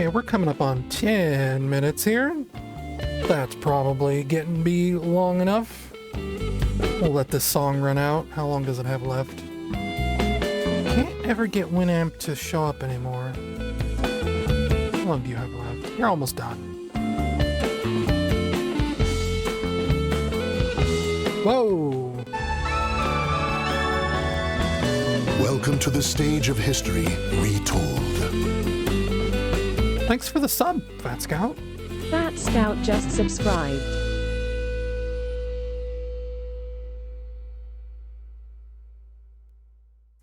Okay, we're coming up on 10 minutes here. That's probably getting to be long enough. We'll let this song run out. How long does it have left? Can't ever get Winamp to show up anymore. How long do you have left? You're almost done. Whoa! Welcome to the stage of history retold. Thanks for the sub, Fat Scout. Fat Scout just subscribed.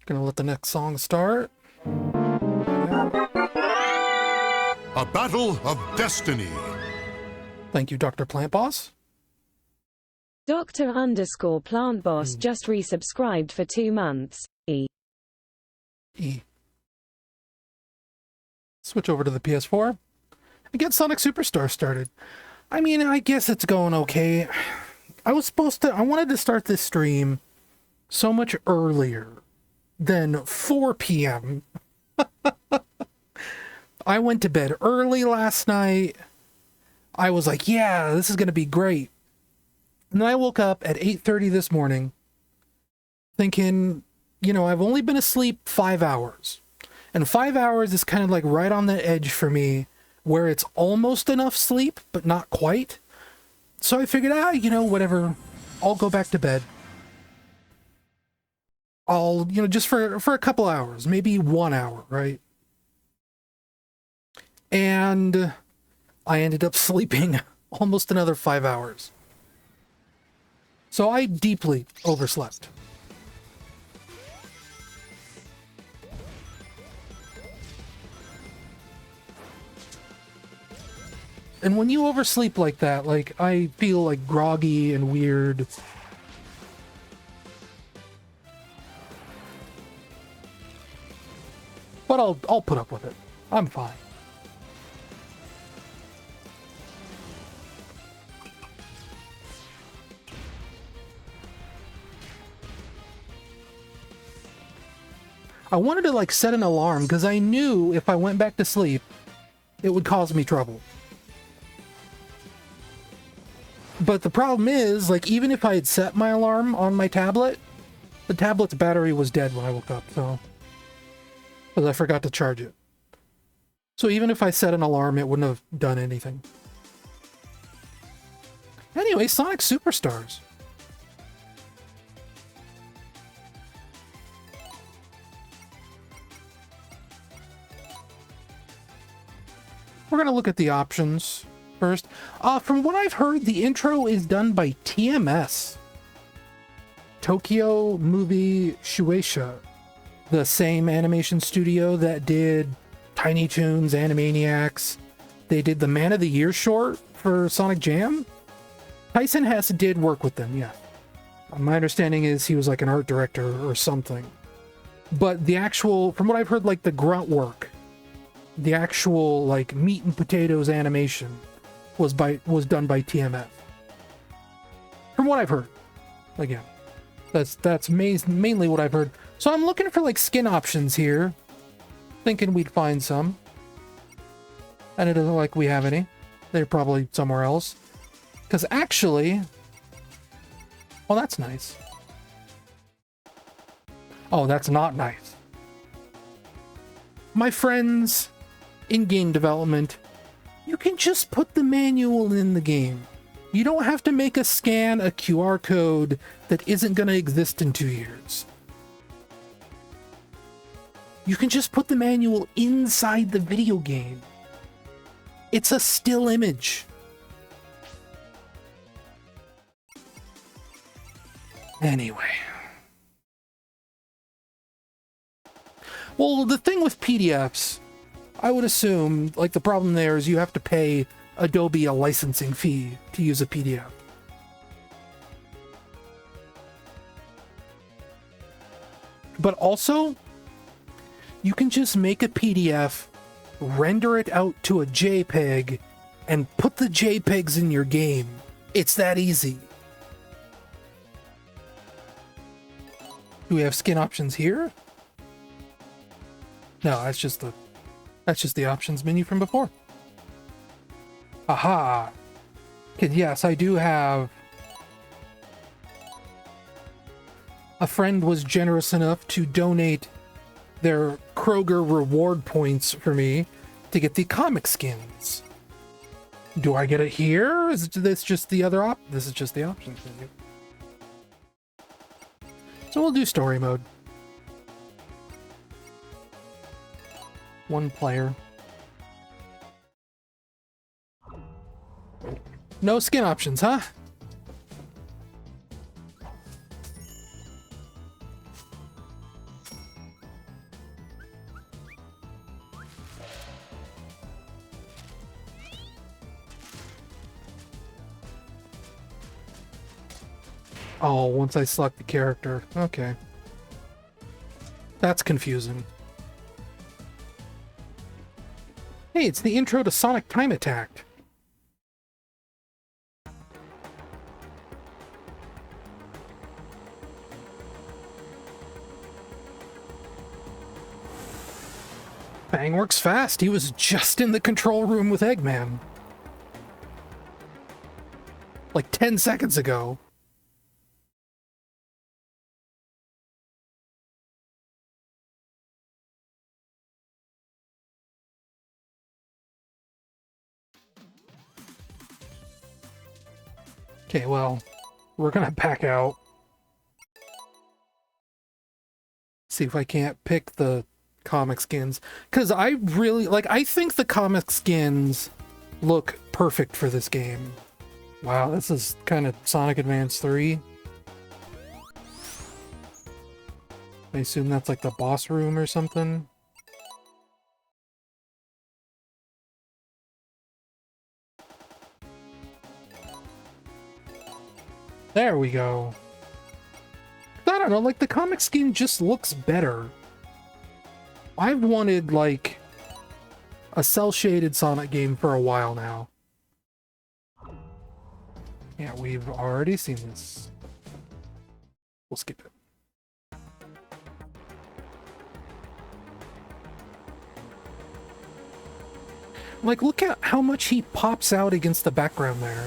Gonna let the next song start. A battle of destiny. Thank you, Dr. Plant Boss. Dr_Plant Boss just resubscribed for 2 months. E. Switch over to the PS4 and get Sonic Superstars started. I mean, I guess it's going okay. I wanted to start this stream so much earlier than 4 p.m. I went to bed early last night. I was like, yeah, this is going to be great. And then I woke up at 8:30 this morning thinking, I've only been asleep 5 hours. And 5 hours is kind of like right on the edge for me where it's almost enough sleep, but not quite. So I figured, whatever. I'll go back to bed. I'll, just for a couple hours, maybe 1 hour, right? And I ended up sleeping almost another 5 hours. So I deeply overslept. And when you oversleep like that, I feel like groggy and weird. But I'll put up with it. I'm fine. I wanted to set an alarm because I knew if I went back to sleep, it would cause me trouble. But the problem is, even if I had set my alarm on my tablet, the tablet's battery was dead when I woke up, so... because I forgot to charge it. So even if I set an alarm, it wouldn't have done anything. Anyway, Sonic Superstars. We're going to look at the options first. From what I've heard, the intro is done by TMS. Tokyo Movie Shueisha. The same animation studio that did Tiny Toons, Animaniacs. They did the Man of the Year short for Sonic Jam. Tyson Hesse did work with them, yeah. My understanding is he was an art director or something. But the actual, from what I've heard, the grunt work, the actual meat and potatoes animation was done by TMF. From what I've heard. Again, that's mainly what I've heard. So I'm looking for skin options here, thinking we'd find some. And it doesn't look like we have any. They're probably somewhere else. Because actually, well, that's nice. Oh, that's not nice. My friends in game development, you can just put the manual in the game. You don't have to make a scan a QR code that isn't going to exist in 2 years. You can just put the manual inside the video game. It's a still image. Anyway. Well, the thing with PDFs, I would assume, the problem there is you have to pay Adobe a licensing fee to use a PDF. But also, you can just make a PDF, render it out to a JPEG, and put the JPEGs in your game. It's that easy. Do we have skin options here? No, that's just the That's just the options menu from before. Aha! Okay, yes, I do have... A friend was generous enough to donate their Kroger reward points for me to get the comic skins. Do I get it here? Or is this just the other This is just the options menu. So we'll do story mode. One player. No skin options, huh? Oh, once I select the character. Okay. That's confusing. Hey, it's the intro to Sonic Time Attack. Bang works fast. He was just in the control room with Eggman. Like 10 seconds ago. Okay, well, we're gonna back out. See if I can't pick the comic skins. Because I really, like, I think the comic skins look perfect for this game. Wow, this is kind of Sonic Advance 3. I assume that's like the boss room or something. There we go. I don't know, like, the comic skin just looks better. I've wanted, like, a cel-shaded Sonic game for a while now. Yeah, we've already seen this. We'll skip it. Like, look at how much he pops out against the background there.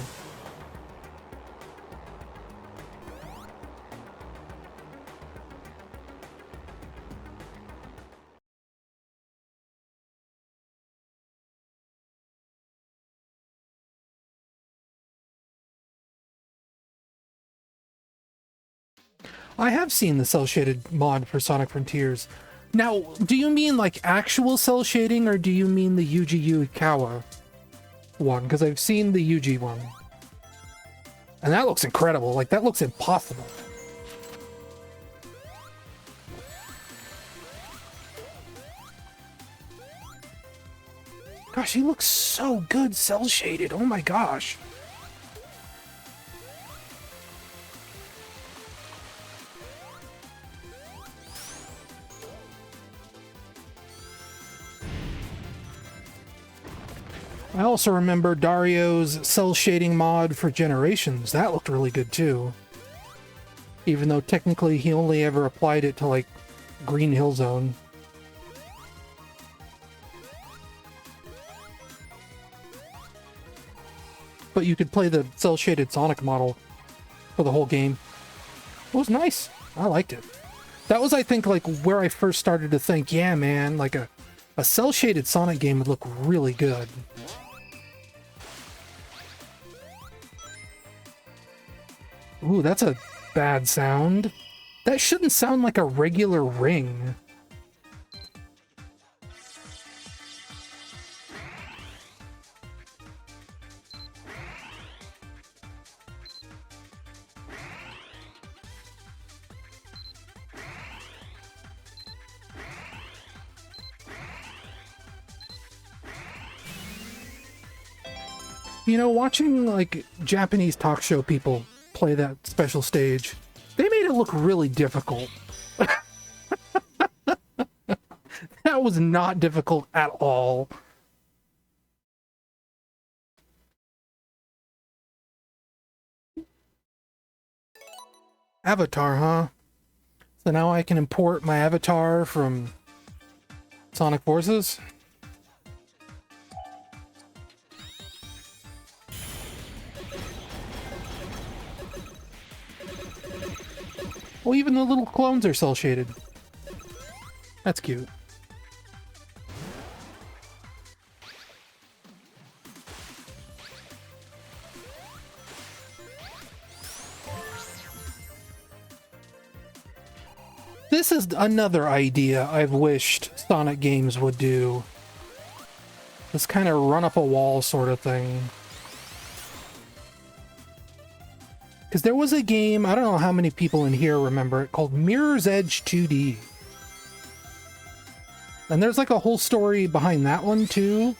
I have seen the cel-shaded mod for Sonic Frontiers. Now, do you mean like actual cel shading, or do you mean the Yuji Uekawa one? Because I've seen the Yuji one. And that looks incredible. Like, that looks impossible. Gosh, he looks so good cel-shaded. Oh my gosh. I also remember Dario's cel shading mod for Generations. That looked really good too. Even though technically he only ever applied it to, like, Green Hill Zone. But you could play the cel shaded Sonic model for the whole game. It was nice. I liked it. That was, I think, like, where I first started to think, yeah, man, like a cel shaded Sonic game would look really good. Ooh, that's a bad sound. That shouldn't sound like a regular ring. You know, watching, like, Japanese talk show people play that special stage, they made it look really difficult. That was not difficult at all. Avatar, huh? So now I can import my avatar from Sonic Forces? Well, even the little clones are cel shaded. That's cute. This is another idea I've wished Sonic games would do. This kind of run up a wall sort of thing. Because there was a game, I don't know how many people in here remember it, called Mirror's Edge 2D. And there's like a whole story behind that one too.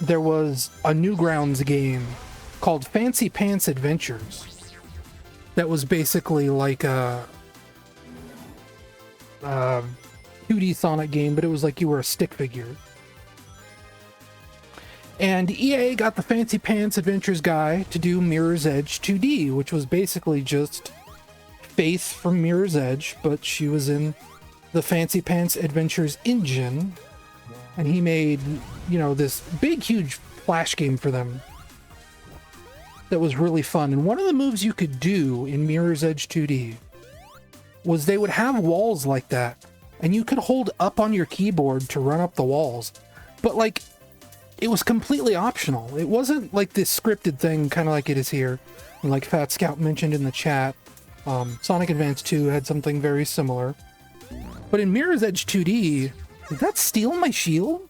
There was a Newgrounds game called Fancy Pants Adventures that was basically like a 2D Sonic game, but it was like you were a stick figure. And EA got the Fancy Pants Adventures guy to do Mirror's Edge 2D, which was basically just Faith from Mirror's Edge, but she was in the Fancy Pants Adventures engine, and he made, you know, this big, huge flash game for them that was really fun. And one of the moves you could do in Mirror's Edge 2D was they would have walls like that, and you could hold up on your keyboard to run up the walls, but like, it was completely optional. It wasn't like this scripted thing, kind of like it is here. And like Fat Scout mentioned in the chat, Sonic Advance 2 had something very similar. But in Mirror's Edge 2D, did that steal my shield?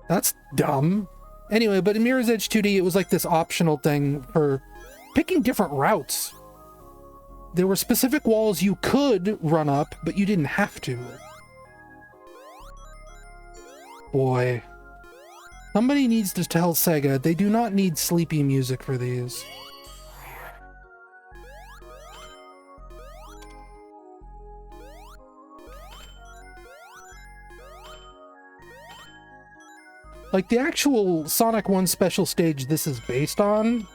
That's dumb. Anyway, but in Mirror's Edge 2D, it was like this optional thing for picking different routes. There were specific walls you could run up, but you didn't have to. Boy. Somebody needs to tell Sega they do not need sleepy music for these. Like, the actual Sonic 1 special stage this is based on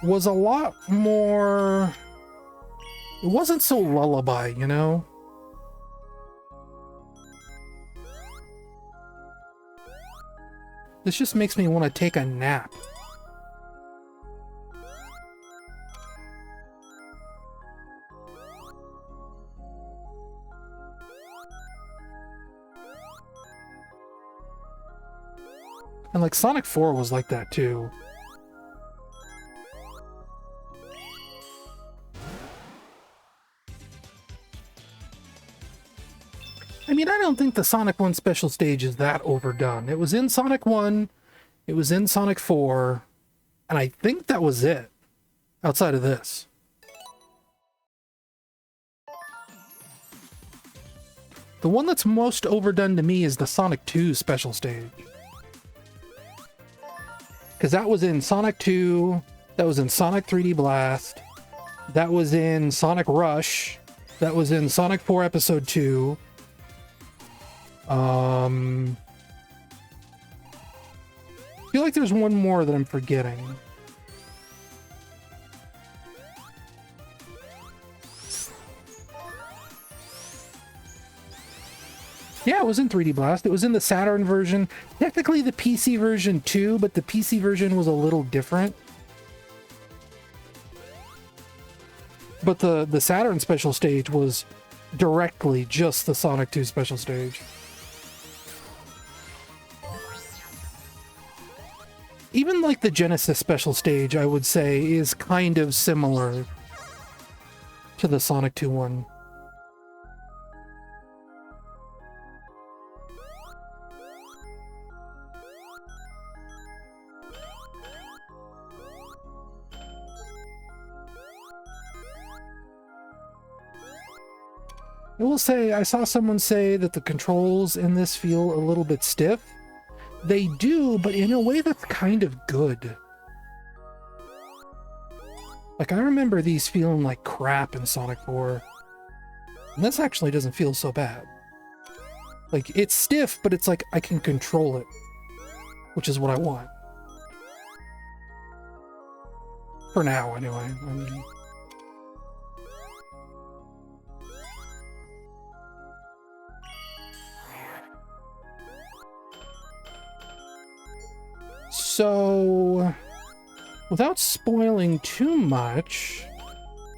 was a lot more... It wasn't so lullaby, you know? This just makes me want to take a nap. And like Sonic 4 was like that too. I mean, I don't think the Sonic 1 special stage is that overdone. It was in Sonic 1, it was in Sonic 4, and I think that was it, outside of this. The one that's most overdone to me is the Sonic 2 special stage. Because that was in Sonic 2, that was in Sonic 3D Blast, that was in Sonic Rush, that was in Sonic 4 Episode 2, I feel like there's one more that I'm forgetting. Yeah, it was in 3D Blast. It was in the Saturn version. Technically the PC version too, but the PC version was a little different. But the Saturn special stage was directly just the Sonic 2 special stage. Even like the Genesis special stage, I would say, is kind of similar to the Sonic 2 one. I will say, I saw someone say that the controls in this feel a little bit stiff. They do, but in a way that's kind of good. Like, I remember these feeling like crap in Sonic 4. And this actually doesn't feel so bad. Like, it's stiff, but it's like I can control it. Which is what I want. For now, anyway. I mean... So, Without spoiling too much,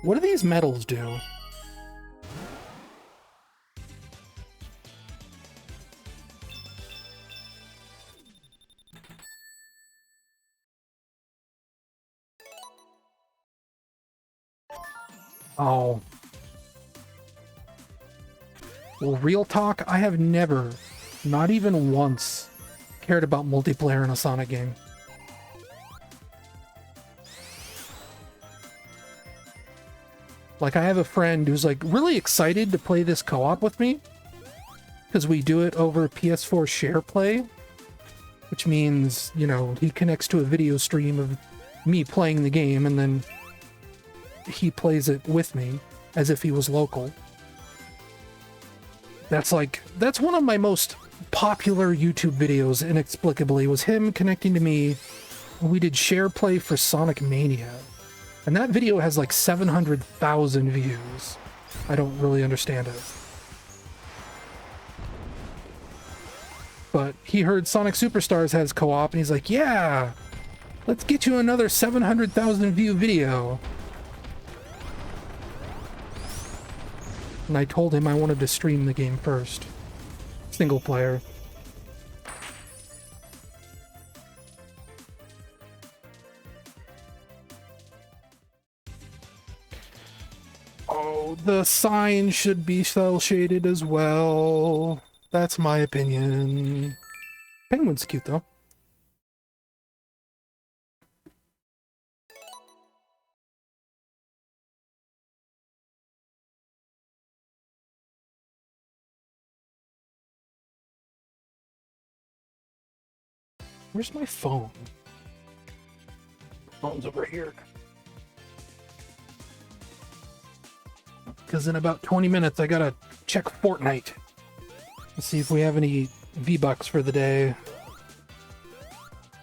what do these medals do? Oh. Well, real talk, I have never, not even once, cared about multiplayer in a Sonic game. Like, I have a friend who's, like, really excited to play this co-op with me, because we do it over PS4 share play, which means, you know, he connects to a video stream of me playing the game, and then he plays it with me, as if he was local. That's one of my most popular YouTube videos, inexplicably, was him connecting to me. We did share play for Sonic Mania. And that video has like 700,000 views. I don't really understand it. But he heard Sonic Superstars has co-op, and he's like, yeah, let's get you another 700,000 view video. And I told him I wanted to stream the game first. Single player. Oh, the sign should be cel shaded as well. That's my opinion. Penguin's cute though. Where's my phone? Phone's over here. Because in about 20 minutes, I gotta check Fortnite. Let's see if we have any V-Bucks for the day.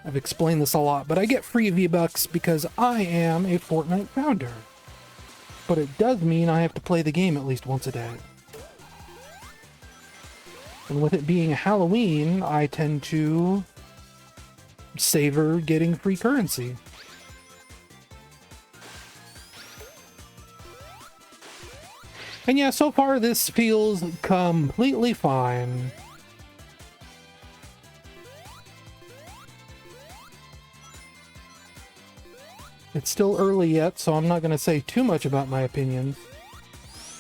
I've explained this a lot, but I get free V-Bucks because I am a Fortnite founder. But it does mean I have to play the game at least once a day. And with it being Halloween, I tend to savor getting free currency. And yeah, so far this feels completely fine. It's still early yet, so I'm not going to say too much about my opinions.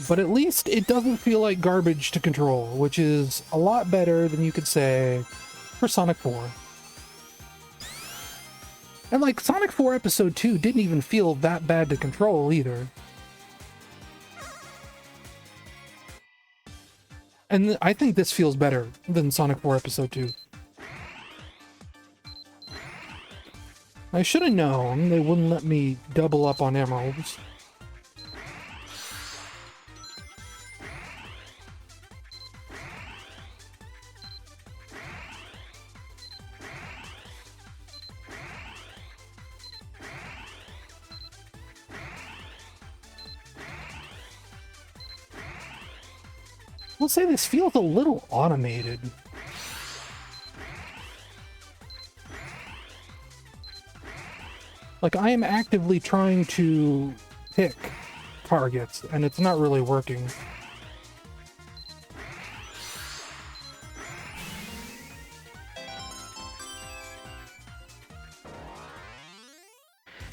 But at least it doesn't feel like garbage to control, which is a lot better than you could say for Sonic 4. And like, Sonic 4 Episode 2 didn't even feel that bad to control either. And I think this feels better than Sonic 4 Episode 2. I should have known they wouldn't let me double up on emeralds. I'll say this feels a little automated. Like, I am actively trying to pick targets, and it's not really working.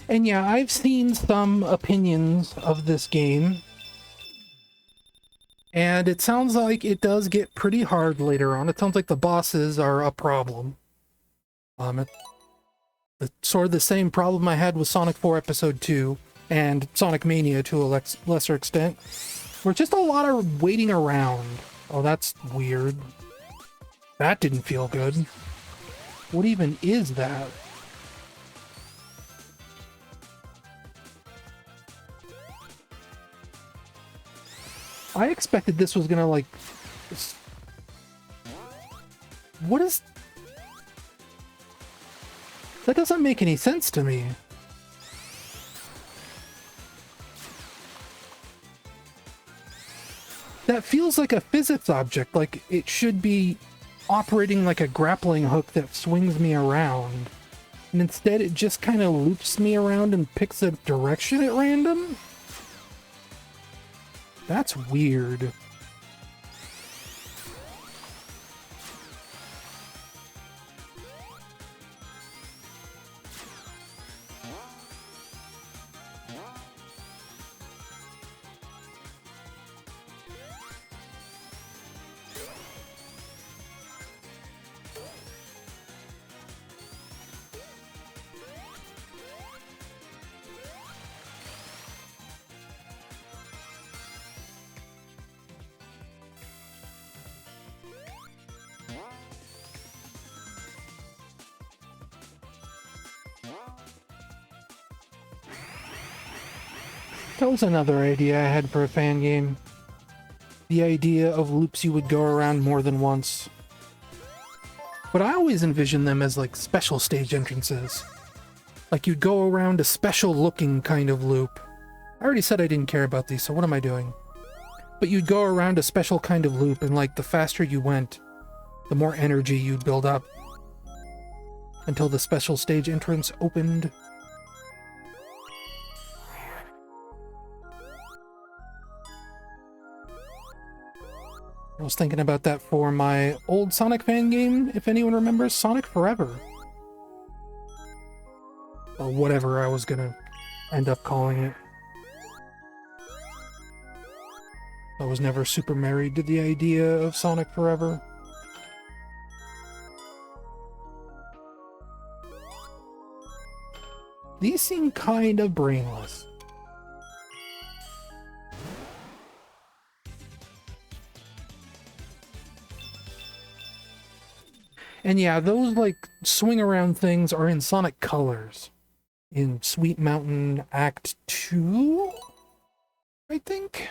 And yeah, I've seen some opinions of this game, and it sounds like it does get pretty hard later on. It sounds like the bosses are a problem. It's sort of the same problem I had with Sonic 4 Episode 2 and Sonic Mania to a lesser extent. Where just a lot of waiting around. Oh, that's weird. That didn't feel good. What even is that? I expected this was gonna, like... What is... That doesn't make any sense to me. That feels like a physics object, like it should be operating like a grappling hook that swings me around. And instead it just kind of loops me around and picks a direction at random? That's weird. That was another idea I had for a fan game. The idea of loops you would go around more than once. But I always envisioned them as like special stage entrances. Like you'd go around a special looking kind of loop. I already said I didn't care about these, so what am I doing? But you'd go around a special kind of loop, and like the faster you went, the more energy you'd build up. Until the special stage entrance opened. I was thinking about that for my old Sonic fan game, if anyone remembers Sonic Forever. Or whatever I was gonna end up calling it. I was never super married to the idea of Sonic Forever. These seem kind of brainless. And yeah, those like swing around things are in Sonic Colors. In Sweet Mountain Act 2, I think?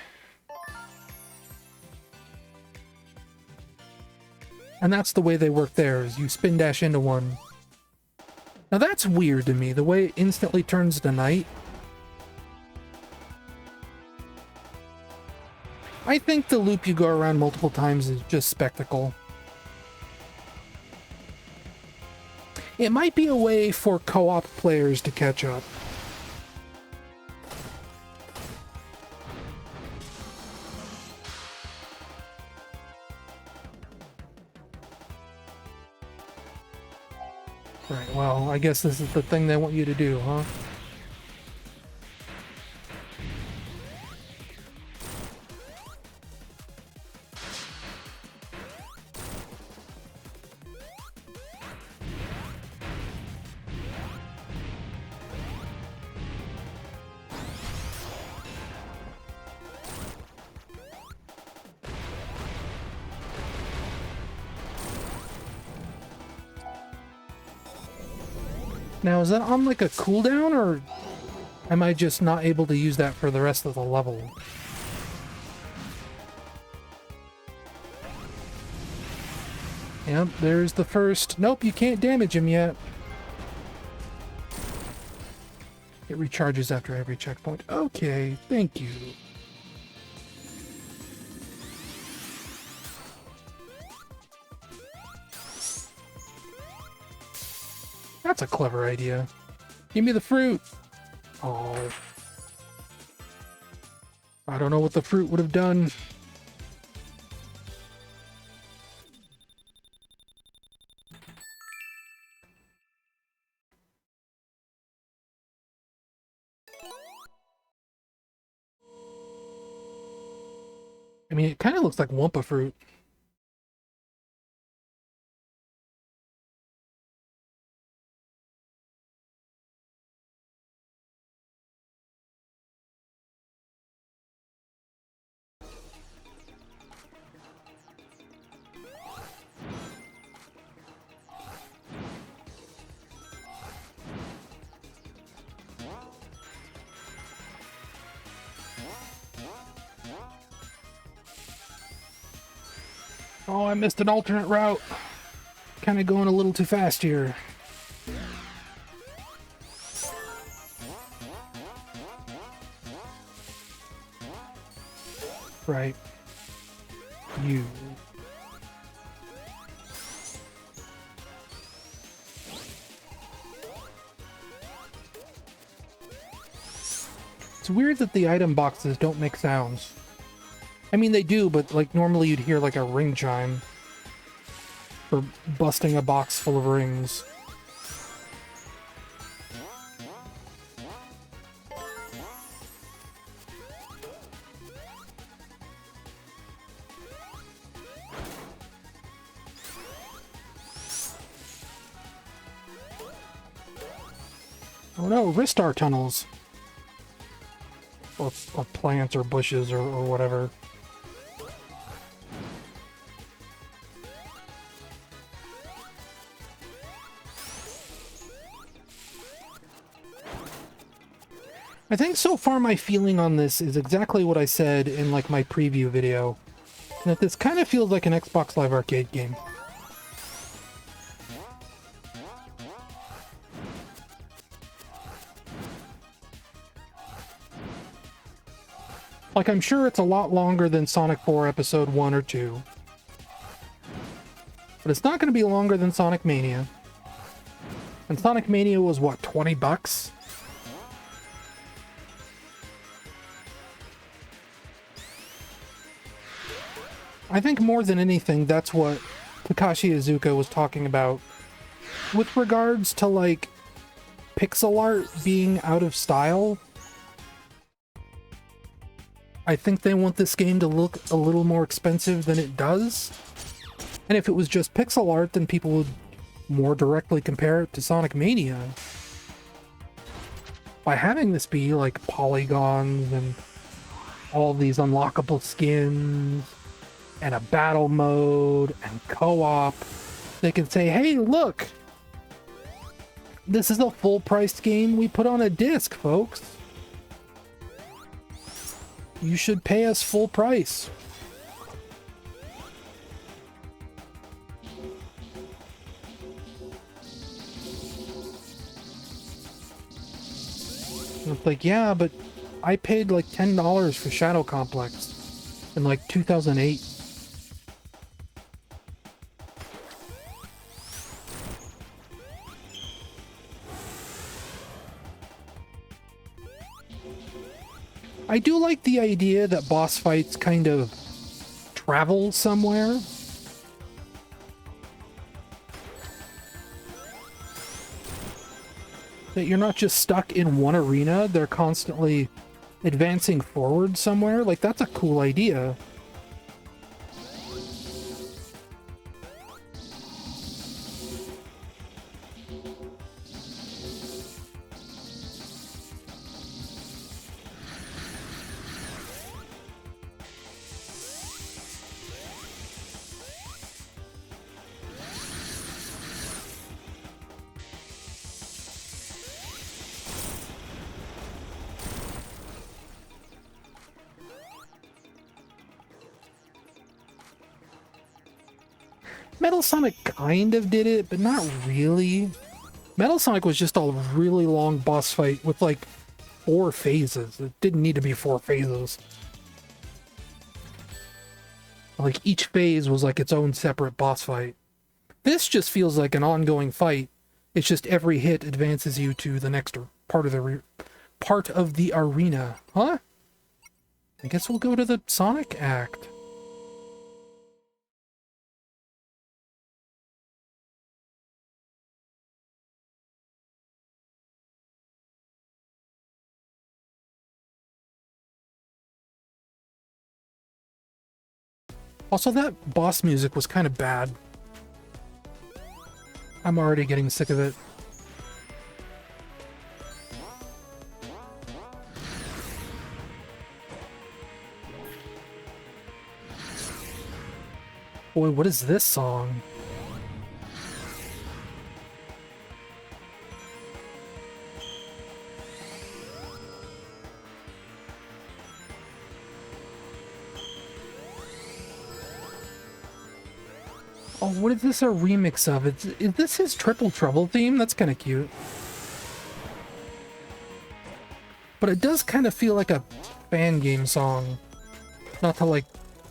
And that's the way they work there, is you spin dash into one. Now that's weird to me, the way it instantly turns to night. I think the loop you go around multiple times is just spectacle. It might be a way for co-op players to catch up. Right, well, I guess this is the thing they want you to do, huh? Now, is that on like a cooldown, or am I just not able to use that for the rest of the level? Yep, there's the first. Nope, you can't damage him yet. It recharges after every checkpoint. Okay, thank you. That's a clever idea. Give me the fruit. Oh. I don't know what the fruit would have done. I mean, it kind of looks like Wumpa fruit. Oh, I missed an alternate route. Kind of going a little too fast here. Right. You. It's weird that the item boxes don't make sounds. I mean, they do, but like normally you'd hear like a ring chime for busting a box full of rings. Oh no, Ristar tunnels. Or plants or bushes or whatever. I think so far my feeling on this is exactly what I said in like my preview video. That this kind of feels like an Xbox Live Arcade game. Like, I'm sure it's a lot longer than Sonic 4 Episode 1 or 2. But it's not going to be longer than Sonic Mania. And Sonic Mania was, what, 20 bucks? I think more than anything, that's what Takashi Iizuka was talking about. With regards to, like, pixel art being out of style, I think they want this game to look a little more expensive than it does. And if it was just pixel art, then people would more directly compare it to Sonic Mania. By having this be like polygons and all these unlockable skins and a battle mode and co-op, they can say, hey, look! This is a full-priced game we put on a disc, folks. You should pay us full price. And it's like, yeah, but I paid like $10 for Shadow Complex in like 2008. I do like the idea that boss fights kind of travel somewhere. That you're not just stuck in one arena, they're constantly advancing forward somewhere. Like, that's a cool idea. Metal Sonic kind of did it, but not really. Metal Sonic was just a really long boss fight with like 4 phases. It didn't need to be 4 phases. Like each phase was like its own separate boss fight. This just feels like an ongoing fight. It's just every hit advances you to the next part of the arena. Huh? I guess we'll go to the Sonic Act. Also, that boss music was kind of bad. I'm already getting sick of it. Boy, what is this song? Oh, what is this a remix of? Is this his Triple Trouble theme? That's kind of cute. But it does kind of feel like a fan game song. Not to, like,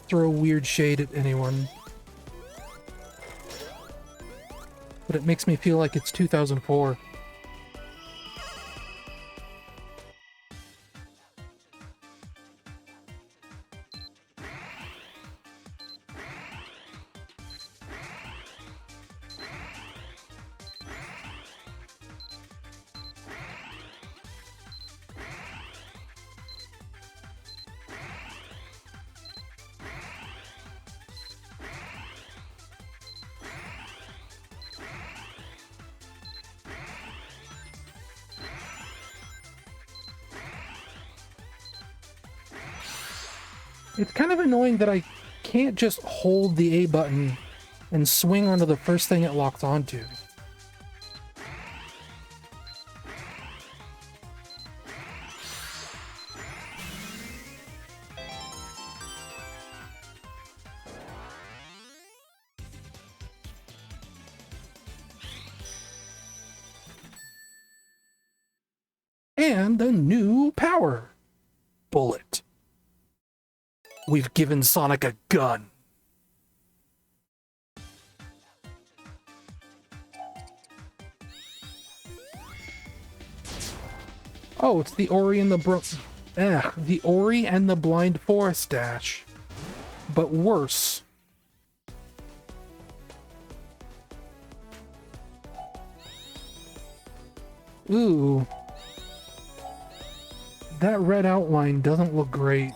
throw weird shade at anyone. But it makes me feel like it's 2004. It's kind of annoying that I can't just hold the A button and swing onto the first thing it locks onto. And a new power. Bullet. We've given Sonic a gun. Oh, it's the Ori and the Ori and the Blind Forest dash, but worse. Ooh. That red outline doesn't look great.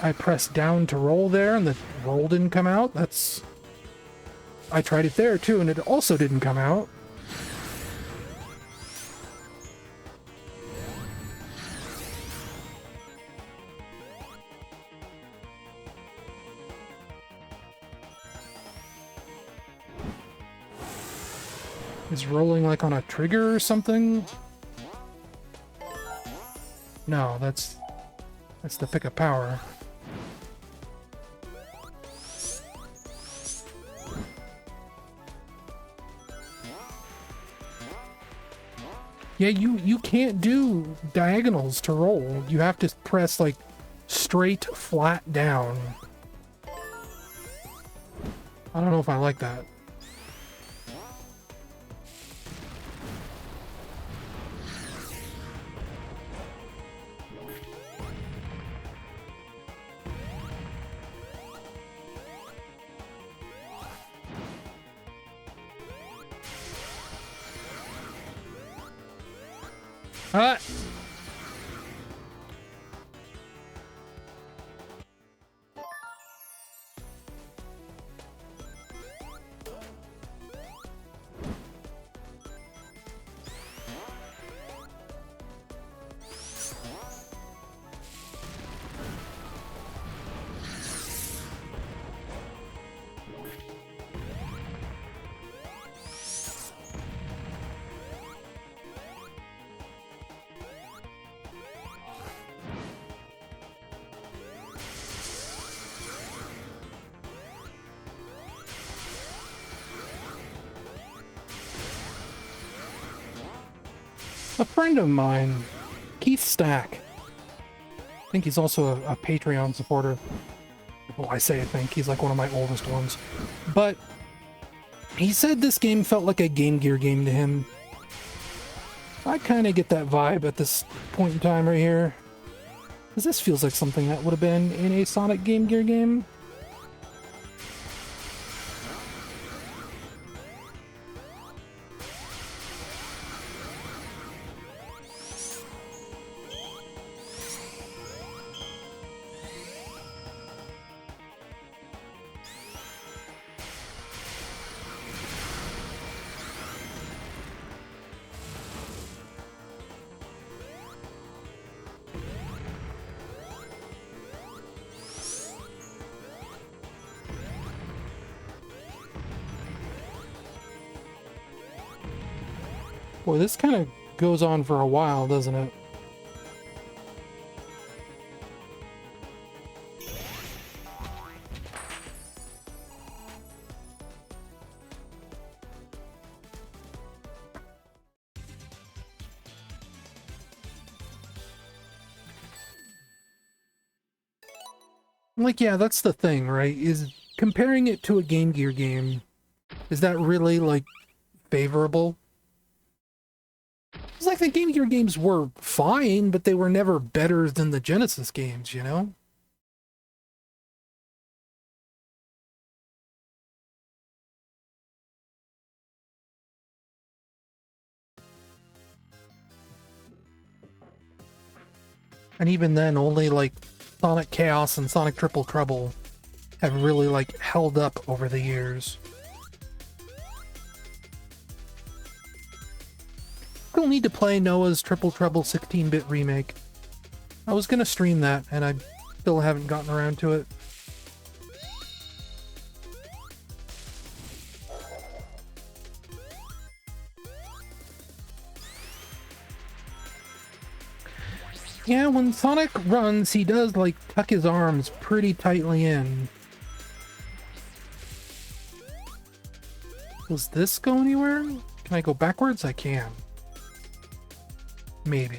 I pressed down to roll there and the roll didn't come out. I tried it there too and it also didn't come out. Is rolling like on a trigger or something? No, that's the pick of power. Yeah, you can't do diagonals to roll. You have to press like straight flat down. I don't know if I like that. Ah! A friend of mine, Keith Stack. I think he's also a Patreon supporter. Well, I say I think. He's like one of my oldest ones. But he said this game felt like a Game Gear game to him. I kind of get that vibe at this point in time right here. Because this feels like something that would have been in a Sonic Game Gear game. Boy, this kind of goes on for a while, doesn't it? Like, yeah, that's the thing, right? Is comparing it to a Game Gear game, is that really, like, favorable? It's like the Game Gear games were fine, but they were never better than the Genesis games, you know? And even then, only, like, Sonic Chaos and Sonic Triple Trouble have really, like, held up over the years. Still need to play Noah's Triple Trouble 16-bit remake. I was gonna stream that, and I still haven't gotten around to it. Yeah, when Sonic runs, he does, like, tuck his arms pretty tightly in. Does this go anywhere? Can I go backwards? I can. Maybe.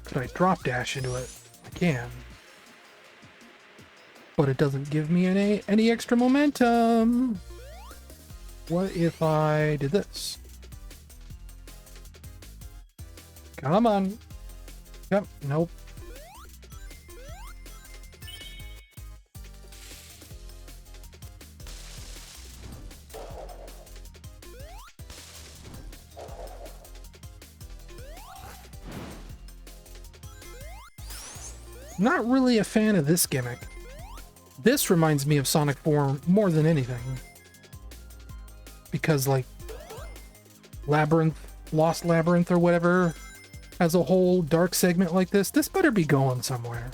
Could I drop dash into it? I can. But it doesn't give me any extra momentum. What if I did this? Come on. Yep, nope. Not really a fan of this gimmick. This reminds me of Sonic 4 more than anything. Because, like, Labyrinth, Lost Labyrinth or whatever, has a whole dark segment like this. This better be going somewhere.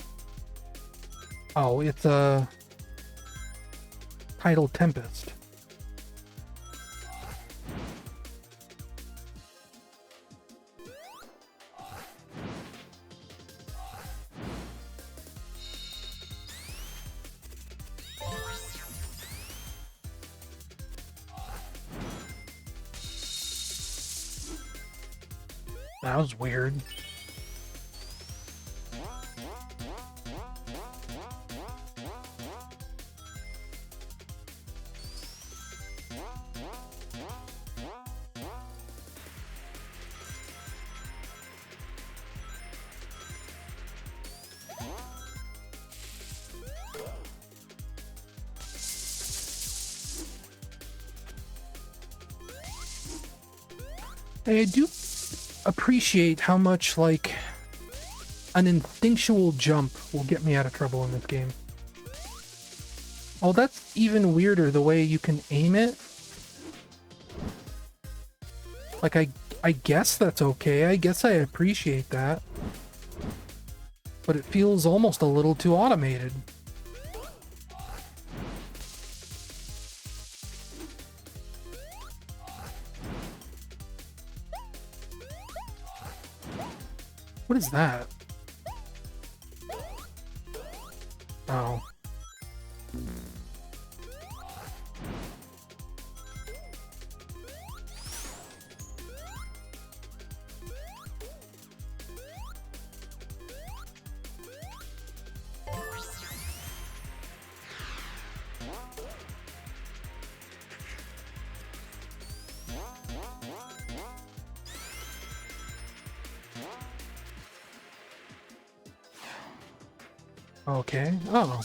Oh, it's a Tidal Tempest. That was weird. I do appreciate how much, like, an instinctual jump will get me out of trouble in this game. Oh, that's even weirder, the way you can aim it. Like, I guess that's okay. I guess I appreciate that. But it feels almost a little too automated. What is that? Oh. Okay. Oh.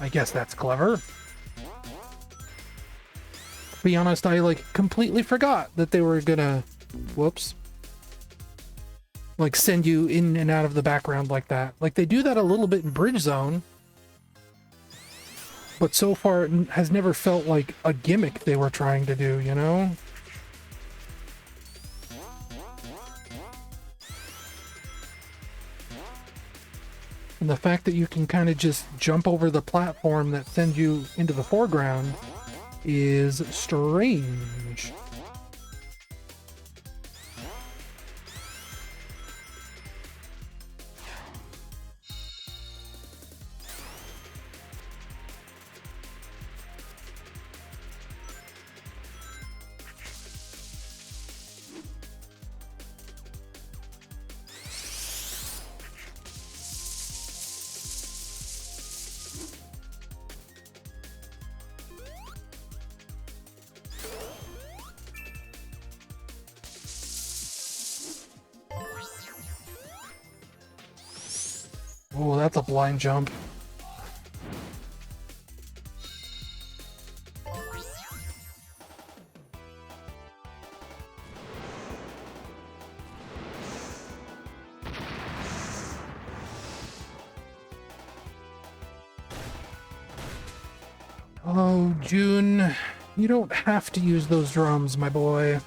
I guess that's clever. To be honest, I, like, completely forgot that they were gonna... Whoops. Like, send you in and out of the background like that. Like, they do that a little bit in Bridge Zone. But so far, it has never felt like a gimmick they were trying to do, you know? And the fact that you can kind of just jump over the platform that sends you into the foreground is strange. Oh, that's a blind jump. Oh, June, you don't have to use those drums, my boy.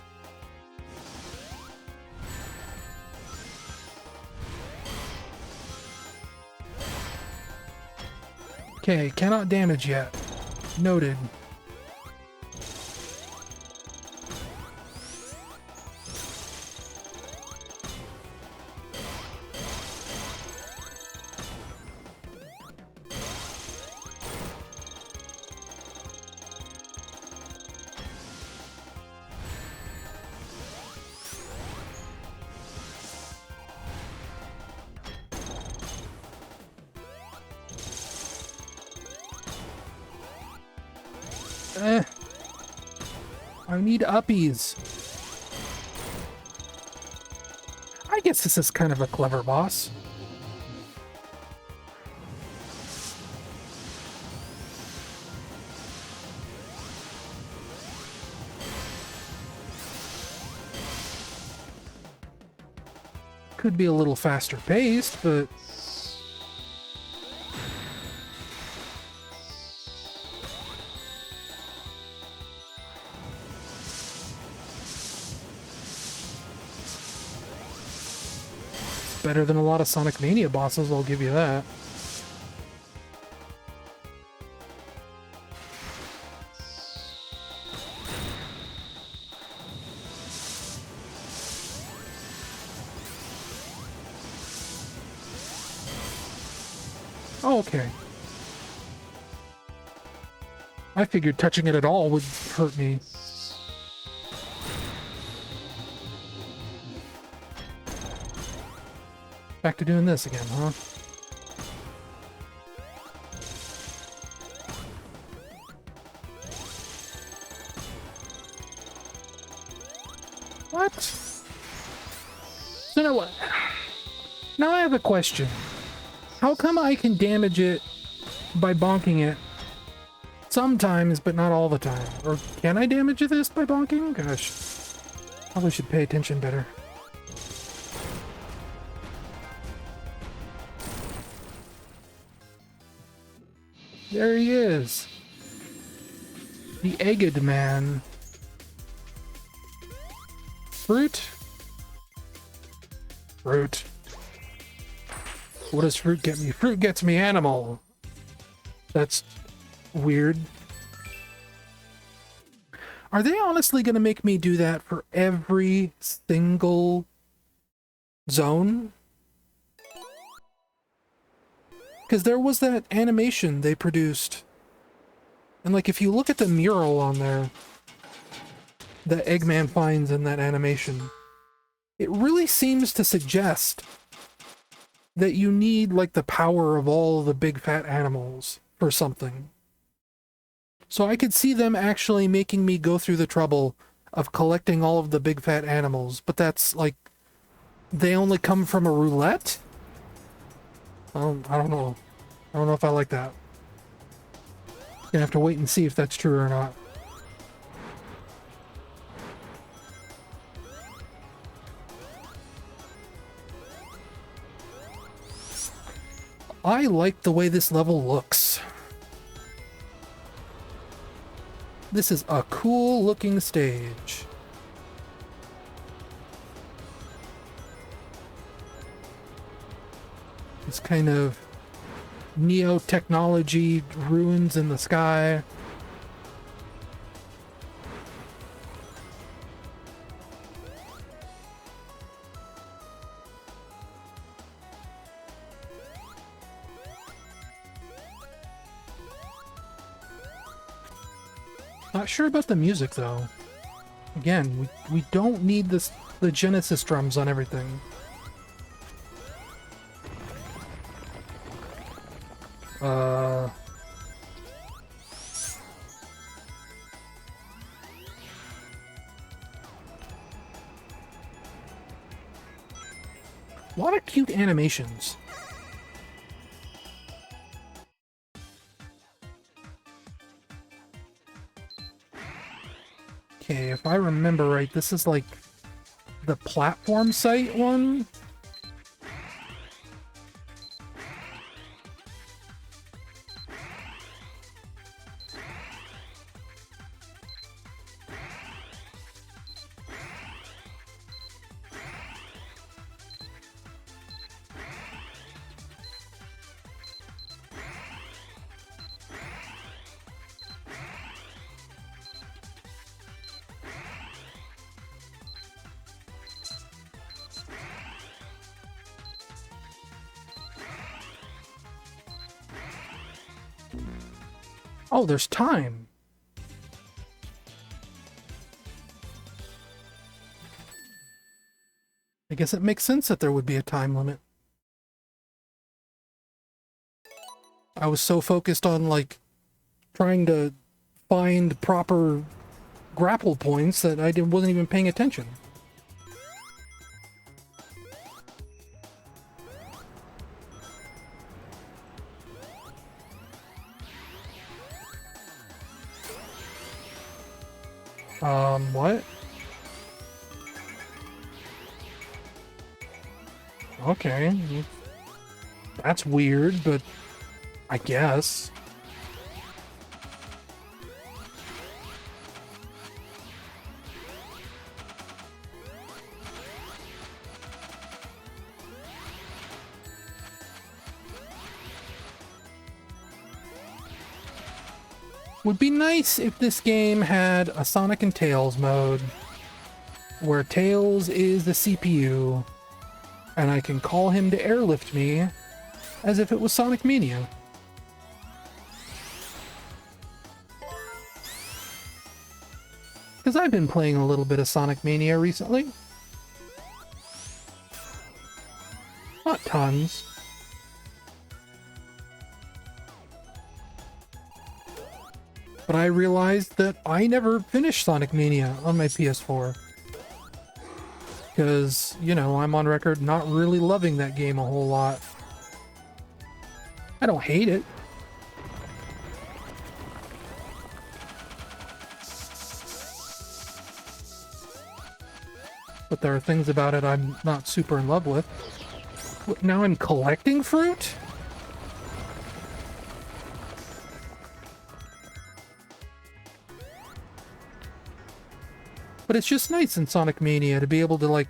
Okay, cannot damage yet. Noted. I need uppies. I guess this is kind of a clever boss. Could be a little faster paced, but better than a lot of Sonic Mania bosses, I'll give you that. Oh, okay. I figured touching it at all would hurt me. Back to doing this again, huh? What? So now what? Now I have a question. How come I can damage it by bonking it sometimes, but not all the time? Or can I damage this by bonking? Gosh, probably should pay attention better. There he is. The Egged Man. Fruit? Fruit. What does fruit get me? Fruit gets me animal. That's weird. Are they honestly going to make me do that for every single zone? Because there was that animation they produced. And like, if you look at the mural on there that Eggman finds in that animation, it really seems to suggest that you need like the power of all the big fat animals for something. So I could see them actually making me go through the trouble of collecting all of the big fat animals, but that's like, they only come from a roulette? I don't know. I don't know if I like that. Gonna have to wait and see if that's true or not. I like the way this level looks. This is a cool looking stage. It's kind of neo-technology ruins in the sky. Not sure about the music though. Again, we don't need the Genesis drums on everything. A lot of cute animations. Okay, if I remember right, this is like the platform site one. Oh, there's time. I guess it makes sense that there would be a time limit. I was so focused on, like, trying to find proper grapple points that wasn't even paying attention. What? Okay. That's weird, but I guess. Would be nice if this game had a Sonic and Tails mode, where Tails is the CPU, and I can call him to airlift me as if it was Sonic Mania. Because I've been playing a little bit of Sonic Mania recently. Not tons. But I realized that I never finished Sonic Mania on my PS4. Because, you know, I'm on record not really loving that game a whole lot. I don't hate it. But there are things about it I'm not super in love with. What, now I'm collecting fruit? But it's just nice in Sonic Mania to be able to, like,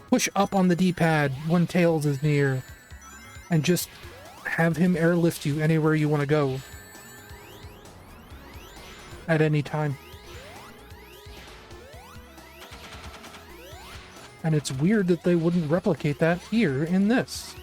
push up on the D-pad when Tails is near and just have him airlift you anywhere you want to go at any time. And it's weird that they wouldn't replicate that here in this.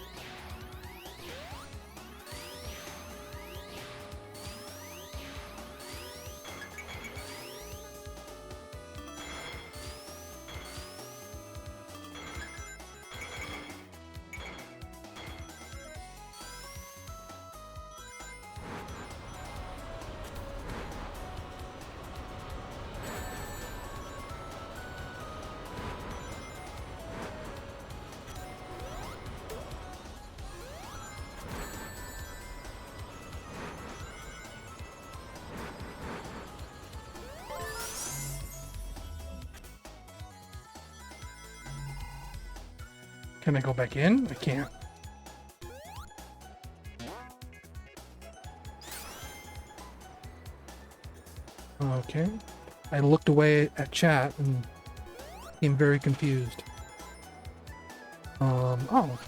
Can I go back in? I can't. Okay. I looked away at chat and became very confused. Oh.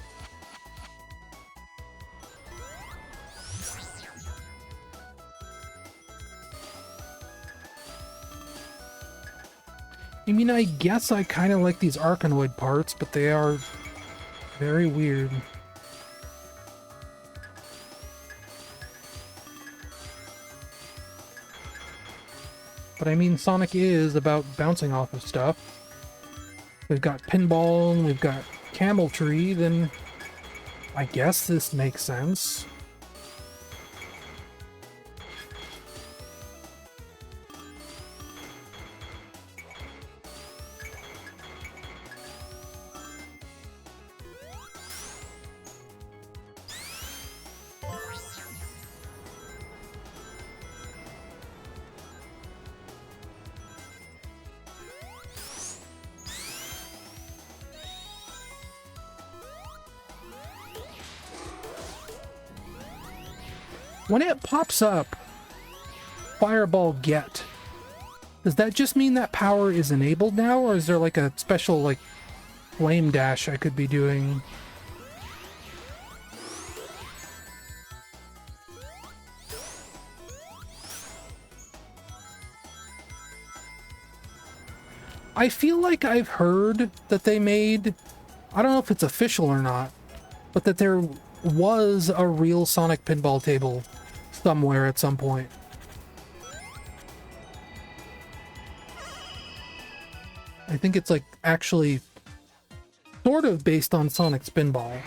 I mean, I guess I kind of like these Arkanoid parts, but they are very weird. But I mean, Sonic is about bouncing off of stuff. We've got pinball, and we've got camel tree, then I guess this makes sense. When it pops up, Fireball Get, does that just mean that power is enabled now, or is there like a special like flame dash I could be doing? I feel like I've heard that they made, I don't know if it's official or not, but that there was a real Sonic pinball table somewhere at some point. I think it's like actually sort of based on Sonic Spinball.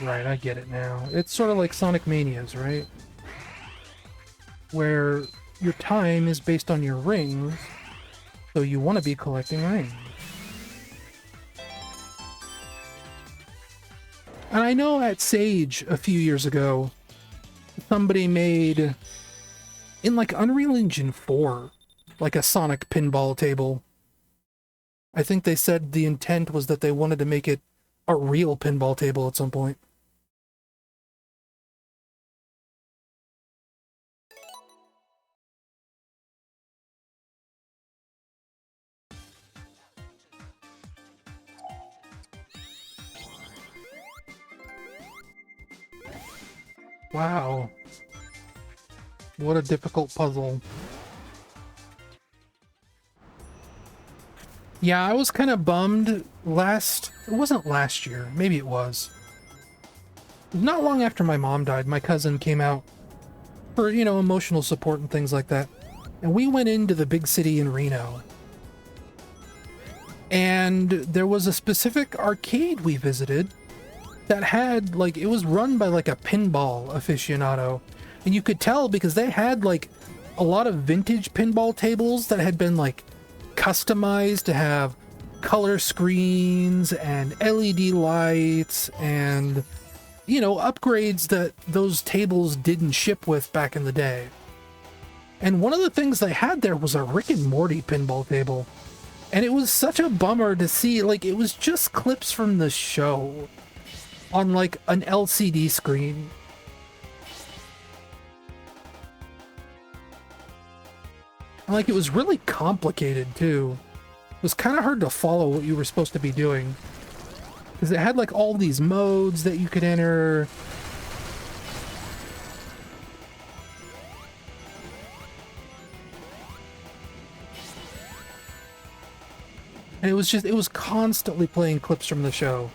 Right, I get it now. It's sort of like Sonic Manias, right? Where your time is based on your rings, so you want to be collecting rings. And I know at Sage a few years ago, somebody made, in like Unreal Engine 4, like a Sonic pinball table. I think they said the intent was that they wanted to make it a real pinball table at some point. Wow. What a difficult puzzle. Yeah, I was kind of bummed it wasn't last year, maybe it was. Not long after my mom died, my cousin came out for, emotional support and things like that. And we went into the big city in Reno. And there was a specific arcade we visited that had, like, it was run by, like, a pinball aficionado. And you could tell because they had, like, a lot of vintage pinball tables that had been, like, customized to have color screens and LED lights and, upgrades that those tables didn't ship with back in the day. And one of the things they had there was a Rick and Morty pinball table. And it was such a bummer to see, like, it was just clips from the show on like an LCD screen. And like it was really complicated too. It was kind of hard to follow what you were supposed to be doing. Because it had like all these modes that you could enter. And it was constantly playing clips from the show.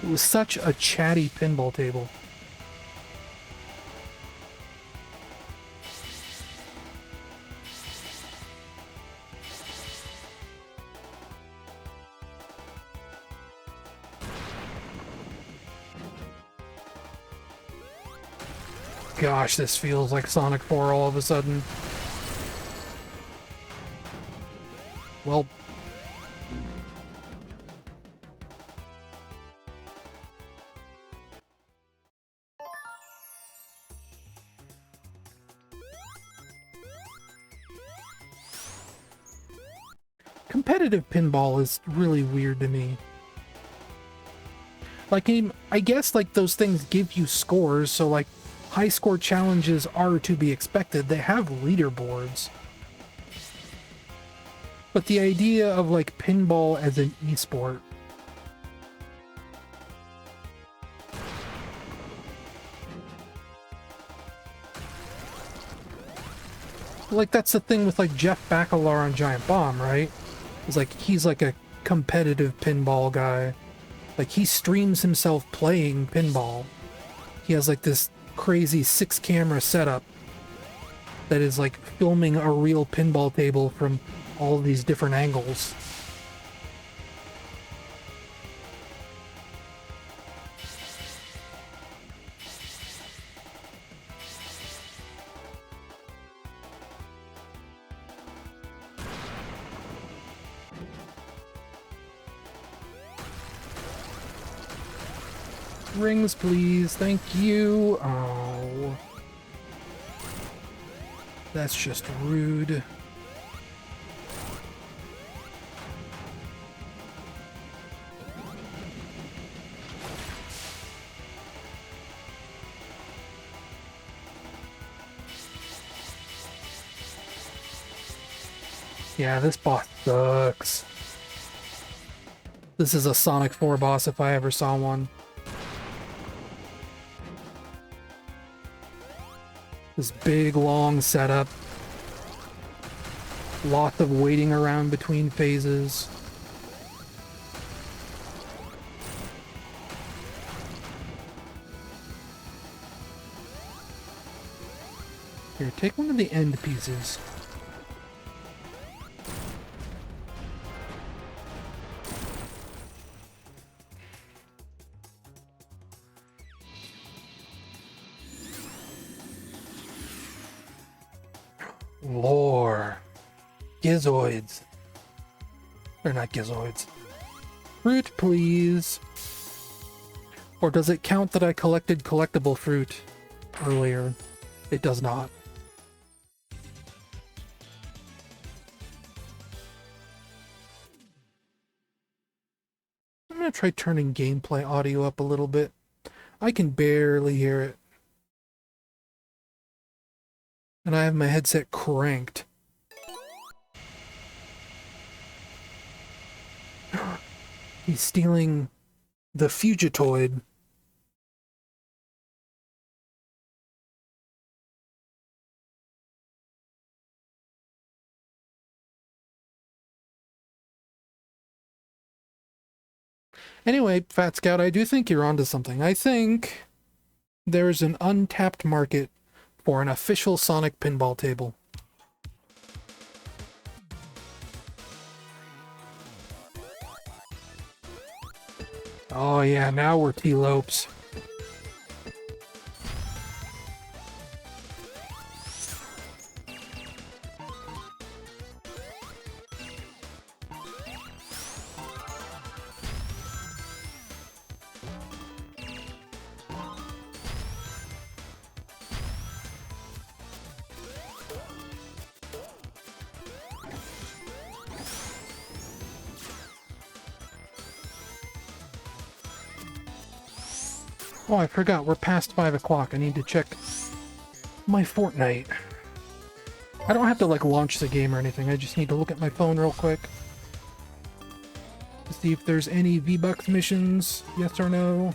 It was such a chatty pinball table. Gosh, this feels like Sonic 4 all of a sudden. Well, competitive pinball is really weird to me. Like, I guess, like, those things give you scores, so, like, high score challenges are to be expected. They have leaderboards. But the idea of, like, pinball as an esport. Like, that's the thing with, like, Jeff Bakalar on Giant Bomb, right? It's like, he's like a competitive pinball guy. Like, he streams himself playing pinball. He has, like, this crazy 6-camera setup that is, like, filming a real pinball table from all these different angles. Rings, please. Thank you. Oh. That's just rude. Yeah, this boss sucks. This is a Sonic 4 boss if I ever saw one. This big, long setup. Lots of waiting around between phases. Here, take one of the end pieces. Lore. Gizoids. Or not gizoids. Fruit, please. Or does it count that I collected collectible fruit earlier? It does not. I'm gonna try turning gameplay audio up a little bit. I can barely hear it. And I have my headset cranked. He's stealing the Fugitoid. Anyway, Fat Scout, I do think you're onto something. I think there's an untapped market for an official Sonic pinball table. Oh yeah, now we're T-Lopes. Oh, I forgot. We're past 5 o'clock. I need to check my Fortnite. I don't have to, like, launch the game or anything. I just need to look at my phone real quick to see if there's any V-Bucks missions, yes or no.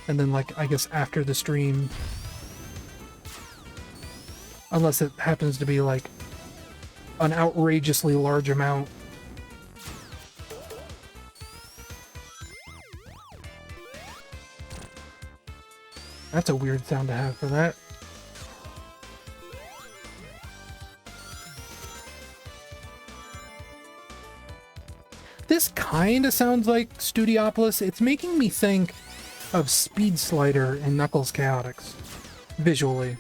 And then, like, I guess after the stream. Unless it happens to be, like, an outrageously large amount. That's a weird sound to have for that. This kind of sounds like Studiopolis. It's making me think of Speed Slider and Knuckles Chaotix, visually.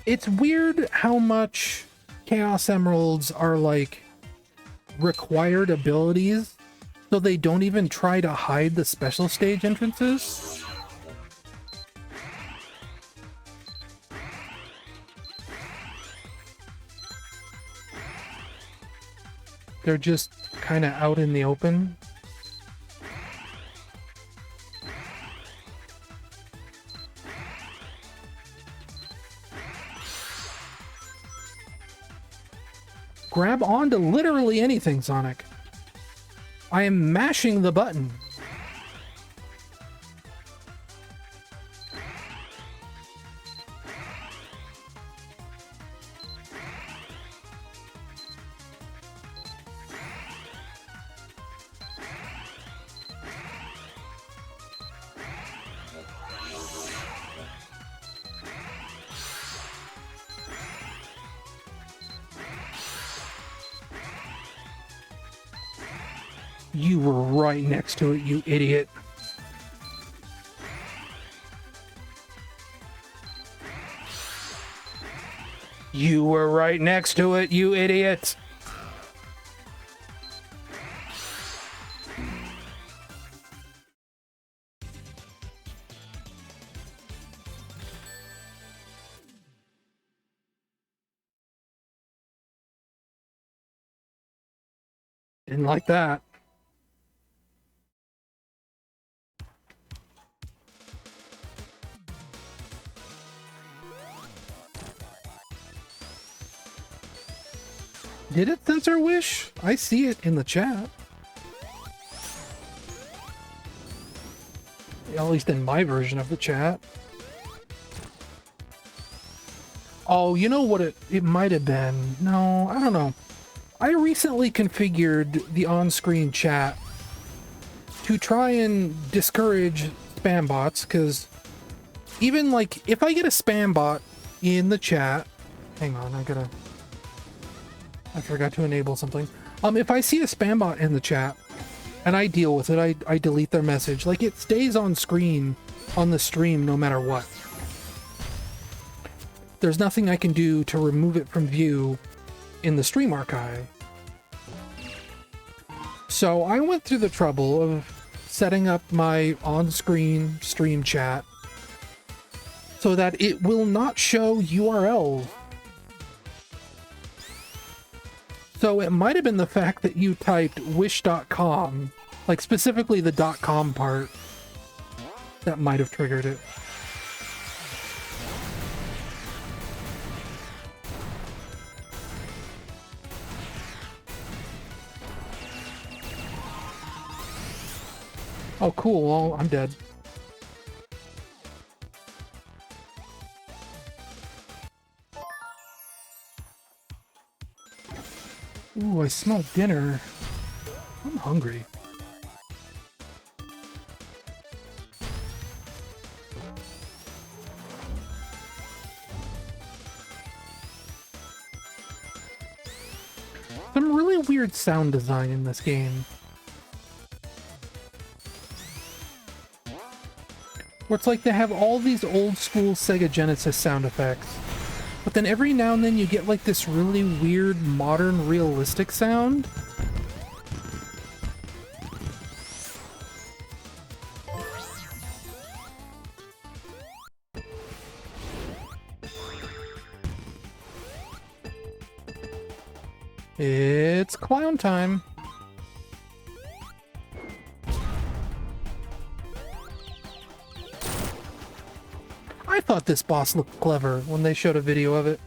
It's weird how much Chaos Emeralds are like required abilities, so they don't even try to hide the special stage entrances. They're just kind of out in the open. Grab onto literally anything, Sonic. I am mashing the button. You were right next to it, you idiot. You were right next to it, you idiot. Didn't like that. Did it censor Wish? I see it in the chat. At least in my version of the chat. Oh, you know what it might have been? No, I don't know. I recently configured the on-screen chat to try and discourage spam bots, because even like if I get a spam bot in the chat, hang on, I forgot to enable something. If I see a spam bot in the chat and I deal with it, I delete their message. Like, it stays on screen on the stream no matter what. There's nothing I can do to remove it from view in the stream archive. So I went through the trouble of setting up my on-screen stream chat so that it will not show URLs. So it might have been the fact that you typed wish.com, like specifically the .com part, that might have triggered it. Oh, cool. Well, I'm dead. Ooh, I smell dinner. I'm hungry. Some really weird sound design in this game. Where it's like they have all these old school Sega Genesis sound effects, but then every now and then you get like this really weird modern realistic sound. It's clown time. I thought this boss looked clever when they showed a video of it.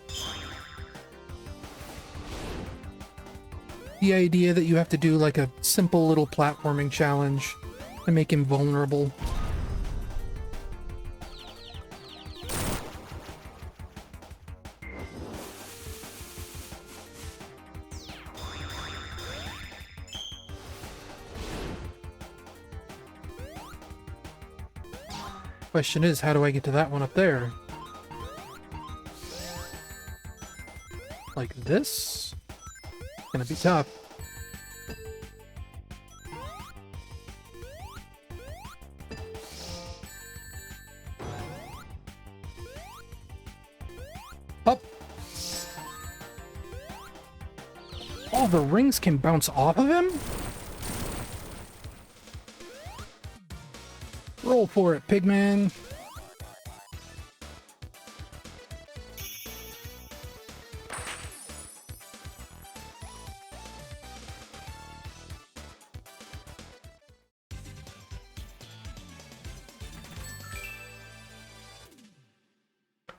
The idea that you have to do like a simple little platforming challenge to make him vulnerable. Question is, how do I get to that one up there? Like this? Gonna be tough. Up. Oh, the rings can bounce off of him? Roll for it, Pigman.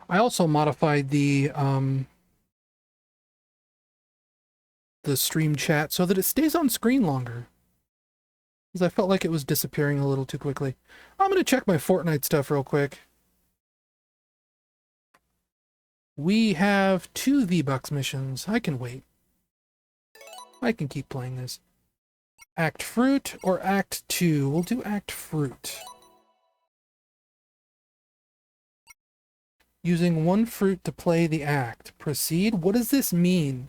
I also modified the stream chat so that it stays on screen longer, because I felt like it was disappearing a little too quickly. I'm gonna check my Fortnite stuff real quick. We have 2 V-Bucks missions. I can wait. I can keep playing this. Act Fruit or Act 2? We'll do Act Fruit. Using 1 fruit to play the act. Proceed? What does this mean?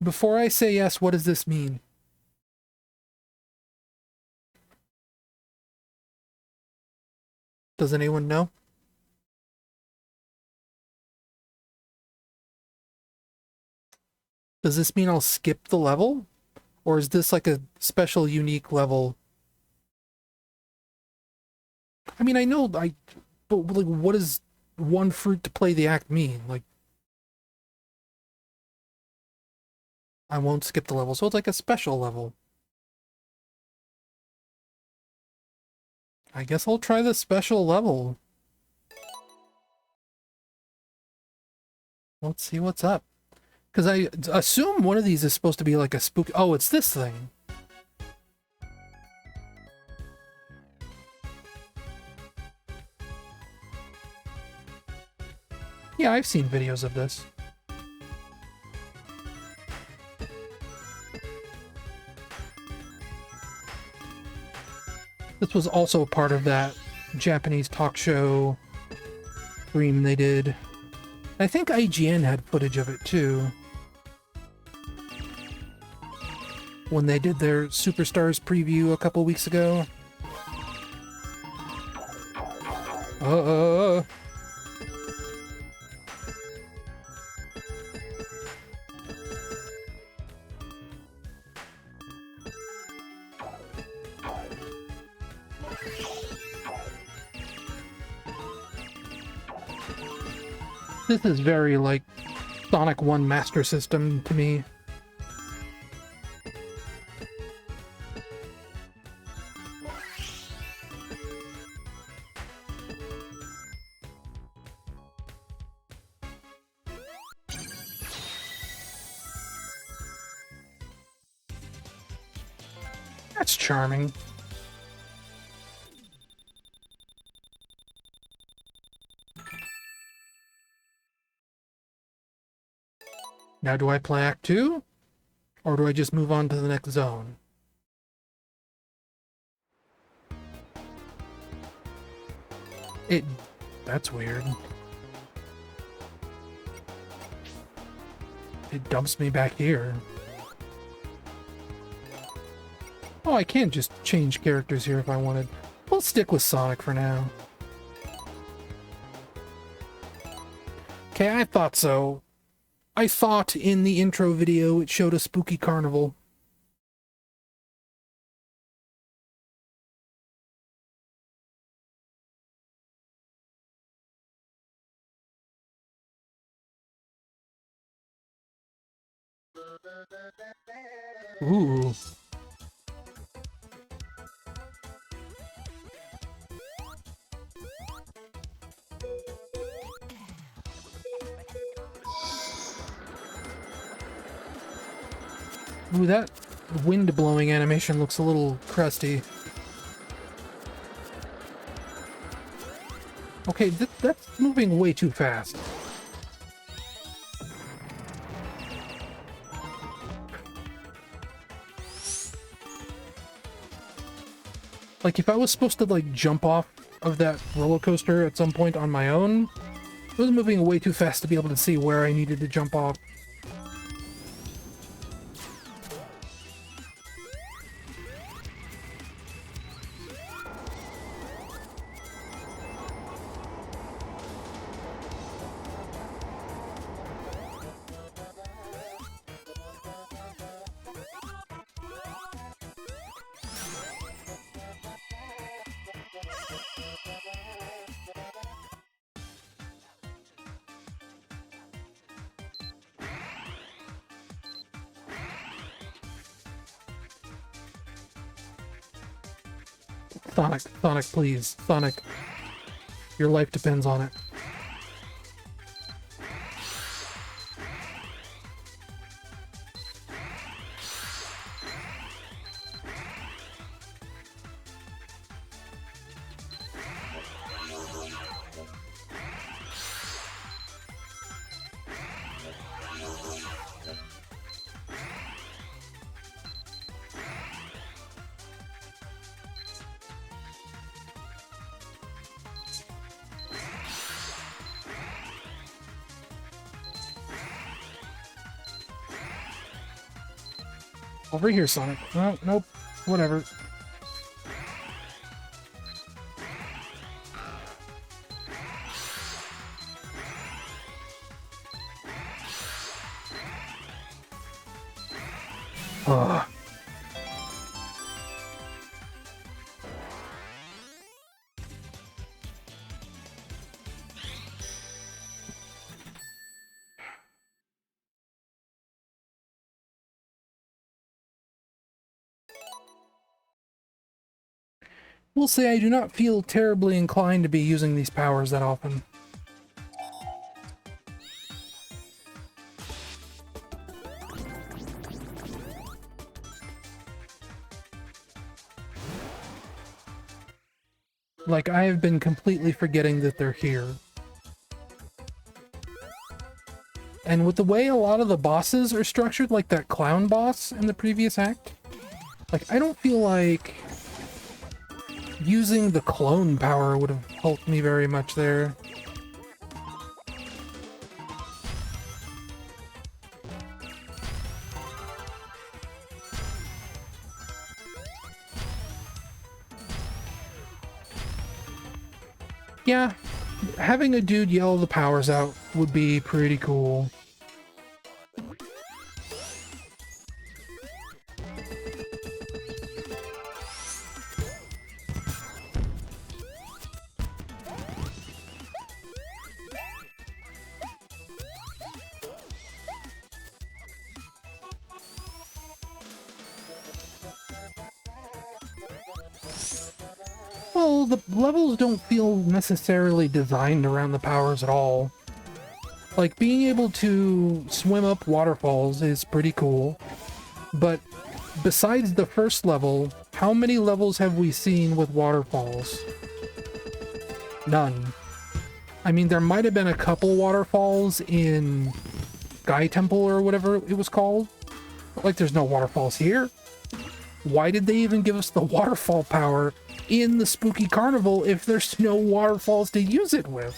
Before I say yes, what does this mean? Does anyone know? Does this mean I'll skip the level? Or is this like a special, unique level? I mean, I know but like, what does one fruit to play the act mean? Like, I won't skip the level, so it's like a special level. I guess I'll try the special level. Let's see what's up. Because I assume one of these is supposed to be like a spook. Oh, it's this thing. Yeah, I've seen videos of this. This was also part of that Japanese talk show stream they did. I think IGN had footage of it too. When they did their Superstars preview a couple weeks ago. This is very, like, Sonic 1 Master System to me. That's charming. Now, do I play Act 2? Or do I just move on to the next zone? That's weird. It dumps me back here. Oh, I can just change characters here if I wanted. We'll stick with Sonic for now. Okay, I thought so. I thought in the intro video it showed a spooky carnival. Ooh. Ooh, that wind blowing animation looks a little crusty. Okay, that's moving way too fast. Like, if I was supposed to, like, jump off of that roller coaster at some point on my own, it was moving way too fast to be able to see where I needed to jump off. Sonic, please. Sonic. Your life depends on it. Over here, Sonic. Oh, nope. Whatever. Ugh. We'll say I do not feel terribly inclined to be using these powers that often. Like, I have been completely forgetting that they're here. And with the way a lot of the bosses are structured, like that clown boss in the previous act, like, I don't feel like using the clone power would have helped me very much there. Yeah, having a dude yell the powers out would be pretty cool. Well, the levels don't feel necessarily designed around the powers at all. Like, being able to swim up waterfalls is pretty cool, but besides the first level, how many levels have we seen with waterfalls? None. I mean, there might have been a couple waterfalls in Sky Temple or whatever it was called, but like, there's no waterfalls here. Why did they even give us the waterfall power in the Spooky Carnival if there's no waterfalls to use it with?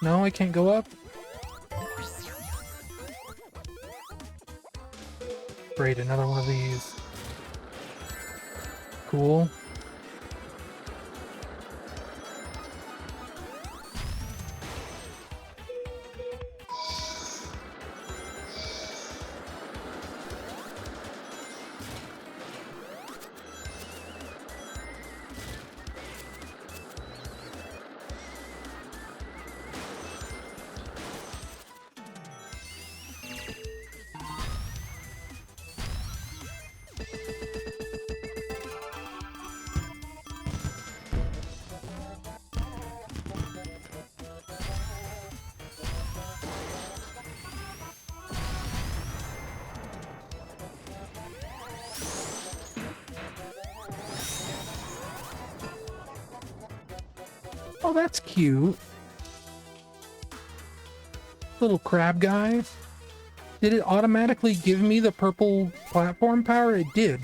No, I can't go up? Great, another one of these. Cool. Oh, that's cute. Little crab guy. Did it automatically give me the purple platform power? It did.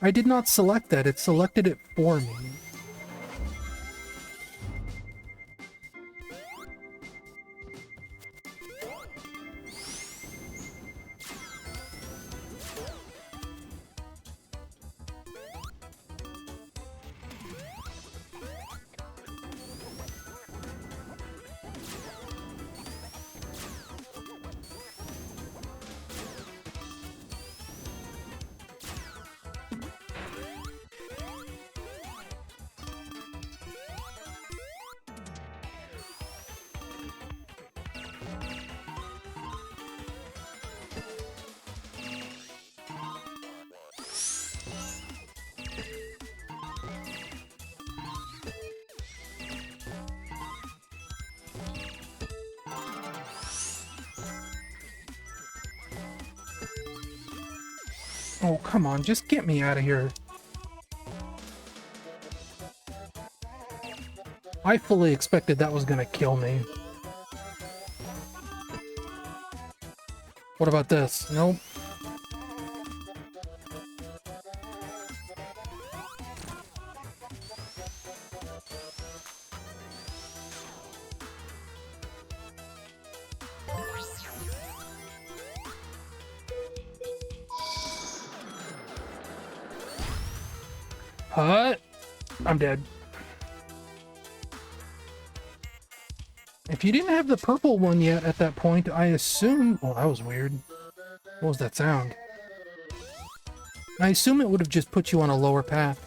I did not select that. It selected it for me. Oh, come on, just get me out of here. I fully expected that was gonna kill me. What about this? Nope. What? I'm dead. If you didn't have the purple one yet at that point, I assume... Oh, that was weird. What was that sound? I assume it would have just put you on a lower path.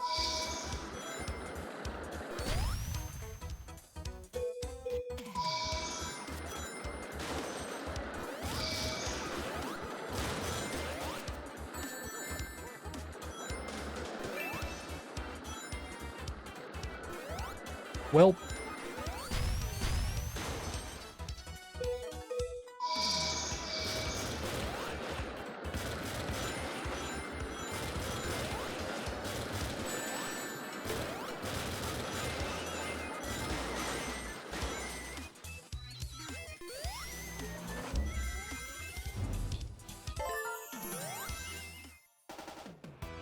Well...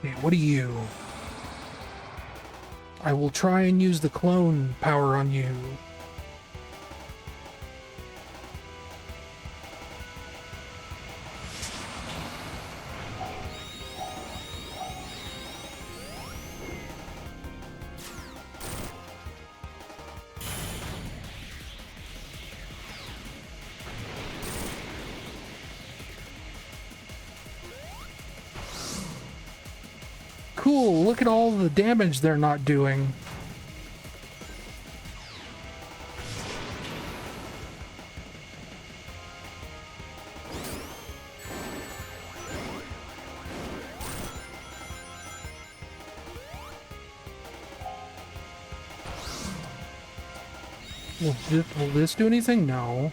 Okay, what are you? I will try and use the clone power on you. Cool, look at all the damage they're not doing. Will this do anything? No.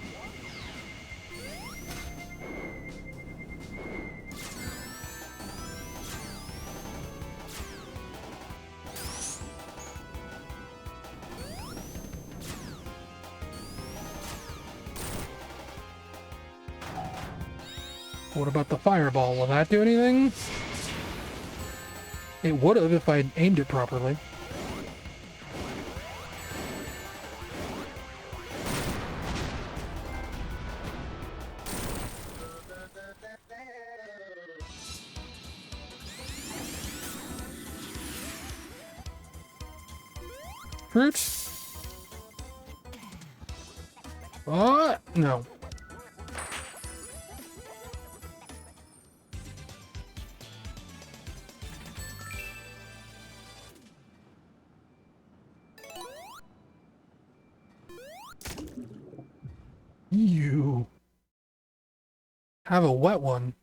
What about the fireball? Will that do anything? It would have if I'd aimed it properly. Fruit? No. You have a wet one.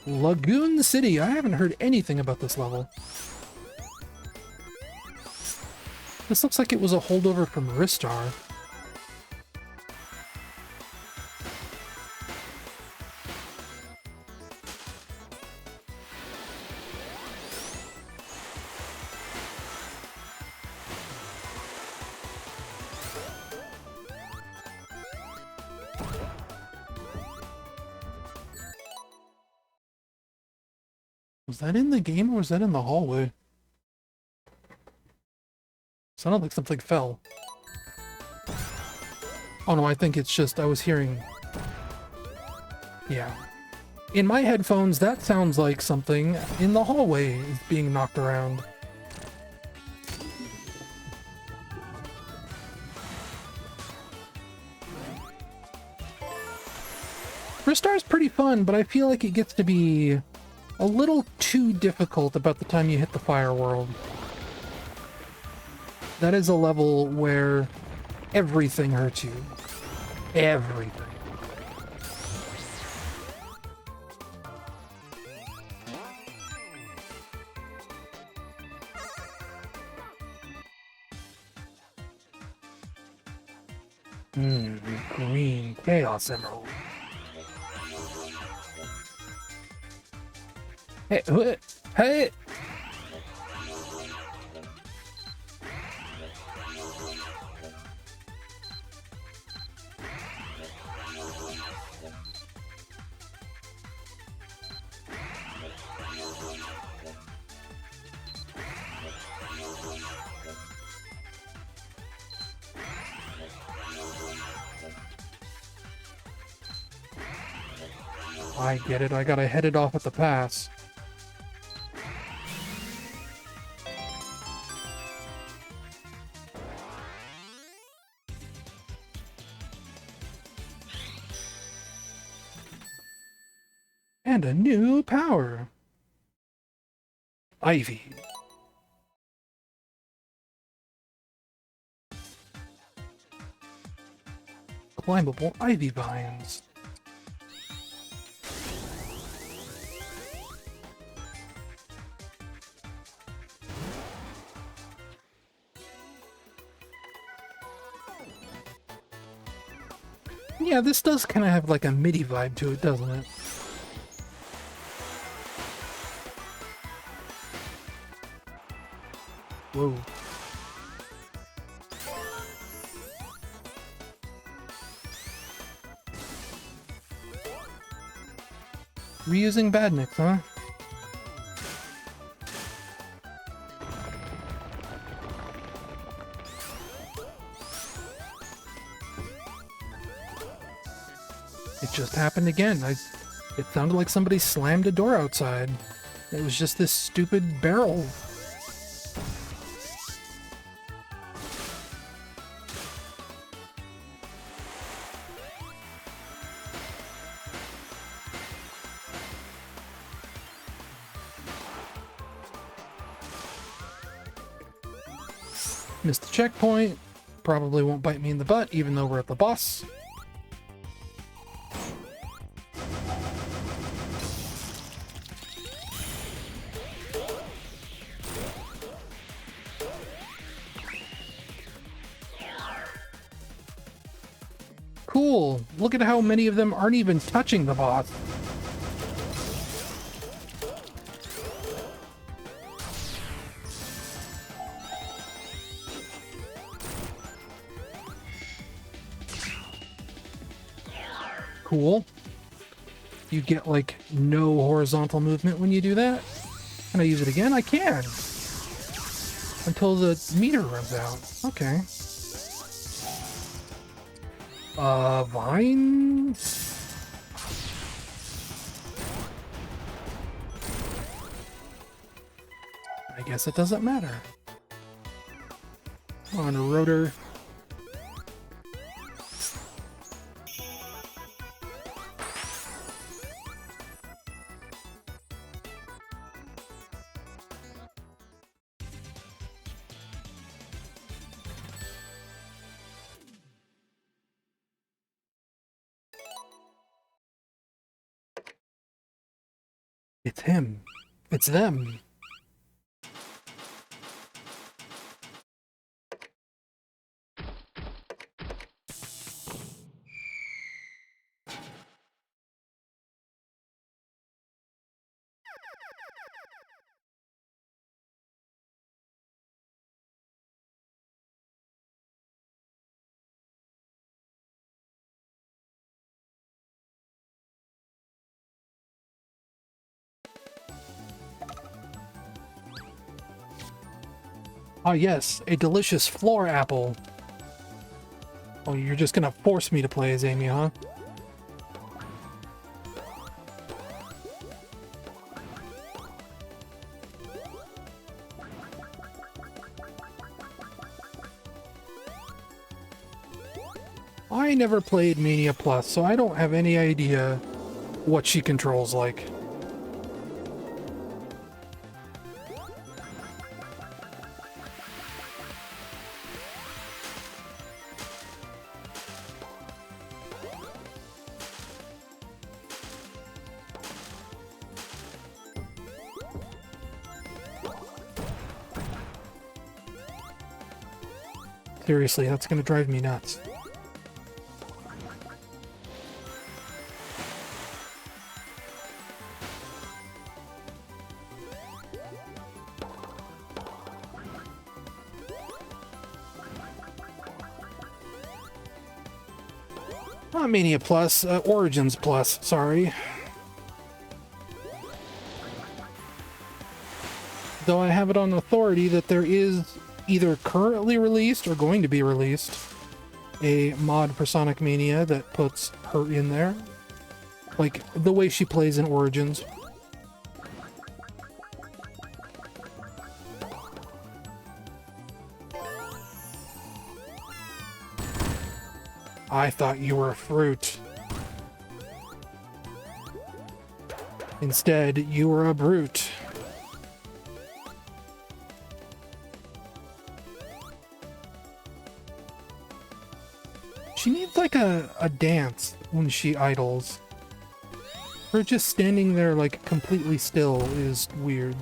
Lagoon City. I haven't heard anything about this level. This looks like it was a holdover from Ristar. Was that in the game or was that in the hallway? Sounded like something fell. Oh no, I think it's just I was hearing... Yeah. In my headphones, that sounds like something in the hallway is being knocked around. Ristar's pretty fun, but I feel like it gets to be a little too difficult about the time you hit the fire world. That is a level where everything hurts you. Everything. Green Chaos Emerald. Hey, hey! I get it. I gotta head it off at the pass. And a new power. Ivy. Climbable ivy vines. Yeah, this does kind of have like a MIDI vibe to it, doesn't it? Whoa. Reusing badniks, huh? It just happened again. It sounded like somebody slammed a door outside. It was just this stupid barrel. Missed the checkpoint. Probably won't bite me in the butt, even though we're at the boss. Cool. Look at how many of them aren't even touching the boss. Cool. You get like no horizontal movement when you do that. Can I use it again? I can. Until the meter runs out. Okay. Vine? I guess it doesn't matter. On a rotor. It's him. It's them. Ah, yes, a delicious floor apple. Oh, you're just gonna force me to play as Amy, huh? I never played Mania Plus, so I don't have any idea what she controls like. Seriously, that's gonna drive me nuts. Not Mania Plus, Origins Plus, sorry. Though I have it on authority that there is either currently released or going to be released a mod for Sonic Mania that puts her in there. Like, the way she plays in Origins. I thought you were a fruit. Instead, you were a brute. She needs like a dance when she idles. Her just standing there like completely still is weird.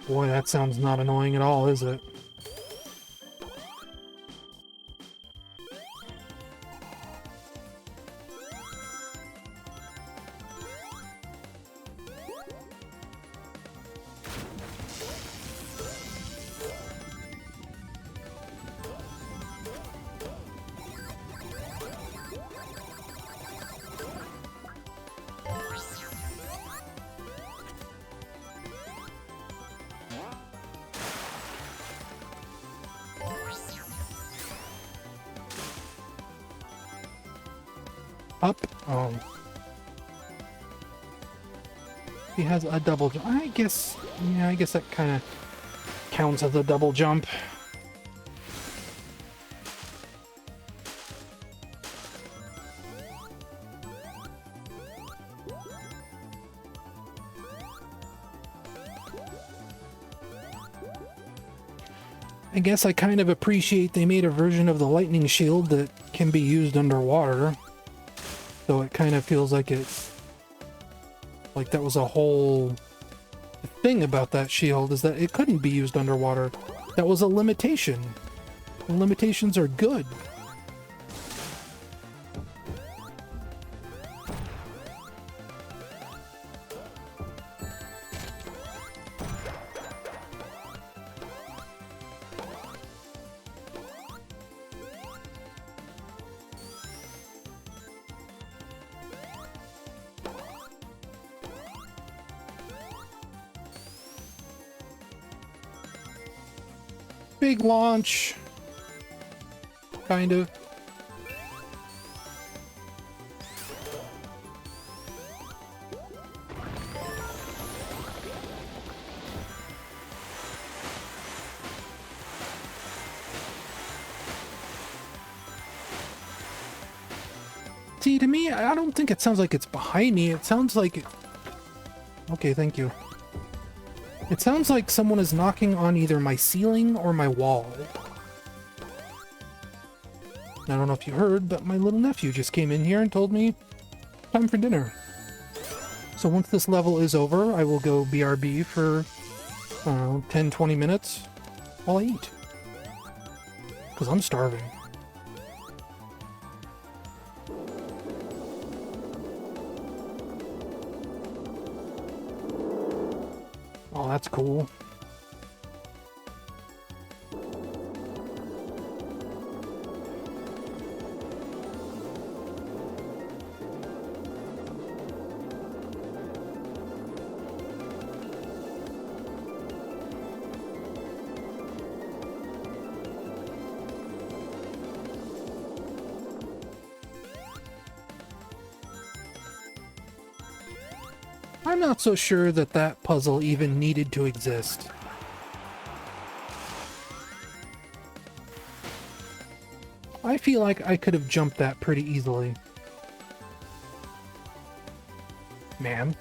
Boy, that sounds not annoying at all, is it? Up. Oh. He has a double jump. I guess, yeah, I guess that kind of counts as a double jump. I guess I kind of appreciate they made a version of the lightning shield that can be used underwater. So it kind of feels like that was a whole thing about that shield, is that it couldn't be used underwater. That was a limitation. And limitations are good. Big launch. Kind of. See, to me, I don't think it sounds like it's behind me. It sounds like it... Okay, thank you. It sounds like someone is knocking on either my ceiling or my wall. I don't know if you heard, but my little nephew just came in here and told me time for dinner. So once this level is over, I will go BRB for, I don't know, 10-20 minutes while I eat. Because I'm starving. Oh, that's cool. I'm not so sure that that puzzle even needed to exist. I feel like I could have jumped that pretty easily. Man.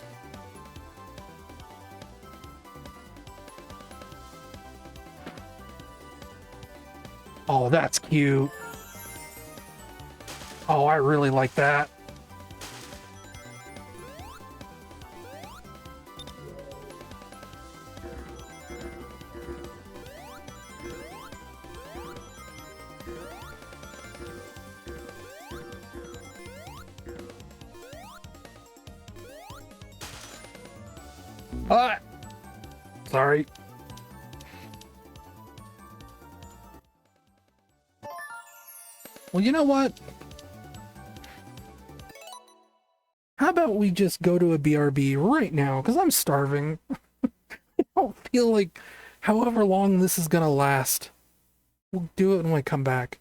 Oh, that's cute. Oh, I really like that. Sorry. Well, you know what? How about we just go to a BRB right now? Because I'm starving. don't feel like however long this is gonna last. We'll do it when I come back.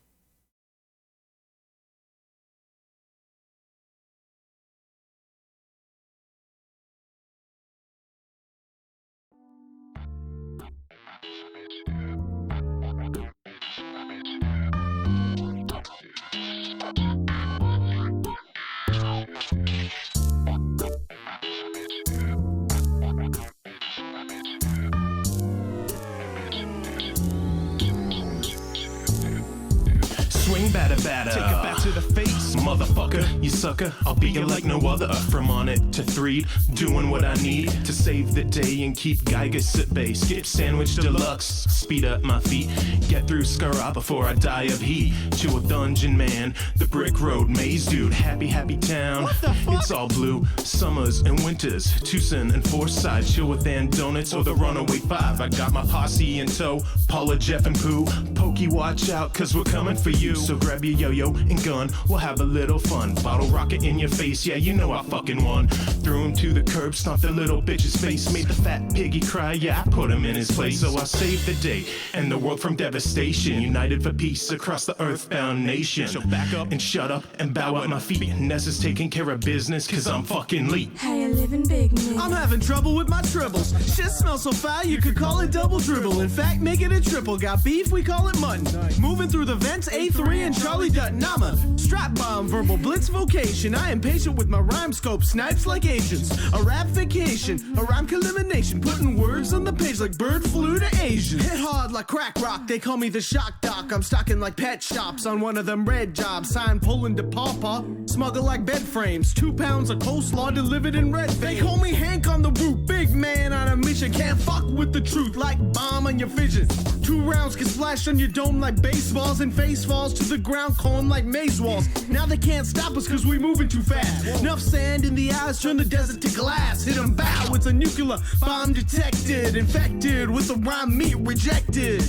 Swing batter, take it back to the face, motherfucker, you sucker. I'll beat you like no other. From on it to 3, doing what I need to save the day and keep Geigus at bay. Skip sandwich deluxe, speed up my feet, get through Skara before I die of heat. Chill with Dungeon Man, the Brick Road Maze Dude, happy town. What the fuck? It's all blue, summers and winters, Tucson and Forsyth. Chill with Ann Donuts or the Runaway 5. I got my posse in tow, Paula, Jeff and Pooh. Pokey, watch out, cause we're coming for you. So grab your yo-yo and gun, we'll have a little fun. Bottle rocket in your face, yeah, you know I fucking won. Threw him to the curb, stomped the little bitch's face. Made the fat piggy cry, yeah, I put him in his place. So I saved the day and the world from devastation. United for peace across the earthbound nation. So back up and shut up and bow at my feet. Ness is taking care of business, cause I'm fucking Lee. Hey, you living big, man. I'm having trouble with my tribbles. Shit smells so foul, you could call it double dribble. In fact, make it a triple. Got beef, we call it mutton. Moving through the vents, A3 and Charlie Dutton. I'm a strap bomb, verbal blitz vocation. I am patient with my rhyme scope, snipes like Asians. A rap vacation, a rhyme elimination. Putting words on the page like bird flu to Asian. Hit hard like crack rock, they call me the shock doc. I'm stocking like pet shops on one of them red jobs. Sign Poland to Pawpaw, smuggle like bed frames. 2 pounds of coleslaw delivered in red. They call me Hank on the route, big man on a mission. Can't fuck with the truth like bomb on your vision. 2 rounds can splash on your dome like baseballs, and face falls to the ground calling like maze walls. Now they can't stop us cause we moving too fast. Enough sand in the eyes, turn the desert to glass. Hit 'em bow, it's a nuclear bomb detected. Infected with the rhyme meat rejected.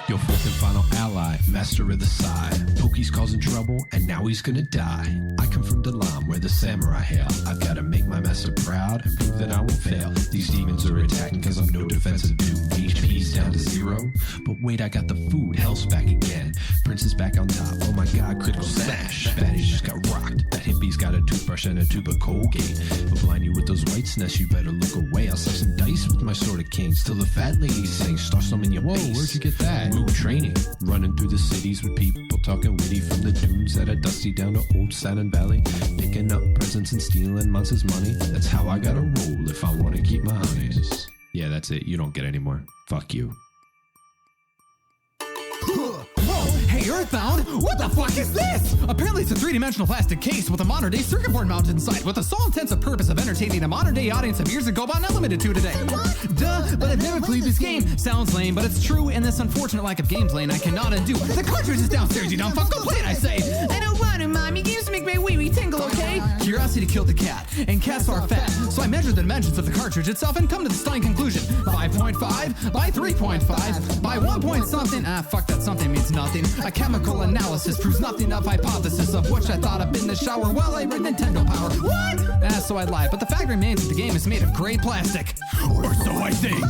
Your fourth and final ally, master of the side. Pokey's causing trouble, and now he's gonna die. I come from Dalam, where the samurai hail. I've gotta make my master proud and prove that I won't fail. These demons are attacking cause I'm no defensive dude. HP's down to 0, but wait, I got the food. Health's back again. Prince is back on top. Oh my god, critical smash. Fatty's just got rocked. That hippie's got a toothbrush and a tube of Colgate. I'll blind you with those white sness, you better look away. I'll suck some dice with my sword of kings till the fat lady sings. Start some in your face. Where'd you get that? Root training. Running through the cities with people talking witty from the dunes that are dusty down to old Saturn Valley. Picking up presents and stealing monsters' money. That's how I gotta roll if I wanna keep my honeys. Yeah, that's it. You don't get any more. Fuck you. Hey, Earthbound! What the fuck is this? Apparently it's a 3-dimensional plastic case with a modern-day circuit board mounted inside with the sole intensive purpose of entertaining a modern-day audience of years ago but not limited to today. Duh, but I've never played this game. Sounds lame, but it's true. In this unfortunate lack of gameplay, and I cannot undo. The cartridge is downstairs, you dumb fuck. Go play it, I say. I don't want to, Mommy. Games make my wee-wee tingle, okay? Curiosity killed the cat, and cats are fat. So I measured the dimensions of the cartridge itself and come to the stunning conclusion. 5.5 by 3.5 by 1 point something. Ah, fuck that something means nothing. A chemical analysis proves nothing of hypothesis of which I thought up in the shower while I read Nintendo Power. What? Ah, so I lied, but the fact remains that the game is made of gray plastic. Or so I think.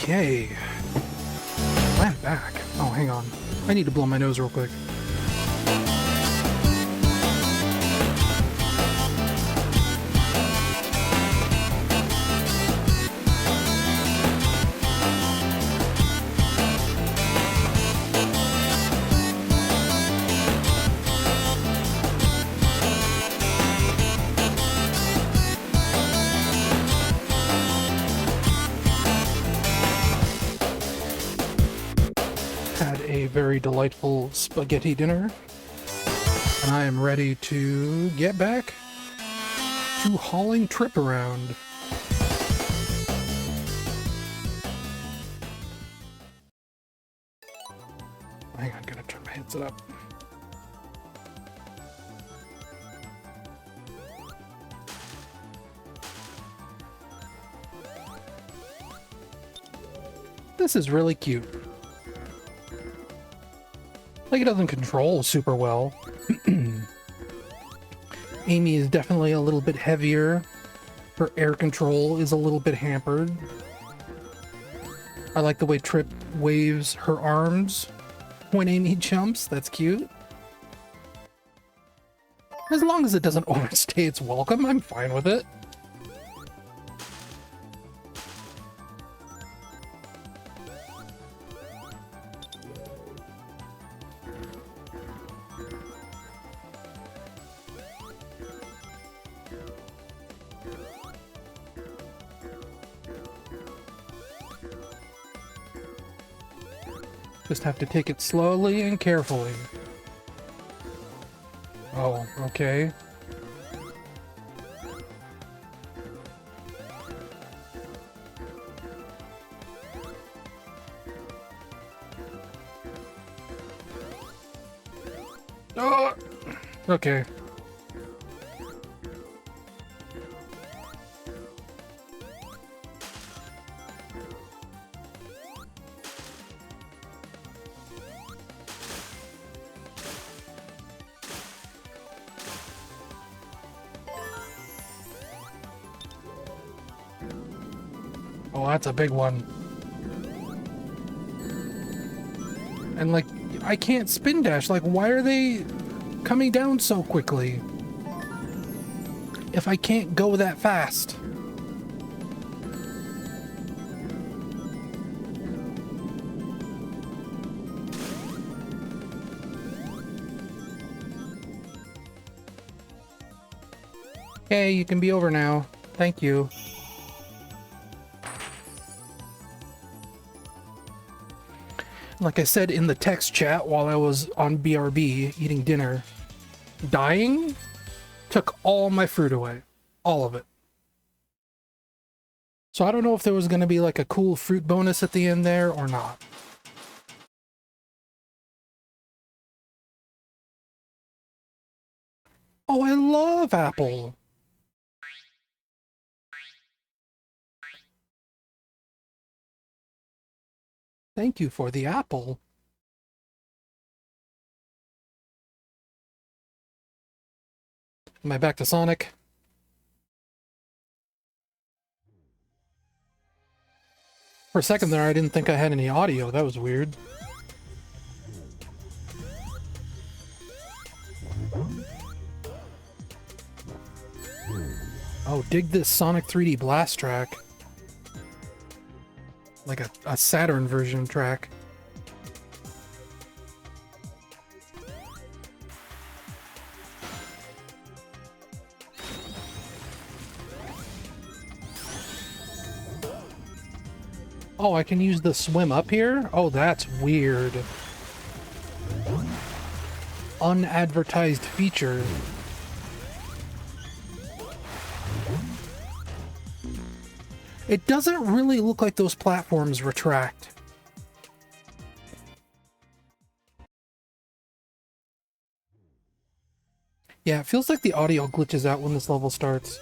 Okay. I'm back. Oh, hang on. I need to blow my nose real quick. Had a very delightful spaghetti dinner, and I am ready to get back to hauling Trip around. Hang on, gotta turn my headset up. This is really cute. Like, it doesn't control super well. Amy is definitely a little bit heavier. Her air control is a little bit hampered. I like the way Trip waves her arms when Amy jumps. That's cute. As long as it doesn't overstay its welcome, I'm fine with it. Just have to take it slowly and carefully. Oh, okay. Oh, okay. Oh, that's a big one. And like, I can't spin dash. Like, why are they coming down so quickly? If I can't go that fast. Okay, you can be over now. Thank you. Like I said in the text chat while I was on BRB eating dinner, dying took all my fruit away. All of it. So I don't know if there was going to be like a cool fruit bonus at the end there or not. Oh, I love apple. Thank you for the apple. Am I back to Sonic? For a second there, I didn't think I had any audio. That was weird. Oh, dig this Sonic 3D Blast track. Like a Saturn version track. Oh, I can use the swim up here? Oh, that's weird. Unadvertised feature. It doesn't really look like those platforms retract. Yeah, it feels like the audio glitches out when this level starts.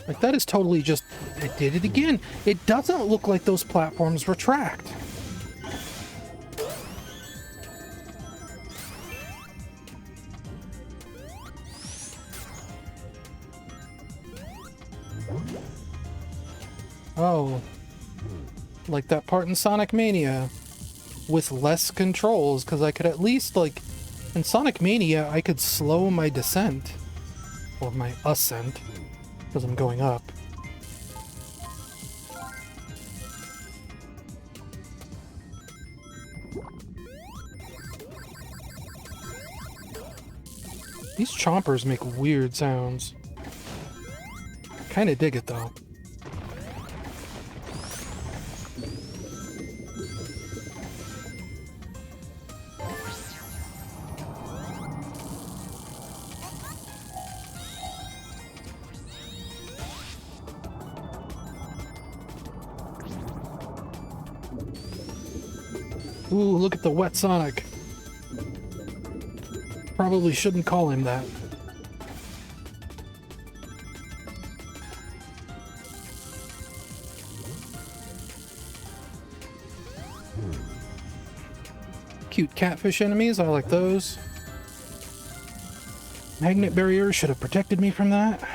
Like, that is totally just... It did it again. It doesn't look like those platforms retract. Oh. Like that part in Sonic Mania. With less controls, because I could at least, like... In Sonic Mania, I could slow my descent. Or my ascent. Because I'm going up. These chompers make weird sounds. Kinda dig it though. Ooh, look at the wet Sonic. Probably shouldn't call him that. Cute catfish enemies, I like those. Magnet barrier should have protected me from that.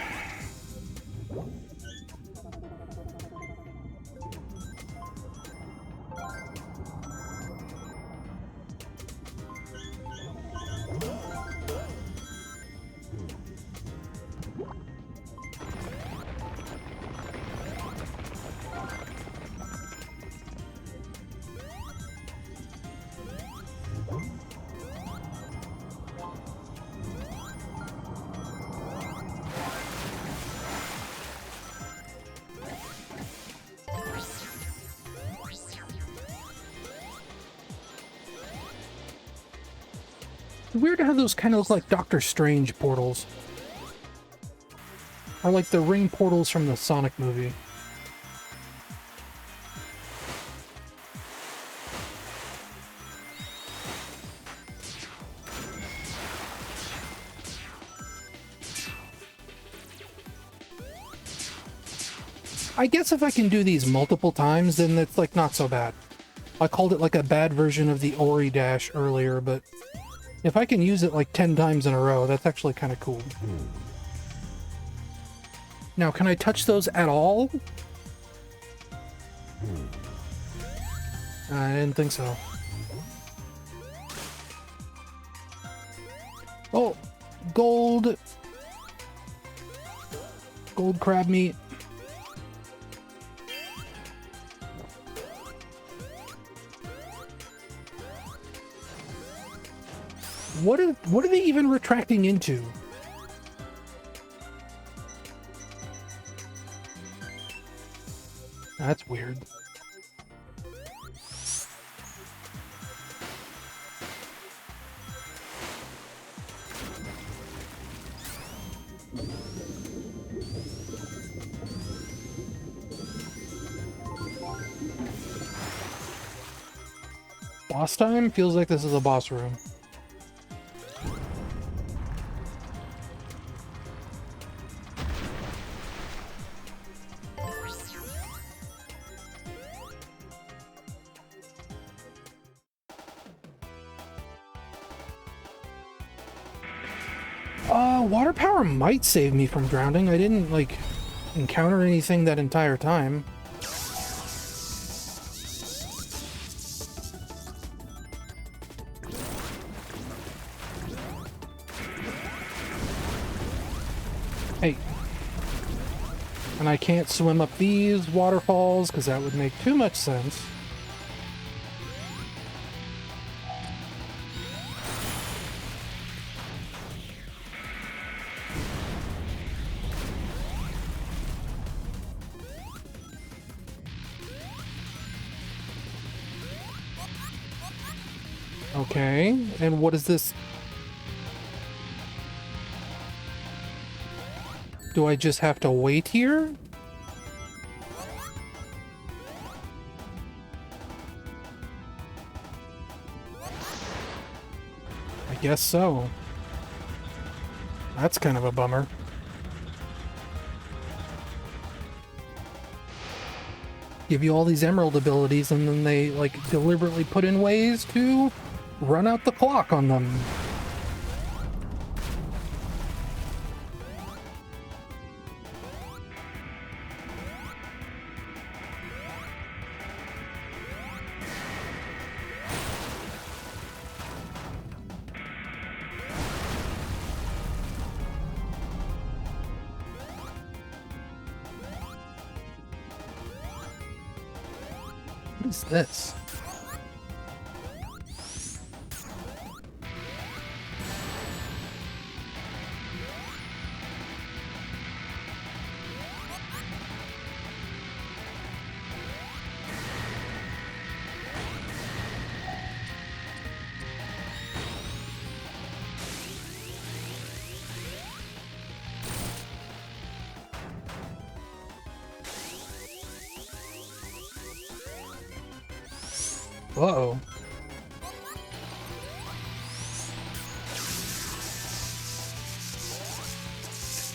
Weird how those kind of look like Doctor Strange portals. Or like the ring portals from the Sonic movie. I guess if I can do these multiple times, then it's like not so bad. I called it like a bad version of the Ori dash earlier, but if I can use it like 10 times in a row, that's actually kind of cool. Now, can I touch those at all? I didn't think so. Oh, gold. Gold crab meat. What are they even retracting into? That's weird. Boss time? Feels like this is a boss room. Water power might save me from drowning. I didn't, like, encounter anything that entire time. Hey. And I can't swim up these waterfalls, because that would make too much sense. Okay, and what is this? Do I just have to wait here? I guess so. That's kind of a bummer. Give you all these emerald abilities and then they like deliberately put in ways to run out the clock on them. What is this? Uh-oh.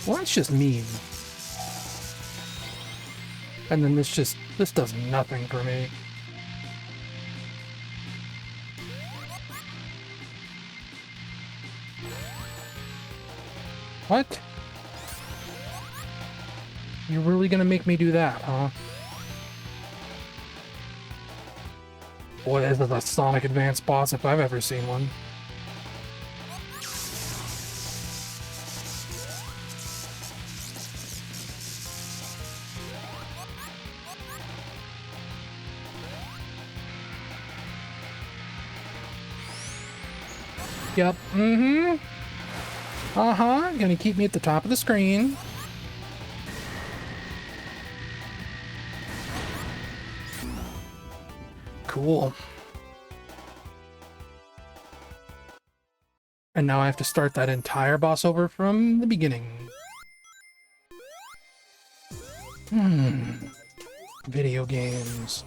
Well, that's just mean. And then this does nothing for me. What? You're really gonna make me do that, huh? Boy, this is a Sonic Advance boss if I've ever seen one. Yep, Uh-huh, gonna keep me at the top of the screen. Cool. And now I have to start that entire boss over from the beginning. Video games.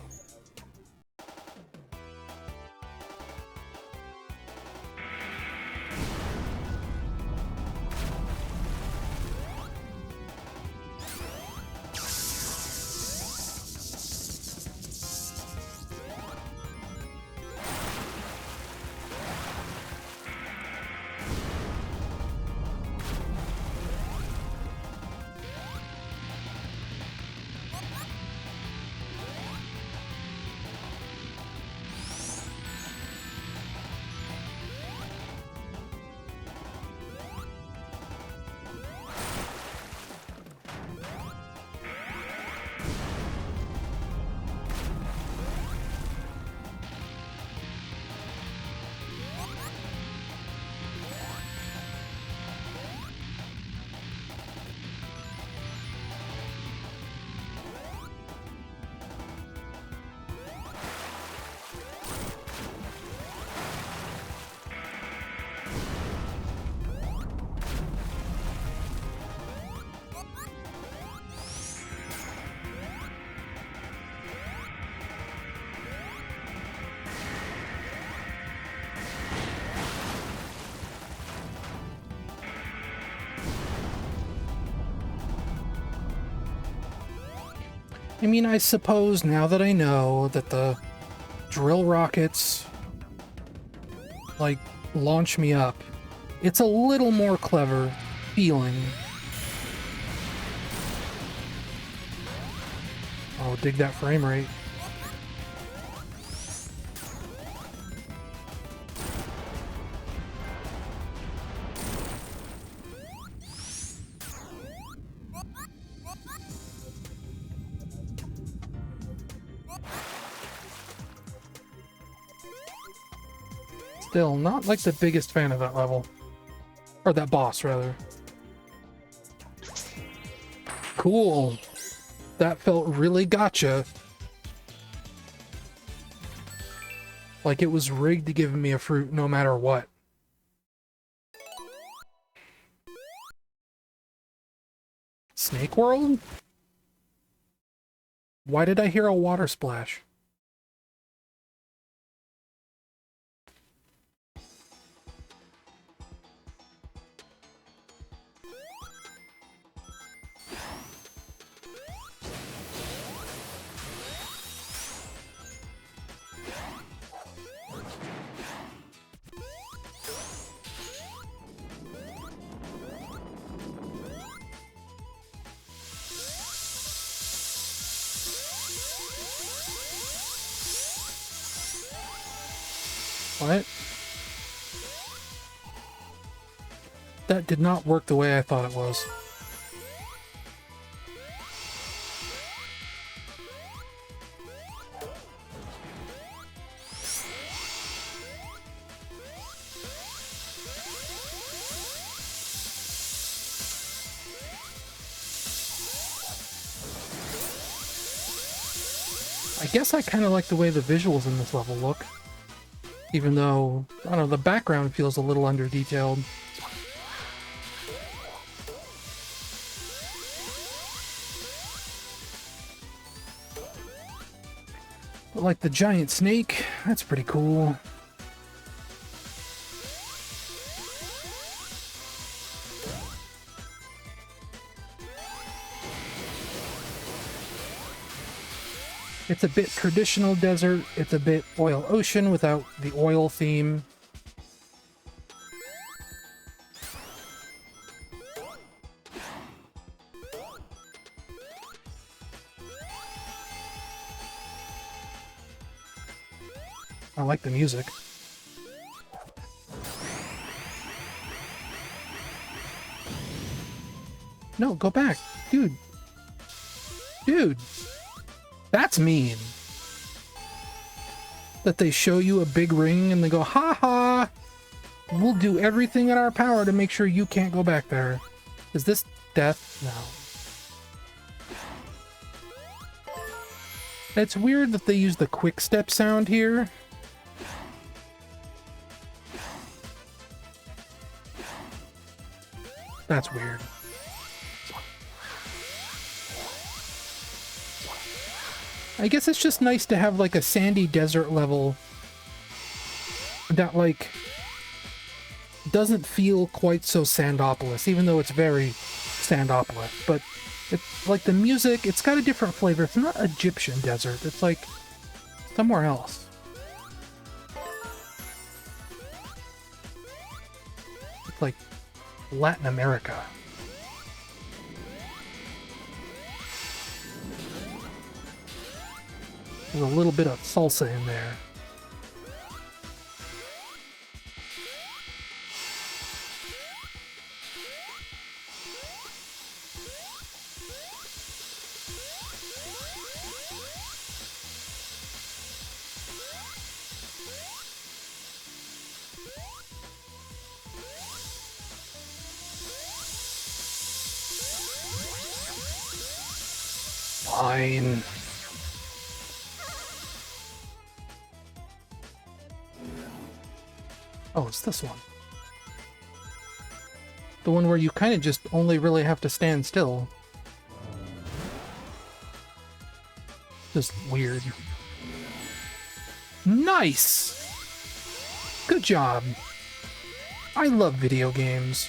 I mean, I suppose now that I know that the drill rockets, like, launch me up, it's a little more clever feeling. Oh, dig that frame rate. Still, not like the biggest fan of that level. Or that boss, rather. Cool. That felt really gotcha. Like it was rigged to give me a fruit no matter what. Snake World? Why did I hear a water splash? What? That did not work the way I thought it was. I guess I kind of like the way the visuals in this level look. Even though, I don't know, the background feels a little under-detailed. But like the giant snake, that's pretty cool. It's a bit traditional desert, it's a bit oil ocean without the oil theme. I like the music. No, go back. Dude. Dude. That's mean. That they show you a big ring and they go, ha ha! We'll do everything in our power to make sure you can't go back there. Is this death? No. It's weird that they use the quick step sound here. That's weird. I guess it's just nice to have like a sandy desert level that like doesn't feel quite so Sandopolis, even though it's very Sandopolis. But it's like the music, it's got a different flavor. It's not Egyptian desert. It's like somewhere else. It's like Latin America. There's a little bit of salsa in there. Fine. Oh, it's this one. The one where you kind of just only really have to stand still. Just weird. Nice! Good job. I love video games.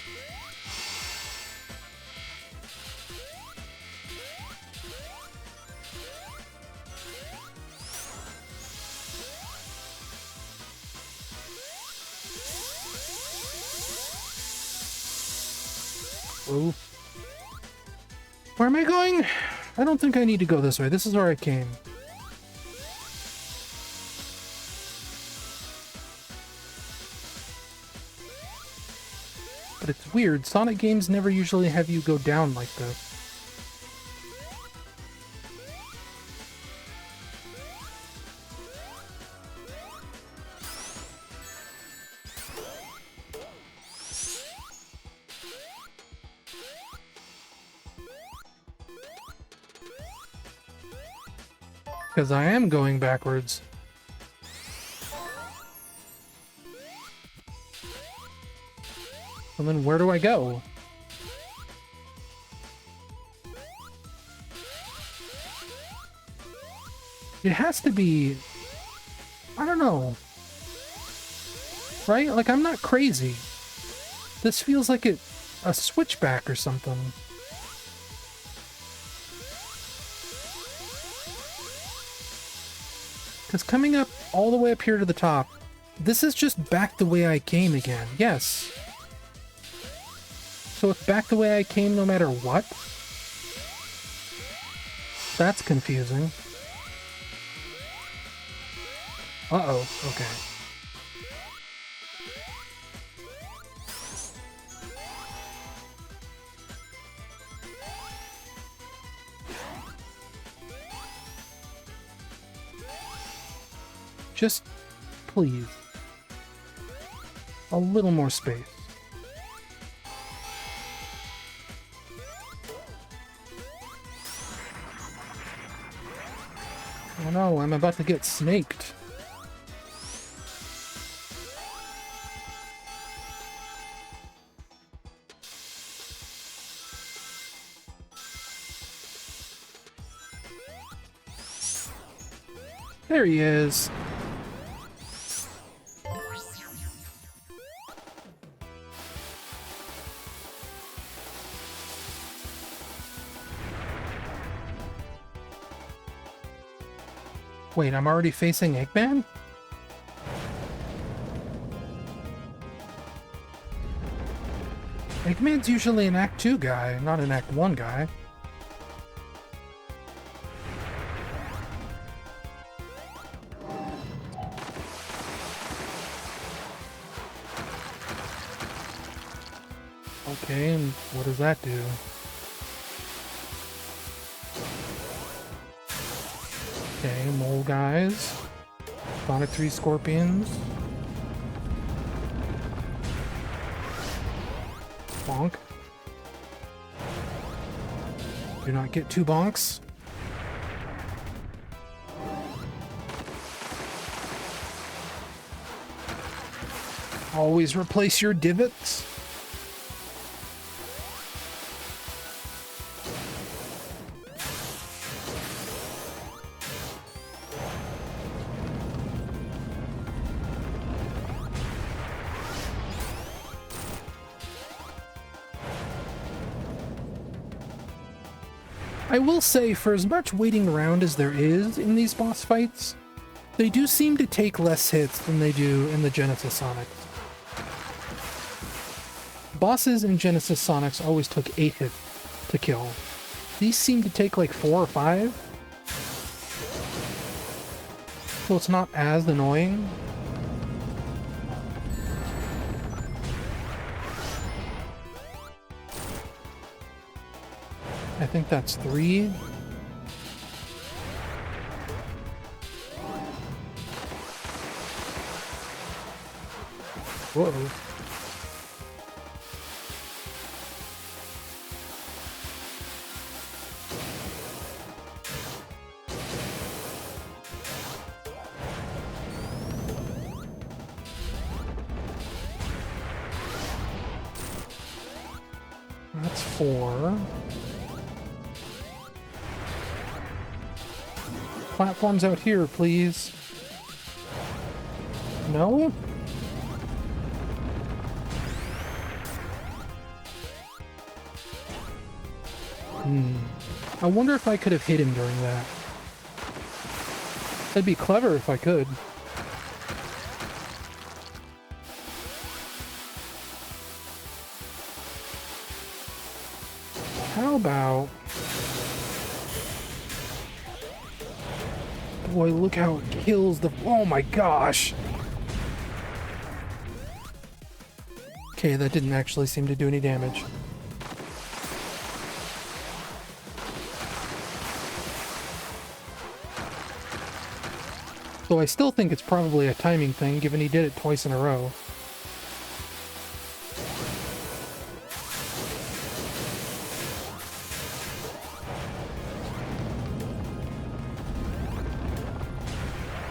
Oh. Where am I going? I don't think I need to go this way. This is where I came. But it's weird. Sonic games never usually have you go down like this. Because I am going backwards. And then where do I go? It has to be... I don't know. Right? Like, I'm not crazy. This feels like a switchback or something. Because coming up all the way up here to the top, this is just back the way I came again. Yes. So it's back the way I came no matter what? That's confusing. Uh-oh. Okay. Just, please. A little more space. Oh no, I'm about to get snaked. There he is. Wait, I'm already facing Eggman? Eggman's usually an Act 2 guy, not an Act 1 guy. Okay, and what does that do? Okay, mole guys. Sonic 3 scorpions. Bonk. Do not get 2 bonks. Always replace your divots. I will say, for as much waiting around as there is in these boss fights, they do seem to take less hits than they do in the Genesis Sonics. Bosses in Genesis Sonics always took 8 hits to kill. These seem to take like 4 or 5. So it's not as annoying. I think that's 3. Whoa. That's 4. Platforms out here, please. No? I wonder if I could have hit him during that. That'd be clever if I could. How about... Boy, look how it kills the... Oh my gosh! Okay, that didn't actually seem to do any damage. Though I still think it's probably a timing thing, given he did it twice in a row.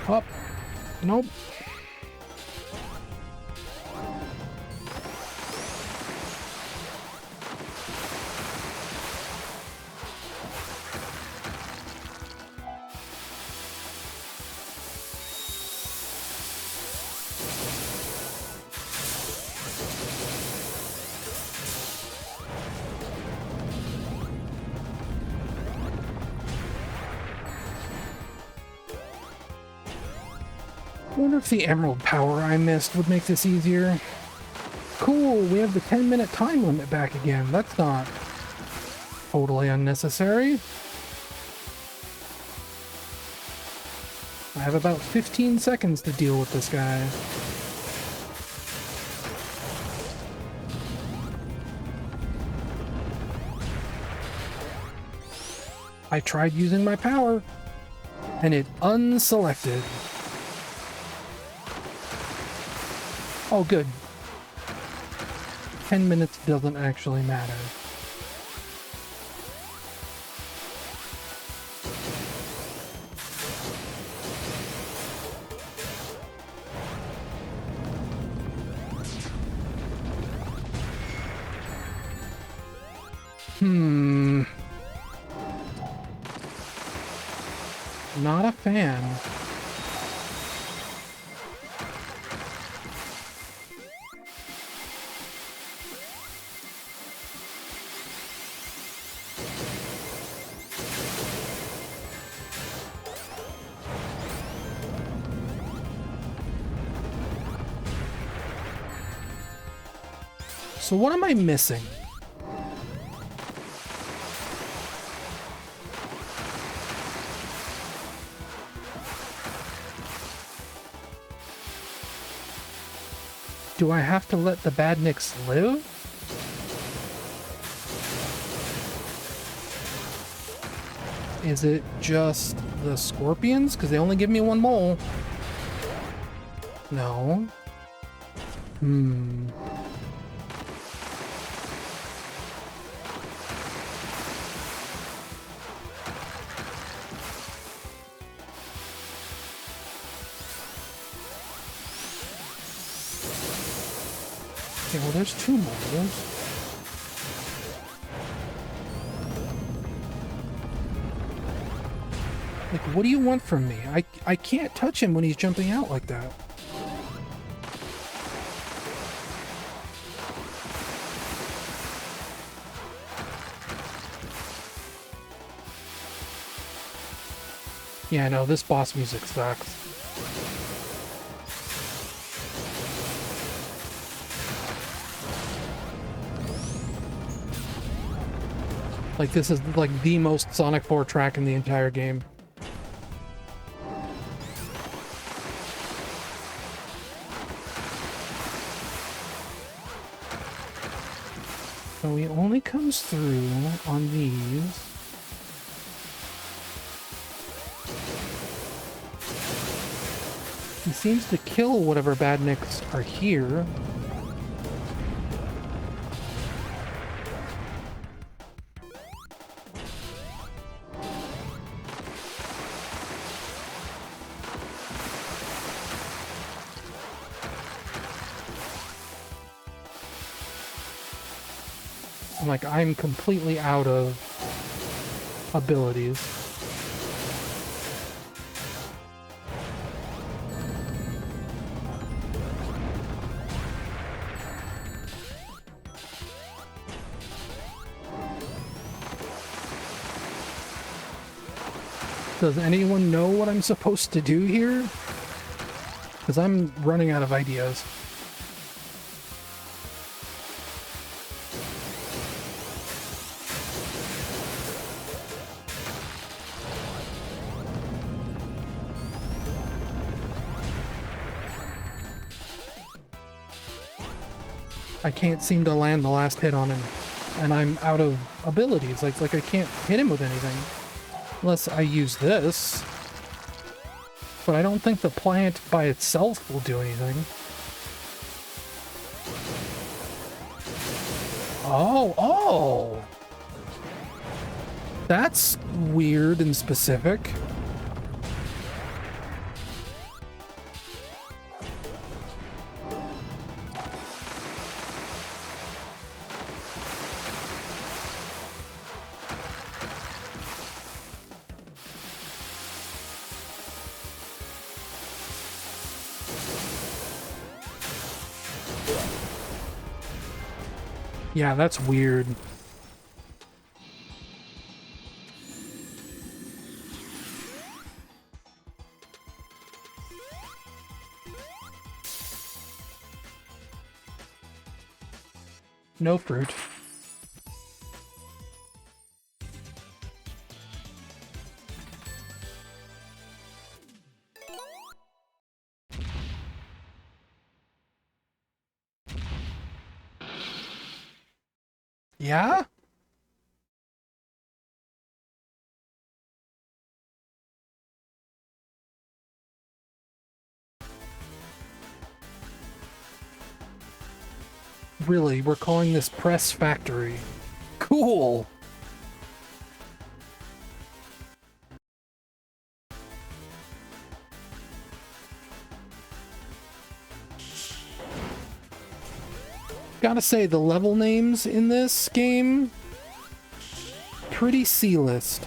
Up. Nope. I wonder if the emerald power I missed would make this easier. Cool, we have the 10-minute time limit back again. That's not totally unnecessary. I have about 15 seconds to deal with this guy. I tried using my power, and it unselected. Oh, good. 10 minutes doesn't actually matter. Not a fan. So what am I missing? Do I have to let the badniks live? Is it just the scorpions? Because they only give me 1 mole. No. Okay, well, there's 2 moles. Like, what do you want from me? I can't touch him when he's jumping out like that. Yeah, no, this boss music sucks. Like, this is like the most Sonic 4 track in the entire game. So he only comes through on these. He seems to kill whatever badniks are here. Like, I'm completely out of abilities. Does anyone know what I'm supposed to do here? Because I'm running out of ideas. I can't seem to land the last hit on him, and I'm out of abilities. Like I can't hit him with anything unless I use this. But I don't think the plant by itself will do anything. Oh! That's weird and specific. Yeah, that's weird. No fruit. Yeah? Really, we're calling this Press Factory. Cool! Gotta say, the level names in this game, pretty C-list.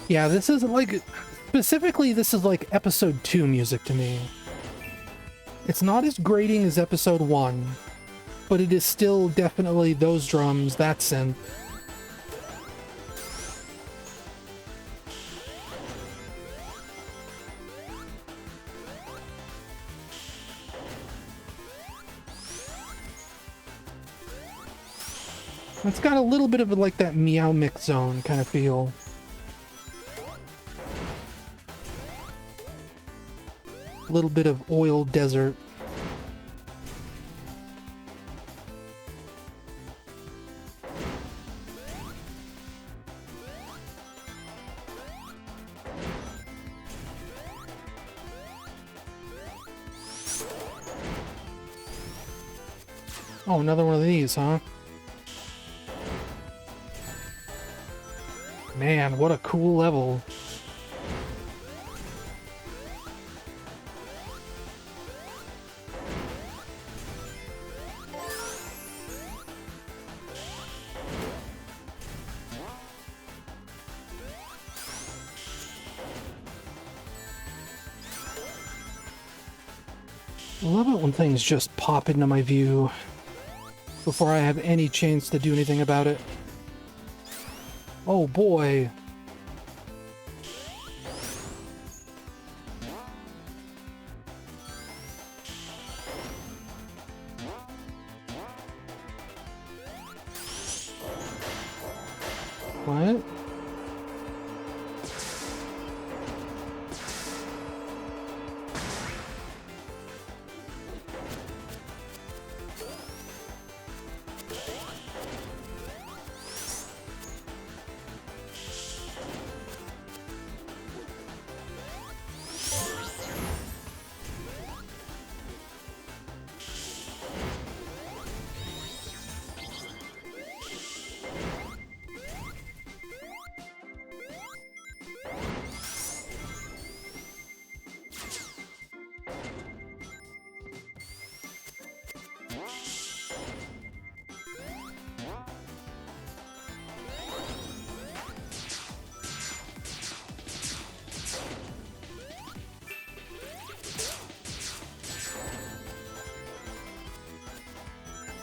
Yeah, this is like, specifically, this is like episode 2 music to me. It's not as grating as episode 1, but it is still definitely those drums, that synth. It's got a little bit of like that Meow Mix Zone kind of feel. A little bit of oil desert. Oh, another one of these, huh? Man, what a cool level. I love it when things just pop into my view before I have any chance to do anything about it. Oh boy. What?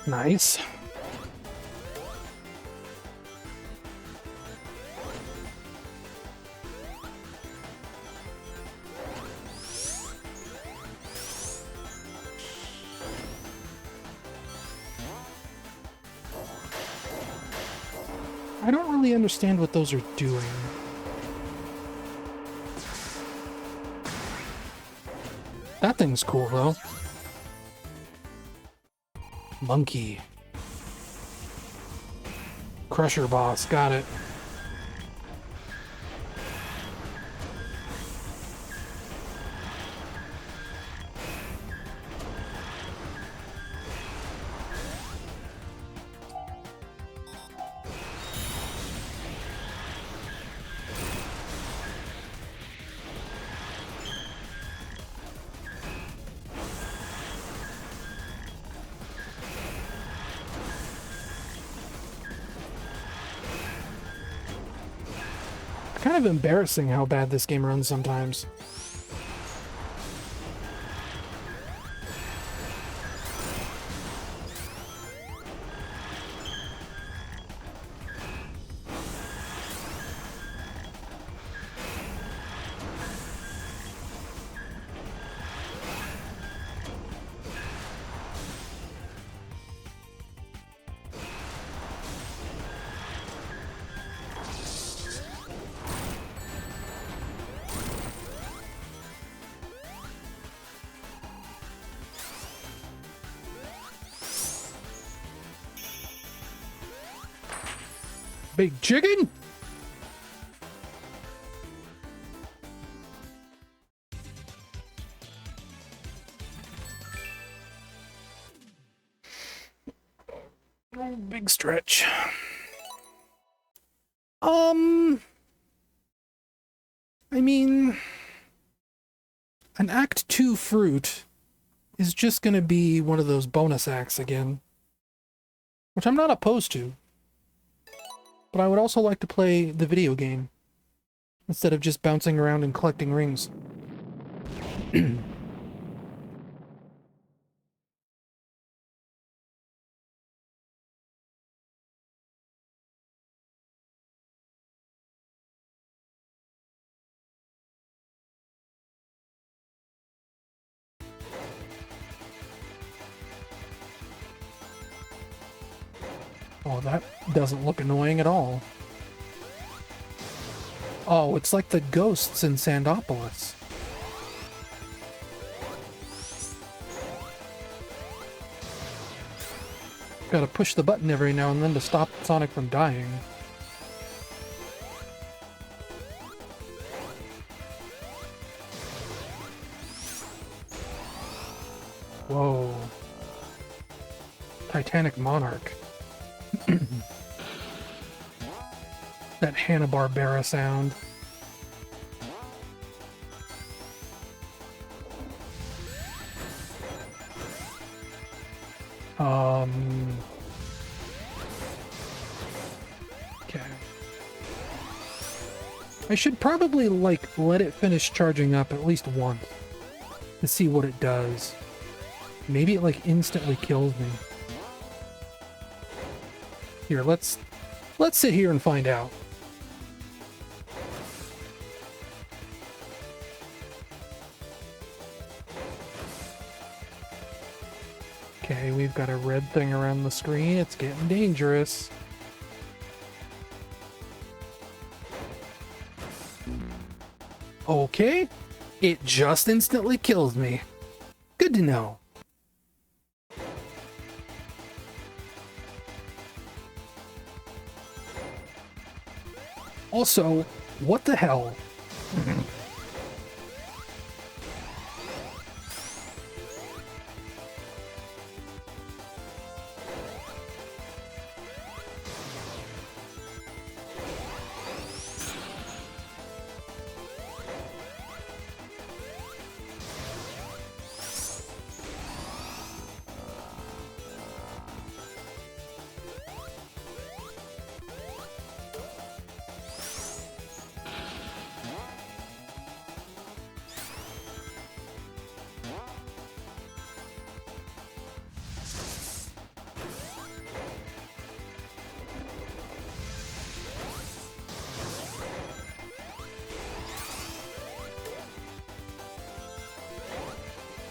Nice. I don't really understand what those are doing. That thing's cool, though. Monkey. Crusher boss, got it. Kind of embarrassing how bad this game runs sometimes. Big chicken? Big stretch. I mean, an Act 2 fruit is just gonna be one of those bonus acts again, which I'm not opposed to. But I would also like to play the video game instead of just bouncing around and collecting rings. Oh, that doesn't look annoying at all. Oh, it's like the ghosts in Sandopolis. Gotta push the button every now and then to stop Sonic from dying. Whoa. Titanic Monarch. That Hanna-Barbera sound. Okay. I should probably, like, let it finish charging up at least once to see what it does. Maybe it like instantly kills me. Here, let's sit here and find out. Okay, we've got a red thing around the screen. It's getting dangerous. Okay, it just instantly kills me. Good to know. Also, what the hell?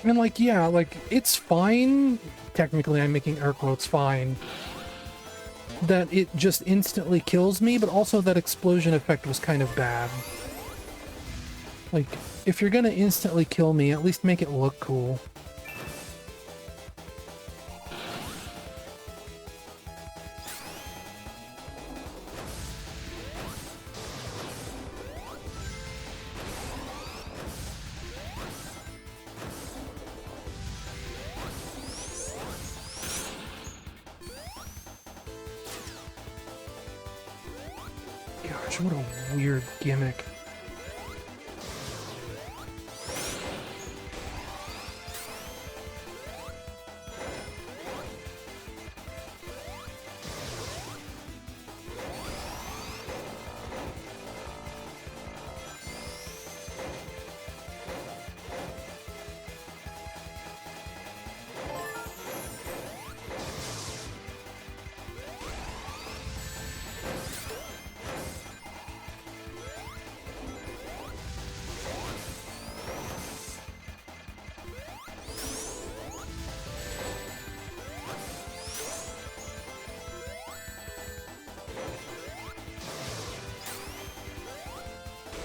And like, yeah, like, it's fine. Technically, I'm making air quotes fine. That it just instantly kills me, but also that explosion effect was kind of bad. Like, if you're gonna instantly kill me, at least make it look cool. Gosh, what a weird gimmick.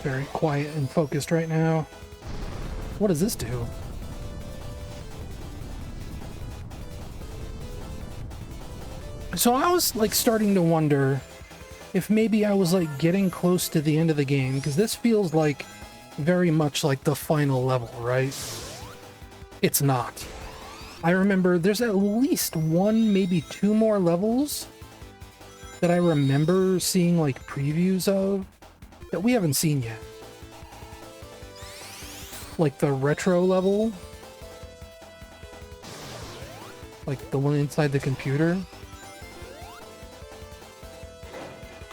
Very quiet and focused right now. What does this do? So I was like starting to wonder if maybe I was like getting close to the end of the game, because this feels like very much like the final level, right? It's not. I remember there's at least one, maybe two more levels that I remember seeing like previews of that we haven't seen yet. Like the retro level. Like the one inside the computer.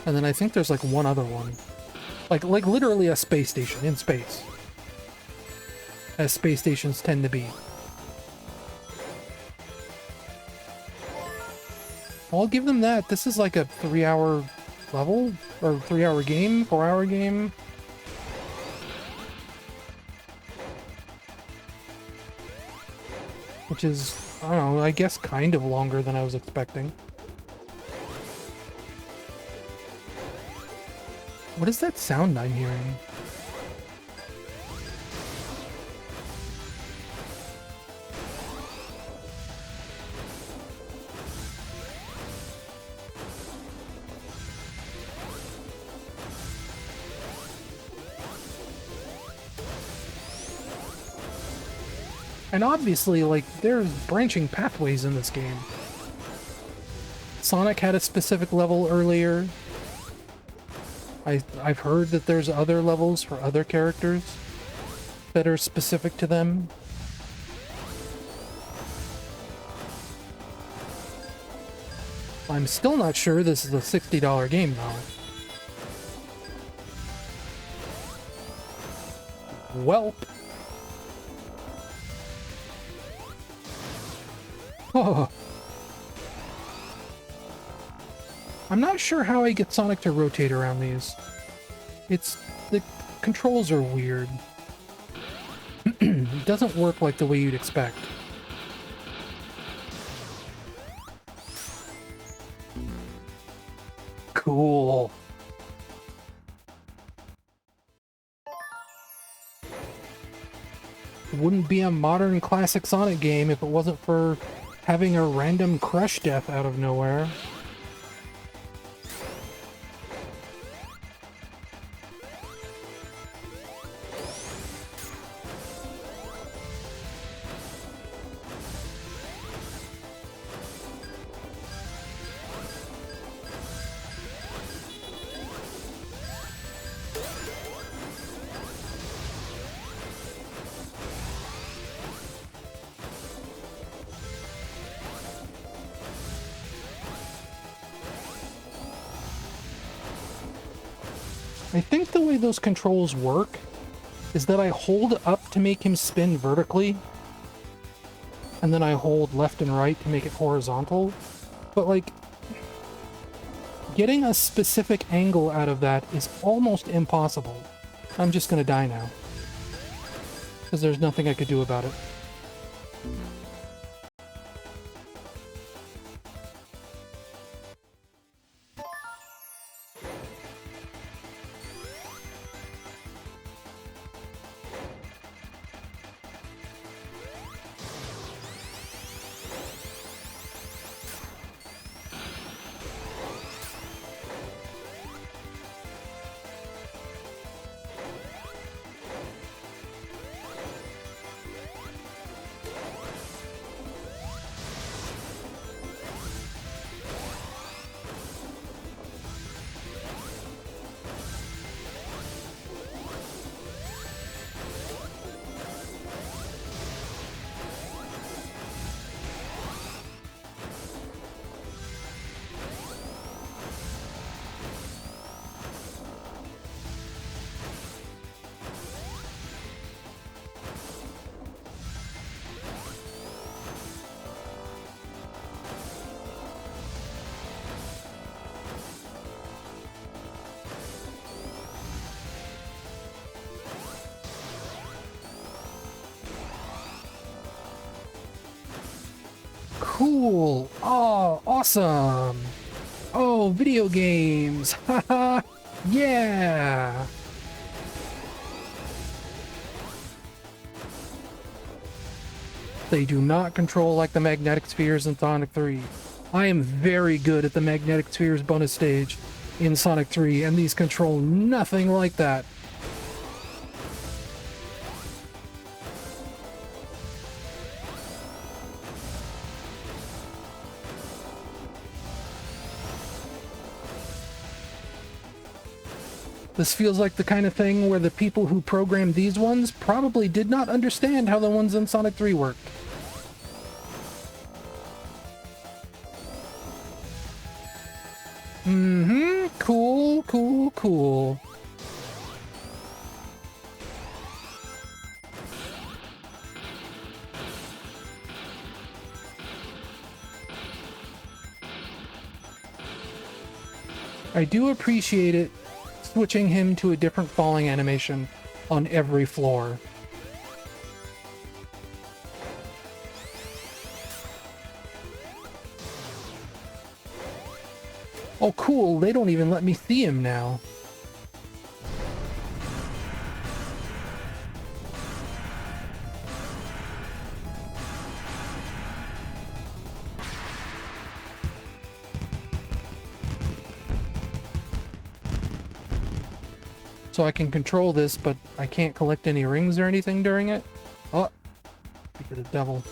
And then I think there's like one other one. Like literally a space station in space. As space stations tend to be. I'll give them that. This is like a 3-hour level? Or 3-hour game? 4-hour game? Which is, I don't know, I guess kind of longer than I was expecting. What is that sound I'm hearing? And obviously, like, there's branching pathways in this game. Sonic had a specific level earlier. I've heard that there's other levels for other characters that are specific to them. I'm still not sure this is a $60 game, though. Welp. Oh. I'm not sure how I get Sonic to rotate around these. The controls are weird. It doesn't work like the way you'd expect. Cool. It wouldn't be a modern classic Sonic game if it wasn't for having a random crush death out of nowhere. I think the way those controls work is that I hold up to make him spin vertically, and then I hold left and right to make it horizontal. But, like, getting a specific angle out of that is almost impossible. I'm just gonna die now, because there's nothing I could do about it. Cool. Oh, awesome. Oh, video games. Haha. Yeah. They do not control like the magnetic spheres in Sonic 3. I am very good at the magnetic spheres bonus stage in Sonic 3, and these control nothing like that. This feels like the kind of thing where the people who programmed these ones probably did not understand how the ones in Sonic 3 worked. Mm-hmm. Cool, cool, cool. I do appreciate it switching him to a different falling animation on every floor. Oh cool, they don't even let me see him now. So I can control this, but I can't collect any rings or anything during it? Oh, look at the devil.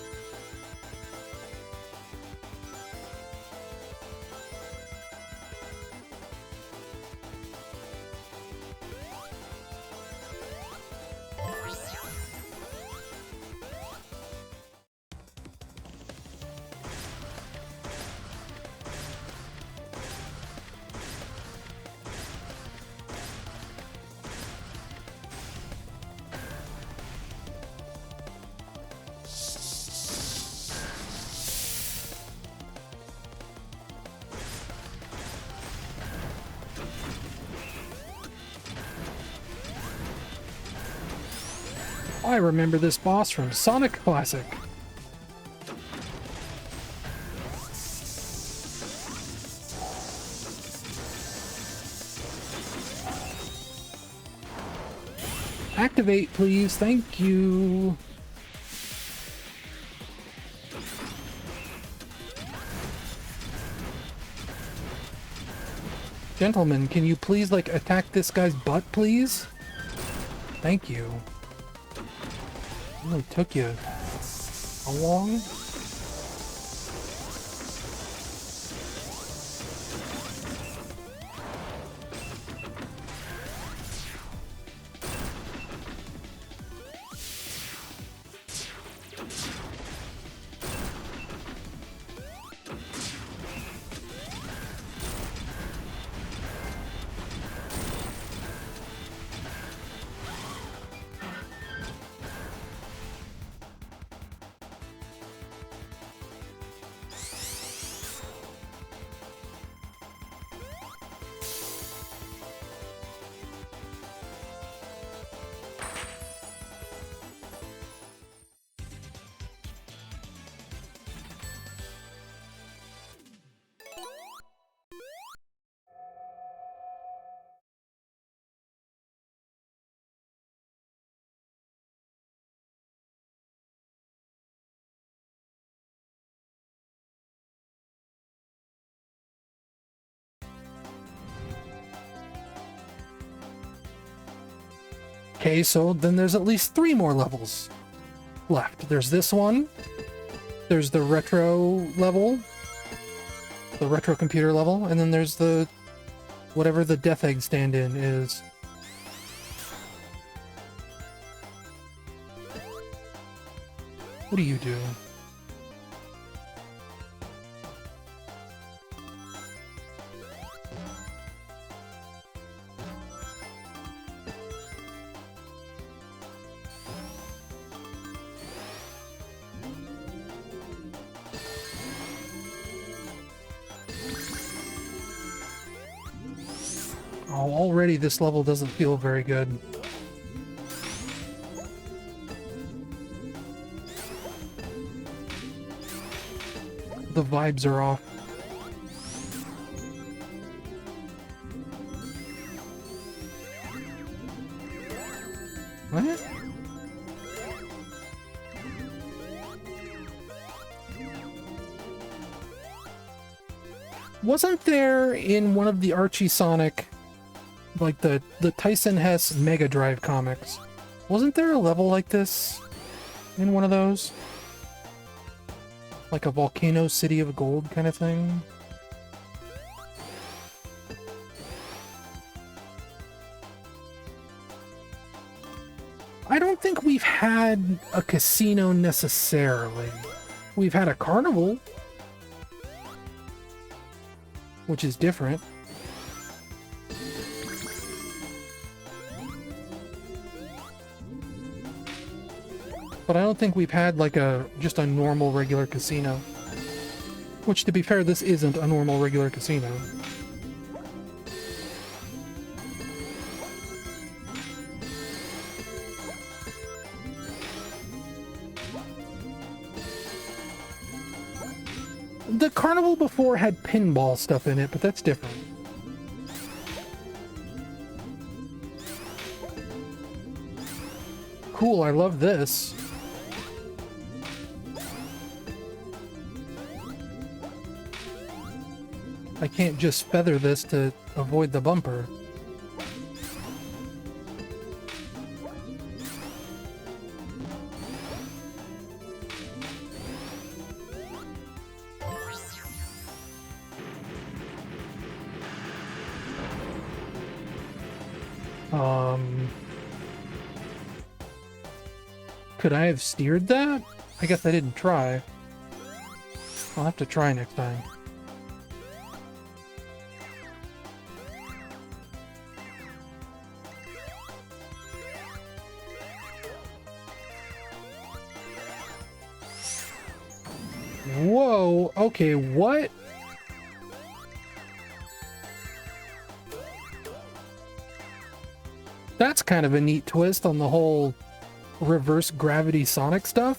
I remember this boss from Sonic Classic. Activate, please. Thank you. Gentlemen, can you please, like, attack this guy's butt, please? Thank you. Really took you how long? Okay, so then there's at least 3 more levels left. There's this one. There's the retro level. The retro computer level. And then there's the... whatever the Death Egg stand-in is. What do you do? Oh, already this level doesn't feel very good. The vibes are off. What? Wasn't there in one of the Archie Sonic, like the Tyson Hess Mega Drive comics, wasn't there a level like this in one of those? Like a Volcano City of Gold kind of thing? I don't think we've had a casino necessarily. We've had a carnival, which is different. But I don't think we've had like just a normal regular casino. Which, to be fair, this isn't a normal regular casino. The carnival before had pinball stuff in it, but that's different. Cool, I love this. I can't just feather this to avoid the bumper. Could I have steered that? I guess I didn't try. I'll have to try next time. Whoa, okay, what? That's kind of a neat twist on the whole, reverse gravity Sonic stuff.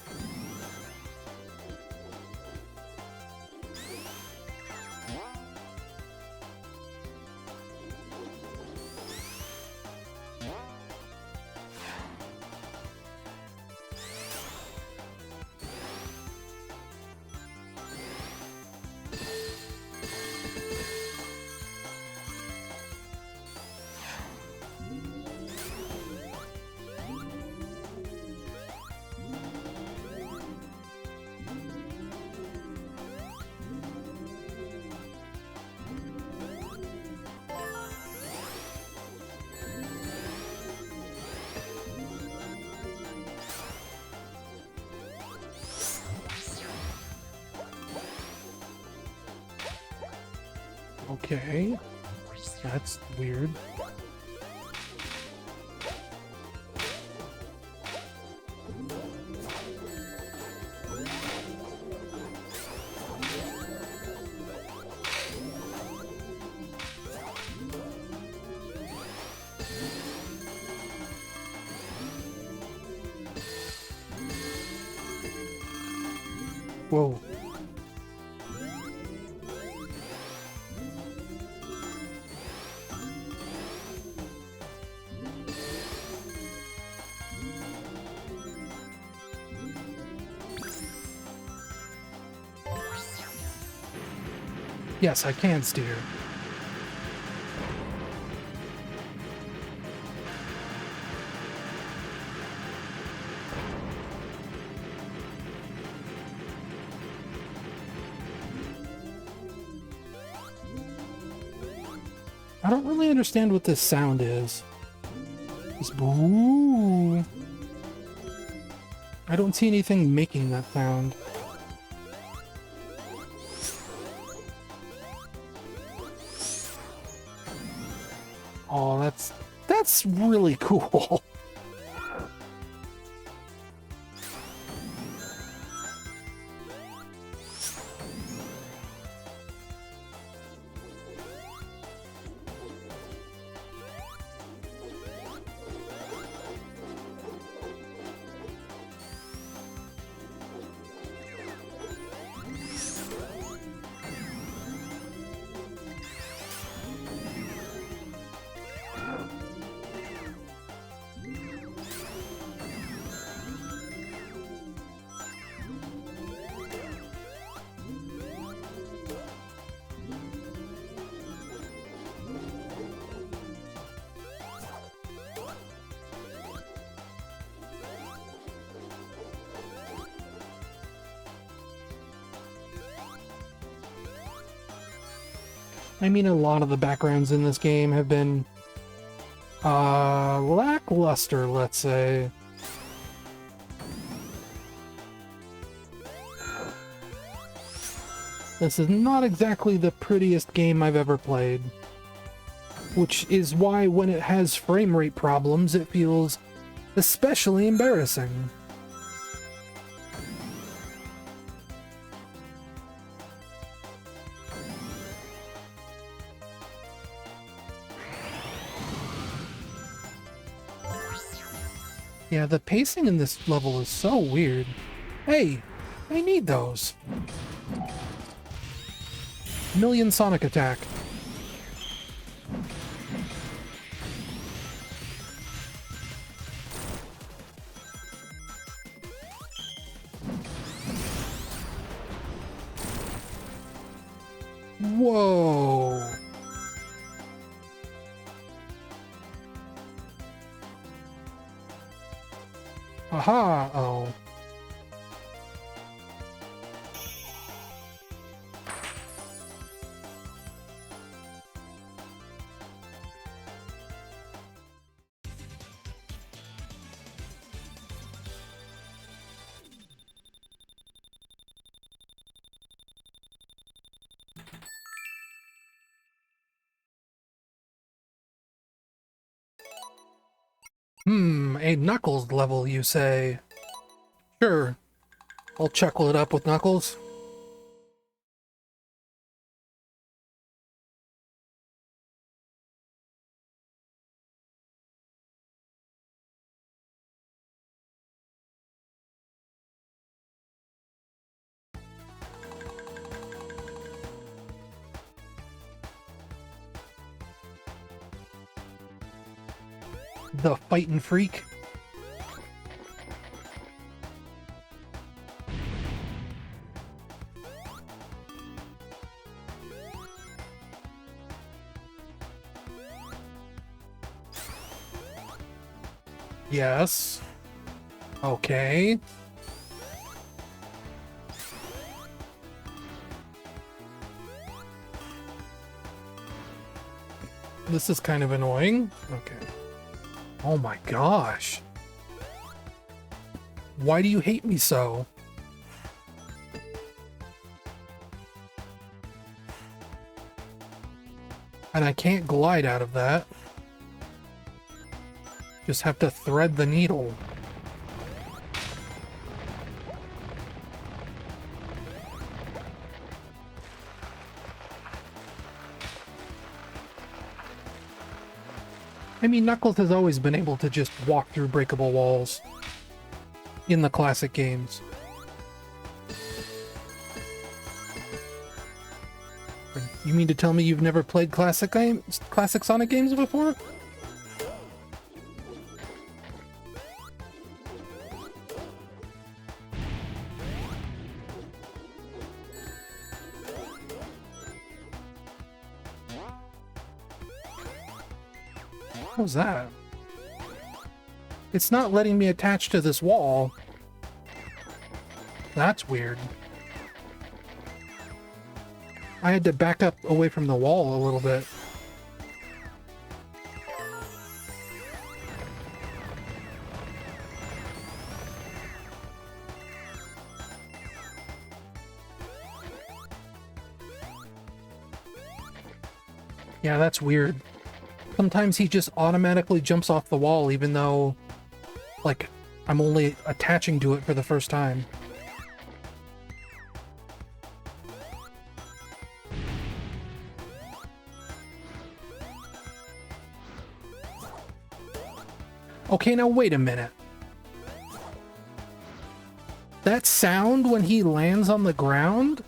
Okay, that's weird. Whoa. Yes, I can steer. I don't really understand what this sound is. This boo. I don't see anything making that sound. Oh, that's really cool. I mean, a lot of the backgrounds in this game have been lackluster, let's say. This is not exactly the prettiest game I've ever played. Which is why when it has frame rate problems, it feels especially embarrassing. Yeah, the pacing in this level is so weird. Hey, I need those. Million Sonic attack. Whoa. Aha! Oh. A Knuckles level, you say? Sure. I'll chuckle it up with Knuckles. the fightin' freak. Yes. Okay. This is kind of annoying. Okay. Oh my gosh. Why do you hate me so? And I can't glide out of that. Just have to thread the needle. I mean, Knuckles has always been able to just walk through breakable walls in the classic games. You mean to tell me you've never played classic Sonic games before? What was that? It's not letting me attach to this wall. That's weird. I had to back up away from the wall a little bit. Yeah, that's weird. Sometimes he just automatically jumps off the wall even though, like, I'm only attaching to it for the first time. Okay, now wait a minute. That sound when he lands on the ground?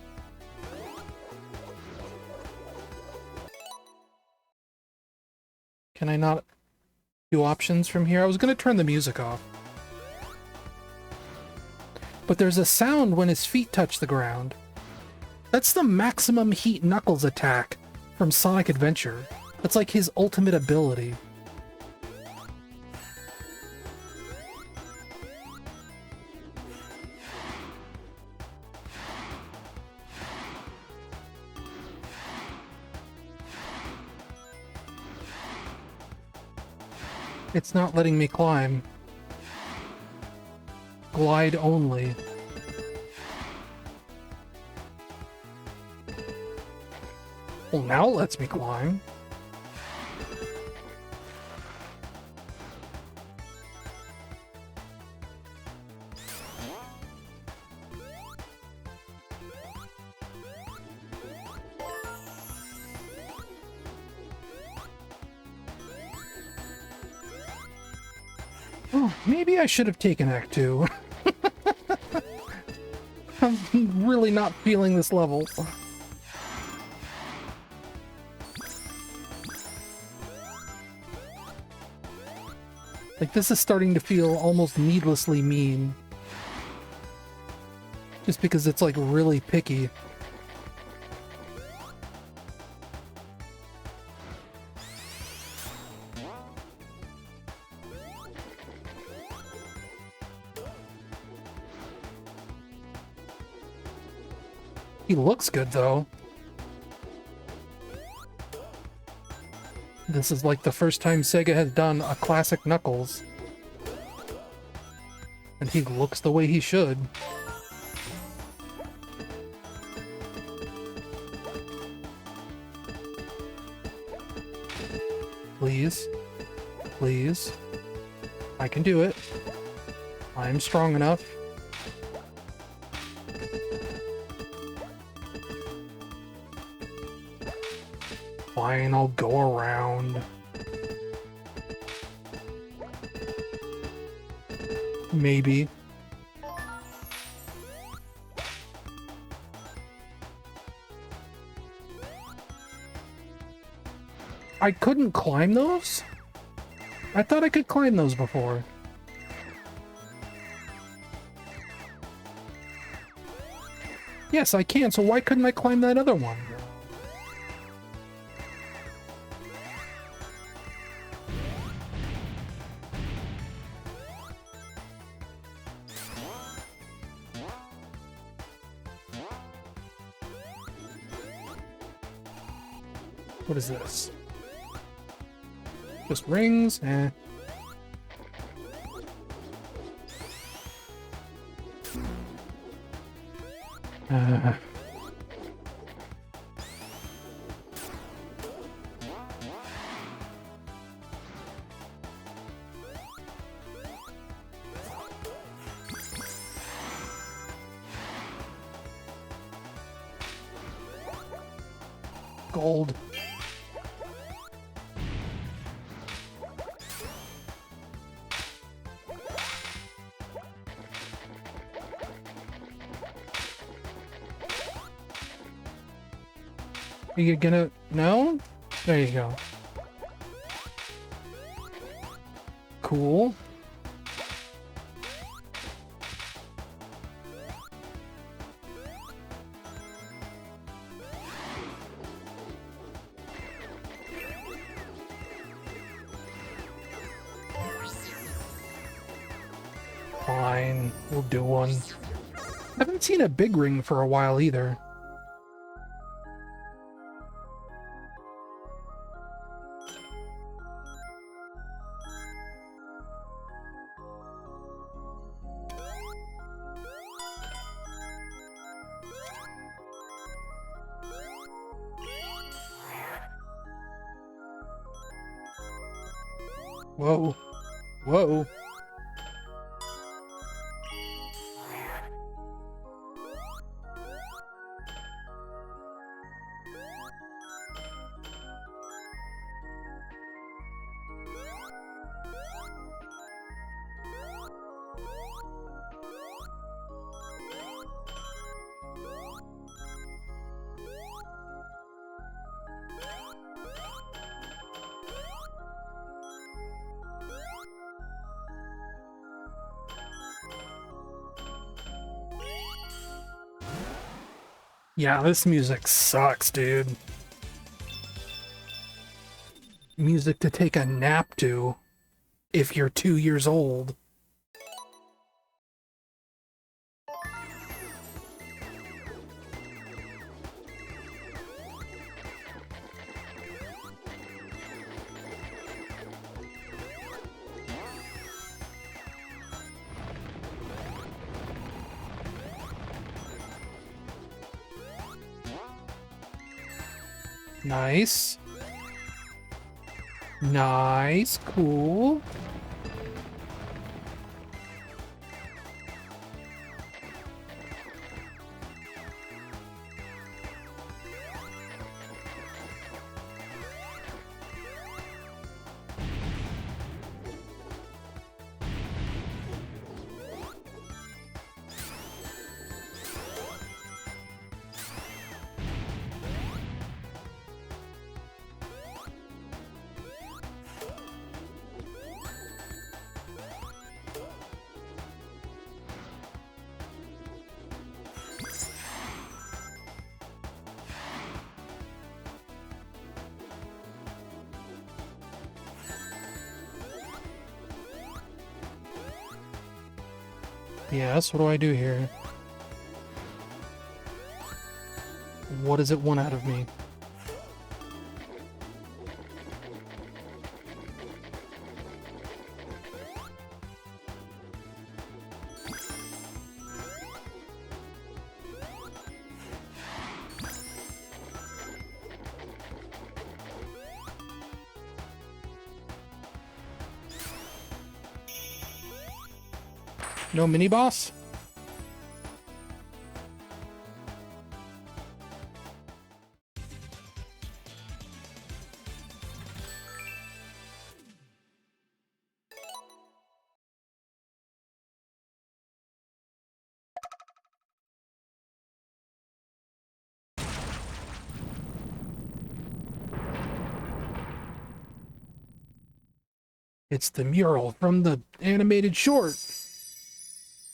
Can I not do options from here? I was going to turn the music off. But there's a sound when his feet touch the ground. That's the maximum heat Knuckles attack from Sonic Adventure. That's like his ultimate ability. It's not letting me climb. Glide only. Well, now it lets me climb. Oh, maybe I should have taken Act 2. I'm really not feeling this level. Like, this is starting to feel almost needlessly mean. Just because it's, like, really picky. He looks good, though. This is like the first time Sega has done a classic Knuckles. And he looks the way he should. Please. Please. I can do it. I am strong enough. Fine, I'll go around. Maybe. I couldn't climb those? I thought I could climb those before. Yes, I can, so why couldn't I climb that other one? What is this? Just rings? Eh. Uh... Gold. Are you gonna... No? There you go. Cool. Fine, we'll do one. Haven't seen a big ring for a while either. Whoa. Whoa. Yeah, this music sucks, dude. Music to take a nap to if you're 2 years old. Nice. Nice, cool. Yes, what do I do here? What does it want out of me? No mini boss? It's the mural from the animated short.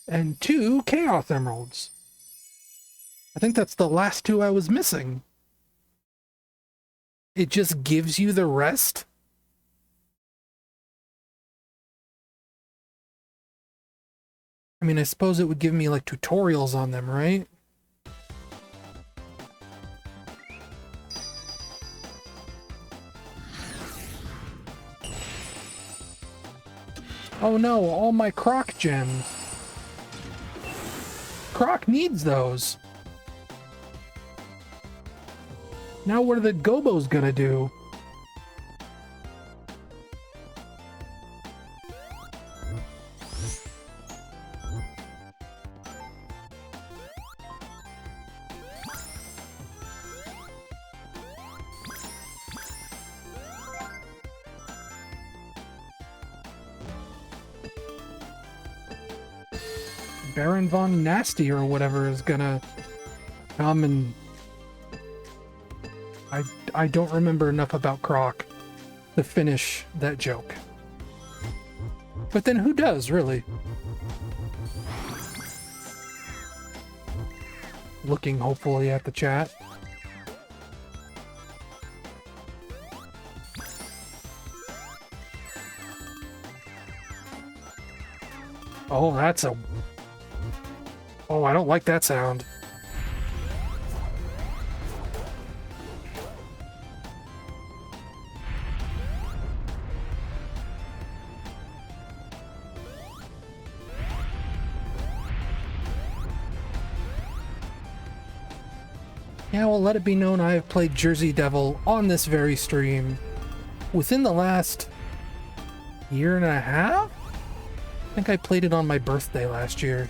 And 2 Chaos Emeralds. I think that's the last 2 I was missing. It just gives you the rest? I mean, I suppose it would give me like tutorials on them, right? Oh no, all my Croc gems. Croc needs those. Now what are the Gobos gonna do? Baron Von Nasty or whatever is gonna come and... I don't remember enough about Croc to finish that joke. But then who does, really? Looking hopefully at the chat. Oh, that's a... Oh, I don't like that sound. Yeah, well, let it be known I have played Jersey Devil on this very stream within the last year and a half? I think I played it on my birthday last year.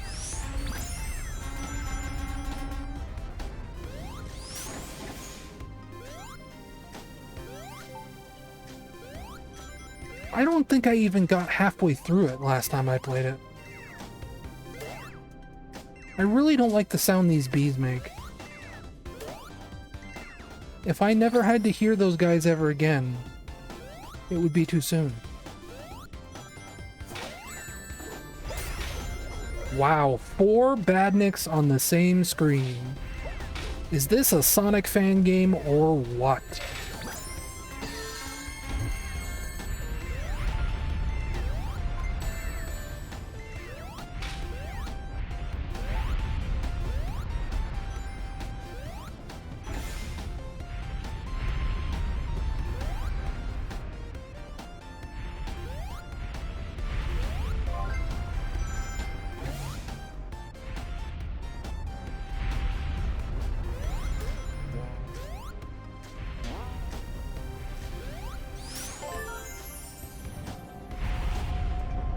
I don't think I even got halfway through it last time I played it. I really don't like the sound these bees make. If I never had to hear those guys ever again, it would be too soon. Wow, 4 badniks on the same screen. Is this a Sonic fan game or what?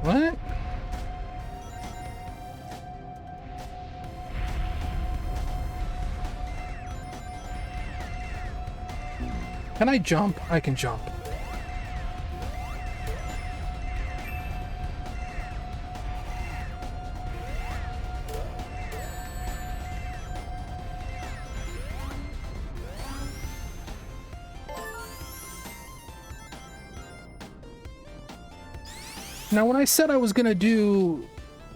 What? Can I jump? I can jump. Now, when I said I was going to do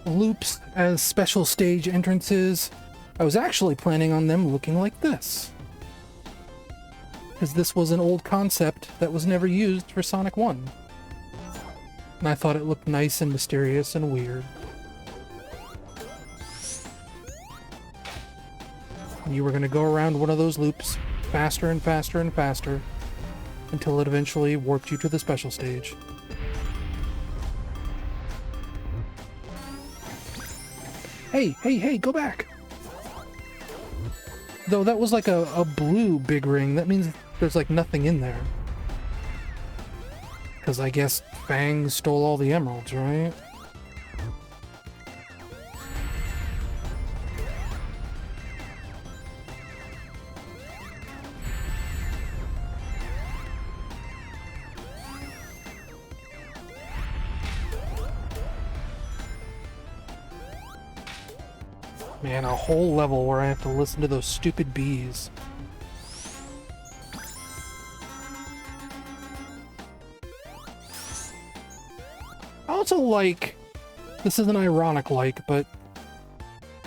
loops as special stage entrances, I was actually planning on them looking like this. Because this was an old concept that was never used for Sonic 1. And I thought it looked nice and mysterious and weird. And you were going to go around one of those loops faster and faster and faster until it eventually warped you to the special stage. Hey, hey, hey, go back! Though that was like a blue big ring, that means there's like nothing in there. Because I guess Fang stole all the emeralds, right? Man, a whole level where I have to listen to those stupid bees. I also like, this is an ironic like, but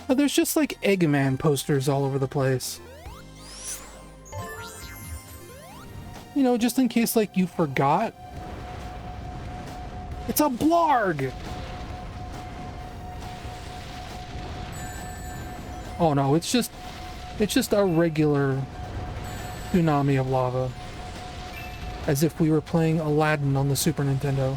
there's just like Eggman posters all over the place. You know, just in case like you forgot. It's a blarg! Oh no, it's just a regular tsunami of lava. As if we were playing Aladdin on the Super Nintendo.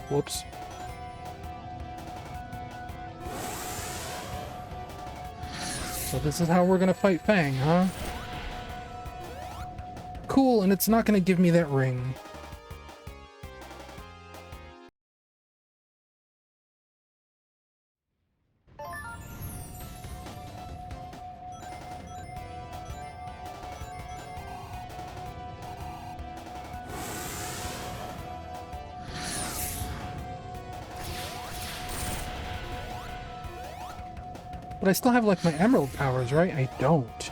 Whoops. So this is how we're gonna fight Fang, huh? Cool, and it's not gonna give me that ring. But I still have, like, my emerald powers, right? I don't.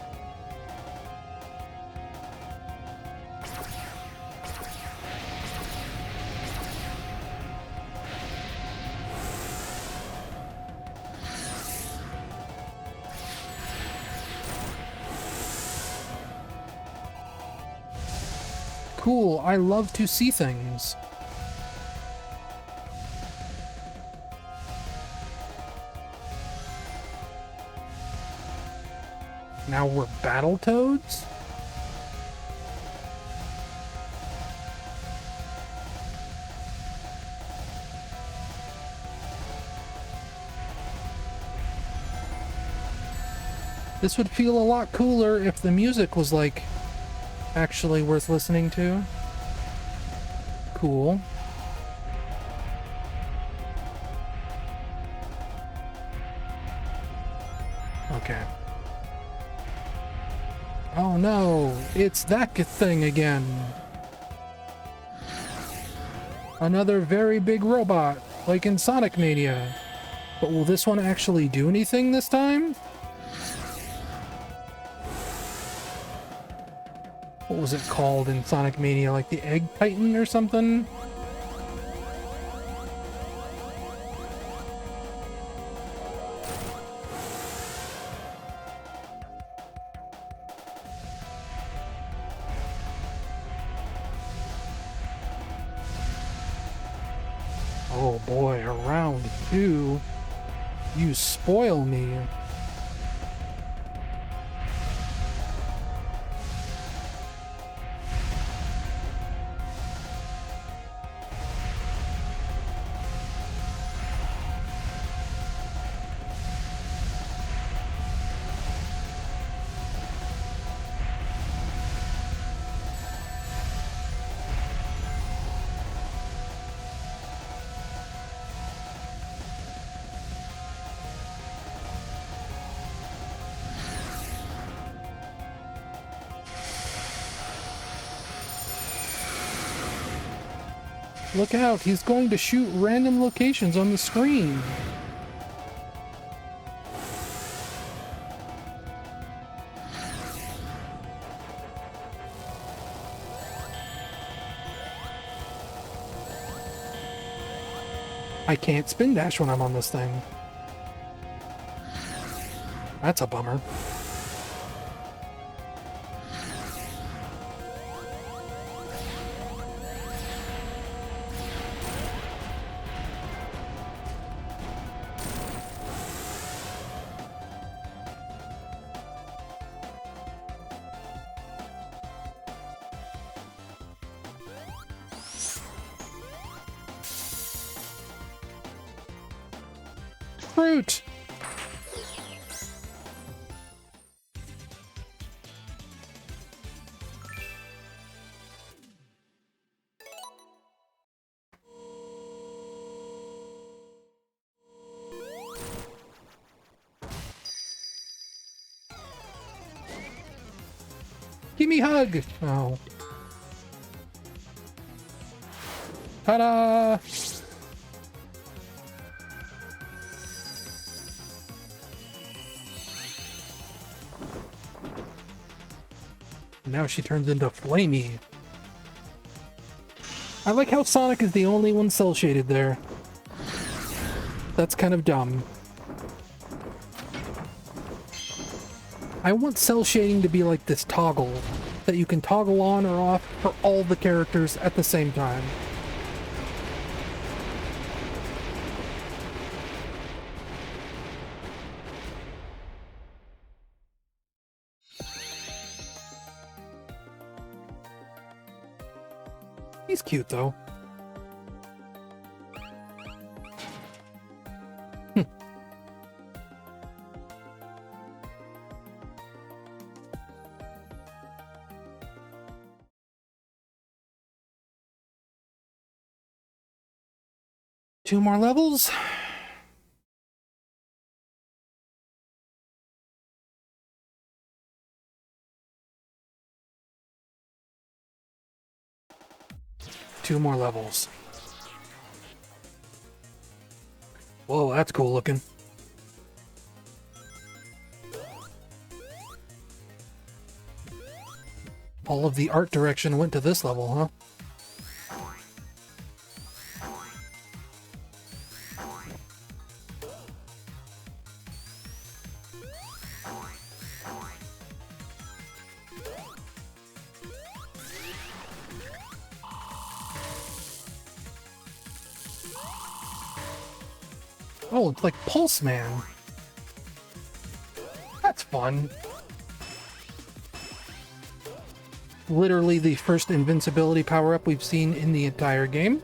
Cool, I love to see things. Now we're Battletoads? This would feel a lot cooler if the music was, like, actually worth listening to. Cool. Okay. Oh no, it's that thing again. Another very big robot, like in Sonic Mania. But will this one actually do anything this time? What was it called in Sonic Mania? Like the Egg Titan or something? Oh boy, around two. You spoil me. Look out, he's going to shoot random locations on the screen. I can't spin dash when I'm on this thing. That's a bummer. Fruit! Give me a hug! Oh. Ta-da! Now she turns into Flamey. I like how Sonic is the only one cell shaded there. That's kind of dumb. I want cell shading to be like this toggle that you can toggle on or off for all the characters at the same time. He's cute though. 2 more levels. Two more levels. Whoa, that's cool looking. All of the art direction went to this level, huh? Oh, it's like Pulse Man. That's fun. Literally the first invincibility power-up we've seen in the entire game.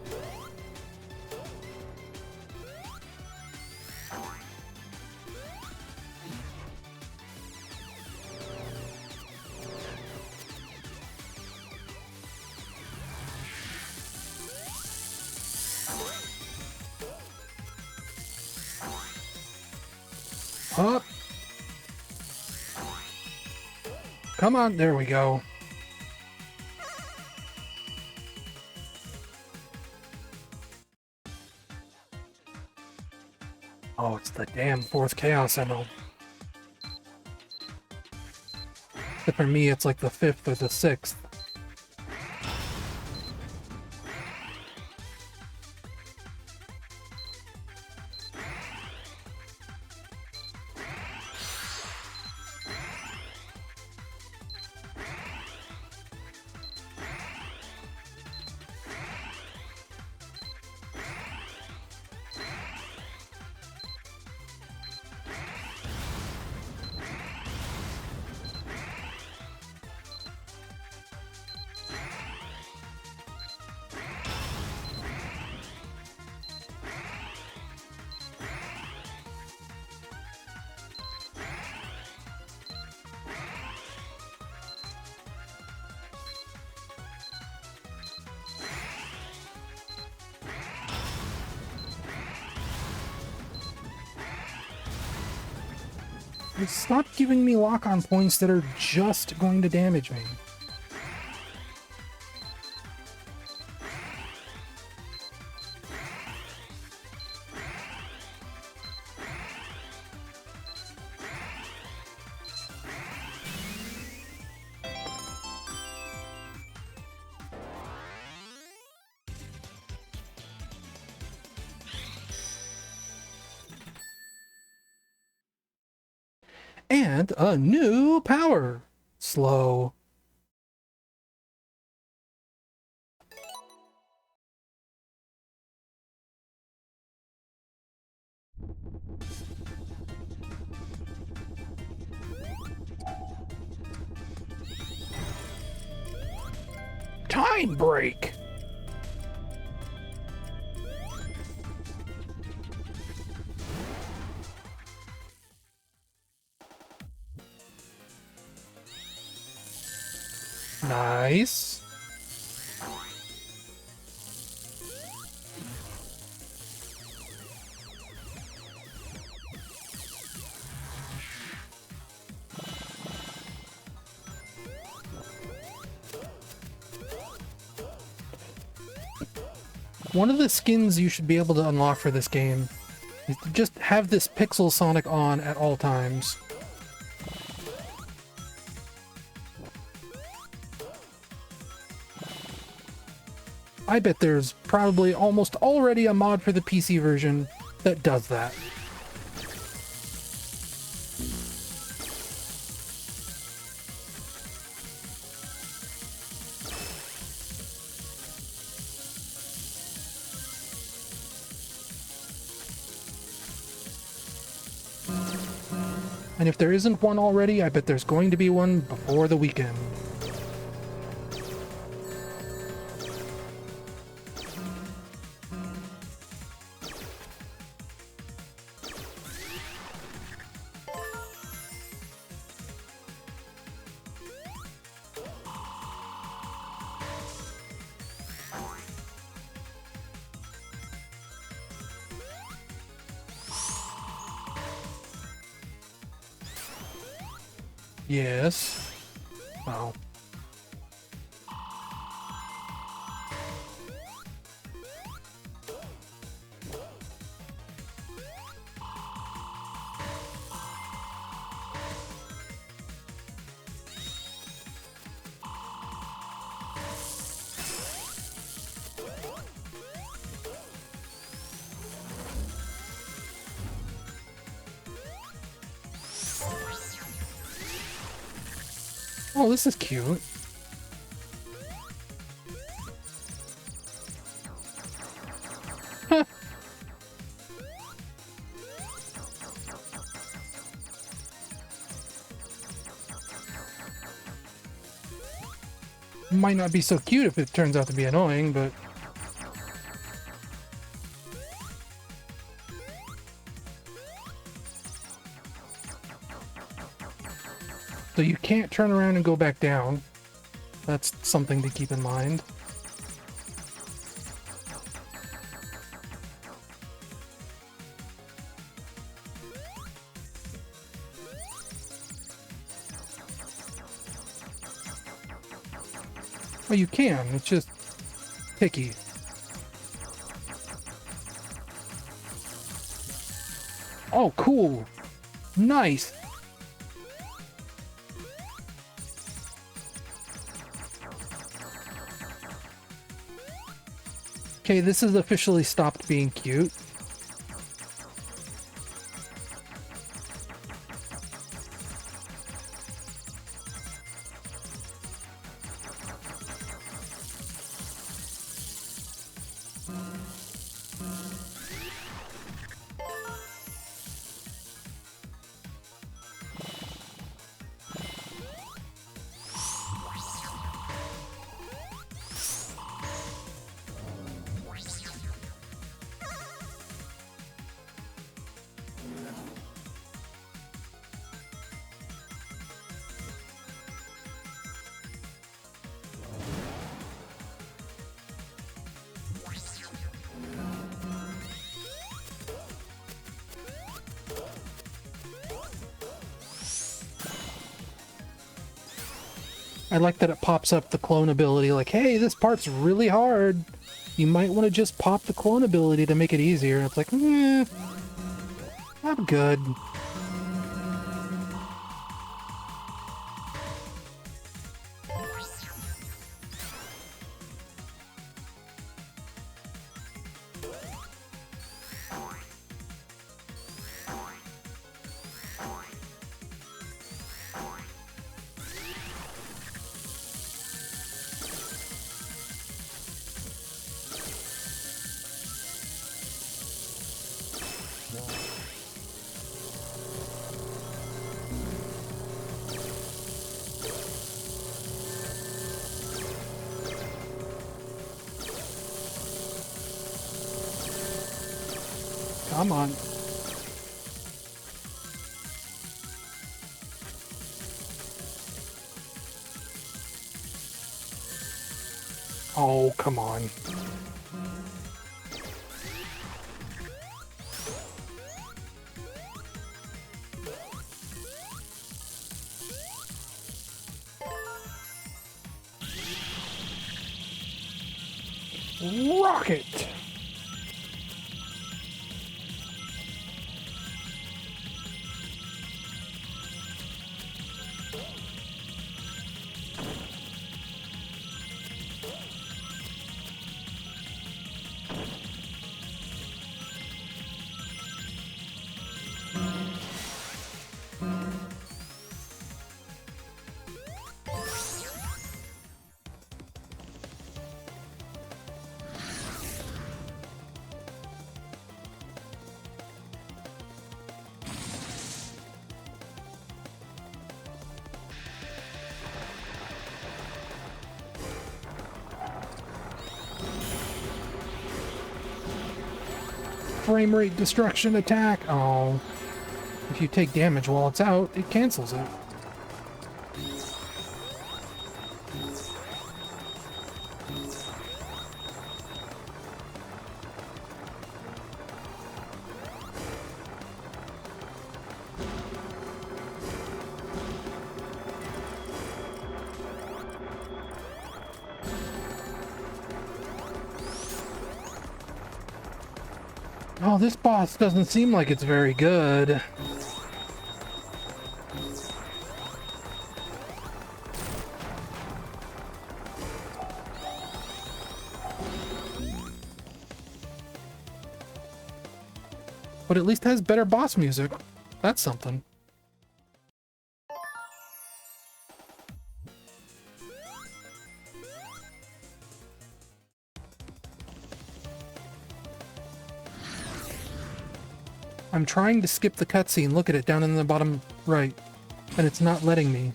Up. Come on, there we go. Oh, it's the damn fourth Chaos Emerald. But for me, it's like the 5th or the 6th. Stop giving me lock-on points that are just going to damage me. And a new power. Slow. Time break. Nice. One of the skins you should be able to unlock for this game is to just have this Pixel Sonic on at all times. I bet there's probably almost already a mod for the PC version that does that. And if there isn't one already, I bet there's going to be one before the weekend. Yes. Wow. Oh, this is cute. Huh. Might not be so cute if it turns out to be annoying, but... So you can't turn around and go back down. That's something to keep in mind. Well, you can. It's just picky. Oh, cool. Nice. Okay, this has officially stopped being cute. I like that it pops up the clone ability, like, hey, this part's really hard. You might want to just pop the clone ability to make it easier. And it's like, I'm good. Come on. Oh, come on. Rocket! frame rate destruction attack. Oh. If you take damage while it's out, it cancels it. Oh, this boss doesn't seem like it's very good. But at least has better boss music. That's something. I'm trying to skip the cutscene. Look at it down in the bottom right. And it's not letting me.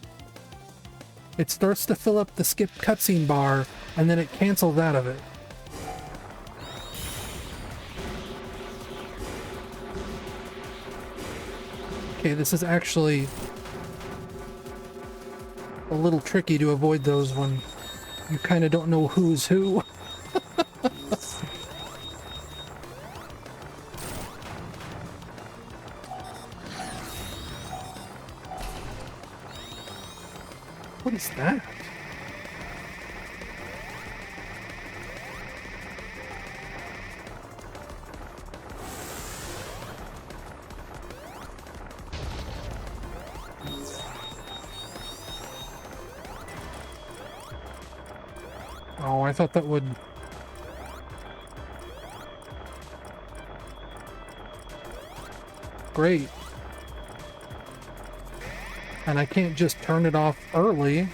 It starts to fill up the skip cutscene bar, and then it cancels out of it. Okay, this is actually a little tricky to avoid those when you kind of don't know who's who. What is that? Oh, I thought that would... Great. And I can't just turn it off early.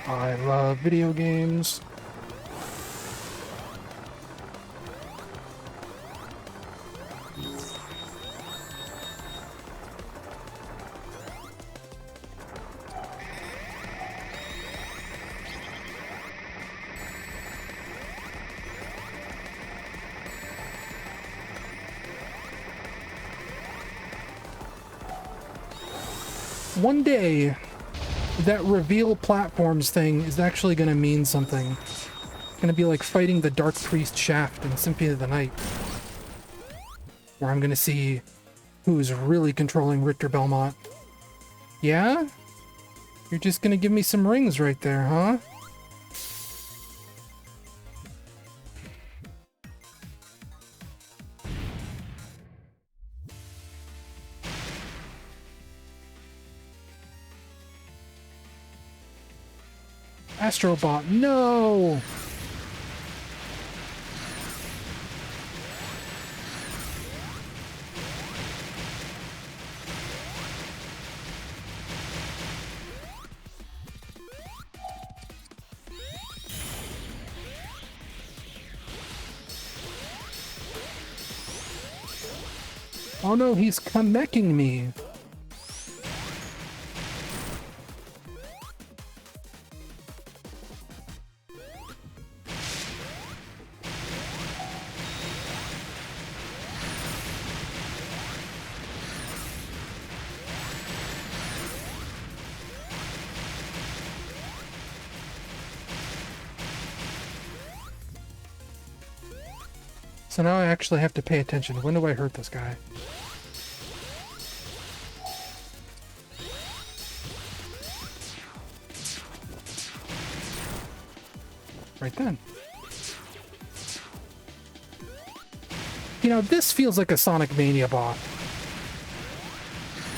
I love video games. One day, that reveal platforms thing is actually going to mean something. It's going to be like fighting the Dark Priest Shaft in Symphony of the Night. Where I'm going to see who's really controlling Richter Belmont. Yeah? You're just going to give me some rings right there, huh? Astrobot, no! Oh no, he's Kamecking me. So now I actually have to pay attention. When do I hurt this guy? Right then. You know, this feels like a Sonic Mania boss.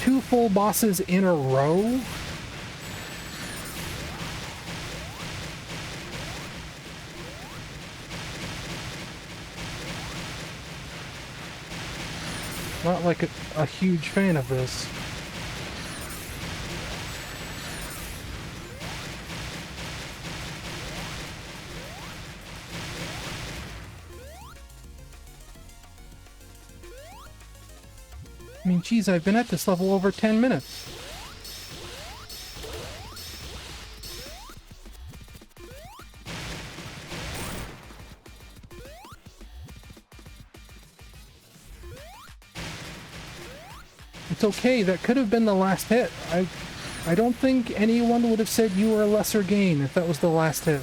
2 full bosses in a row? Not like a huge fan of this. I mean, geez, I've been at this level over 10 minutes. It's okay, that could have been the last hit. I don't think anyone would have said you were a lesser gain if that was the last hit.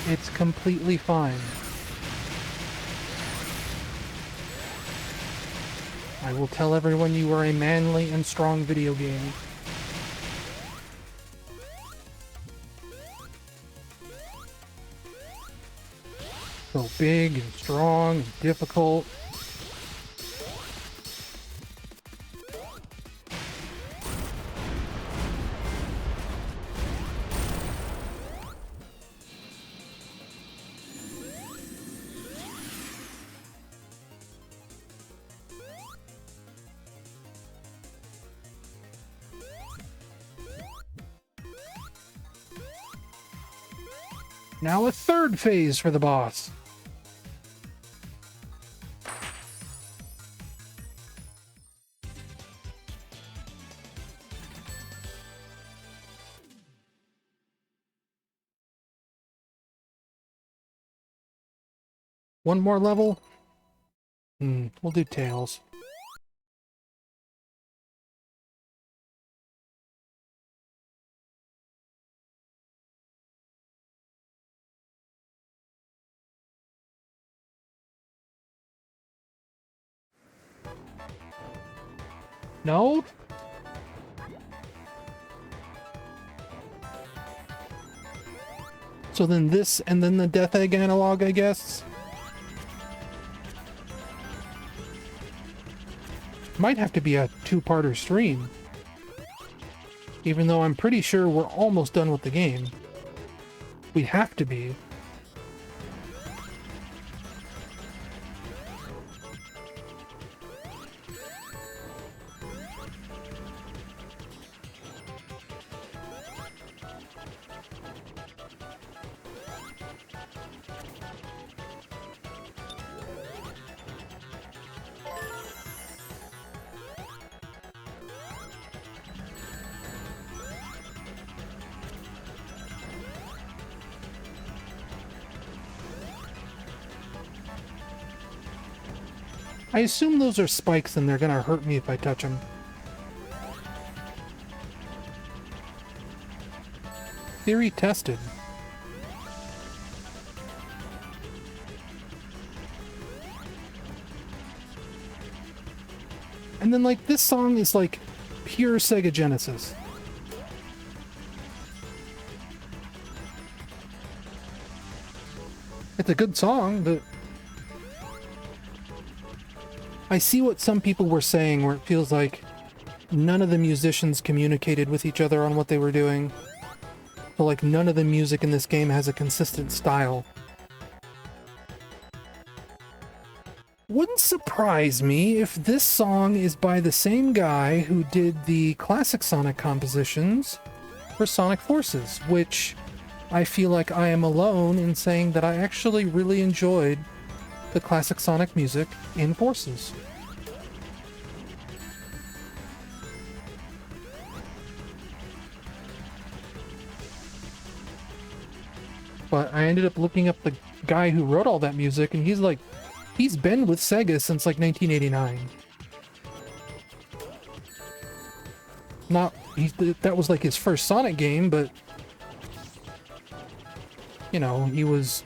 It's completely fine. I will tell everyone you are a manly and strong video game. So big and strong and difficult. Now a third phase for the boss. One more level? We'll do Tails. No? So then this, and then the Death Egg analog, I guess? Might have to be a two-parter stream. Even though I'm pretty sure we're almost done with the game. We have to be. I assume those are spikes and they're gonna hurt me if I touch them. Theory tested. And then, like, this song is, like, pure Sega Genesis. It's a good song, but I see what some people were saying, where it feels like none of the musicians communicated with each other on what they were doing. So, like, none of the music in this game has a consistent style. Wouldn't surprise me if this song is by the same guy who did the classic Sonic compositions for Sonic Forces, which I feel like I am alone in saying that I actually really enjoyed the classic Sonic music in Forces. But I ended up looking up the guy who wrote all that music, and he's like, he's been with Sega since like 1989. That was like his first Sonic game, but you know, he was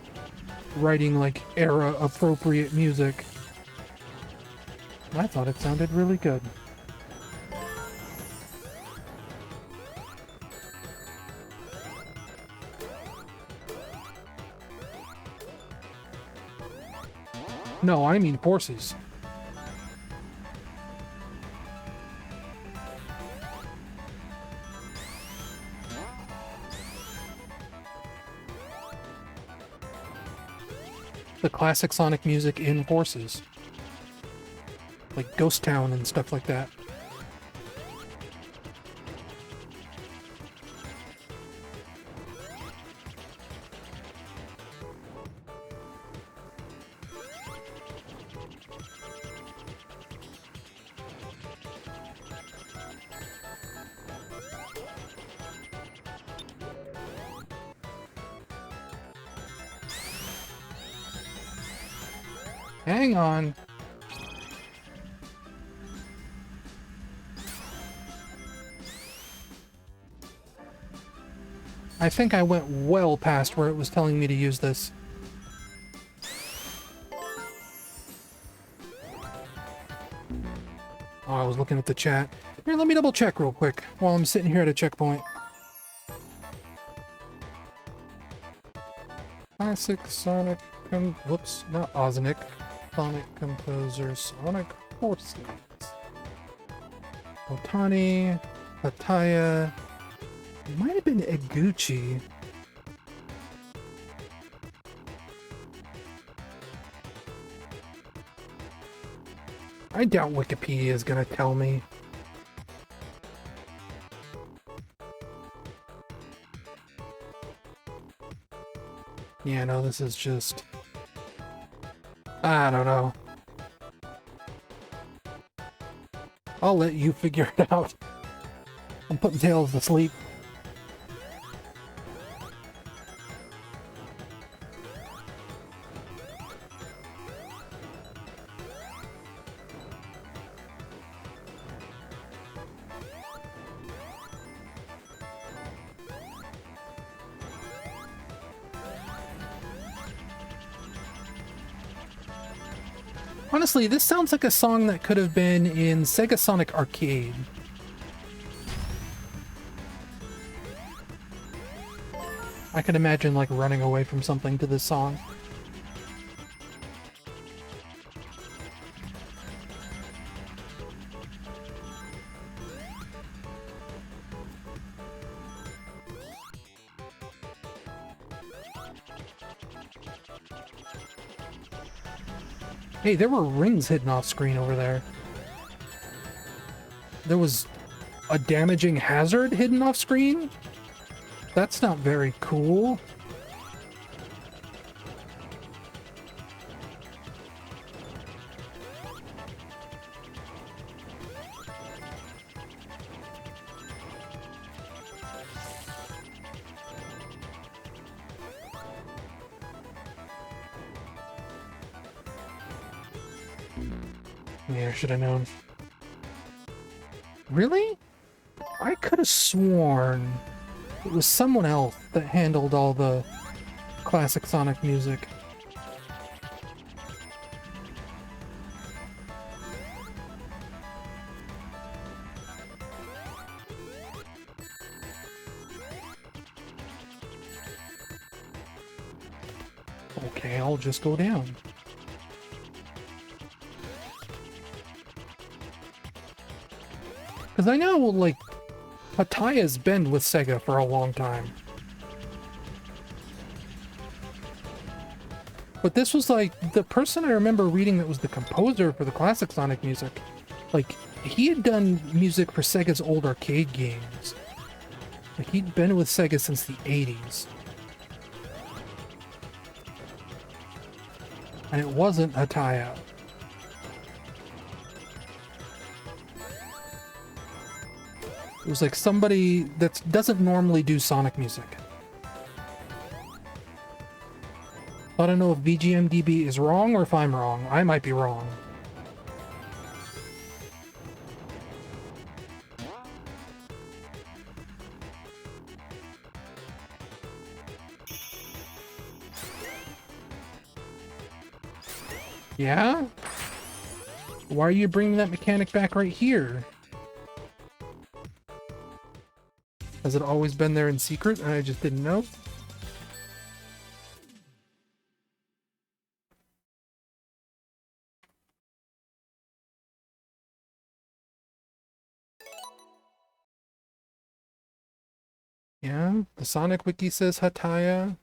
writing like era appropriate music. I thought it sounded really good. No, I mean Forces. The classic Sonic music in Forces. Like Ghost Town and stuff like that. Hang on. I think I went well past where it was telling me to use this. Oh, I was looking at the chat. Here, let me double check real quick while I'm sitting here at a checkpoint. Classic Sonic, whoops, not Ozonic. Sonic Composer, Sonic Forces. Otani, Hataya. It might have been Eguchi. I doubt Wikipedia is gonna tell me. Yeah, no, this is just... I don't know. I'll let you figure it out. I'm putting Tails to sleep. Honestly, this sounds like a song that could have been in Sega Sonic Arcade. I can imagine, like, running away from something to this song. Hey, there were rings hidden off screen over there. There was a damaging hazard hidden off screen? That's not very cool. Yeah, I should have known. Really? I could have sworn it was someone else that handled all the classic Sonic music. Okay, I'll just go down. Because I know, like, Hataya's been with Sega for a long time. But this was, like, the person I remember reading that was the composer for the classic Sonic music. Like, he had done music for Sega's old arcade games. Like, he'd been with Sega since the 80s. And it wasn't Hataya. It was like somebody that doesn't normally do Sonic music. I don't know if VGMDB is wrong or if I'm wrong. I might be wrong. Yeah? Why are you bringing that mechanic back right here? Has it always been there in secret and I just didn't know? Yeah, the Sonic Wiki says Hataya.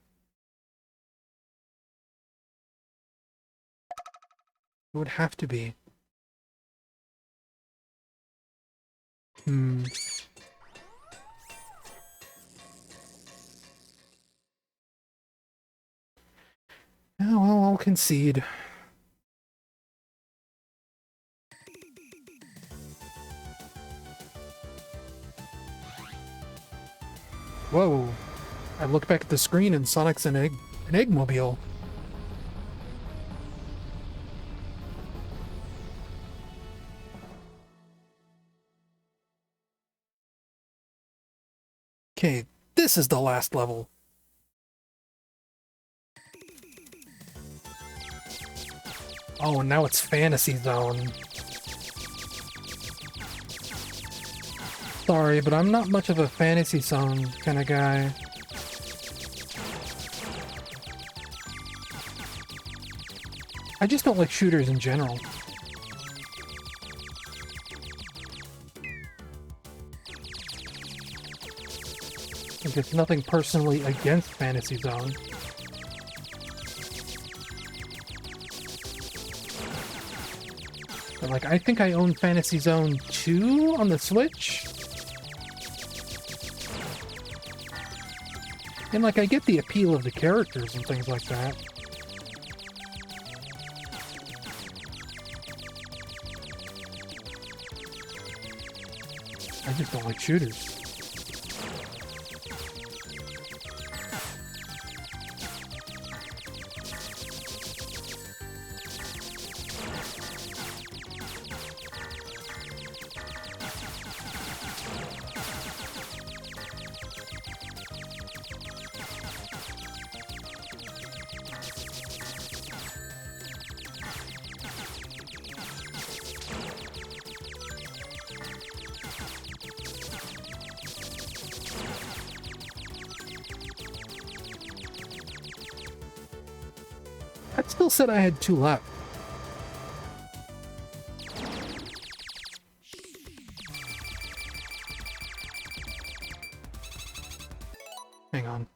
It would have to be. Oh, well, I'll concede. Whoa. I look back at the screen and Sonic's an Eggmobile. Okay, this is the last level. Oh, and now it's Fantasy Zone. Sorry, but I'm not much of a Fantasy Zone kind of guy. I just don't like shooters in general. Like, it's nothing personally against Fantasy Zone. But, like, I think I own Fantasy Zone 2 on the Switch. And, like, I get the appeal of the characters and things like that. I just don't like shooters. That still said I had 2 left. Hang on.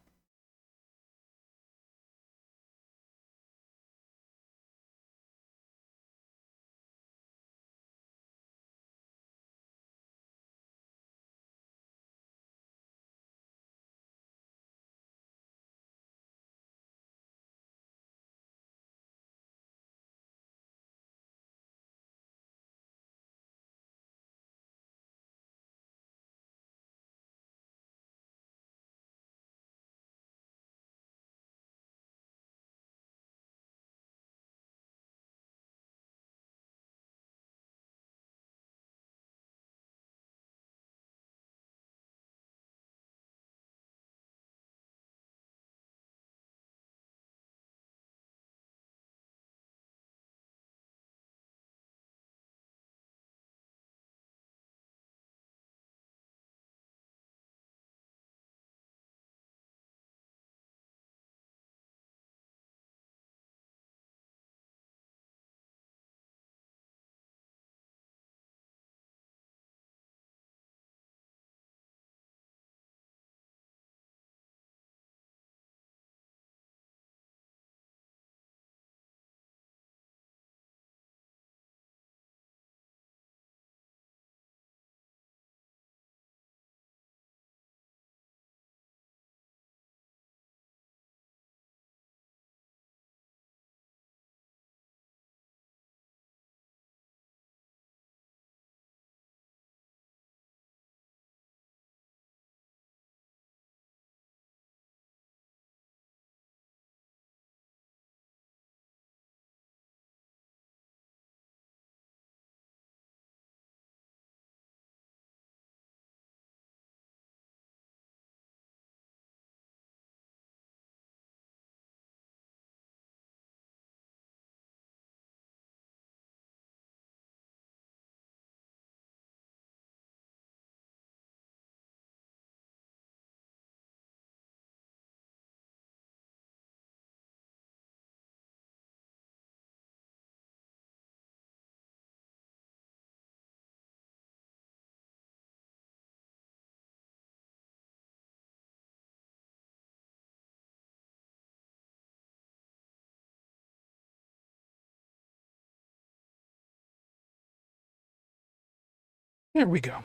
There we go.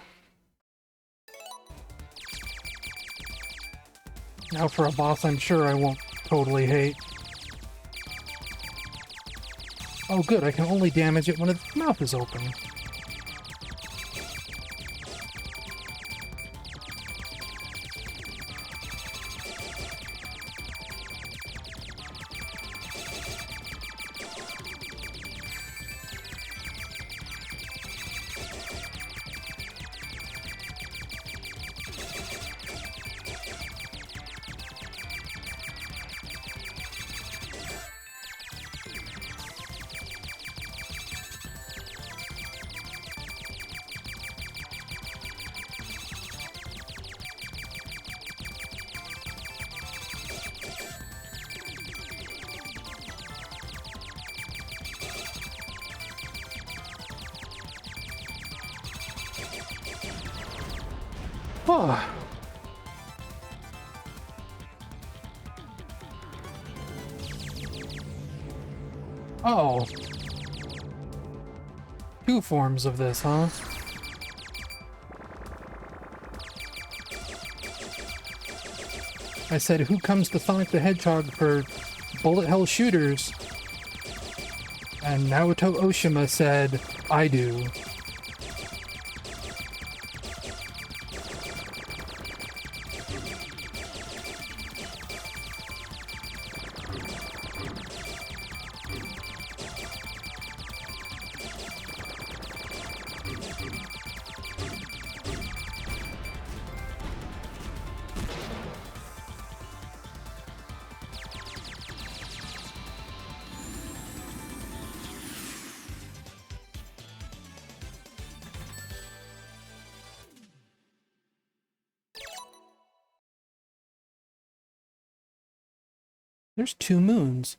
Now for a boss I'm sure I won't totally hate. Oh good, I can only damage it when its mouth is open. Oh. Oh. Two forms of this, huh? I said, who comes to Sonic the Hedgehog for bullet hell shooters? And Naoto Oshima said, I do. There's two moons.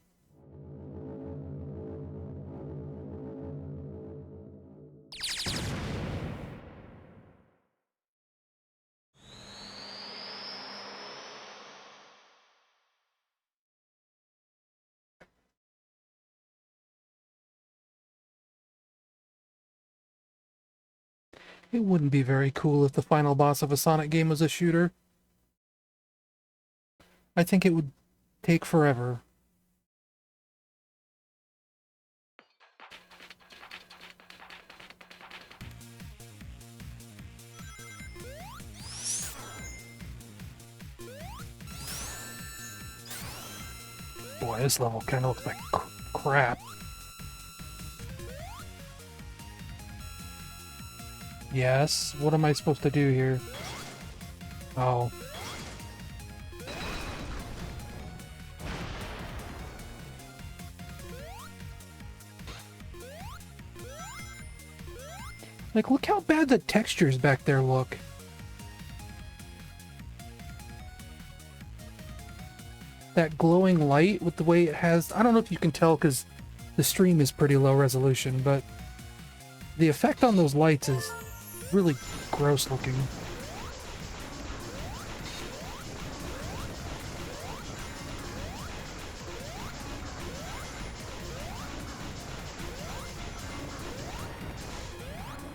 It wouldn't be very cool if the final boss of a Sonic game was a shooter. I think it would take forever. Boy, this level kind of looks like crap. Yes, what am I supposed to do here? Oh. Like, look how bad the textures back there look. That glowing light with the way it has... I don't know if you can tell because the stream is pretty low resolution, but the effect on those lights is really gross looking.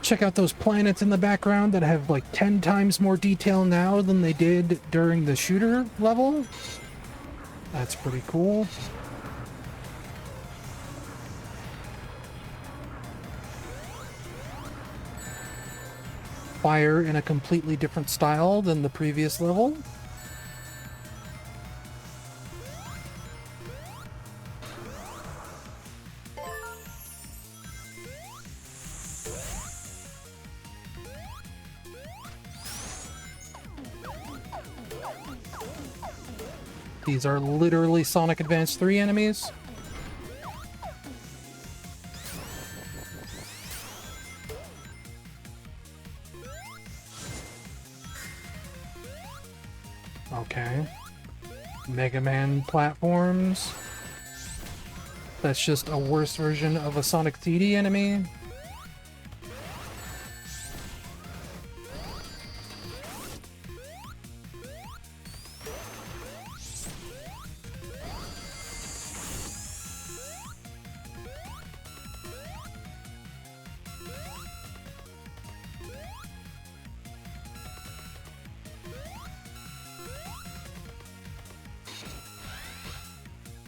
Check out those planets in the background that have like 10 times more detail now than they did during the shooter level. That's pretty cool. Fire in a completely different style than the previous level. These are literally Sonic Advance 3 enemies. Okay. Mega Man platforms. That's just a worse version of a Sonic CD enemy.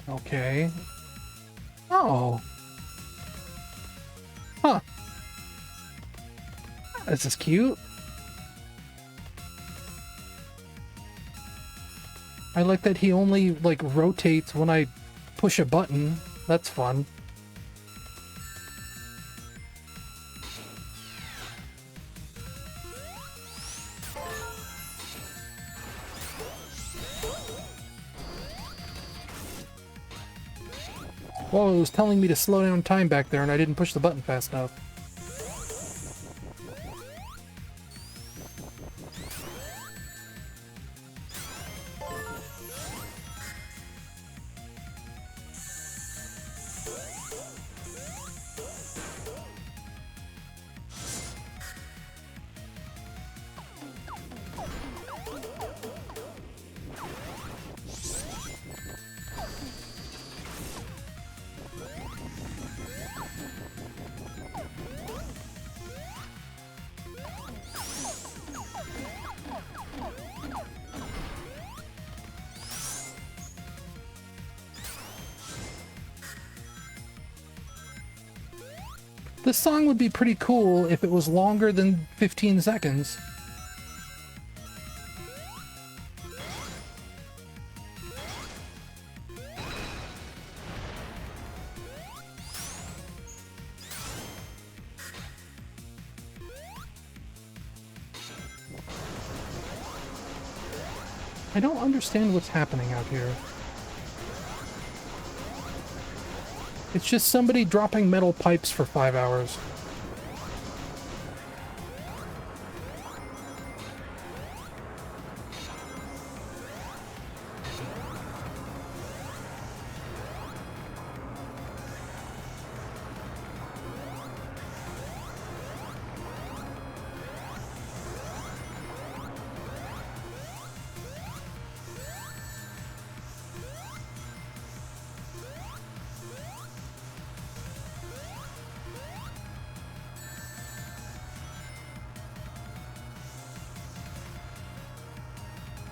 Okay. Oh. Huh. This is cute. I like that he only, like, rotates when I push a button. That's fun. Whoa, it was telling me to slow down time back there and I didn't push the button fast enough. This song would be pretty cool if it was longer than 15 seconds. I don't understand what's happening out here. It's just somebody dropping metal pipes for 5 hours.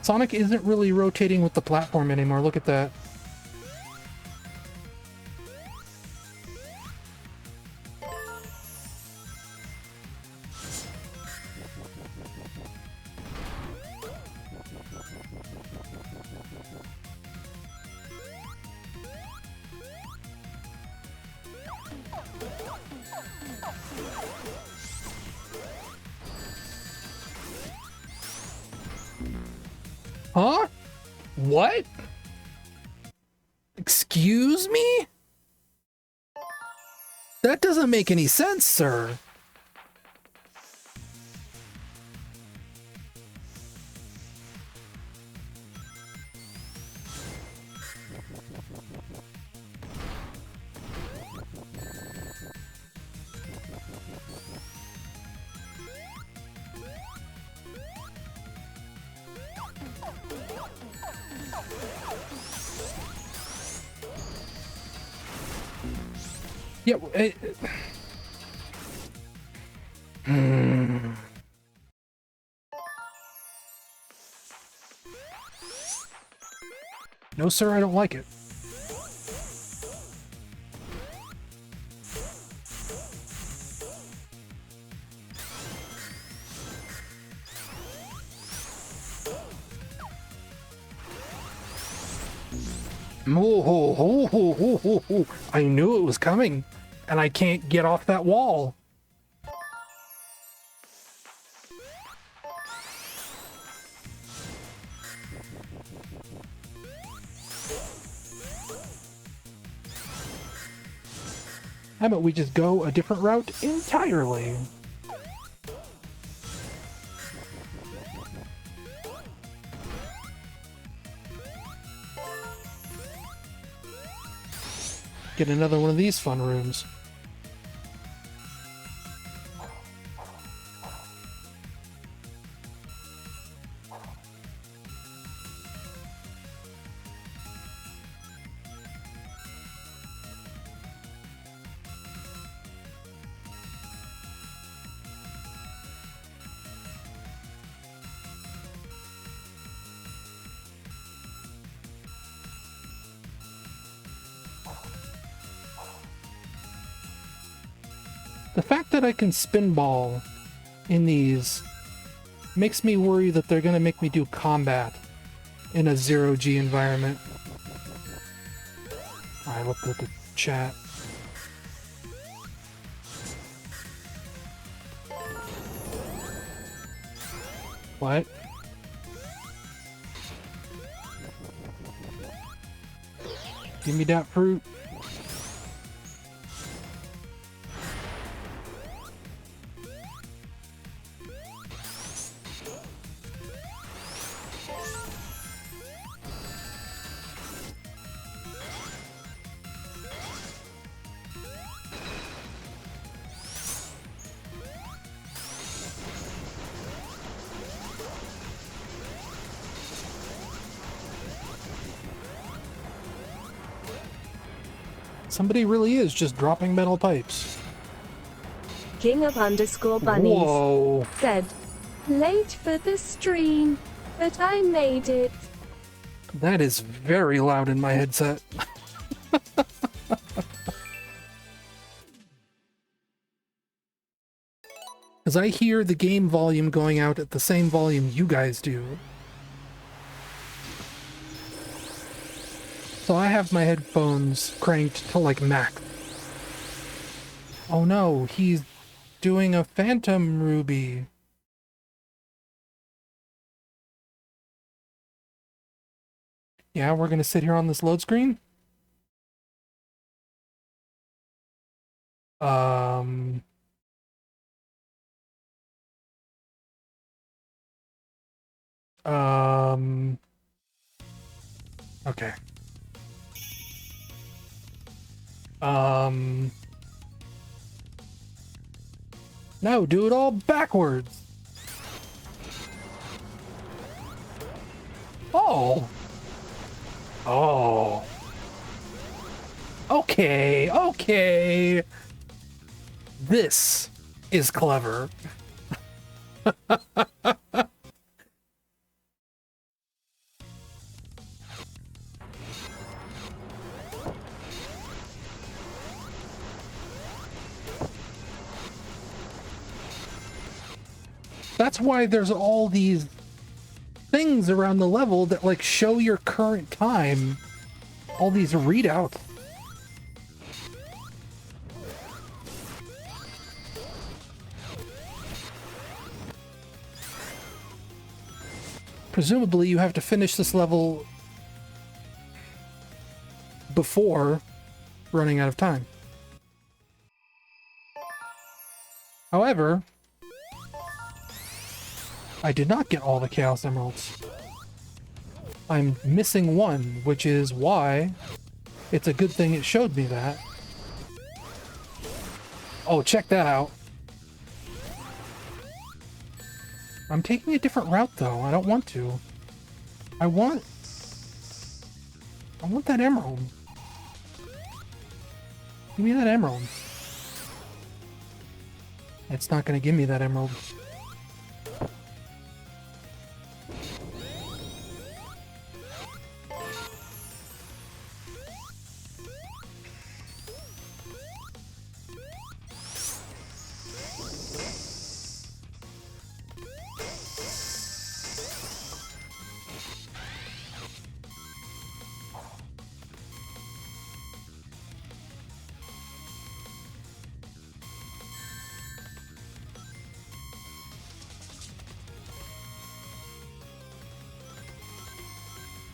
Sonic isn't really rotating with the platform anymore. Look at that. Huh? What? Excuse me? That doesn't make any sense, sir. Yeah. No, sir, I don't like it. I knew it was coming, and I can't get off that wall. How about we just go a different route entirely? Get another one of these fun rooms. The fact that I can spin ball in these makes me worry that they're going to make me do combat in a zero-G environment. I looked at the chat. What? Give me that fruit. Somebody really is just dropping metal pipes. King of underscore bunnies Whoa. said, late for the stream, but I made it. That is very loud in my headset. Because I hear the game volume going out at the same volume you guys do. So I have my headphones cranked to like max. Oh no, he's doing a phantom ruby. Yeah, we're gonna sit here on this load screen. Um... Okay. No, do it all backwards. Oh. Oh. Okay, okay. This is clever. That's why there's all these things around the level that like show your current time. All these readouts. Presumably you have to finish this level before running out of time. However, I did not get all the Chaos Emeralds. I'm missing one, which is why it's a good thing it showed me that. Oh, check that out. I'm taking a different route, though. I don't want to. I want that emerald. Give me that emerald. It's not going to give me that emerald.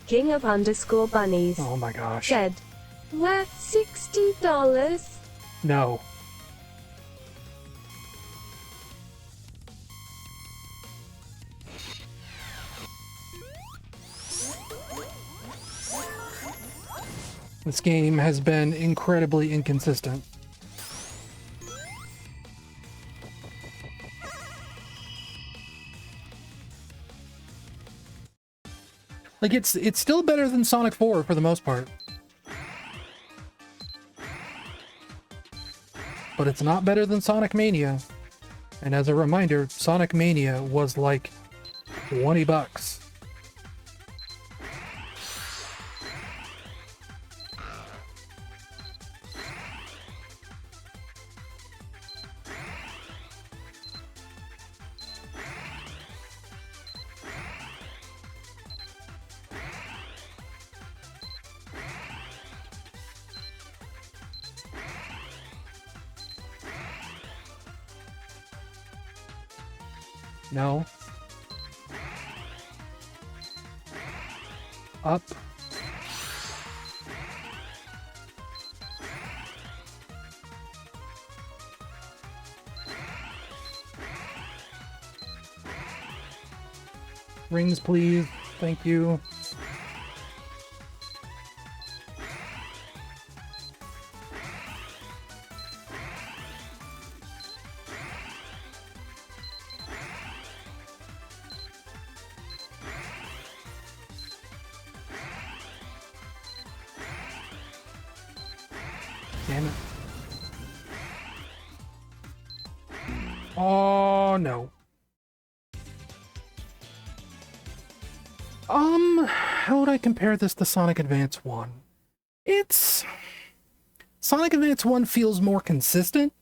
King of underscore bunnies Oh my gosh. said, worth $60. No. This game has been incredibly inconsistent. Like, it's still better than Sonic 4 for the most part. But it's not better than Sonic Mania. And as a reminder, Sonic Mania was like $20. No. Up. Rings, please. Thank you. Damn it. Oh, no. How would I compare this to Sonic Advance 1? Sonic Advance 1 feels more consistent.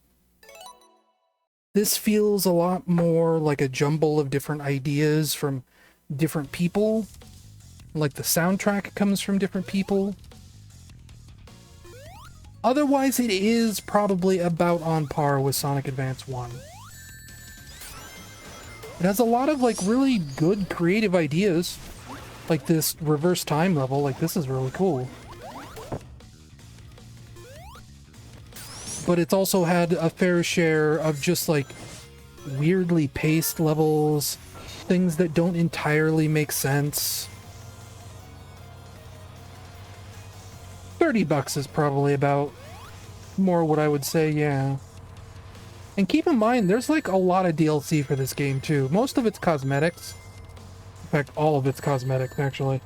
This feels a lot more like a jumble of different ideas from different people. Like the soundtrack comes from different people. Otherwise, it is probably about on par with Sonic Advance 1. It has a lot of like really good creative ideas. Like this reverse time level, like this is really cool. But it's also had a fair share of just like weirdly paced levels, things that don't entirely make sense. $30 is probably about more what I would say, yeah. And keep in mind, there's like a lot of DLC for this game too. Most of it's cosmetics. In fact, all of it's cosmetics, actually.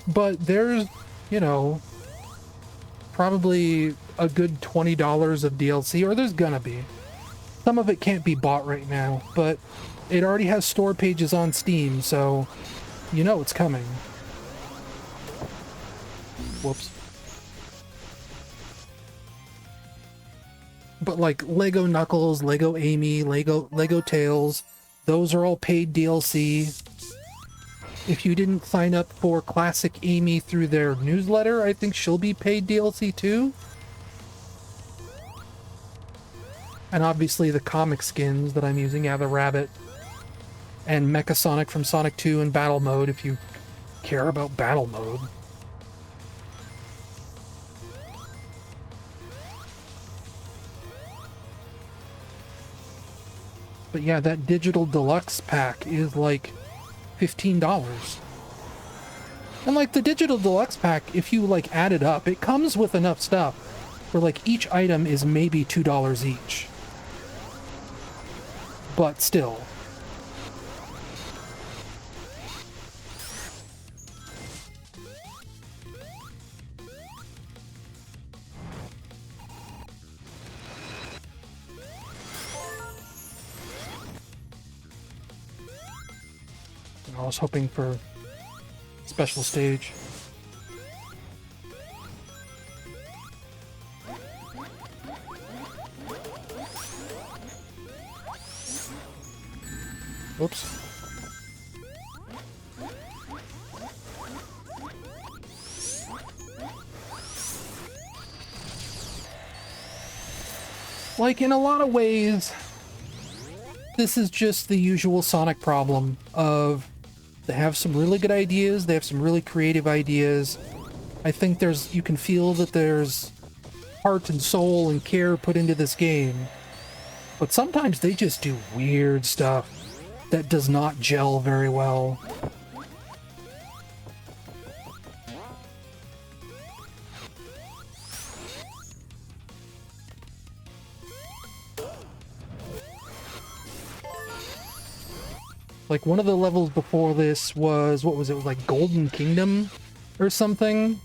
But there's, you know, probably a good $20 of DLC, or there's gonna be. Some of it can't be bought right now, but it already has store pages on Steam, so you know it's coming. Whoops. But like Lego Knuckles, Lego Amy, Lego Tails, those are all paid DLC. If you didn't sign up for Classic Amy through their newsletter, I think she'll be paid DLC too. And obviously the comic skins that I'm using, yeah, the rabbit. And Mecha Sonic from Sonic 2 in battle mode, if you care about battle mode. But yeah, that digital deluxe pack is like $15. And like the digital deluxe pack, if you like add it up, it comes with enough stuff where like each item is maybe $2 each. But still. I was hoping for special stage. Oops. Like, in a lot of ways, this is just the usual Sonic problem of they have some really good ideas, they have some really creative ideas. I think you can feel that there's heart and soul and care put into this game. But sometimes they just do weird stuff that does not gel very well. Like, one of the levels before this was, what was it, like Golden Kingdom or something?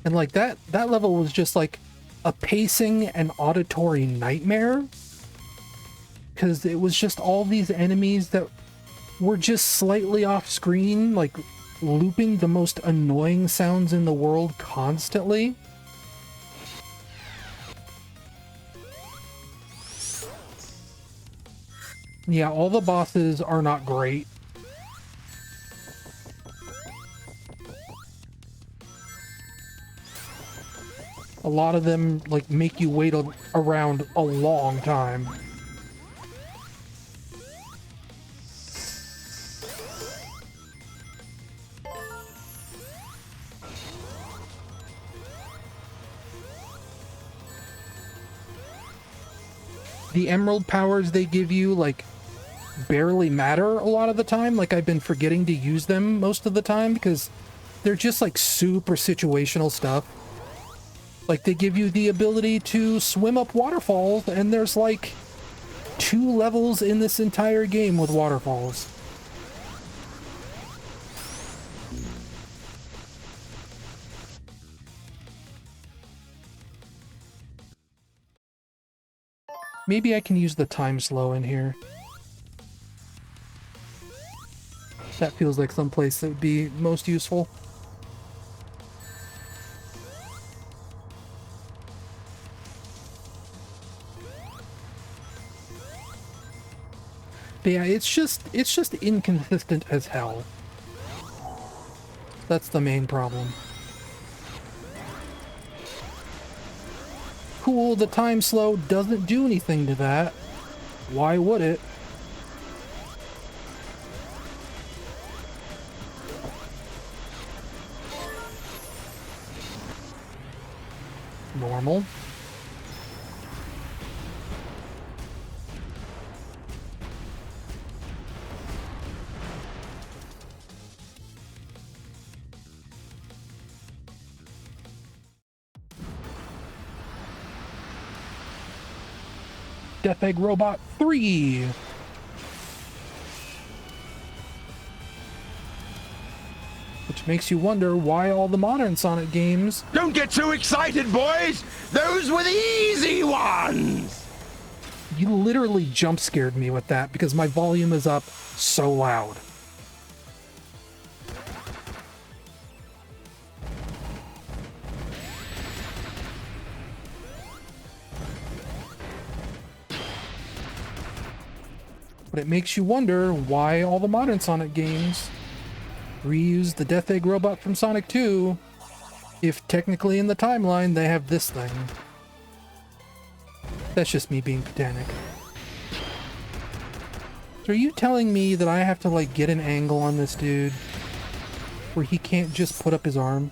And like that level was just like a pacing and auditory nightmare. Because it was just all these enemies that were just slightly off screen, like looping the most annoying sounds in the world constantly. Yeah, all the bosses are not great. A lot of them, like, make you wait around a long time. The emerald powers they give you, like, barely matter a lot of the time. Like, I've been forgetting to use them most of the time because they're just like super situational stuff. Like, they give you the ability to swim up waterfalls, and there's like 2 levels in this entire game with waterfalls. Maybe I can use the time slow in here. That feels like some place that would be most useful. But yeah, it's just inconsistent as hell. That's the main problem. Cool, the time slow doesn't do anything to that. Why would it? Normal. Death Egg Robot 3. Which makes you wonder why all the modern Sonic games... Don't get too excited, boys! Those were the easy ones! You literally jump scared me with that because my volume is up so loud. But it makes you wonder why all the modern Sonic games reuse the Death Egg Robot from Sonic 2 if technically in the timeline they have this thing. That's just me being pedantic. So are you telling me that I have to like get an angle on this dude where he can't just put up his arm?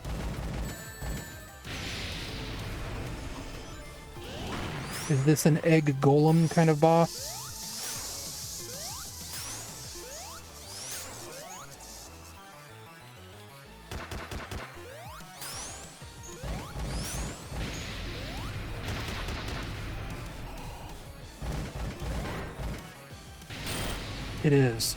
Is this an egg golem kind of boss? It is.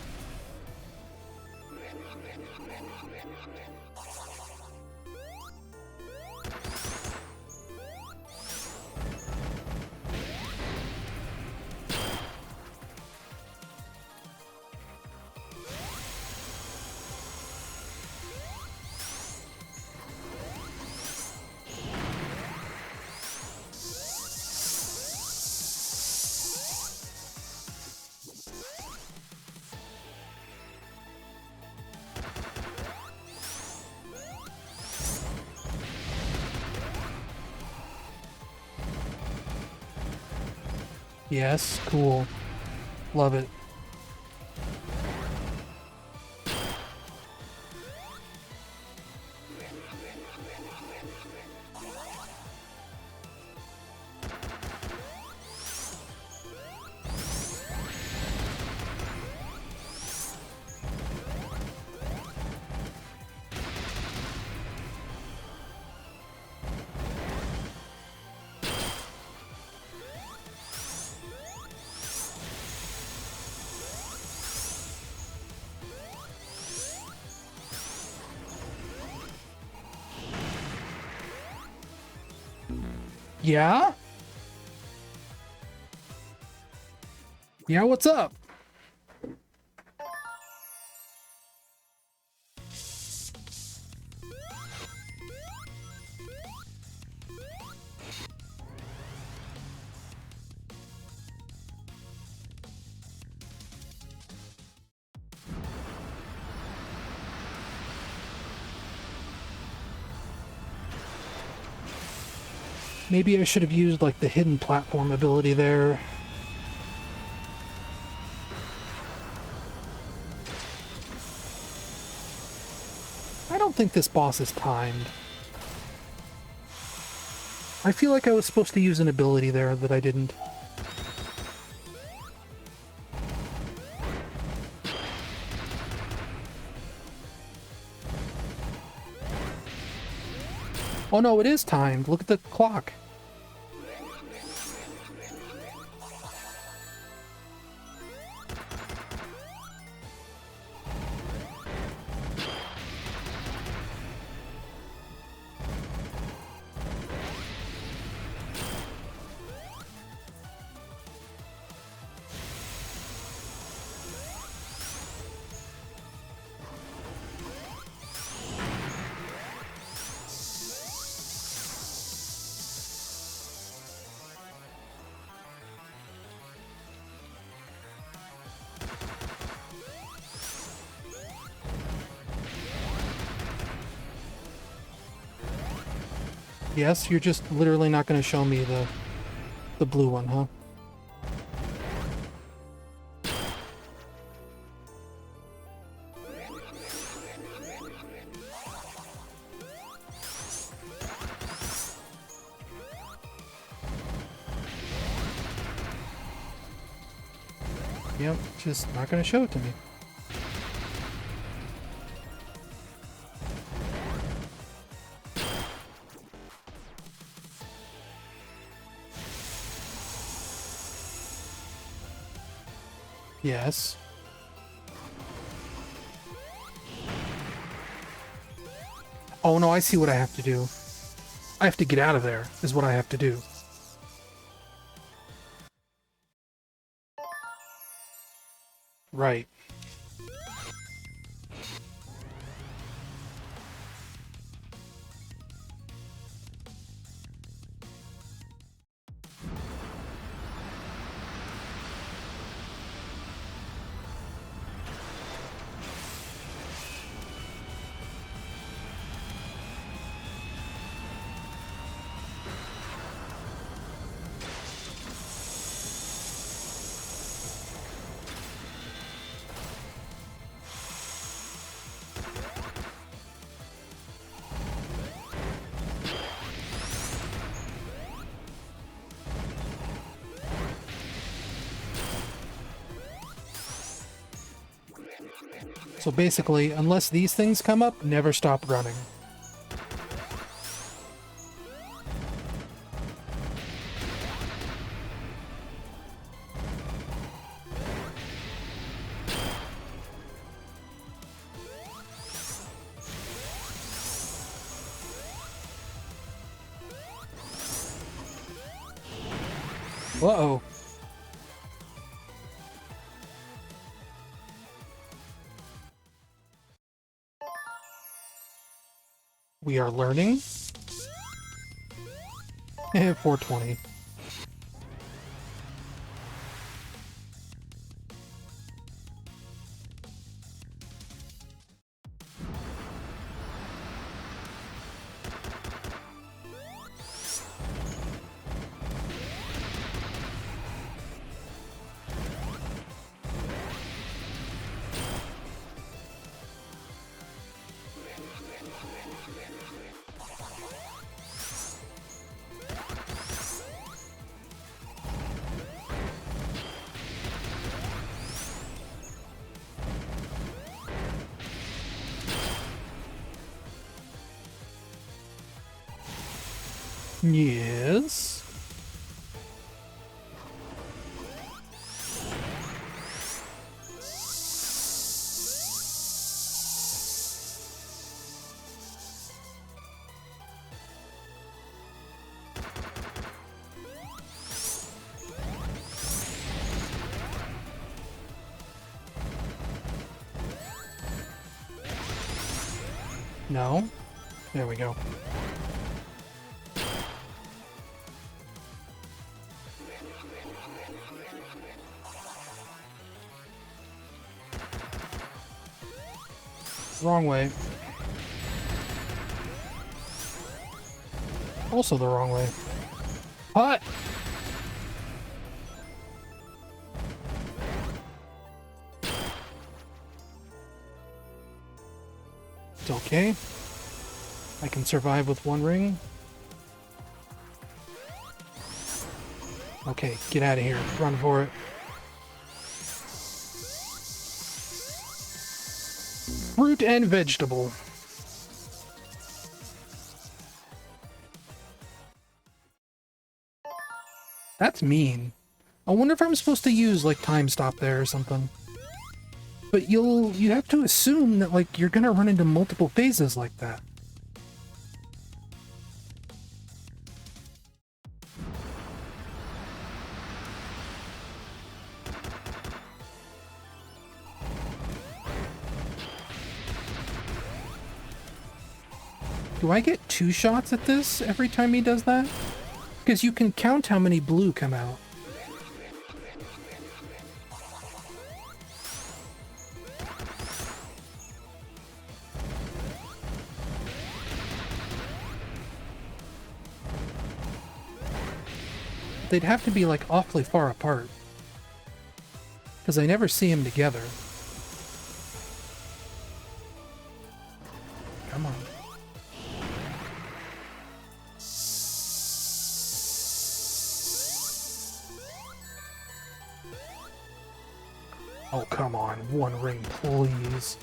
Yes, cool. Love it. Yeah? Yeah, what's up? Maybe I should have used like the hidden platform ability there. I don't think this boss is timed. I feel like I was supposed to use an ability there that I didn't. Oh no, it is timed. Look at the clock. Yes, you're just literally not going to show me the blue one, huh? Yep, just not going to show it to me. Yes. Oh no, I see what I have to do. I have to get out of there, is what I have to do. Right. So basically, unless these things come up, never stop running. Uh-oh. We are learning. 420. Yes. No. There we go. Wrong way. Also the wrong way. Hot! It's okay. I can survive with one ring. Okay, get out of here. Run for it. Fruit and vegetable. That's mean. I wonder if I'm supposed to use like time stop there or something. But you have to assume that like you're gonna run into multiple phases like that. Do I get 2 shots at this every time he does that? Because you can count how many blue come out. they'd have to be like awfully far apart. Because I never see them together. Come on. Oh, come on. One ring, please.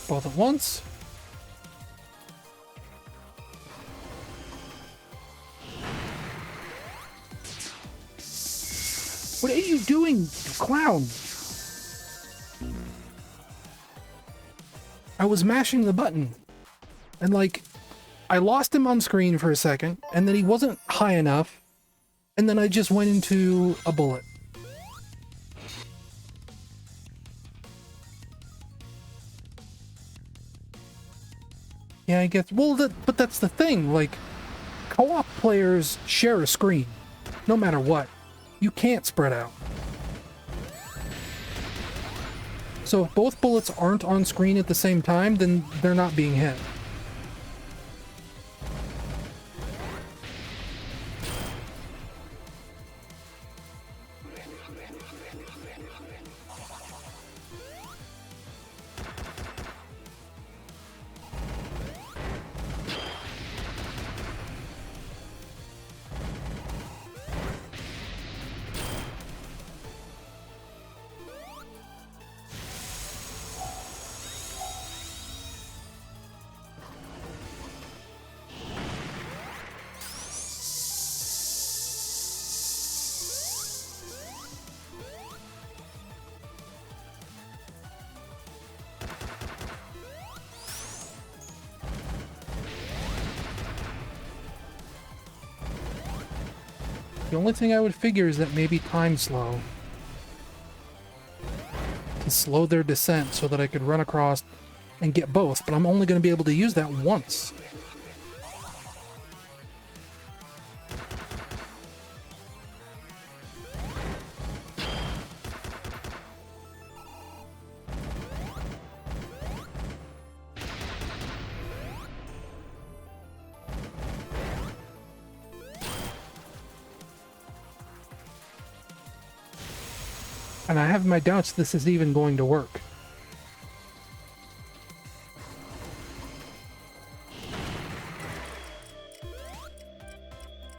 Both at once. What are you doing, you clown? I was mashing the button. And like, I lost him on screen for a second, and then he wasn't high enough, and then I just went into a bullet. Yeah, I guess. Well, but that's the thing. Like, co-op players share a screen, no matter what. You can't spread out. So if both bullets aren't on screen at the same time, then they're not being hit. The only thing I would figure is that maybe time slow. To slow their descent so that I could run across and get both, but I'm only going to be able to use that once. And I have my doubts this is even going to work.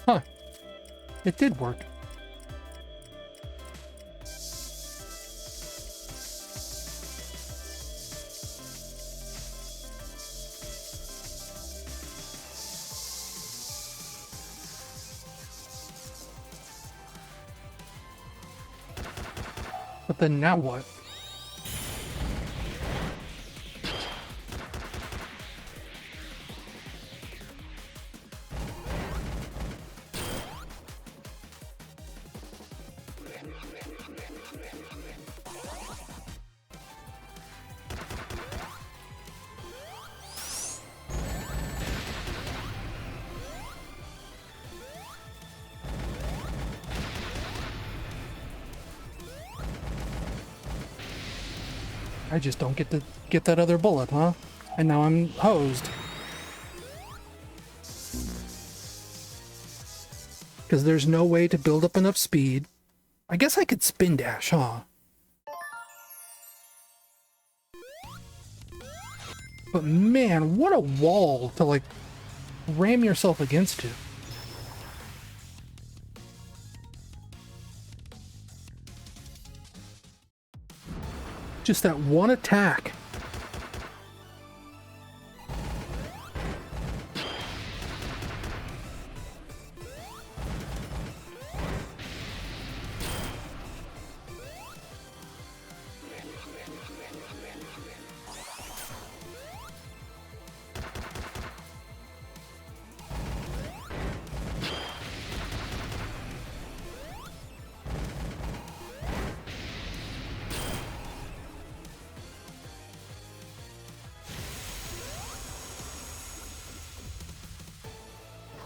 Huh. It did work. But then now what? I just don't get to get that other bullet, huh? And now I'm hosed. Because there's no way to build up enough speed. I guess I could spin dash, huh? But man, what a wall to like ram yourself against to. Just that one attack.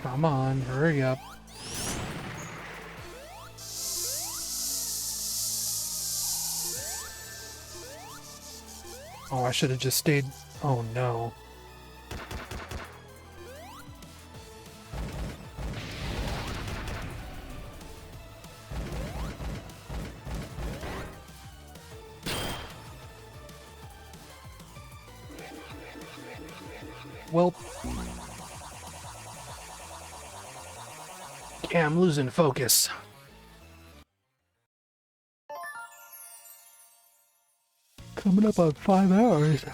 Come on, hurry up. Oh, I should have just stayed. Oh no. Well, yeah, I'm losing focus. Coming up on 5 hours.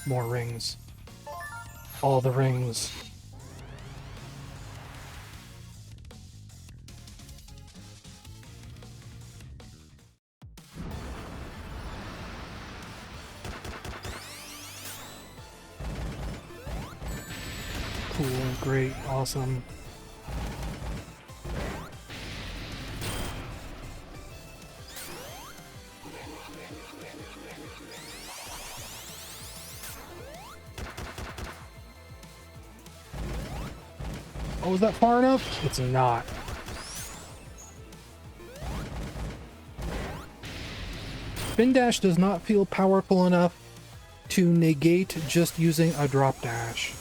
More rings. All the rings. Cool, great, awesome. Oh, is that far enough? It's not. Spin dash does not feel powerful enough to negate just using a drop dash.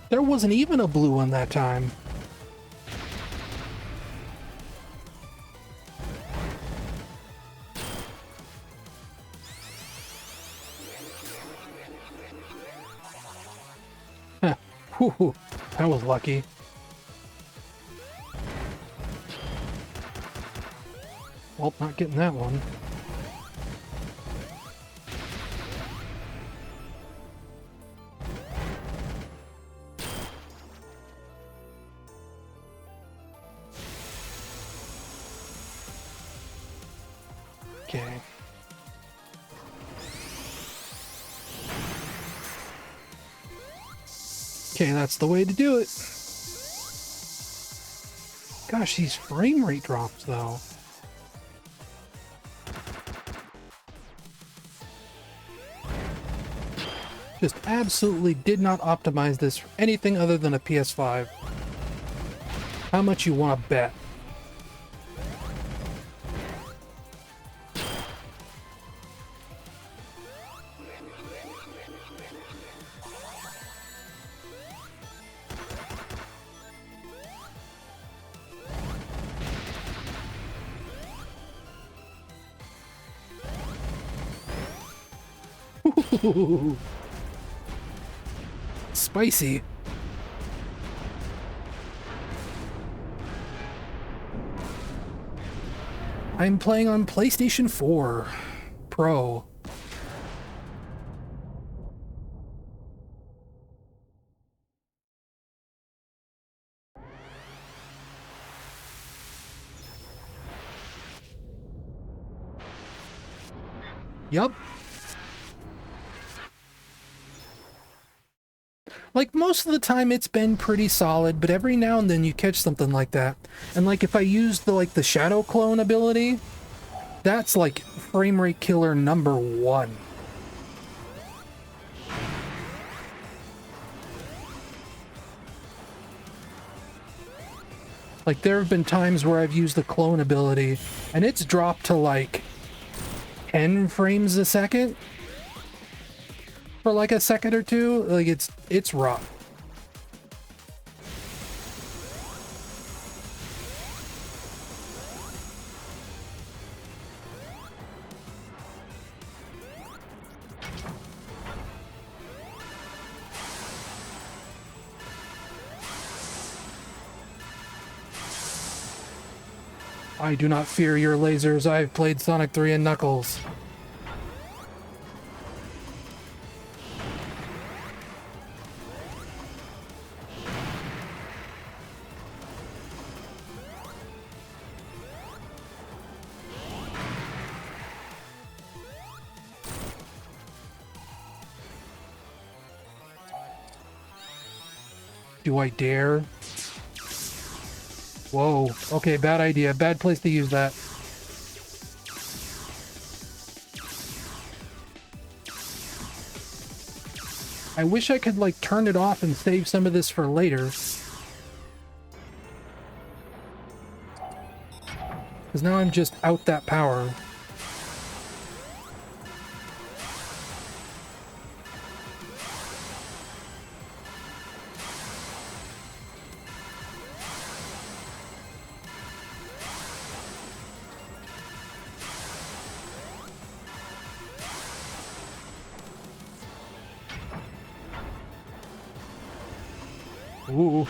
There wasn't even a blue one that time. Huh. Whew, that was lucky. Well, not getting that one. Okay. Okay, that's the way to do it. Gosh, these frame rate drops, though. Just absolutely did not optimize this for anything other than a PS5. How much you want to bet? Ooh. Spicy. I'm playing on PlayStation 4 Pro. Yup. Like, most of the time it's been pretty solid, but every now and then you catch something like that. And like, if I use the shadow clone ability, that's like frame rate killer number 1. Like, there have been times where I've used the clone ability and it's dropped to like 10 frames a second. For like a second or two. Like, it's rough. I do not fear your lasers. I've played Sonic 3 and Knuckles. Do I dare? Whoa. Okay, bad idea. Bad place to use that. I wish I could, like, turn it off and save some of this for later. Because now I'm just out that power. Ooh.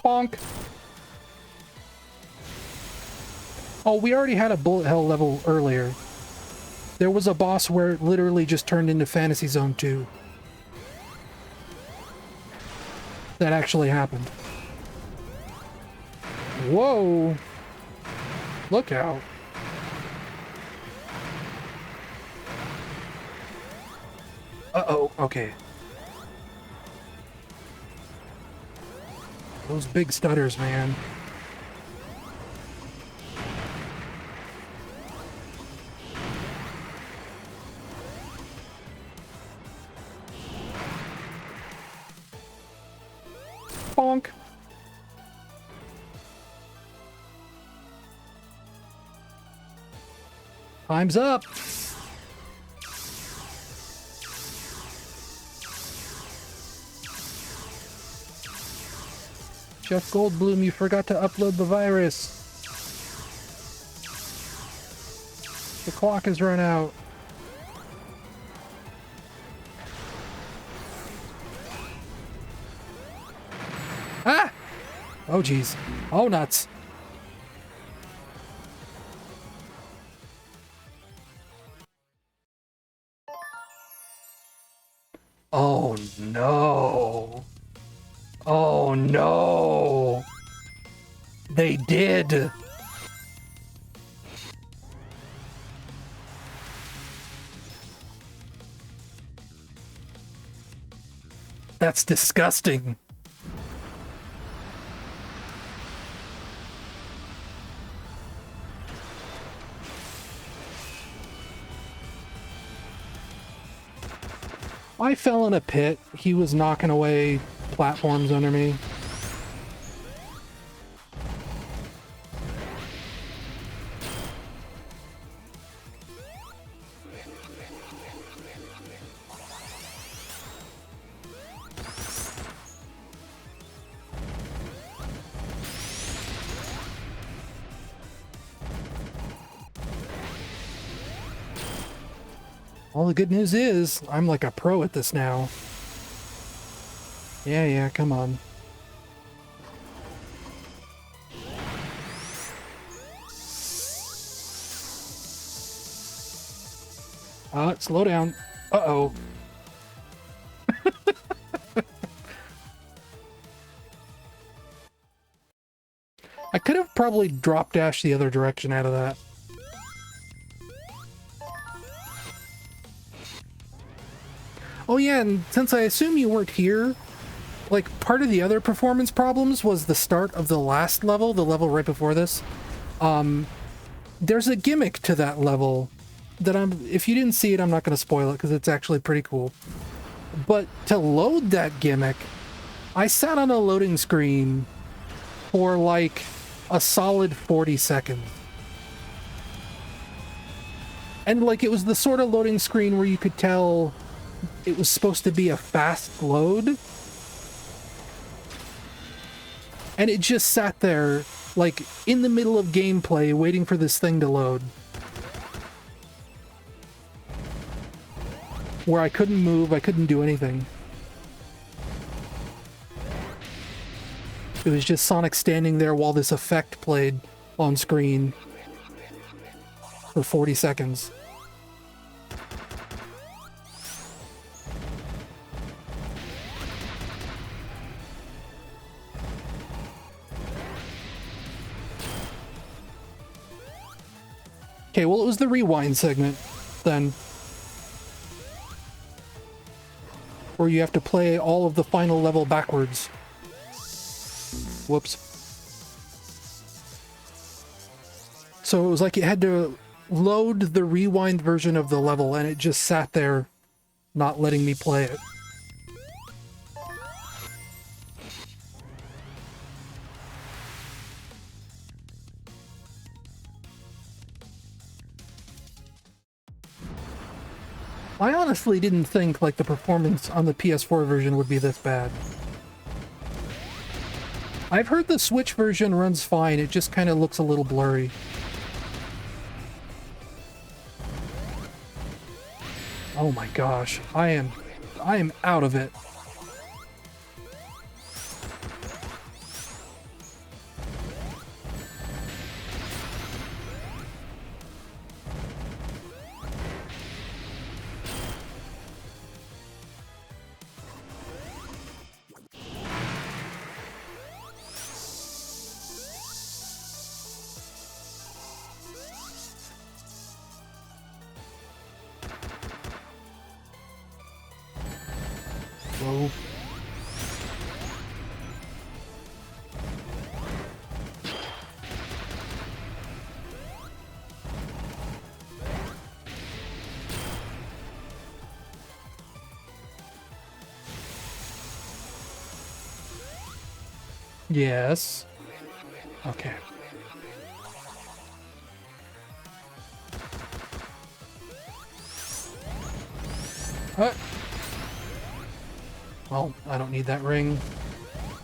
Bonk. Oh, we already had a bullet hell level earlier. There was a boss where it literally just turned into Fantasy Zone 2. That actually happened. Whoa! Look out. Uh-oh, okay. Those big stutters, man. Bonk. Time's up. Jeff Goldblum, you forgot to upload the virus. The clock has run out. Ah! Oh, geez. Oh, nuts. Oh, no. Oh, no. They did. That's disgusting. I fell in a pit. He was knocking away platforms under me. Well, the good news is, I'm like a pro at this now. Yeah, come on. Slow down. Uh-oh. I could have probably drop dashed the other direction out of that. Oh yeah, and since I assume you weren't here, like, part of the other performance problems was the start of the last level, the level right before this. There's a gimmick to that level that if you didn't see it, I'm not going to spoil it because it's actually pretty cool. But to load that gimmick, I sat on a loading screen for like a solid 40 seconds. And like, it was the sort of loading screen where you could tell it was supposed to be a fast load. And it just sat there, like, in the middle of gameplay, waiting for this thing to load. Where I couldn't move, I couldn't do anything. It was just Sonic standing there while this effect played on screen for 40 seconds. Okay, well, it was the rewind segment, then. Where you have to play all of the final level backwards. Whoops. So it was like you had to load the rewind version of the level, and it just sat there, not letting me play it. I honestly didn't think like the performance on the PS4 version would be this bad. I've heard the Switch version runs fine, it just kind of looks a little blurry. Oh my gosh, I am out of it. Whoa. Yes. Okay. Well, I don't need that ring.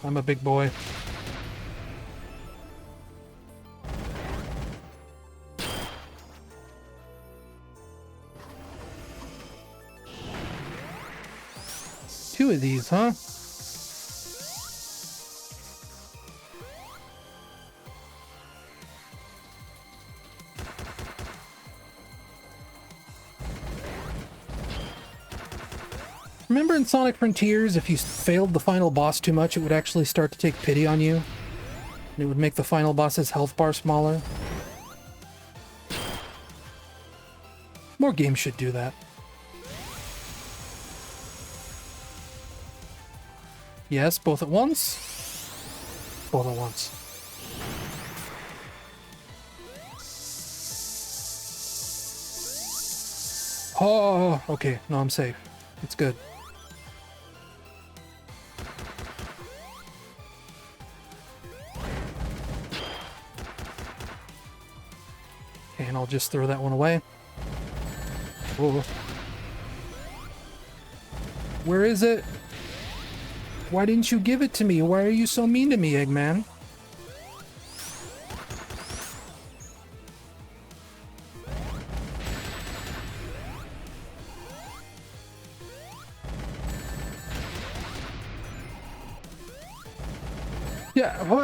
I'm a big boy. Two of these, huh? Remember in Sonic Frontiers, if you failed the final boss too much, it would actually start to take pity on you? And it would make the final boss's health bar smaller? More games should do that. Yes, both at once? Both at once. Oh, okay. No, I'm safe. It's good. And I'll just throw that one away. Whoa. Where is it? Why didn't you give it to me? Why are you so mean to me, Eggman? Yeah, well,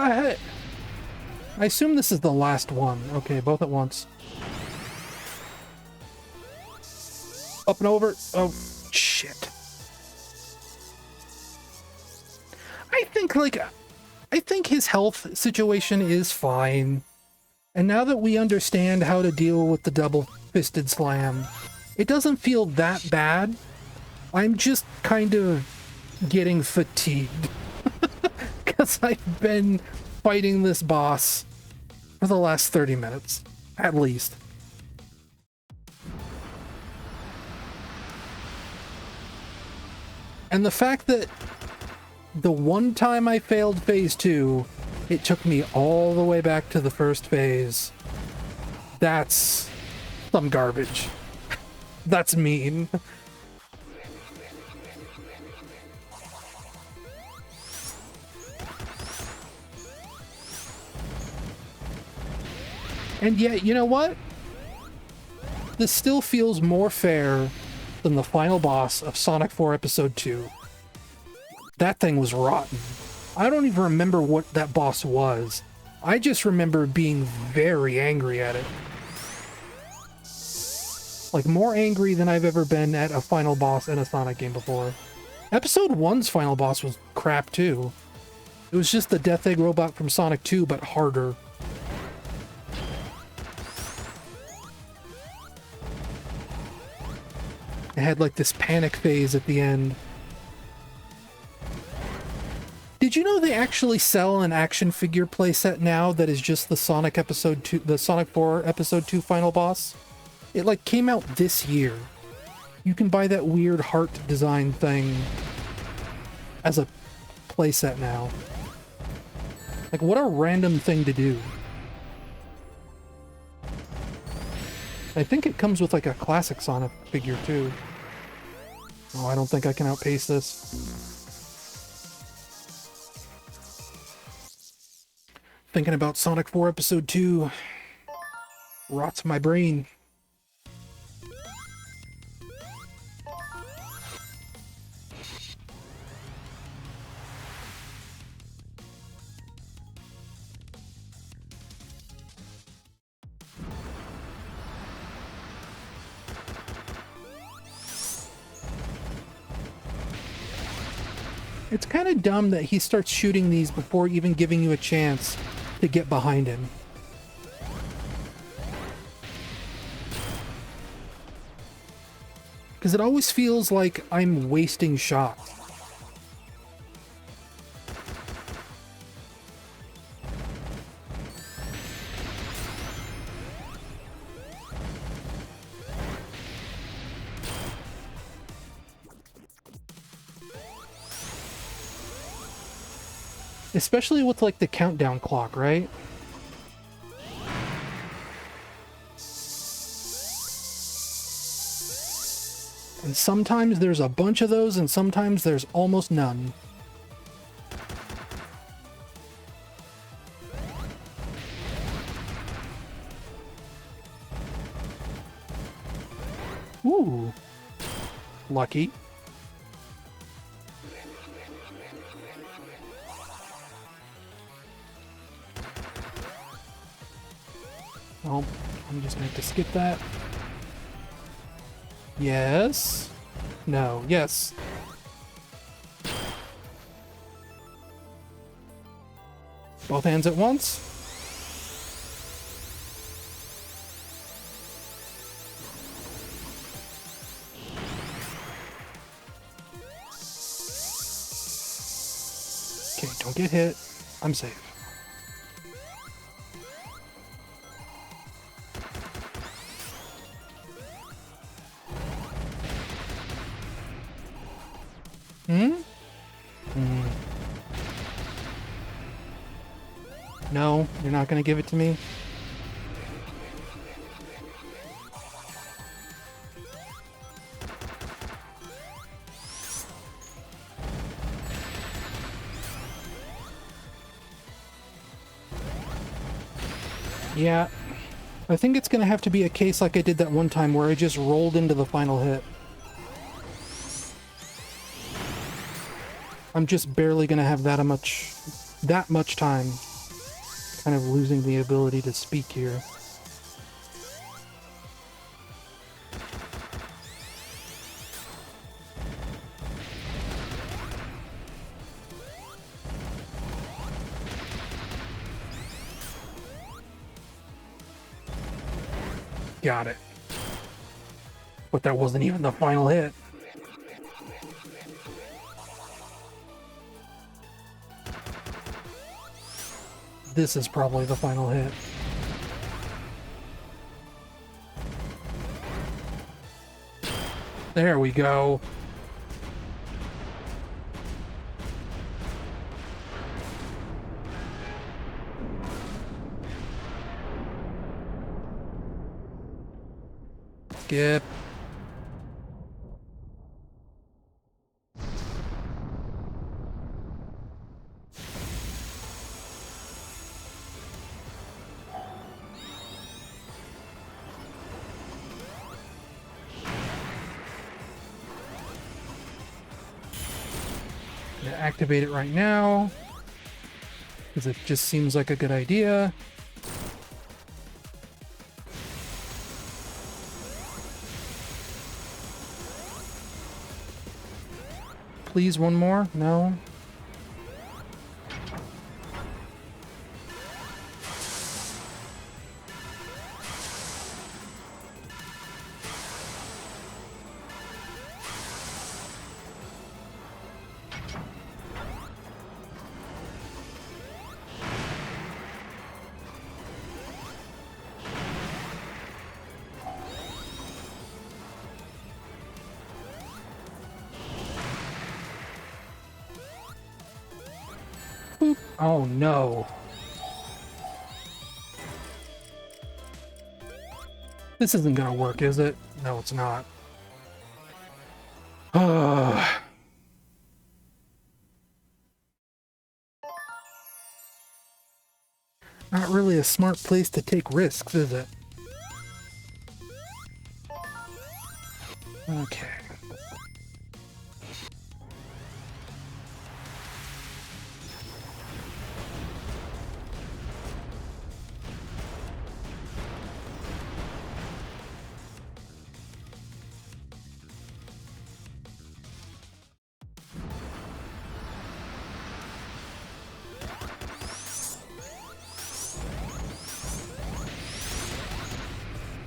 I assume this is the last one. Okay, both at once. Up and over. Oh, shit. I think his health situation is fine. And now that we understand how to deal with the double-fisted slam, it doesn't feel that bad. I'm just kind of getting fatigued. Because I've been fighting this boss for the last 30 minutes, at least. And the fact that the one time I failed phase 2, it took me all the way back to the first phase. That's some garbage. That's mean. And yet, you know what? This still feels more fair than the final boss of Sonic 4 Episode 2. That thing was rotten. I don't even remember what that boss was. I just remember being very angry at it. Like, more angry than I've ever been at a final boss in a Sonic game before. Episode 1's final boss was crap, too. It was just the Death Egg robot from Sonic 2, but harder. It had like this panic phase at the end. Did you know they actually sell an action figure playset now that is just the Sonic Episode 2, the Sonic 4 Episode 2 final boss? It like came out this year. You can buy that weird heart design thing as a playset now. Like, what a random thing to do. I think it comes with like a classic Sonic figure too. Oh, I don't think I can outpace this. Thinking about Sonic 4 Episode 2 rots my brain. It's kind of dumb that he starts shooting these before even giving you a chance to get behind him. Because it always feels like I'm wasting shots. Especially with like the countdown clock, right? And sometimes there's a bunch of those, and sometimes there's almost none. Ooh. Lucky. Oh, I'm just gonna have to skip that. Yes. No. Yes. Both hands at once. Okay, don't get hit. I'm safe. No, you're not gonna give it to me? Yeah, I think it's gonna have to be a case like I did that one time where I just rolled into the final hit. I'm just barely gonna have that much time. Kind of losing the ability to speak here. Got it. But that wasn't even the final hit. This is probably the final hit. There we go. Skip. Activate it right now because it just seems like a good idea. Please, one more? No. Oh no. This isn't gonna work, is it? No, it's not. Not really a smart place to take risks, is it? Okay.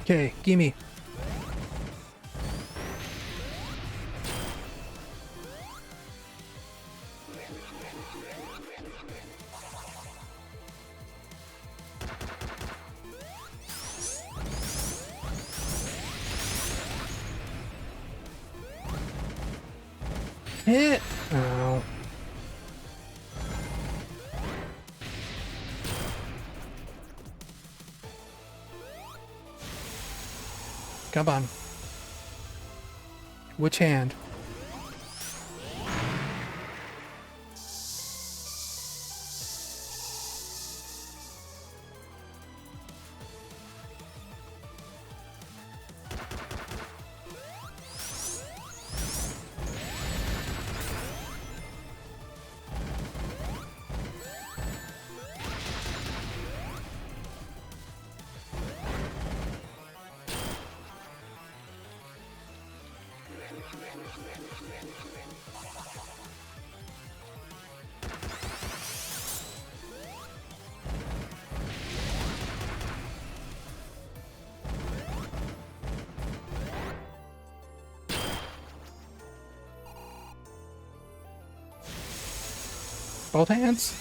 Okay, gimme. Hit! Oh. Come on. Which hand? Both hands?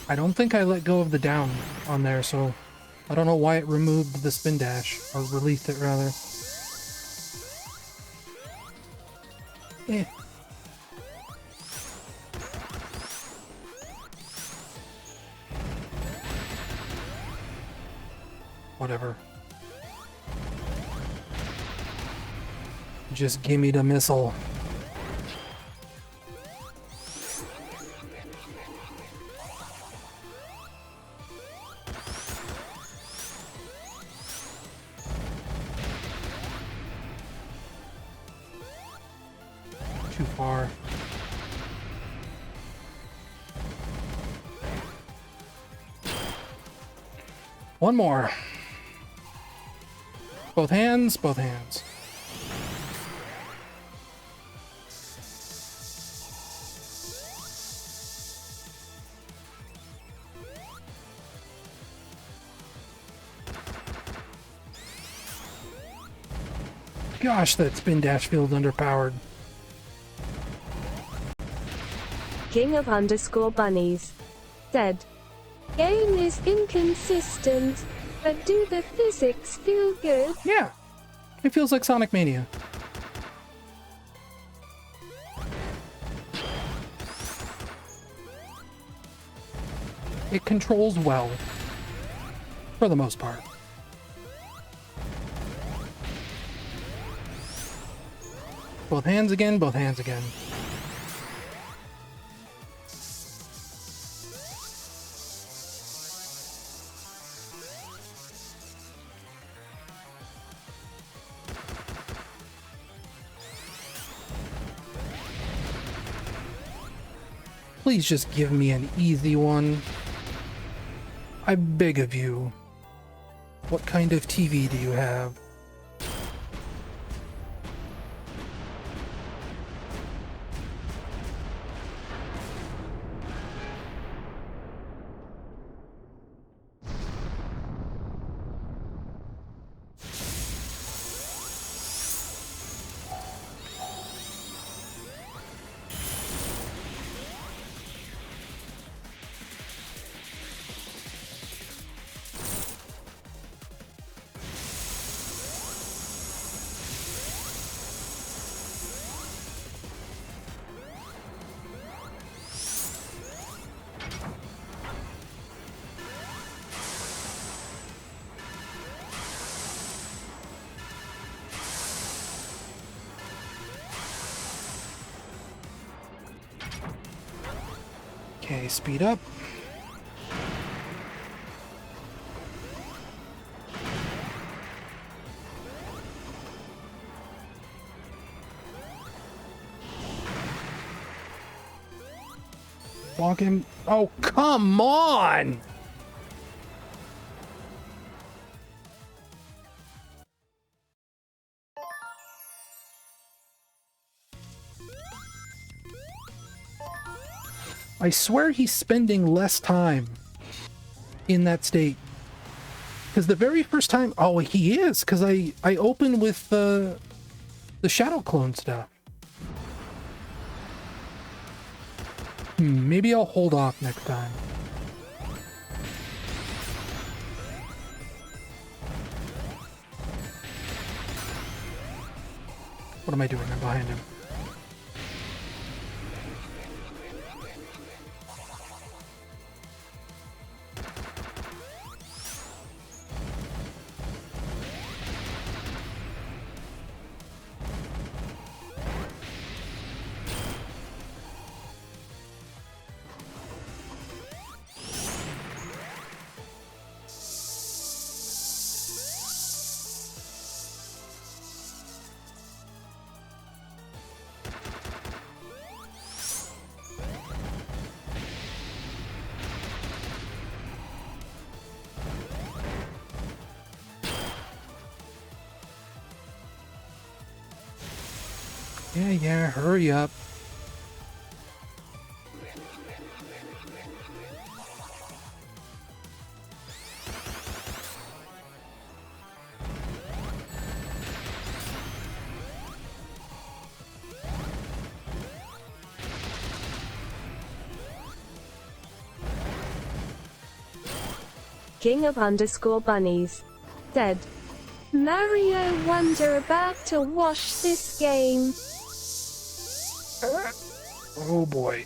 I don't think I let go of the down on there, so I don't know why it removed the spin dash, or released it rather. Eh. Whatever. Just gimme the missile. Too far. One more. Both hands, both hands. Gosh, that spin dash feels underpowered. King of underscore bunnies said, game is inconsistent, but do the physics feel good? Yeah, it feels like Sonic Mania. It controls well, for the most part. Both hands again, both hands again. Please just give me an easy one. I beg of you. What kind of TV do you have? Okay, speed up. Walk him. Oh, come on! I swear he's spending less time in that state. Because the very first time... Oh, he is, because I opened with the Shadow Clone stuff. Maybe I'll hold off next time. What am I doing? I'm behind him. Yeah, hurry up. King of underscore bunnies. Dead. Mario Wonder about to wash this game. Oh boy.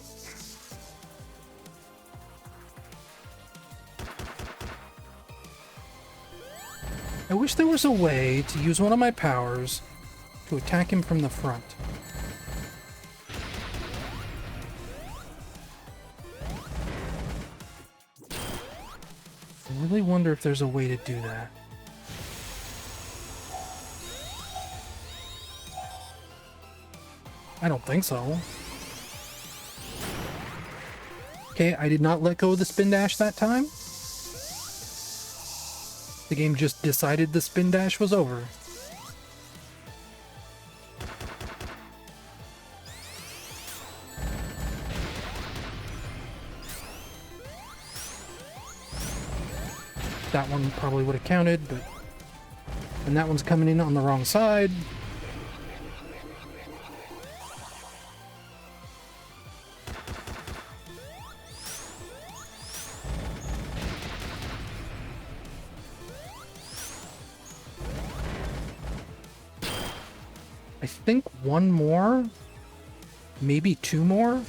I wish there was a way to use one of my powers to attack him from the front. I really wonder if there's a way to do that. I don't think so. Okay, I did not let go of the spin dash that time. The game just decided the spin dash was over. That one probably would have counted, but... And that one's coming in on the wrong side. I think one more, maybe two more.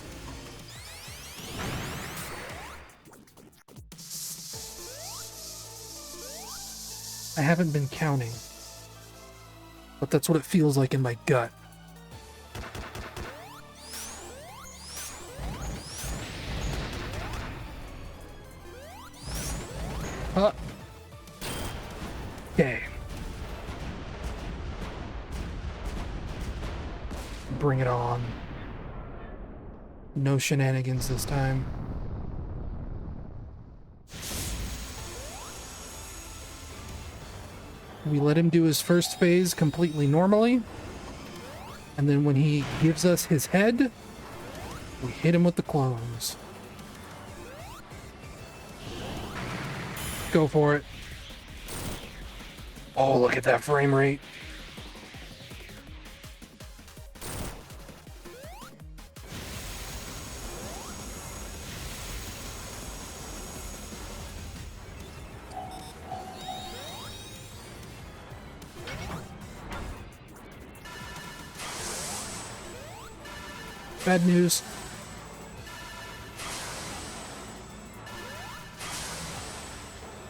I haven't been counting, but that's what it feels like in my gut. Okay. Bring it on. No shenanigans this time. We let him do his first phase completely normally. And then when he gives us his head, we hit him with the clones. Go for it. Oh, look at that frame rate. Bad news.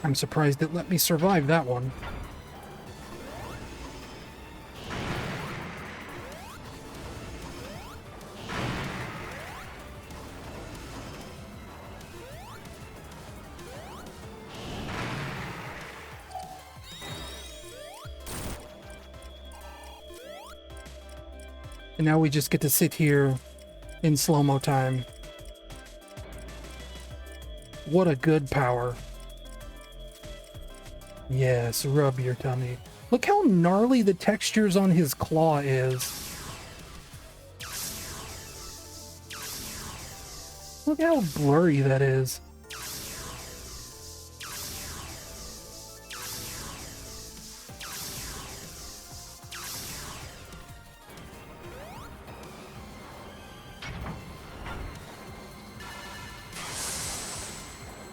I'm surprised it let me survive that one. And now we just get to sit here in slow-mo time. What a good power. Yes, rub your tummy. Look how gnarly the textures on his claw is. Look how blurry that is.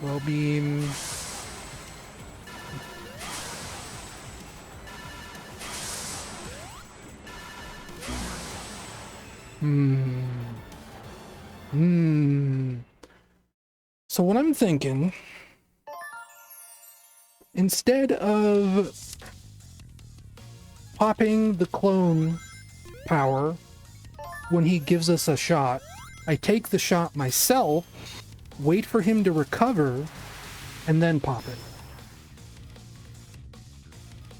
Low beam. So what I'm thinking, instead of popping the clone power when he gives us a shot, I take the shot myself, wait for him to recover, and then pop it.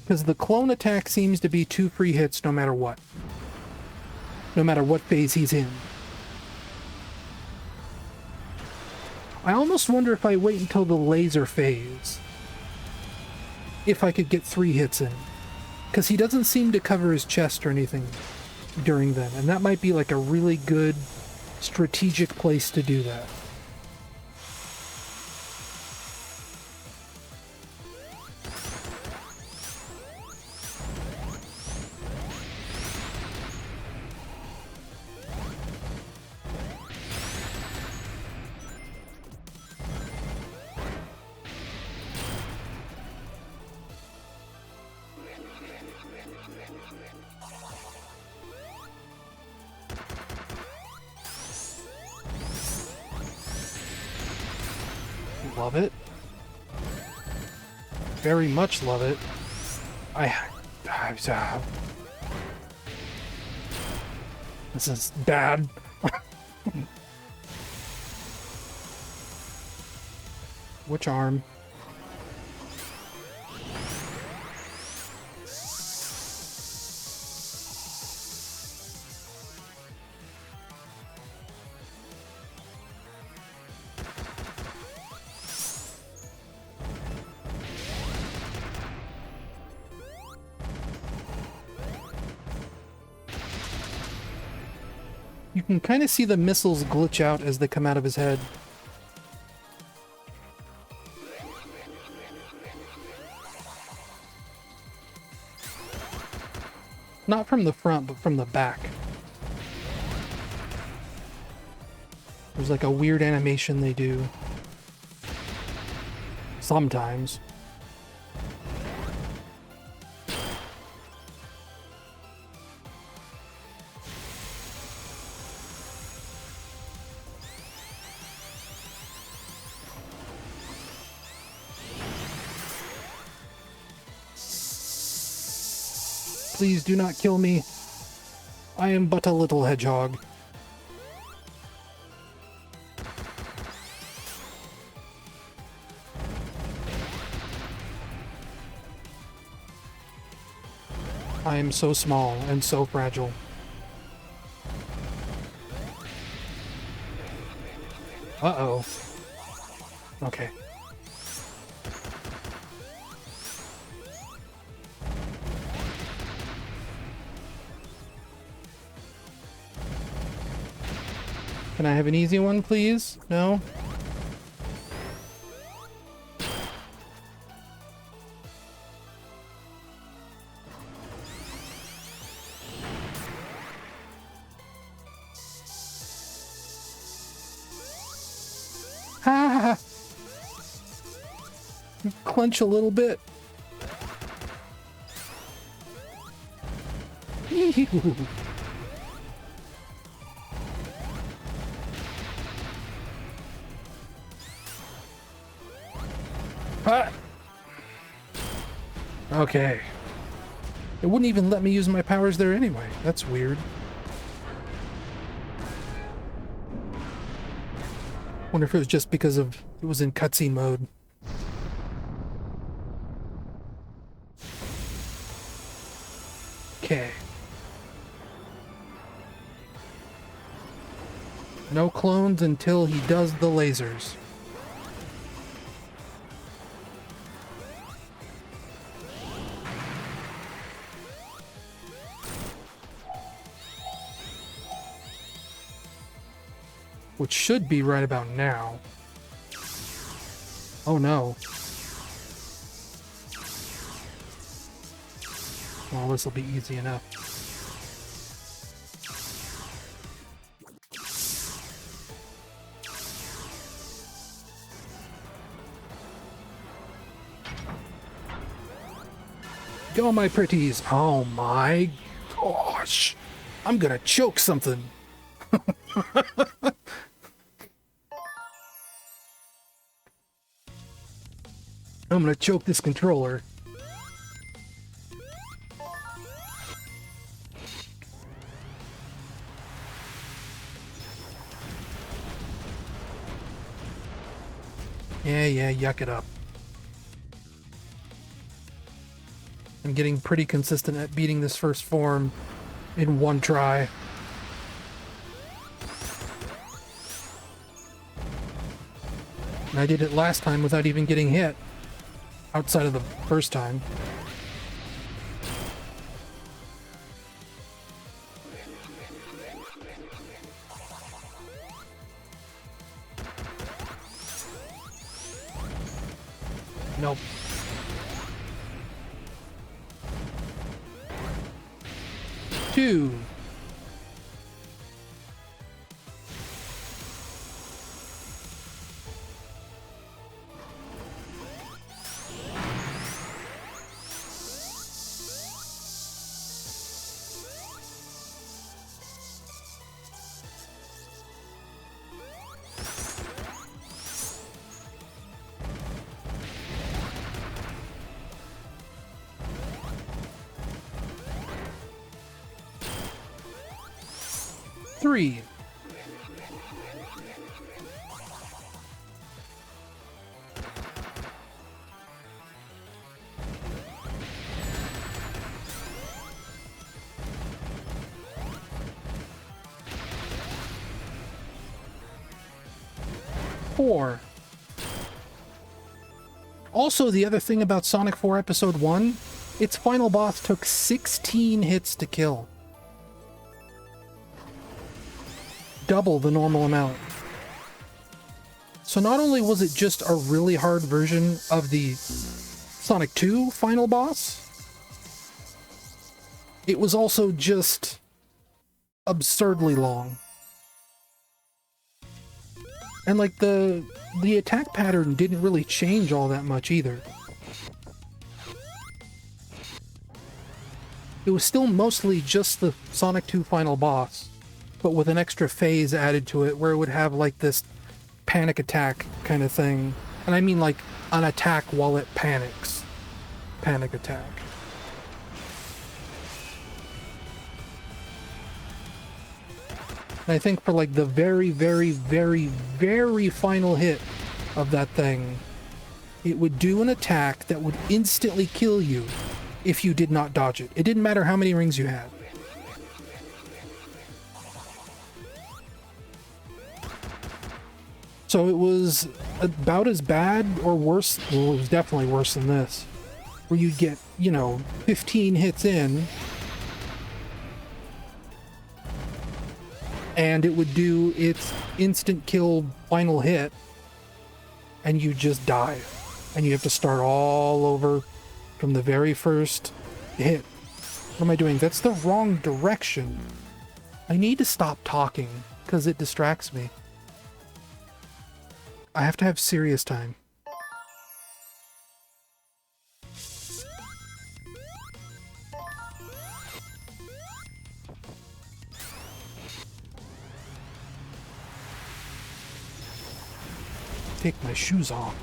Because the clone attack seems to be 2 free hits no matter what. No matter what phase he's in. I almost wonder if I wait until the laser phase, if I could get 3 hits in. Because he doesn't seem to cover his chest or anything during then. And that might be like a really good strategic place to do that. Love it. Very much love it. This is bad. Which arm? You can kind of see the missiles glitch out as they come out of his head. Not from the front, but from the back. There's like a weird animation they do. Sometimes. Please do not kill me. I am but a little hedgehog. I am so small and so fragile. Uh-oh. Okay. Can I have an easy one, please? No? Ha! Clench a little bit. Okay. It wouldn't even let me use my powers there anyway. That's weird. Wonder if it was just because it was in cutscene mode. Okay. No clones until he does the lasers. Which should be right about now. Oh no. Well, this will be easy enough. Go, my pretties. Oh my gosh. I'm gonna choke something. I'm gonna choke this controller. Yeah, yuck it up. I'm getting pretty consistent at beating this first form in one try. And I did it last time without even getting hit, outside of the first time. Nope. Two. Three. Four. Also, the other thing about Sonic 4 Episode 1, its final boss took 16 hits to kill. Double the normal amount. So not only was it just a really hard version of the Sonic 2 final boss, it was also just absurdly long. And like the attack pattern didn't really change all that much either. It was still mostly just the Sonic 2 final boss, but with an extra phase added to it where it would have like this panic attack kind of thing. And I mean like an attack while it panics. Panic attack. And I think for like the very, very, very, very final hit of that thing, it would do an attack that would instantly kill you if you did not dodge it. It didn't matter how many rings you had. So it was about as bad or worse, well, it was definitely worse than this, where you'd get, 15 hits in, and it would do its instant kill final hit, and you just die. And you have to start all over from the very first hit. What am I doing? That's the wrong direction. I need to stop talking, because it distracts me. I have to have serious time. Take my shoes off.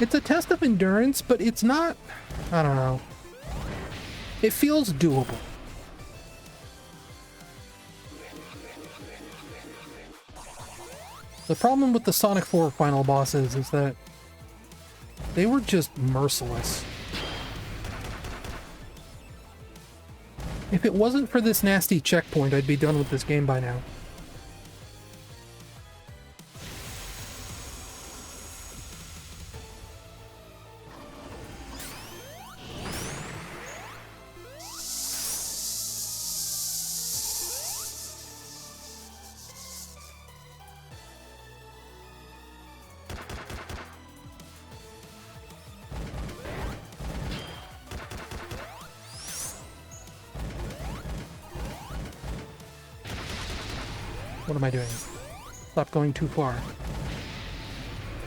It's a test of endurance, but it's not, I don't know. It feels doable. The problem with the Sonic 4 final bosses is that they were just merciless. If it wasn't for this nasty checkpoint, I'd be done with this game by now. What am I doing? Stop going too far.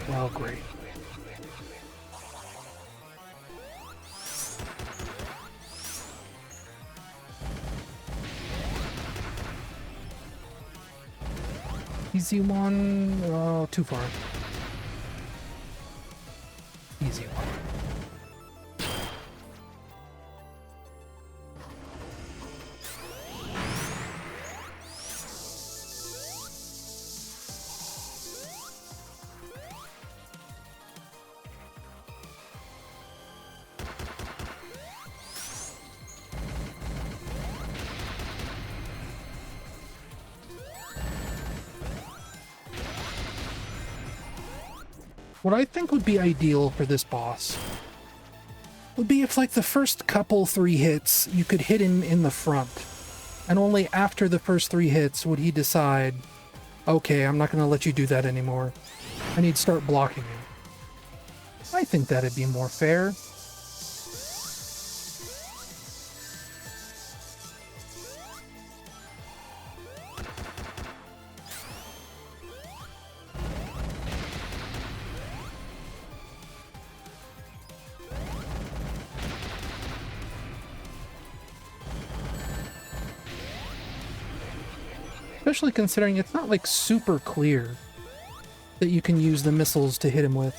Well, great. Easy one. Oh, too far. Easy one. What I think would be ideal for this boss would be if, like, the first couple 3 hits, you could hit him in the front. And only after the first 3 hits would he decide, okay, I'm not going to let you do that anymore. And he'd start blocking you. I think that'd be more fair. Especially considering it's not, like, super clear that you can use the missiles to hit him with.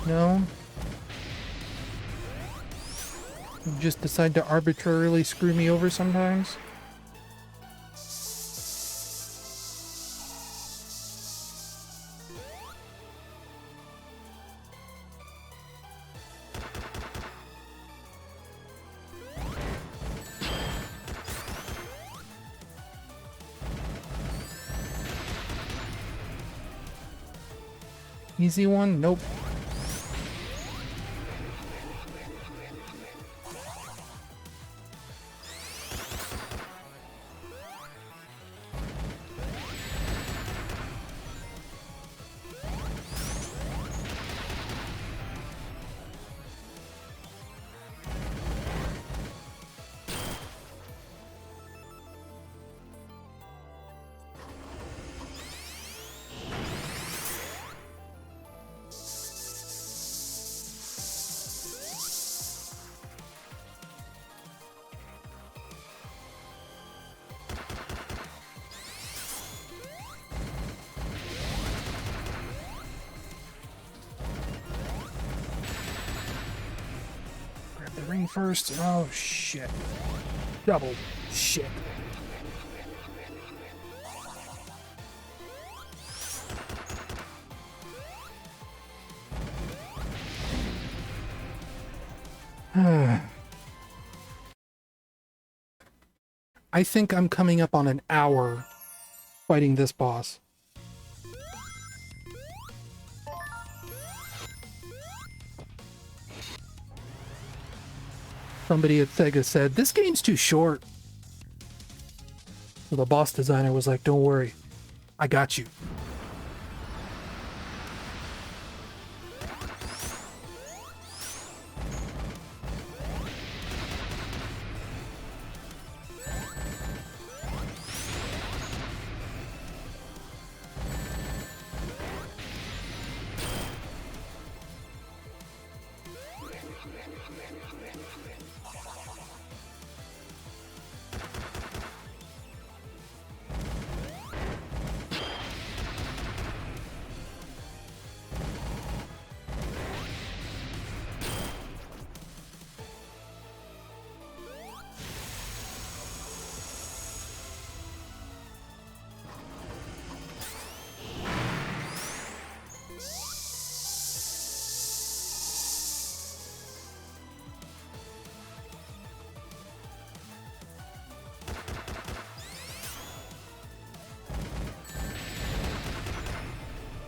No? You just decide to arbitrarily screw me over sometimes? Easy one? Nope. Ring first. Oh, shit. Double shit. I think I'm coming up on an hour fighting this boss. Somebody at Sega said, this game's too short. So the boss designer was like, don't worry, I got you.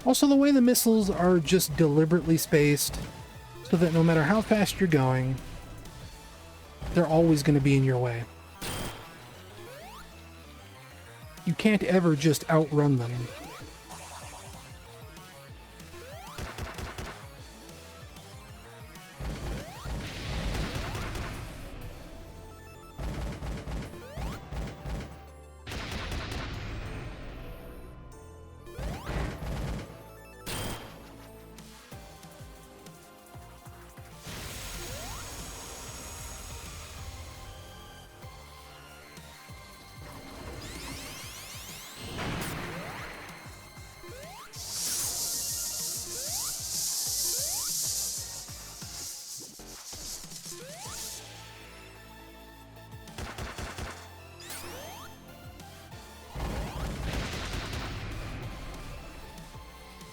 Also, the way the missiles are just deliberately spaced so that no matter how fast you're going, they're always going to be in your way. You can't ever just outrun them.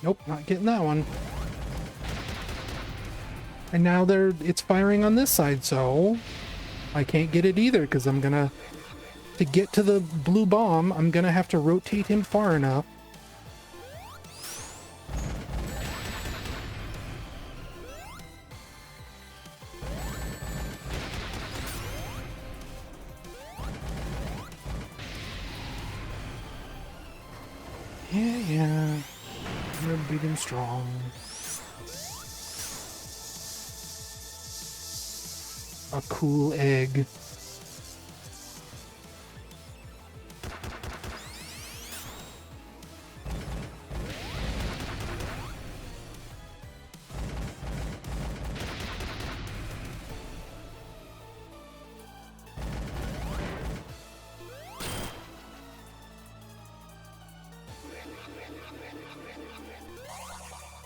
Nope, not getting that one. And now it's firing on this side, so I can't get it either, because I'm gonna, to get to the blue bomb, I'm gonna have to rotate him far enough. Yeah. You're big and strong. A cool egg.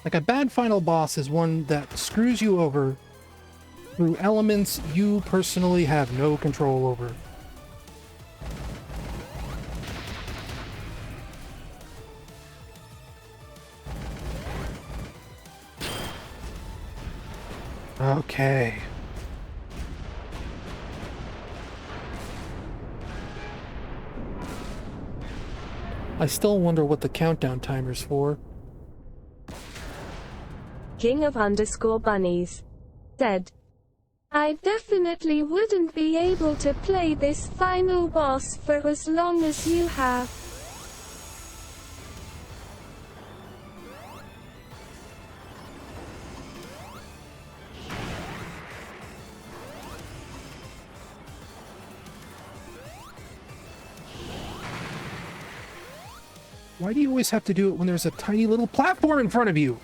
Like, a bad final boss is one that screws you over through elements you personally have no control over. Okay. I still wonder what the countdown timer's for. King of _bunnies said, I definitely wouldn't be able to play this final boss for as long as you have. Why do you always have to do it when there's a tiny little platform in front of you?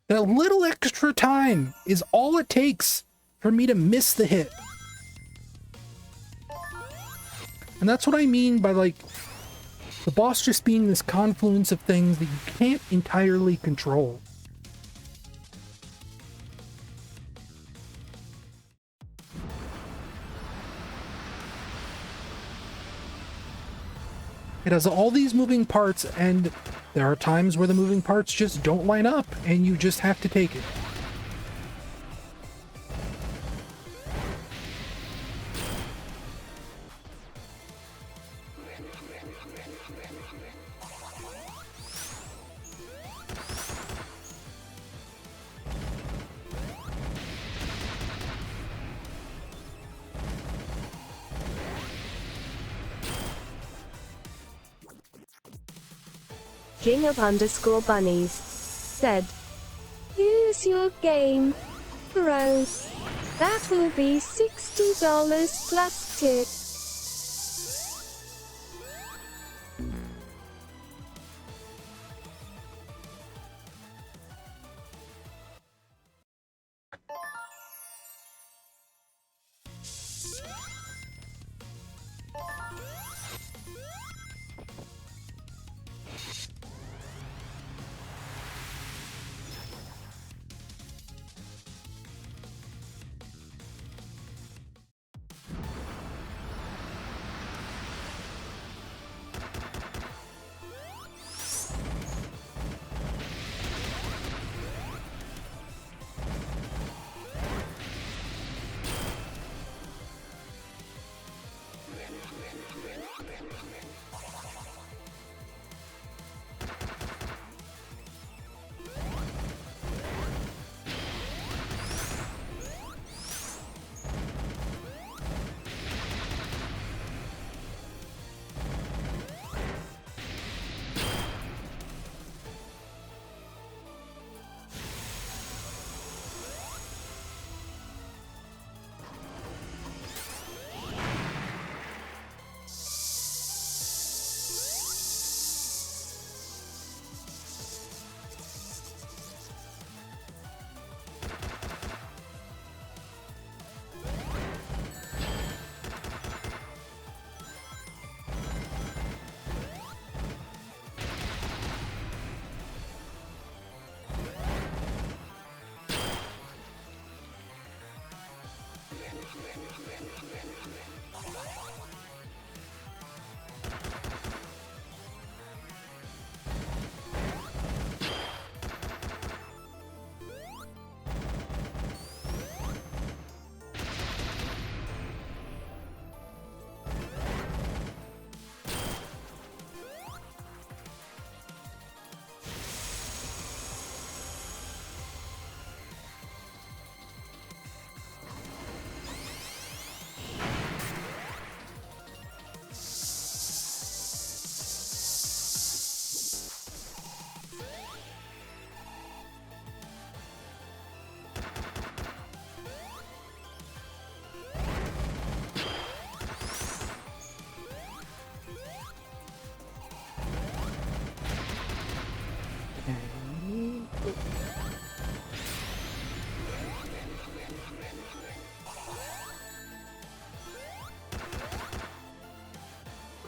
That little extra time is all it takes for me to miss the hit. And that's what I mean by, like, the boss just being this confluence of things that you can't entirely control. It has all these moving parts, and there are times where the moving parts just don't line up, and you just have to take it. King of _bunnies said, use your game, bro. That will be $60 plus tip.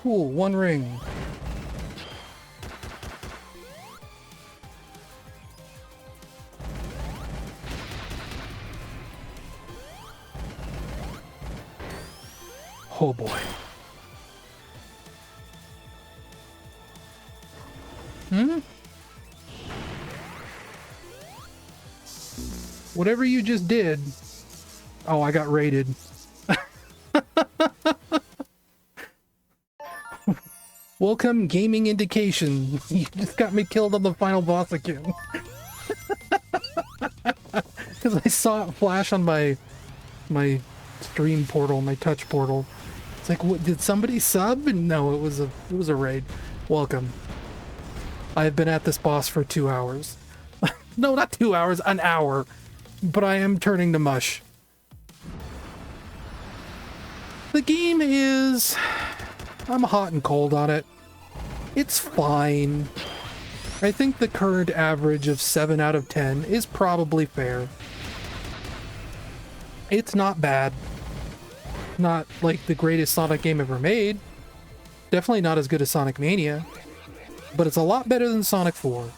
Cool, one ring. Oh boy. Whatever you just did. Oh, I got raided. Welcome, gaming indication. You just got me killed on the final boss again. Because I saw it flash on my stream portal, my touch portal. It's like, what, did somebody sub? And no, it was a raid. Welcome. I have been at this boss for 2 hours. No, not 2 hours, an hour. But I am turning to mush. The game is... I'm hot and cold on it. It's fine. I think the current average of 7 out of 10 is probably fair. It's not bad. Not like the greatest Sonic game ever made. Definitely not as good as Sonic Mania. But it's a lot better than Sonic 4.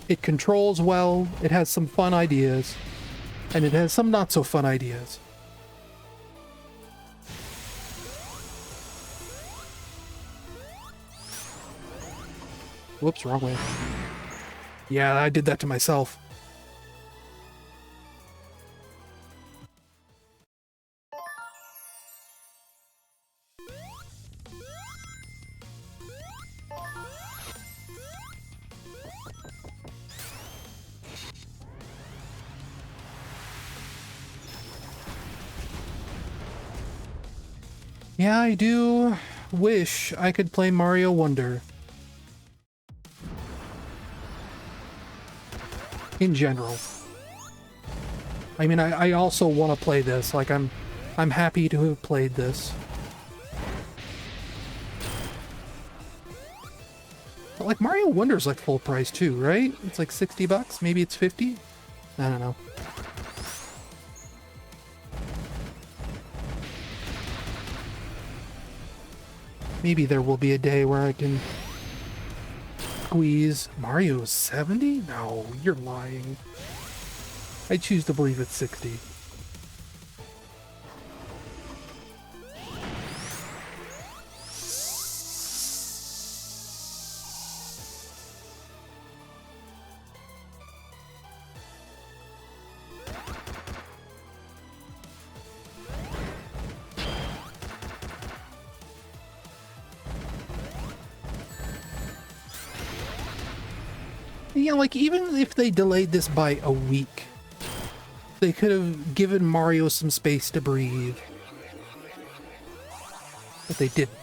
It controls well, it has some fun ideas, and it has some not so fun ideas. Whoops, wrong way. Yeah, I did that to myself. Yeah, I do wish I could play Mario Wonder. In general. I mean, I also want to play this. Like, I'm happy to have played this. But like, Mario Wonder's like full price too, right? It's like $60? Maybe it's 50? I don't know. Maybe there will be a day where I can squeeze. Mario 70? No, you're lying. I choose to believe it's 60. Yeah, like, even if they delayed this by a week, they could have given Mario some space to breathe. But they didn't.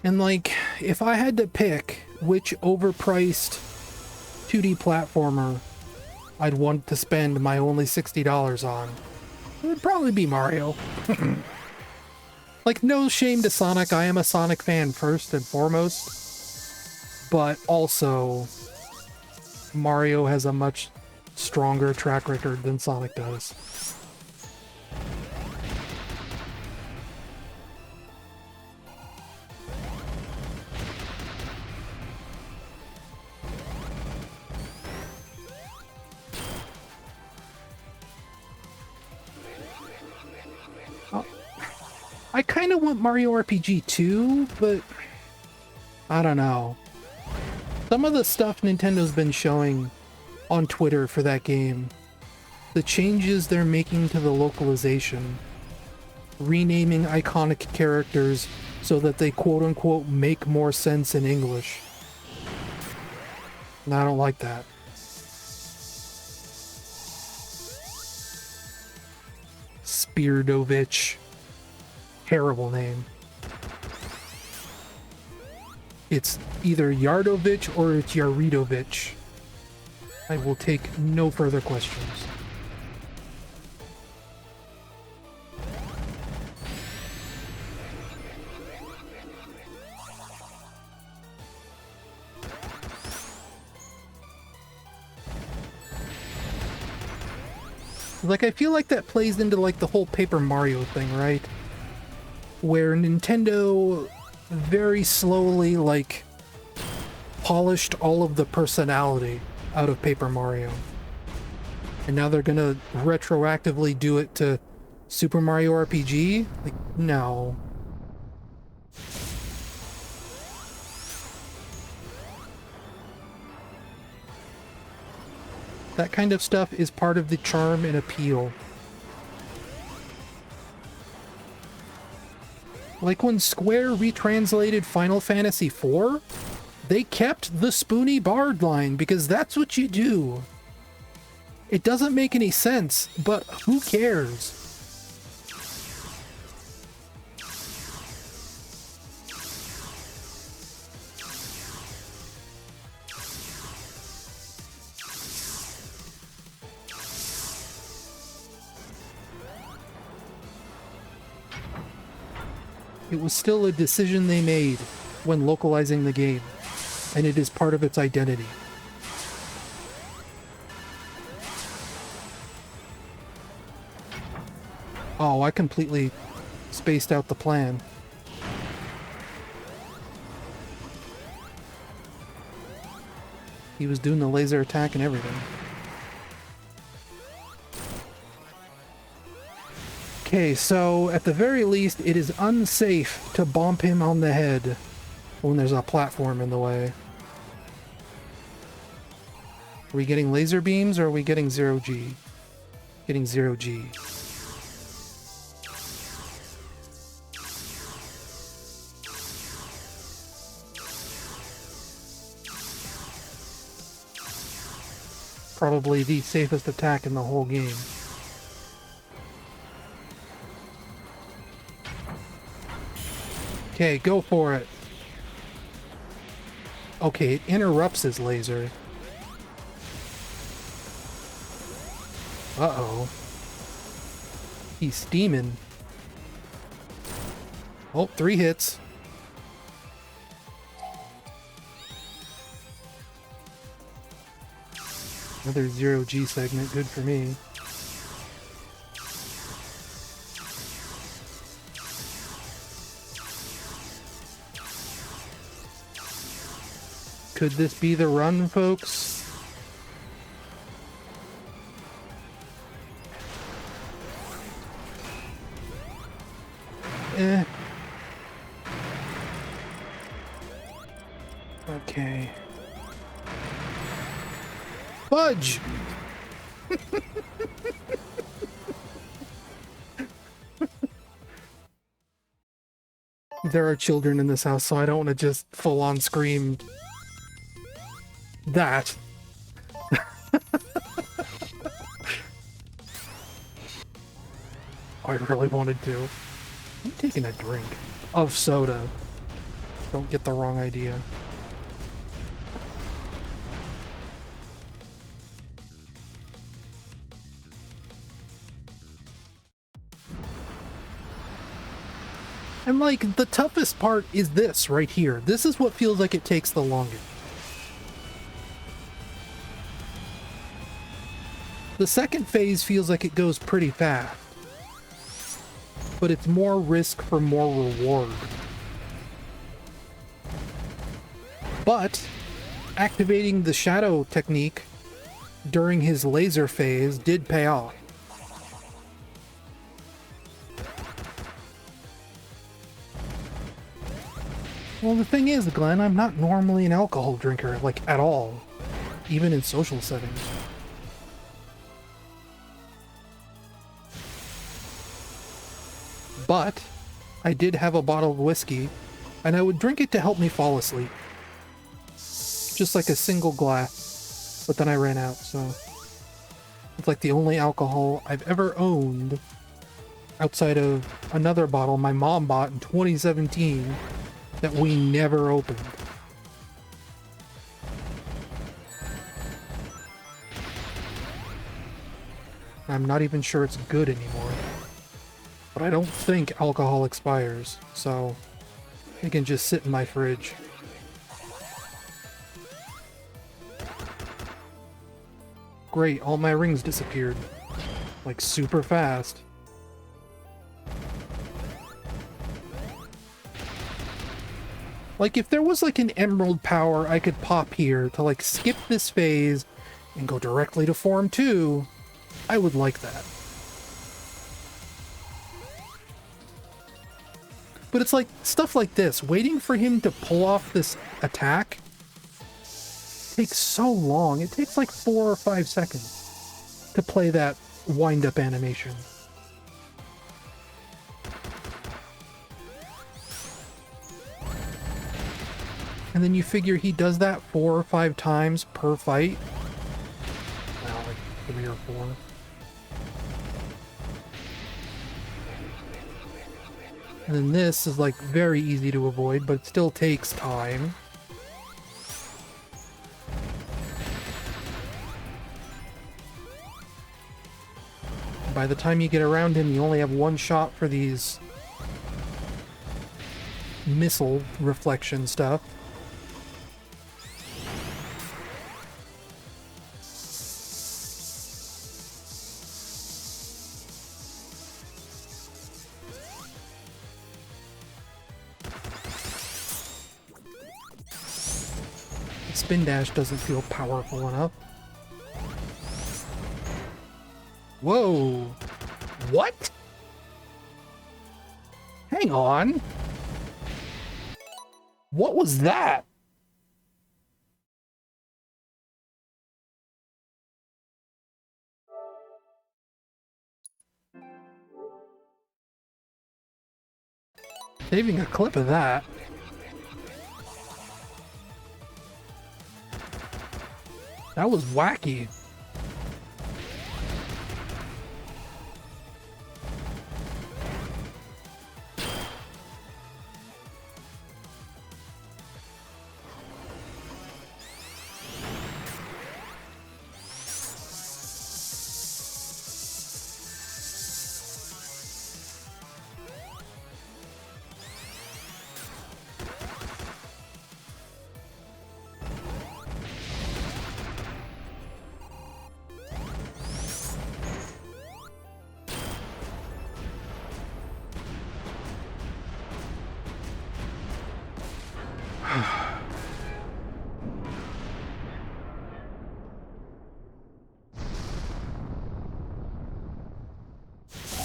And like, if I had to pick which overpriced 2D platformer I'd want to spend my only $60 on, it would probably be Mario. Like, no shame to Sonic, I am a Sonic fan first and foremost, but also Mario has a much stronger track record than Sonic does. I kind of want Mario RPG 2, but I don't know. Some of the stuff Nintendo's been showing on Twitter for that game, the changes they're making to the localization, renaming iconic characters so that they quote-unquote make more sense in English. And I don't like that. Speardovich. Terrible name. It's either Yardovich or it's Yaridovich. I will take no further questions. Like, I feel like that plays into, like, the whole Paper Mario thing, right? Where Nintendo very slowly, like, polished all of the personality out of Paper Mario. And now they're gonna retroactively do it to Super Mario RPG? Like, no. That kind of stuff is part of the charm and appeal. Like when Square retranslated Final Fantasy IV, they kept the Spoony Bard line because that's what you do. It doesn't make any sense, but who cares? It was still a decision they made when localizing the game, and it is part of its identity. Oh, I completely spaced out the plan. He was doing the laser attack and everything. Okay, so at the very least, it is unsafe to bump him on the head when there's a platform in the way. Are we getting laser beams or are we getting 0G? Getting 0G. Probably the safest attack in the whole game. Okay, go for it. Okay, it interrupts his laser. Uh-oh. He's steaming. Oh, 3 hits. Another 0G segment, good for me. Could this be the run, folks? Eh. Okay. Fudge! There are children in this house, so I don't want to just full-on scream that. I really wanted to. I'm taking a drink of soda. Don't get the wrong idea. And like, the toughest part is this right here. This is what feels like it takes the longest. The second phase feels like it goes pretty fast, but it's more risk for more reward. But activating the shadow technique during his laser phase did pay off. Well, the thing is, Glenn, I'm not normally an alcohol drinker, like, at all. Even in social settings. But I did have a bottle of whiskey, and I would drink it to help me fall asleep. Just like a single glass. But then I ran out, so... It's like the only alcohol I've ever owned outside of another bottle my mom bought in 2017 that we never opened. I'm not even sure it's good anymore. But I don't think alcohol expires, so it can just sit in my fridge. Great, all my rings disappeared. Like, super fast. Like, if there was, like, an emerald power I could pop here to, like, skip this phase and go directly to Form 2, I would like that. But it's like, stuff like this, waiting for him to pull off this attack takes so long. It takes like 4 or 5 seconds to play that wind-up animation. And then you figure he does that 4 or 5 times per fight. Well, like 3 or 4. And then this is like very easy to avoid, but it still takes time. By the time you get around him, you only have one shot for these missile reflection stuff. Spin dash doesn't feel powerful enough. Whoa! What? Hang on. What was that? Saving a clip of that. That was wacky.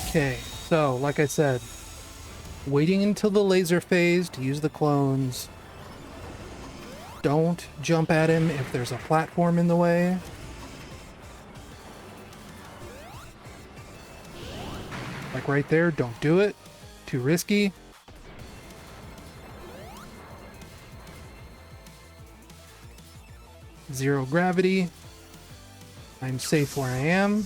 Okay, so like I said, waiting until the laser phase to use the clones. Don't jump at him if there's a platform in the way. Like right there, don't do it. Too risky. Zero gravity. I'm safe where I am.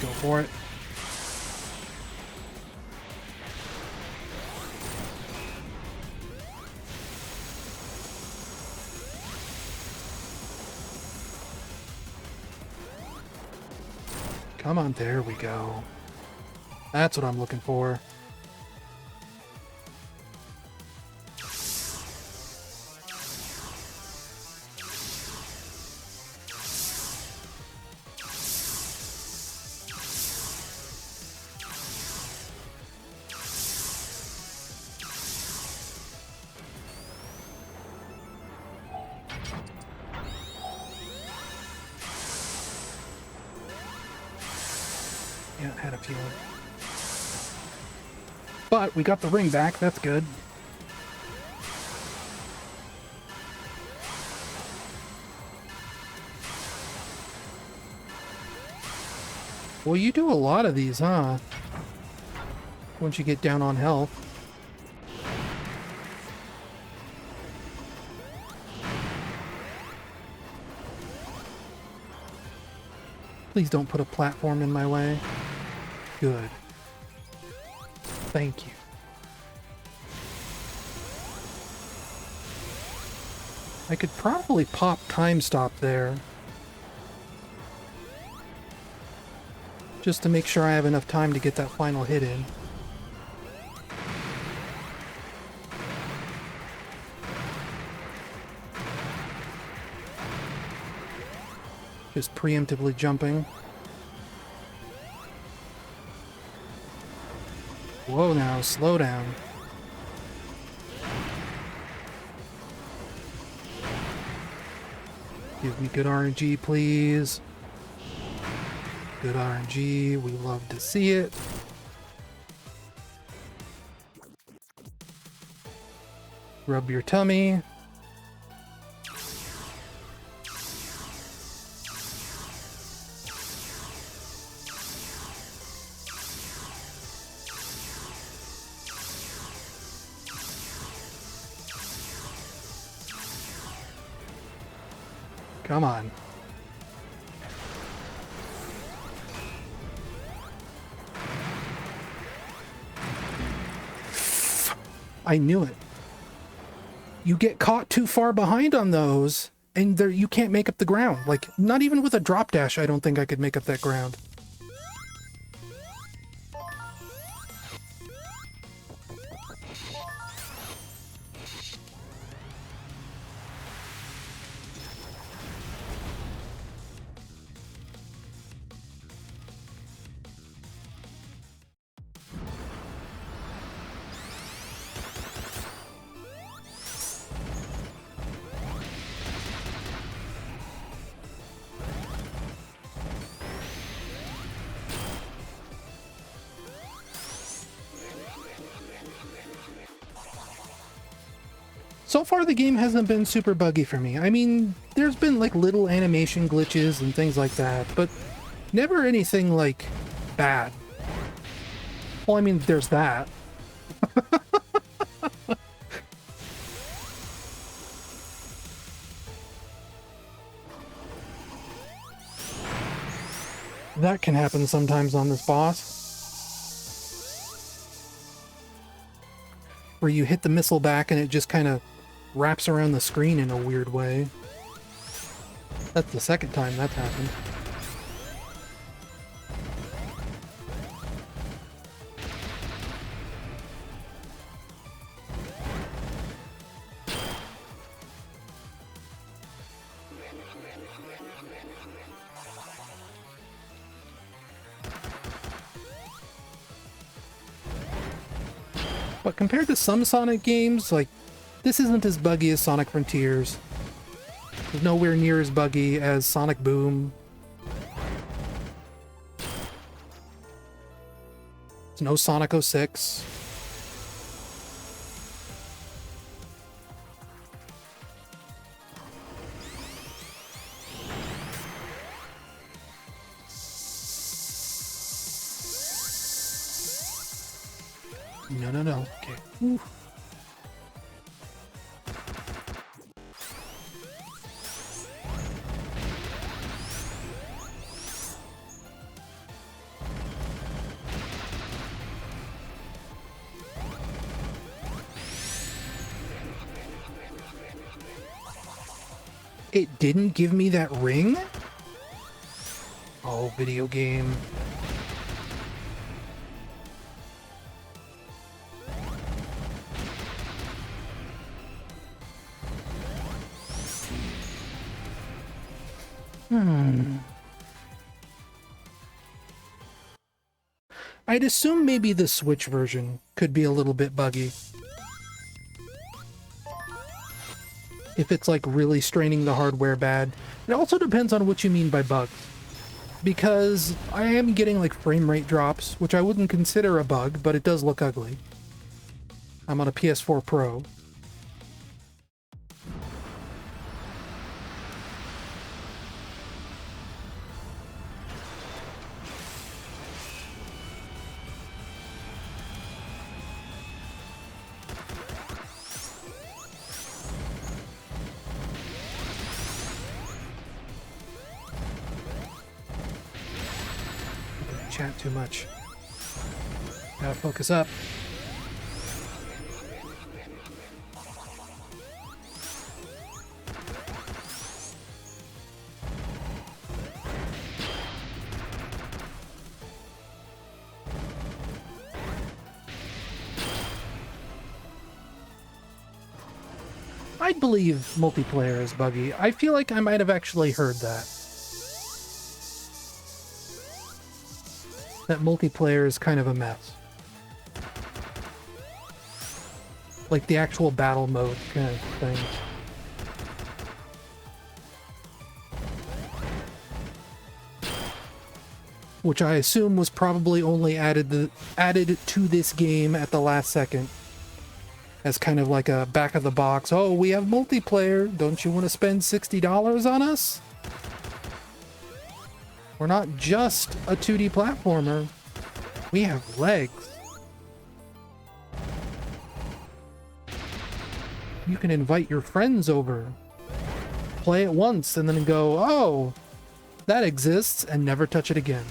Go for it. Come on, there we go. That's what I'm looking for. Yeah, I had a feeling. But we got the ring back, that's good. Well, you do a lot of these, huh? Once you get down on health. Please don't put a platform in my way. Good. Thank you. I could probably pop time stop there. Just to make sure I have enough time to get that final hit in. Just preemptively jumping. Whoa now, slow down. Give me good RNG, please. Good RNG, we love to see it. Rub your tummy. Come on. I knew it. You get caught too far behind on those, and there you can't make up the ground. Like, not even with a drop dash, I don't think I could make up that ground. So far, the game hasn't been super buggy for me. I mean, there's been like little animation glitches and things like that, but never anything like bad. Well, I mean, there's that. That can happen sometimes on this boss. Where you hit the missile back and it just kind of wraps around the screen in a weird way. That's the second time that's happened. But compared to some Sonic games, like, this isn't as buggy as Sonic Frontiers. It's nowhere near as buggy as Sonic Boom. It's no Sonic 06. No. Okay. Ooh. It didn't give me that ring? Oh, video game. I'd assume maybe the Switch version could be a little bit buggy. If it's like really straining the hardware bad. It also depends on what you mean by bugs. Because I am getting like frame rate drops, which I wouldn't consider a bug, but it does look ugly. I'm on a PS4 Pro. chat too much. Gotta focus up. I'd believe multiplayer is buggy. I feel like I might have actually heard that. That multiplayer is kind of a mess. Like the actual battle mode kind of thing. Which I assume was probably only added to this game at the last second. As kind of like a back of the box, oh, we have multiplayer, don't you want to spend $60 on us? We're not just a 2D platformer, we have legs. You can invite your friends over, play it once, and then go, oh, that exists, and never touch it again.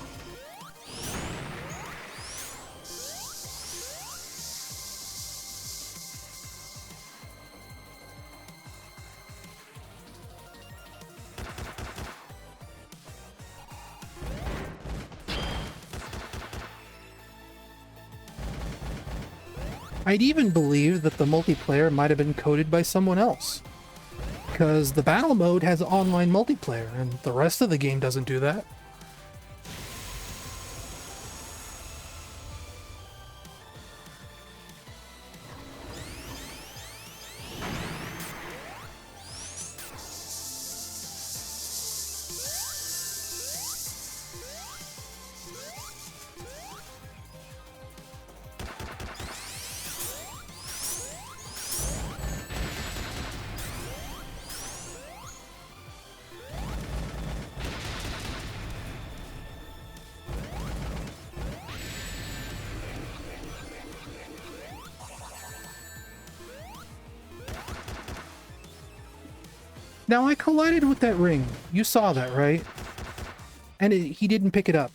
I'd even believe that the multiplayer might have been coded by someone else. Because the battle mode has online multiplayer, and the rest of the game doesn't do that. Now, I collided with that ring. You saw that, right? And he didn't pick it up.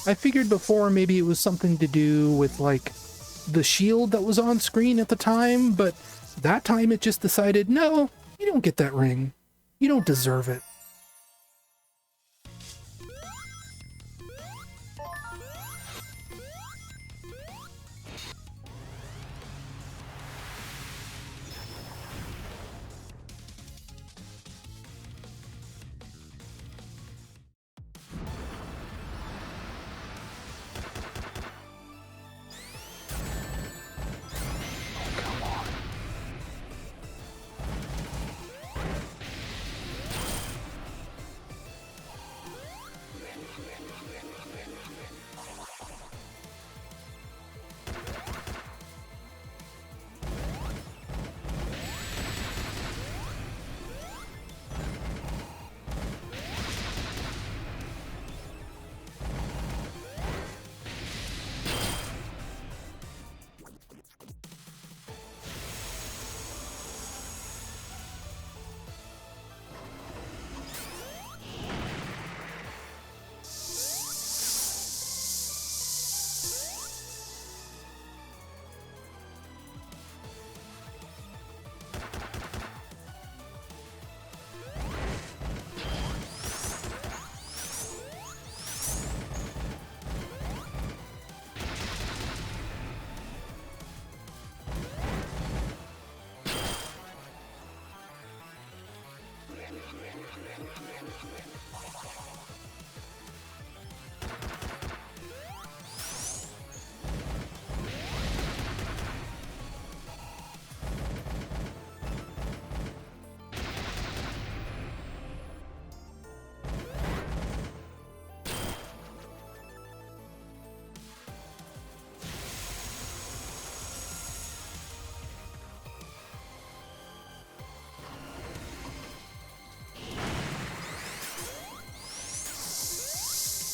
I figured before maybe it was something to do with, like, the shield that was on screen at the time, but that time it just decided, no, you don't get that ring. You don't deserve it.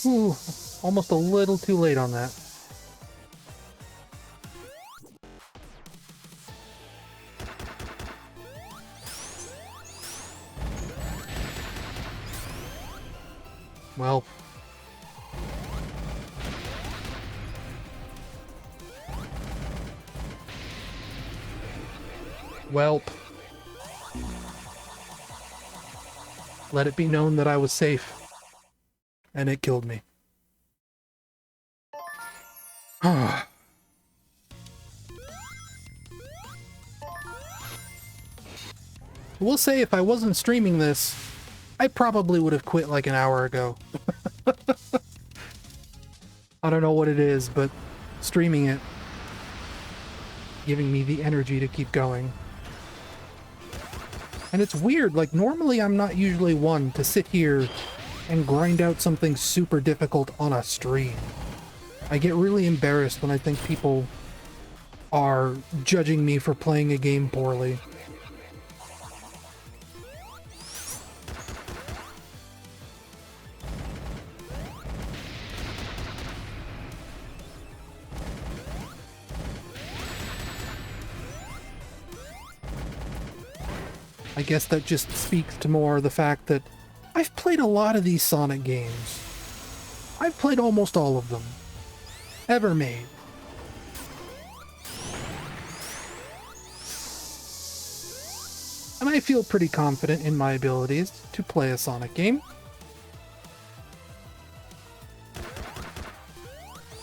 Ooh, almost a little too late on that. Well. Welp. Let it be known that I was safe. And it killed me. I will say, if I wasn't streaming this, I probably would have quit like an hour ago. I don't know what it is, but streaming it, giving me the energy to keep going. And it's weird, like normally I'm not usually one to sit here and grind out something super difficult on a stream. I get really embarrassed when I think people are judging me for playing a game poorly. I guess that just speaks to more the fact that I've played a lot of these Sonic games. I've played almost all of them ever made. And I feel pretty confident in my abilities to play a Sonic game.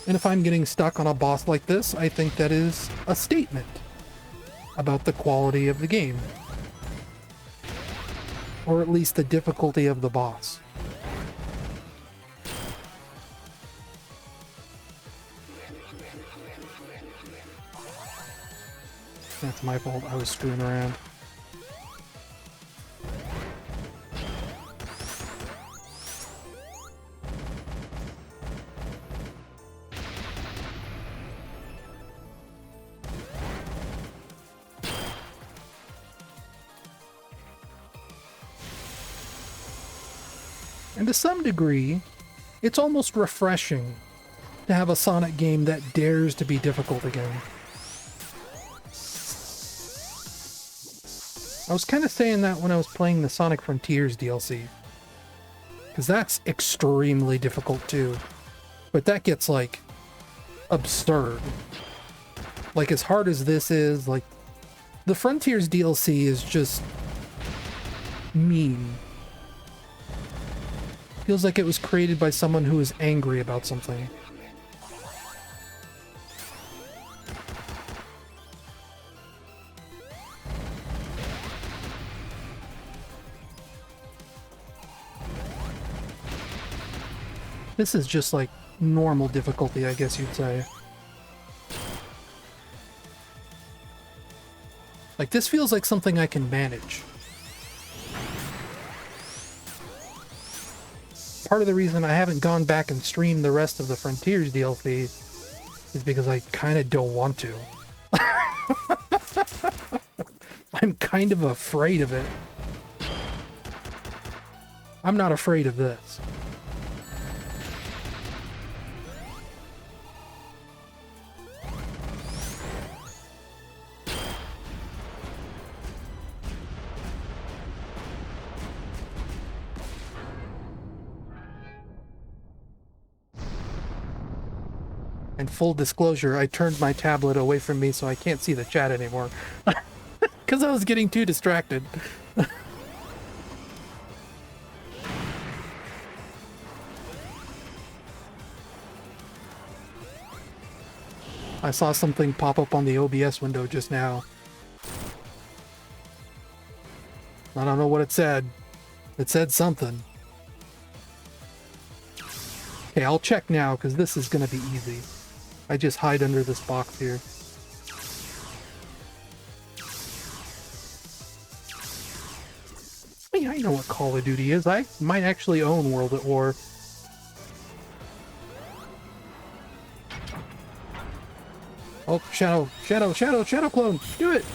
And if I'm getting stuck on a boss like this, I think that is a statement about the quality of the game. Or at least the difficulty of the boss. That's my fault, I was screwing around. And to some degree, it's almost refreshing to have a Sonic game that dares to be difficult again. I was kind of saying that when I was playing the Sonic Frontiers DLC. Because that's extremely difficult too. But that gets, like, absurd. Like, as hard as this is, like, the Frontiers DLC is just mean. Feels like it was created by someone who is angry about something. This is just like normal difficulty, I guess you'd say. Like, this feels like something I can manage. Part of the reason I haven't gone back and streamed the rest of the Frontiers DLC is because I kind of don't want to. I'm kind of afraid of it. I'm not afraid of this. And full disclosure, I turned my tablet away from me so I can't see the chat anymore. Because I was getting too distracted. I saw something pop up on the OBS window just now. I don't know what it said. It said something. Okay, I'll check now, because this is going to be easy. I just hide under this box here. Hey, I know what Call of Duty is. I might actually own World at War. Oh, Shadow Clone! Do it!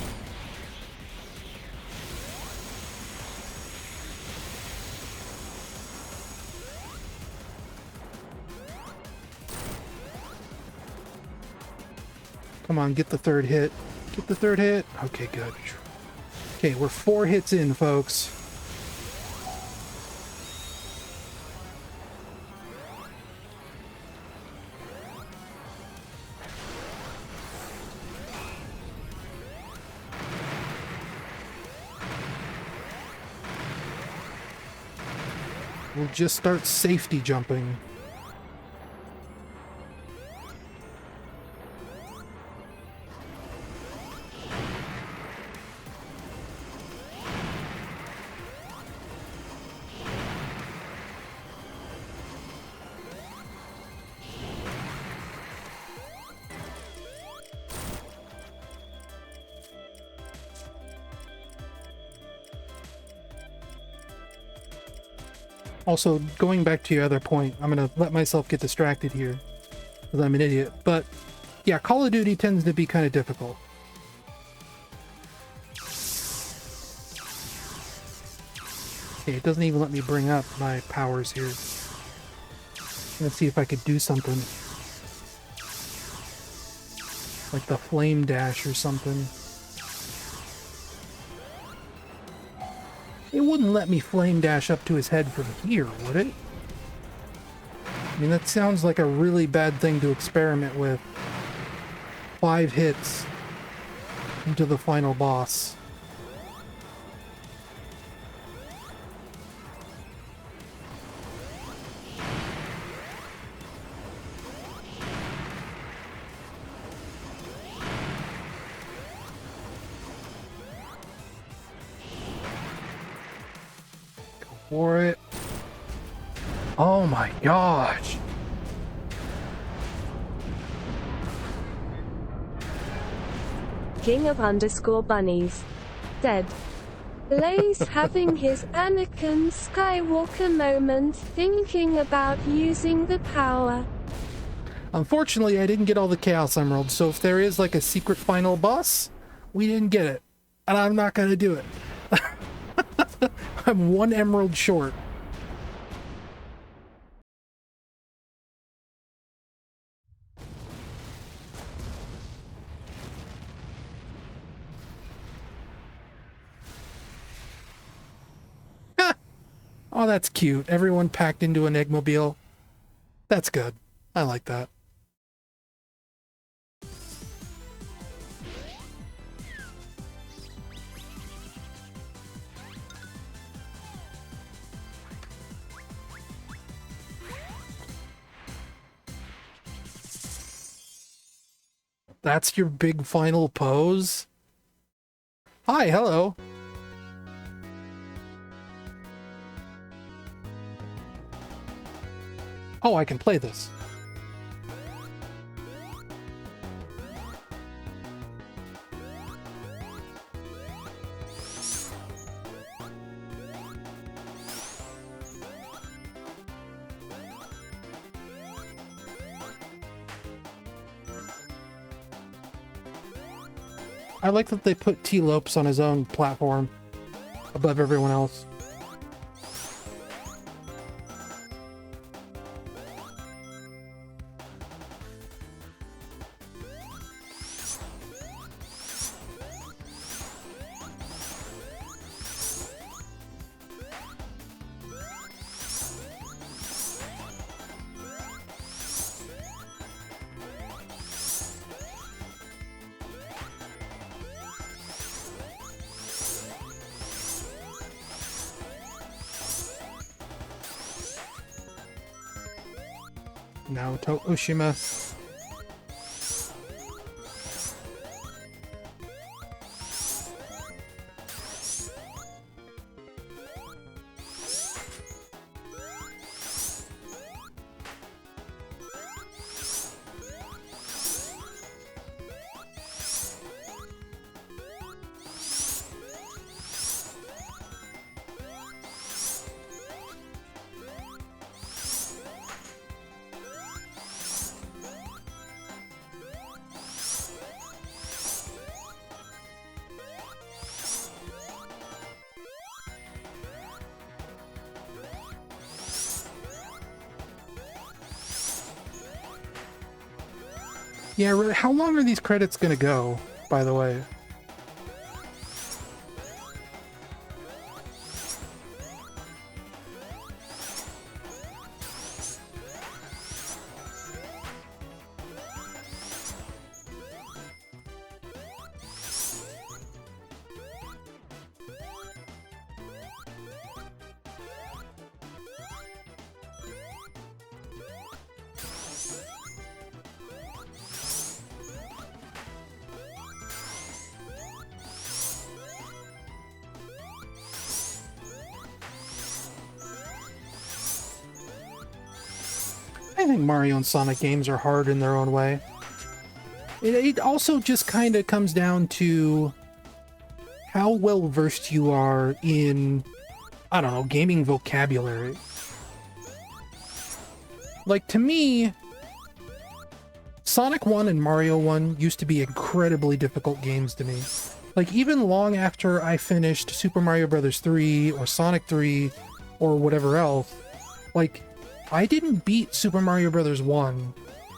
Come on, get the third hit. Get the third hit. Okay, good. Okay, we're 4 hits in, folks. We'll just start safety jumping. Also, going back to your other point, I'm gonna let myself get distracted here, because I'm an idiot. But, yeah, Call of Duty tends to be kind of difficult. Okay, it doesn't even let me bring up my powers here. Let's see if I could do something. Like the flame dash or something. It wouldn't let me flame dash up to his head from here, would it? I mean, that sounds like a really bad thing to experiment with. 5 hits into the final boss. For it. Oh my gosh. King of underscore bunnies. Dead. Blaze having his Anakin Skywalker moment thinking about using the power. Unfortunately, I didn't get all the Chaos Emeralds, so if there is like a secret final boss, we didn't get it. And I'm not gonna do it. I'm 1 emerald short. Oh, that's cute. Everyone packed into an Eggmobile. That's good. I like that. That's your big final pose? Hi, hello. Oh, I can play this. I like that they put T. Lopes on his own platform above everyone else. Naoto Oshima. Yeah, really, how long are these credits gonna go, by the way? I think Mario and Sonic games are hard in their own way. It also just kind of comes down to how well versed you are in, I don't know, gaming vocabulary. Like, to me, Sonic 1 and Mario 1 used to be incredibly difficult games to me. Like, even long after I finished Super Mario Bros. 3 or Sonic 3 or whatever else, like, I didn't beat Super Mario Bros. 1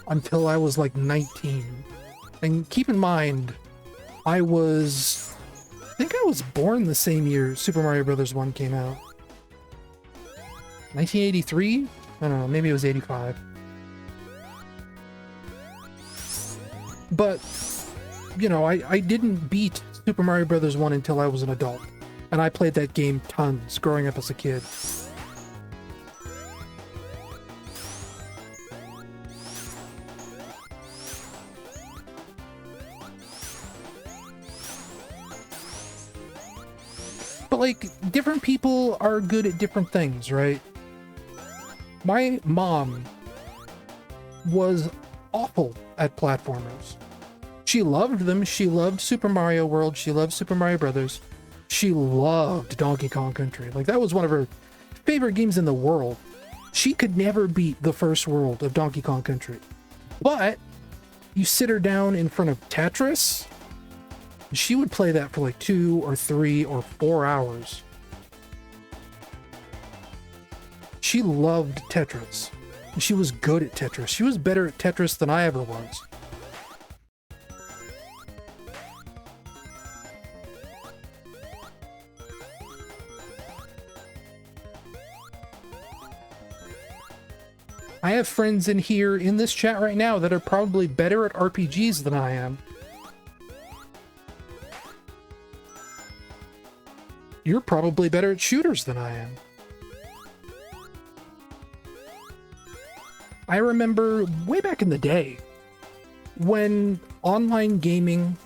until I was like 19. And keep in mind, I think I was born the same year Super Mario Bros. 1 came out. 1983? I don't know, maybe it was 85. But, you know, I didn't beat Super Mario Bros. 1 until I was an adult. And I played that game tons growing up as a kid. But, like, different people are good at different things, right? My mom was awful at platformers. She loved them. She loved Super Mario World. She loved Super Mario Brothers. She loved Donkey Kong Country. Like, that was one of her favorite games in the world. She could never beat the first world of Donkey Kong Country. But you sit her down in front of Tetris, she would play that for like 2 or 3 or 4 hours. She loved Tetris. She was good at Tetris. She was better at Tetris than I ever was. I have friends in here in this chat right now that are probably better at RPGs than I am. You're probably better at shooters than I am. I remember way back in the day when online gaming,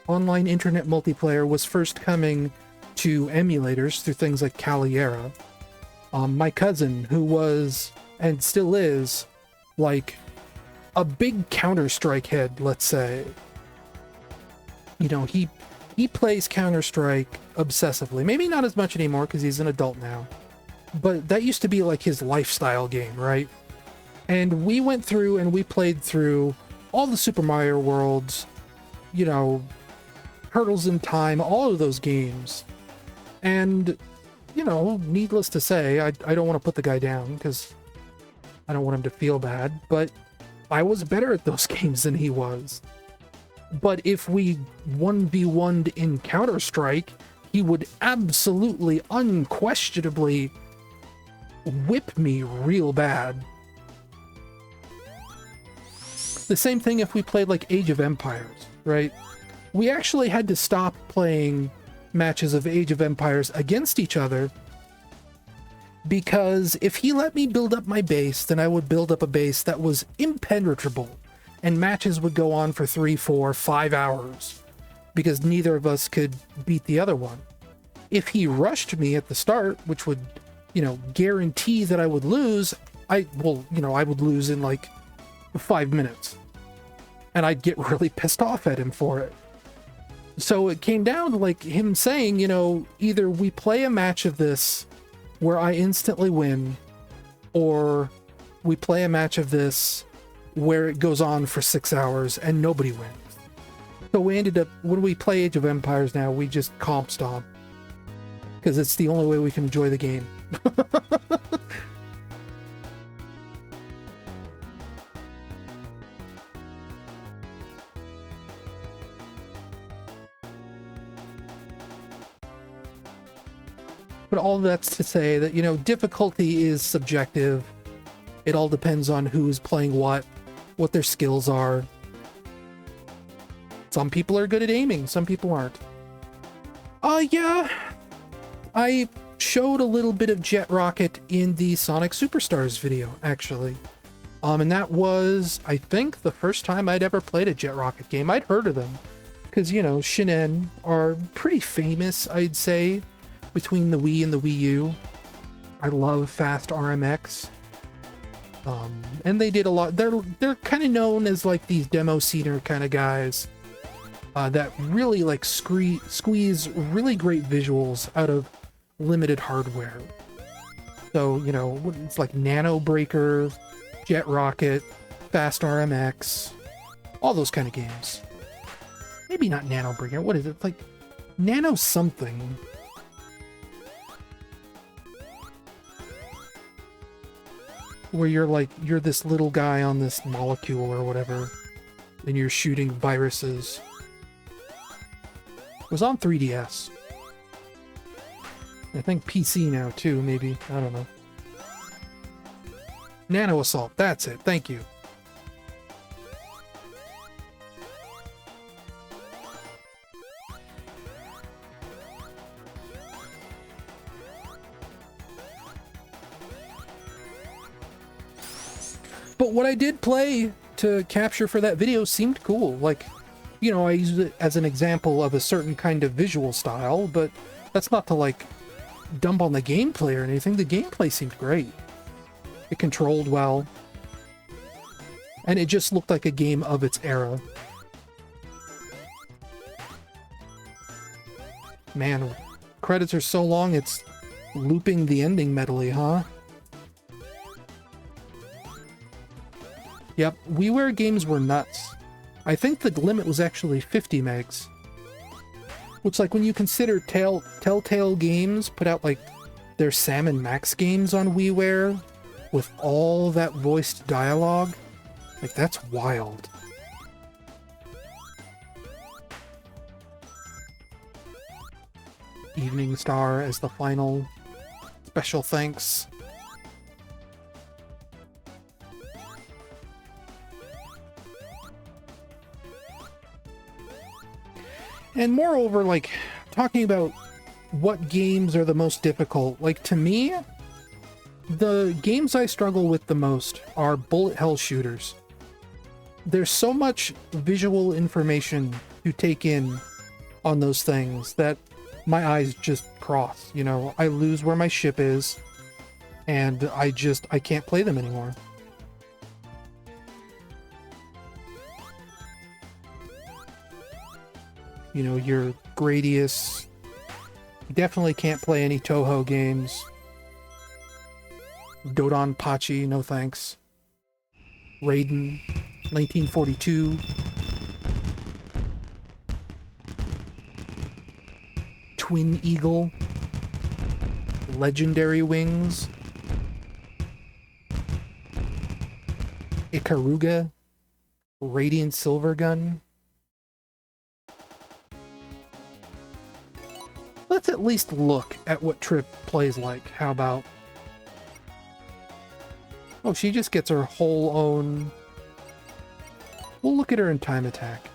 online internet multiplayer was first coming to emulators through things like Caliera. My cousin, who was, and still is, like a big Counter-Strike head, let's say. You know, he plays Counter-Strike obsessively. Maybe not as much anymore because he's an adult now. But that used to be like his lifestyle game, right? And we went through and we played through all the Super Mario Worlds, you know, Turtles in Time, all of those games. And, you know, needless to say, I don't want to put the guy down because I don't want him to feel bad, but I was better at those games than he was. But if we 1v1'd in Counter-Strike, he would absolutely, unquestionably whip me real bad. The same thing if we played like Age of Empires, right? We actually had to stop playing matches of Age of Empires against each other because if he let me build up my base, then I would build up a base that was impenetrable. And matches would go on for 3, 4, 5 hours because neither of us could beat the other one. If he rushed me at the start, which would, you know, guarantee that I would lose, I would lose in like 5 minutes. And I'd get really pissed off at him for it. So it came down to like him saying, you know, either we play a match of this where I instantly win, or we play a match of this where it goes on for 6 hours and nobody wins. So we ended up, when we play Age of Empires now, we just comp stomp. Because it's the only way we can enjoy the game. But all that's to say that, you know, difficulty is subjective. It all depends on who's playing what their skills are. Some people are good at aiming, some people aren't. Yeah. I showed a little bit of Jet Rocket in the Sonic Superstars video, actually. And that was, I think, the first time I'd ever played a Jet Rocket game. I'd heard of them. Because, you know, Shinen are pretty famous, I'd say, between the Wii and the Wii U. I love Fast RMX. And they did a lot. They're kind of known as like these demo scener kind of guys that really like squeeze really great visuals out of limited hardware. So, you know, it's like Nano Breaker, Jet Rocket, Fast RMX, all those kind of games. Maybe not Nano Breaker. What is it? Like Nano something. Where you're this little guy on this molecule or whatever, and you're shooting viruses. It was on 3DS. I think PC now too, maybe. I don't know. Nano Assault, that's it. Thank you. But what I did play to capture for that video seemed cool. Like, you know, I used it as an example of a certain kind of visual style, but that's not to, like, dump on the gameplay or anything. The gameplay seemed great. It controlled well. And it just looked like a game of its era. Man, credits are so long, it's looping the ending medley, huh? Yep, WiiWare games were nuts. I think the limit was actually 50 megs. Which, like, when you consider Telltale Games put out, like, their Sam and Max games on WiiWare with all that voiced dialogue, like, that's wild. Evening Star as the final special thanks. And moreover, like, talking about what games are the most difficult, like, to me, the games I struggle with the most are bullet hell shooters. There's so much visual information to take in on those things that my eyes just cross, you know? I lose where my ship is, and I can't play them anymore. You know, your Gradius. Definitely can't play any Toho games. Dodon Pachi, no thanks. Raiden, 1942. Twin Eagle. Legendary Wings. Ikaruga. Radiant Silvergun. Let's at least look at what Trip plays like. How about... Oh, she just gets her whole own... We'll look at her in Time Attack.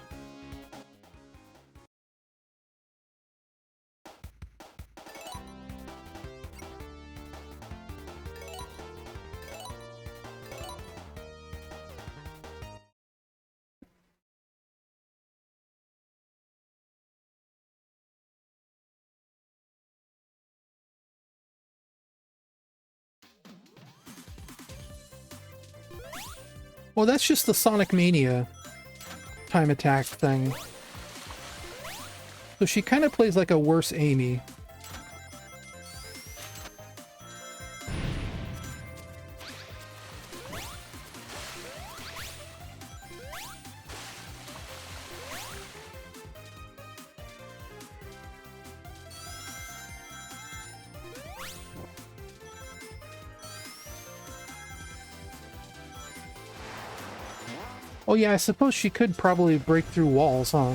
Well, that's just the Sonic Mania Time Attack thing. So she kind of plays like a worse Amy. Oh yeah, I suppose she could probably break through walls, huh?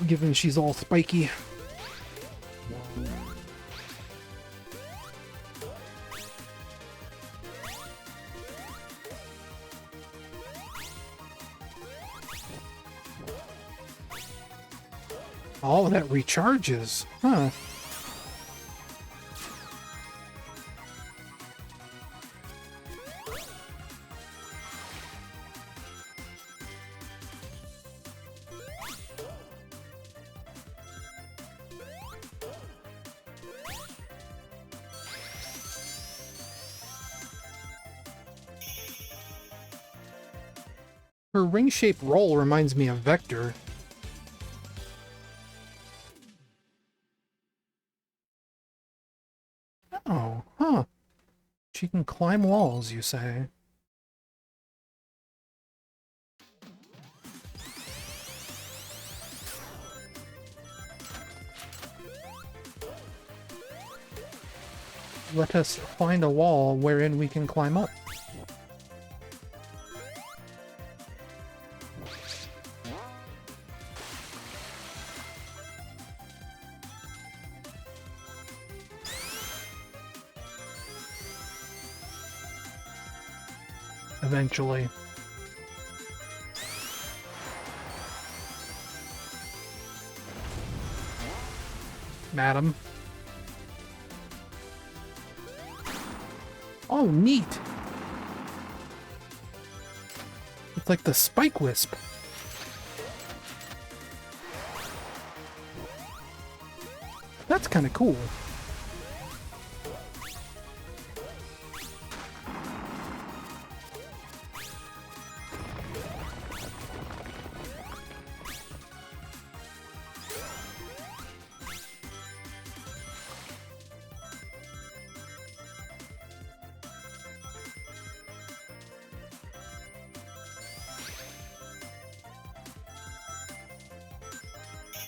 Given she's all spiky. Oh, that recharges. Huh. Her ring-shaped roll reminds me of Vector. Oh, huh. She can climb walls, you say? Let us find a wall wherein we can climb up. Eventually. Madam. Oh, neat! It's like the Spike Wisp. That's kind of cool.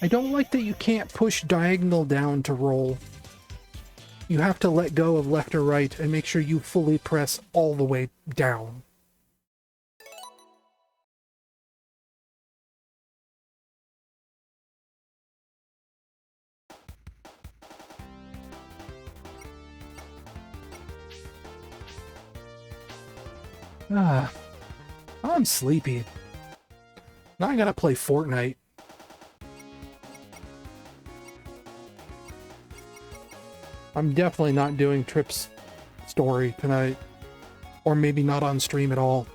I don't like that you can't push diagonal down to roll. You have to let go of left or right and make sure you fully press all the way down. Ah, I'm sleepy. Now I gotta play Fortnite. I'm definitely not doing Trip's story tonight. Or maybe not on stream at all.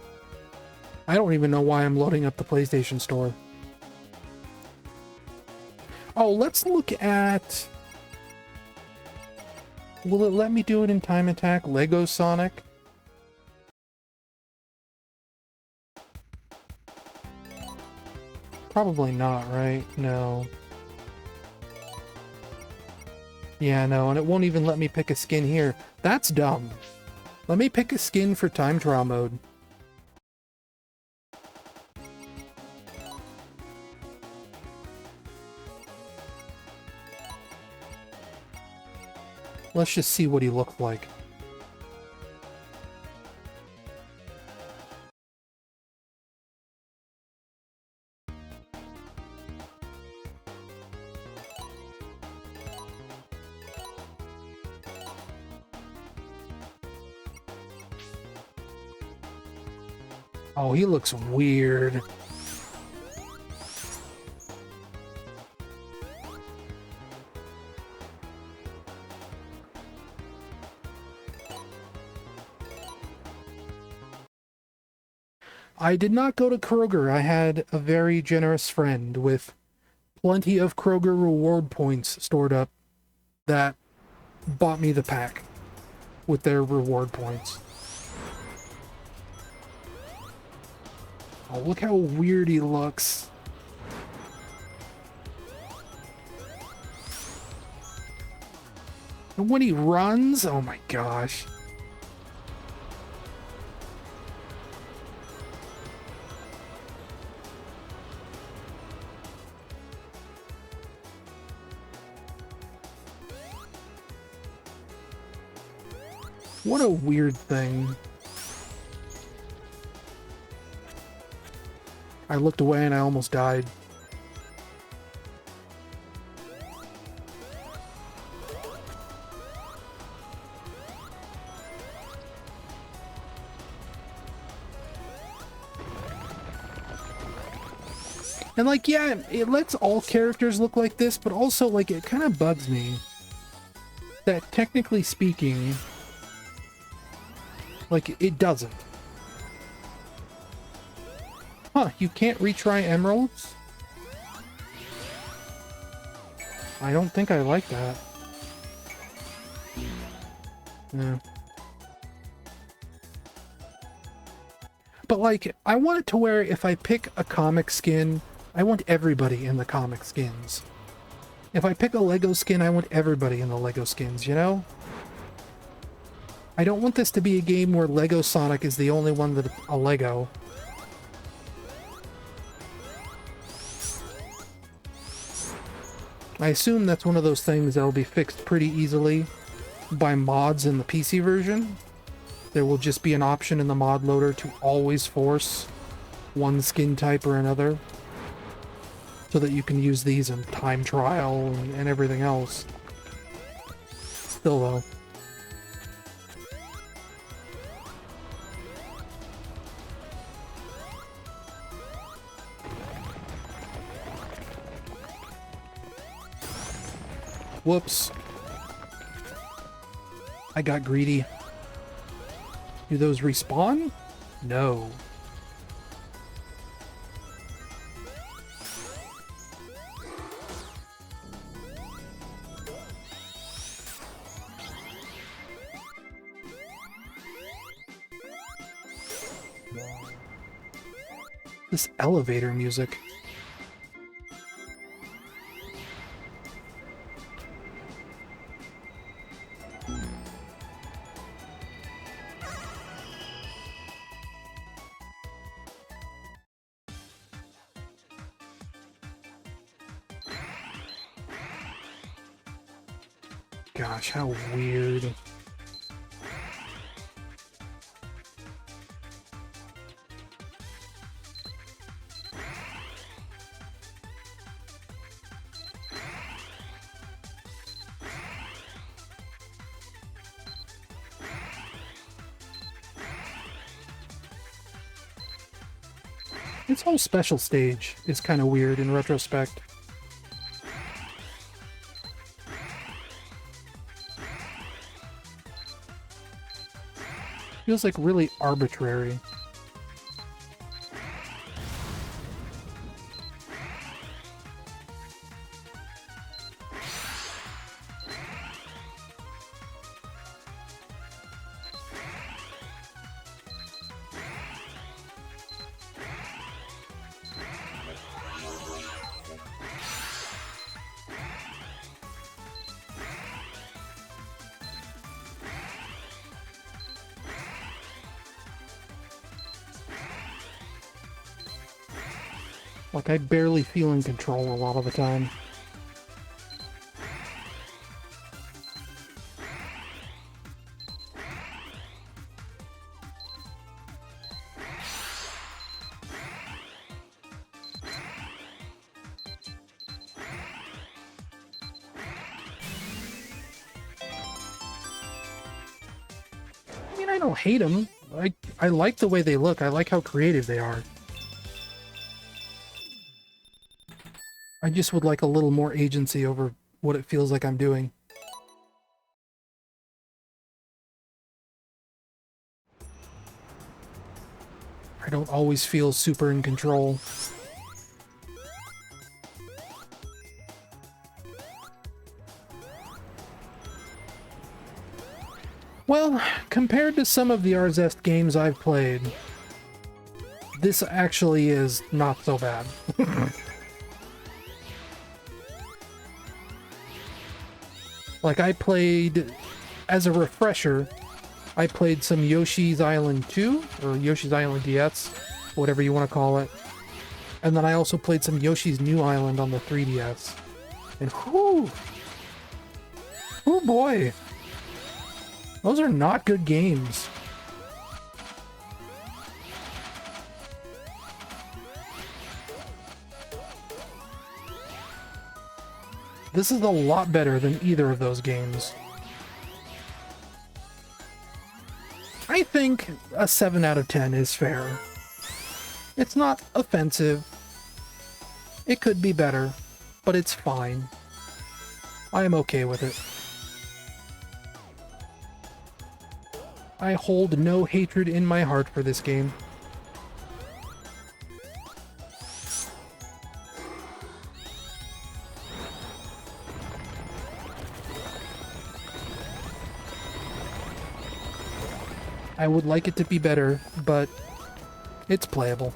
I don't even know why I'm loading up the PlayStation Store. Oh, let's look at... Will it let me do it in Time Attack? Lego Sonic? Probably not, right? No. Yeah, no, and it won't even let me pick a skin here. That's dumb. Let me pick a skin for time trial mode. Let's just see what he looked like. Oh, he looks weird. I did not go to Kroger. I had a very generous friend with plenty of Kroger reward points stored up that bought me the pack with their reward points. Oh, look how weird he looks. And when he runs, oh my gosh. What a weird thing. I looked away and I almost died. And like, yeah, it lets all characters look like this, but also like it kind of bugs me that technically speaking, like it doesn't. Huh, you can't retry emeralds? I don't think I like that. Yeah. But like, I want it to where if I pick a comic skin, I want everybody in the comic skins. If I pick a Lego skin, I want everybody in the Lego skins, you know? I don't want this to be a game where Lego Sonic is the only one that's a Lego. I assume that's one of those things that'll be fixed pretty easily by mods in the PC version. There will just be an option in the mod loader to always force one skin type or another, so that you can use these in time trial and everything else. Still though. Whoops. I got greedy. Do those respawn? No. This elevator music. Gosh, how weird. This whole special stage is kind of weird in retrospect. Feels like really arbitrary. Like, I barely feel in control a lot of the time. I mean, I don't hate them. I like the way they look. I like how creative they are. I just would like a little more agency over what it feels like I'm doing. I don't always feel super in control. Well, compared to some of the Arzest games I've played, this actually is not so bad. Like, I played, as a refresher, I played some Yoshi's Island 2, or Yoshi's Island DS, whatever you want to call it. And then I also played some Yoshi's New Island on the 3DS. And whoo! Oh boy! Those are not good games. This is a lot better than either of those games. I think a 7 out of 10 is fair. It's not offensive. It could be better, but it's fine. I am okay with it. I hold no hatred in my heart for this game. I would like it to be better, but It's playable.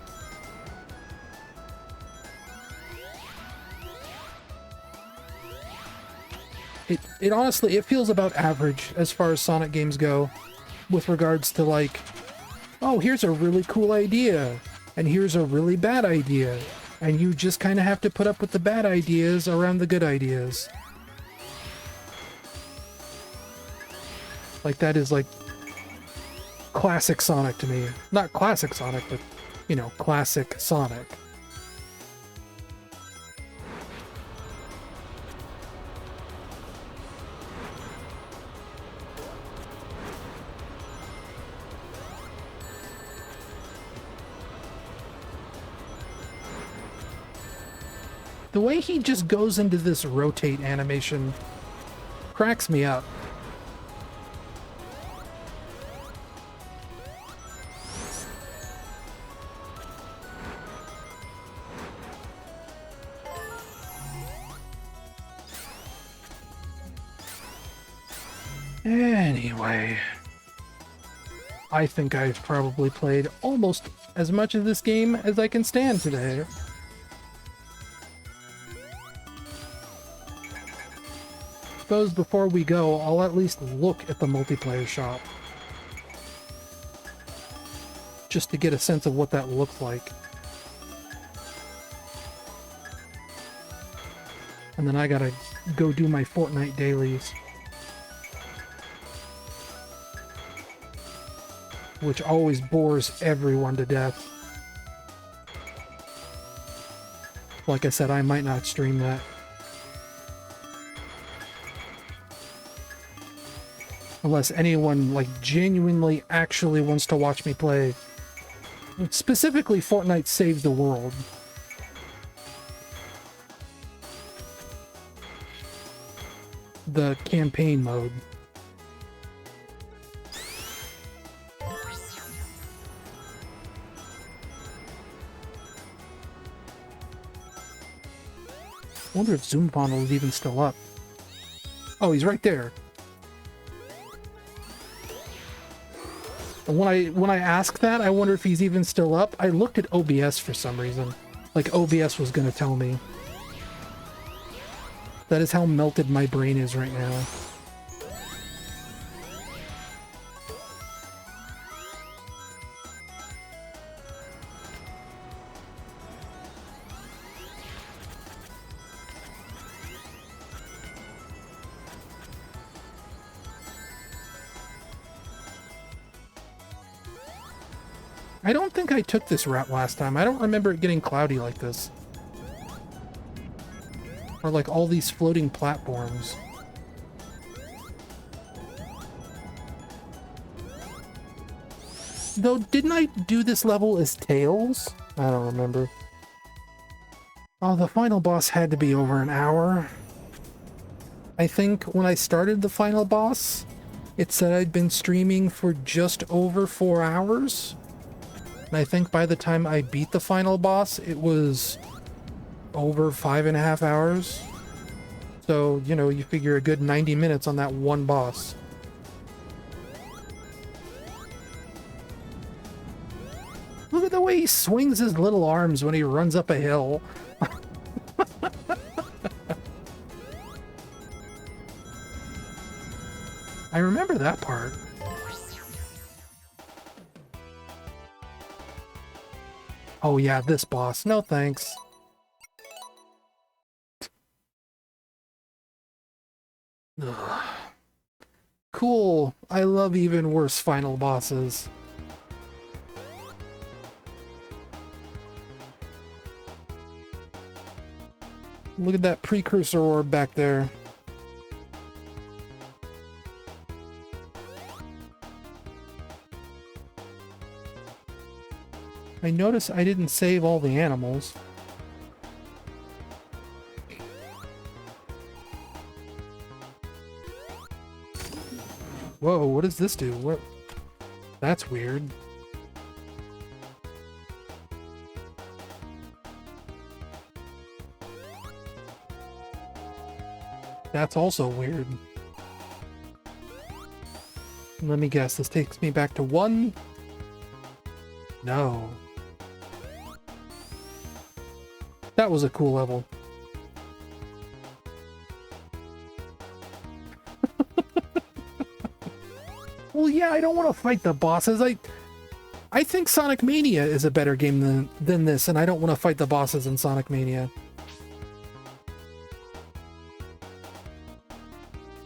It honestly, it feels about average as far as Sonic games go, with regards to like, oh, here's a really cool idea, and here's a really bad idea, and you just kind of have to put up with the bad ideas around the good ideas. Like, that is like classic Sonic to me. Not classic Sonic, but, you know, classic Sonic. The way he just goes into this rotate animation cracks me up. Anyway, I think I've probably played almost as much of this game as I can stand today. Suppose before we go, I'll at least look at the multiplayer shop. Just to get a sense of what that looks like. And then I gotta go do my Fortnite dailies. Which always bores everyone to death. Like I said, I might not stream that. Unless anyone, like, genuinely actually wants to watch me play. Specifically, Fortnite Save the World. The campaign mode. I wonder if Zoom Funnel is even still up. Oh, he's right there. And when I ask that, I wonder if he's even still up. I looked at OBS for some reason. Like OBS was gonna tell me. That is how melted my brain is right now. I don't think I took this route last time. I don't remember it getting cloudy like this. Or like all these floating platforms. Though, didn't I do this level as Tails? I don't remember. Oh, the final boss had to be over an hour. I think when I started the final boss, it said I'd been streaming for just over 4 hours. And I think by the time I beat the final boss, it was over 5.5 hours. So, you know, you figure a good 90 minutes on that one boss. Look at the way he swings his little arms when he runs up a hill. I remember that part. Oh yeah, this boss. No thanks. Ugh. Cool. I love even worse final bosses. Look at that precursor orb back there. I notice I didn't save all the animals. Whoa, what does this do? What? That's weird. That's also weird. Let me guess, this takes me back to 1? No. That was a cool level. Well, yeah, I don't want to fight the bosses. I think Sonic Mania is a better game than this, and I don't want to fight the bosses in Sonic Mania.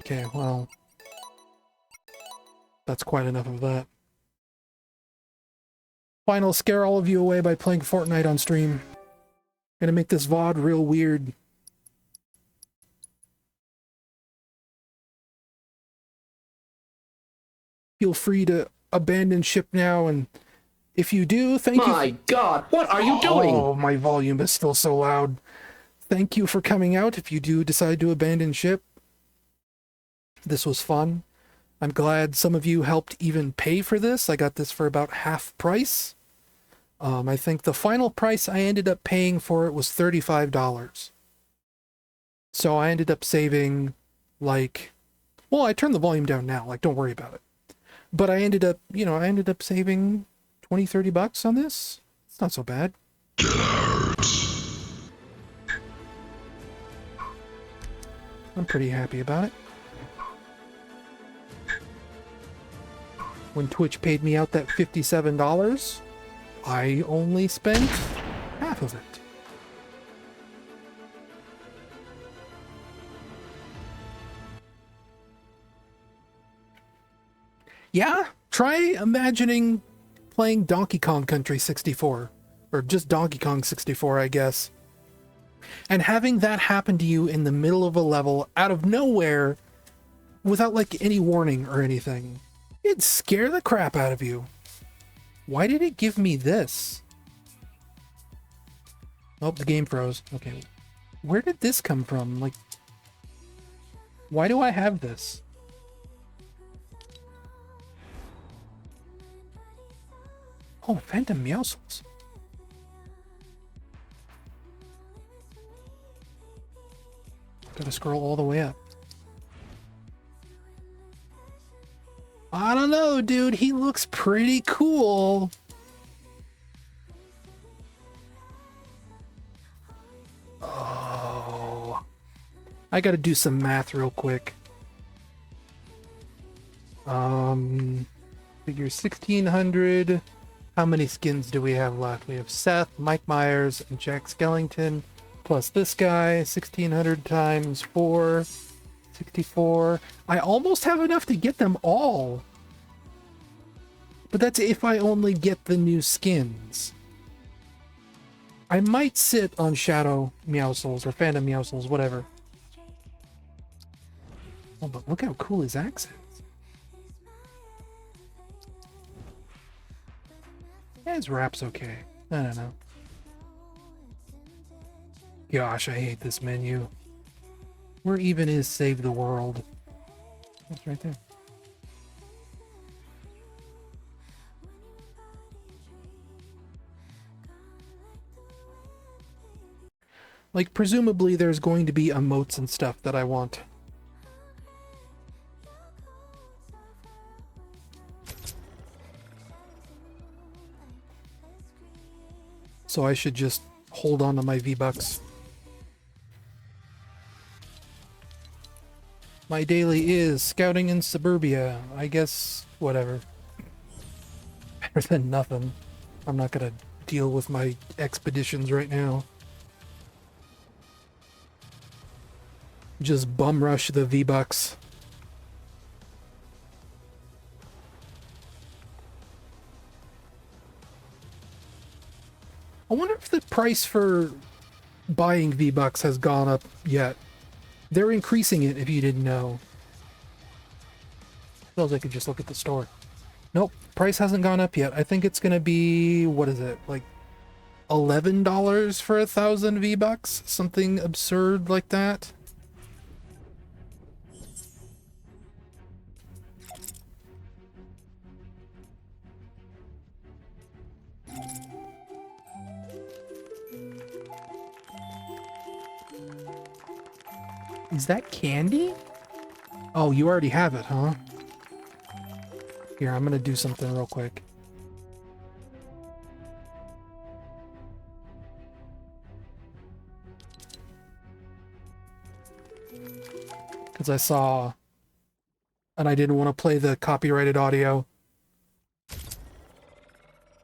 Okay, well, that's quite enough of that. Fine, I'll scare all of you away by playing Fortnite on stream. Gonna make this VOD real weird. Feel free to abandon ship now, and if you do, thank you. My God, what are you doing? Oh, my volume is still so loud. Thank you for coming out if you do decide to abandon ship. This was fun. I'm glad some of you helped even pay for this. I got this for about half price. I think the final price I ended up paying for it was $35. So I ended up saving like, well, I turned the volume down now, like don't worry about it. But I ended up, I ended up saving 20, 30 bucks on this. It's not so bad. I'm pretty happy about it. When Twitch paid me out that $57, I only spent half of it. Yeah, try imagining playing Donkey Kong Country 64, or just Donkey Kong 64, I guess, and having that happen to you in the middle of a level out of nowhere without like any warning or anything. It'd scare the crap out of you. Why did it give me this? Oh, the game froze. Okay. Where did this come from? Like, why do I have this? Oh, Phantom Meowscles. Gotta scroll all the way up. I don't know, dude. He looks pretty cool. Oh. I gotta do some math real quick. Figure 1600. How many skins do we have left? We have Seth, Mike Myers, and Jack Skellington, plus this guy. 1600 times 4. 64. I almost have enough to get them all. But that's if I only get the new skins. I might sit on Shadow Meowscles or Phantom Meowscles, whatever. Oh, but look how cool his axe is. Yeah, his rap's okay. I don't know. Gosh, I hate this menu. Where even is Save the World? That's right there. Like, presumably there's going to be emotes and stuff that I want. So I should just hold on to my V-Bucks. My daily is scouting in suburbia. I guess, whatever. Better than nothing. I'm not gonna deal with my expeditions right now. Just bum rush the V-Bucks. I wonder if the price for buying V-Bucks has gone up yet. They're increasing it if you didn't know. Suppose I could just look at the store. Nope, price hasn't gone up yet. I think it's gonna be, what is it, like $11 for 1,000 V-Bucks? Something absurd like that. Is that candy? Oh, you already have it, huh? Here, I'm gonna do something real quick. Because I saw, and I didn't want to play the copyrighted audio.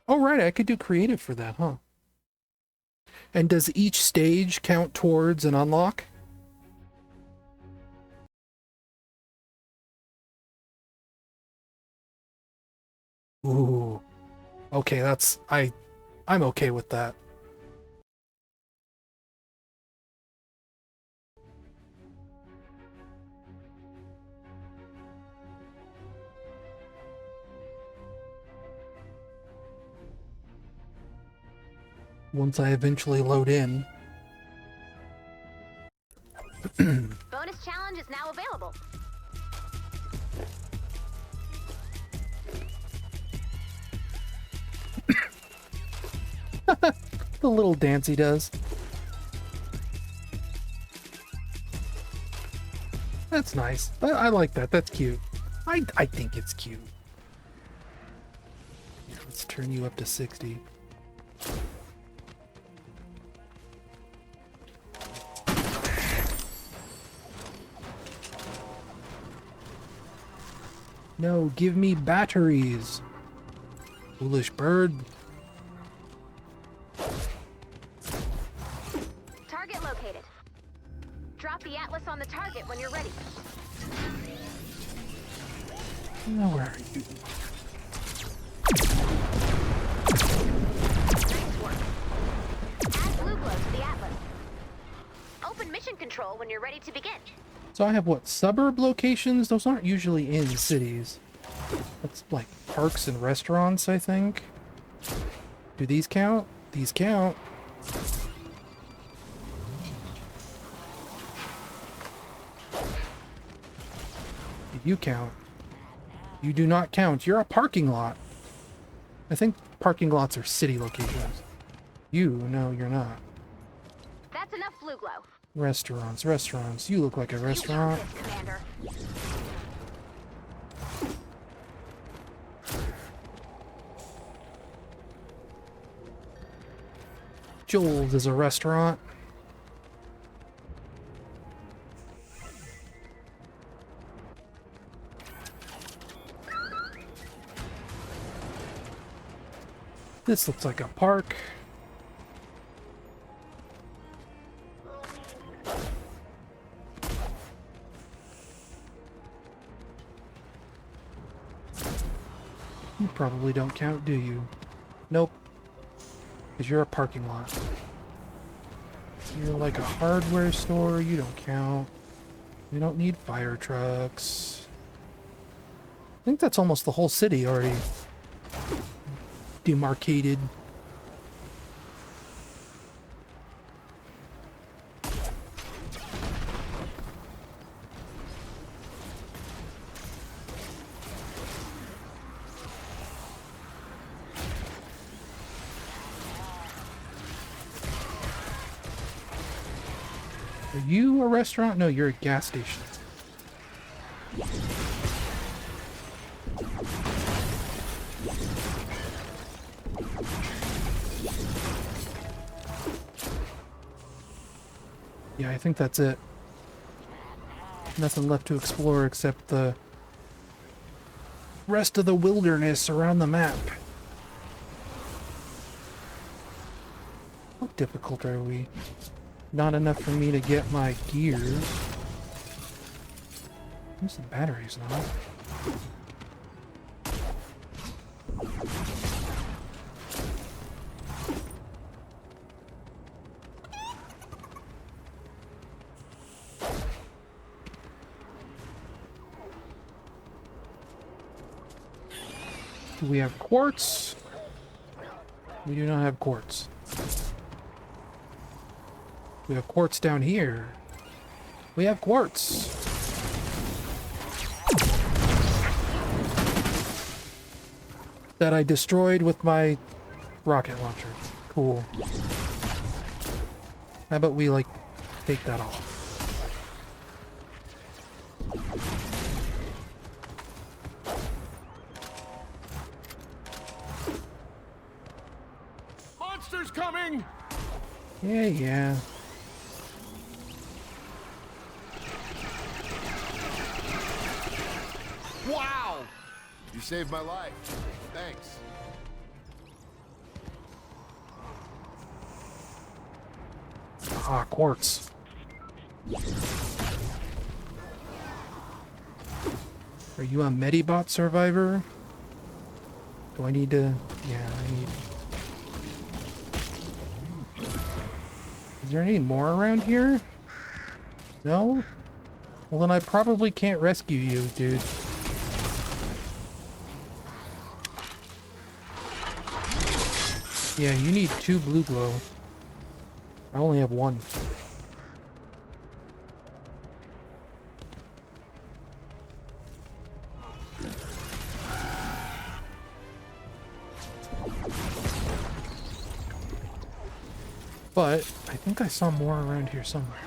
Oh, right, I could do creative for that, huh? And does each stage count towards an unlock? Ooh. Okay, that's... I'm okay with that. Once I eventually load in. Bonus challenge is now available. The little dance he does. That's nice. I like that. That's cute. I think it's cute. Let's turn you up to 60. No, give me batteries. Foolish bird. Target located. Drop the atlas on the target when you're ready. Now where are you? Nice work. Add blue glow to the atlas. Open mission control when you're ready to begin. So I have what, suburb locations? Those aren't usually in cities. That's like parks and restaurants, I think. Do these count? These count. You count. You do not count. You're a parking lot. I think parking lots are city locations. No, you're not. That's enough blue glow. Restaurants, restaurants. You look like a restaurant. You got this, Commander. Joel's is a restaurant. This looks like a park. You probably don't count, do you? Nope. Because you're a parking lot. You're like a hardware store, you don't count. We don't need fire trucks. I think that's almost the whole city already demarcated. Are you a restaurant? No, you're a gas station. Yeah, I think that's it. Nothing left to explore except the rest of the wilderness around the map. How difficult are we? Not enough for me to get my gears. Where's the batteries now? Do we have quartz? We do not have quartz. We have quartz down here. We have quartz. That I destroyed with my rocket launcher. Cool. How about we, like, take that off? Monsters coming! Yeah, yeah. saved my life. Thanks. Ah, quartz. Are you a Medibot survivor? Do I need to... Yeah, I need... Is there any more around here? No? Well, then I probably can't rescue you, dude. Yeah, you need 2 blue glow. I only have 1. But I think I saw more around here somewhere.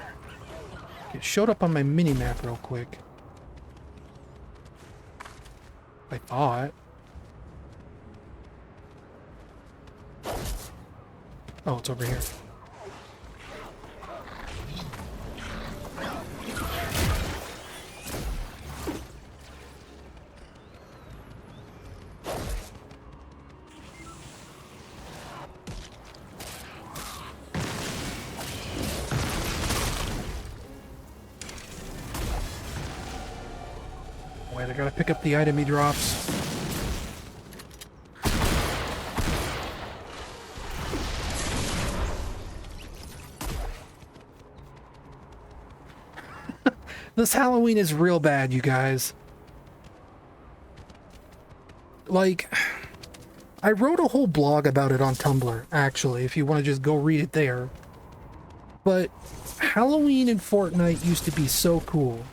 It showed up on my mini-map real quick. I thought. Oh, it's over here. Wait, I gotta pick up the item he drops. This Halloween is real bad, you guys. Like, I wrote a whole blog about it on Tumblr, actually, if you want to just go read it there. But Halloween in Fortnite used to be so cool.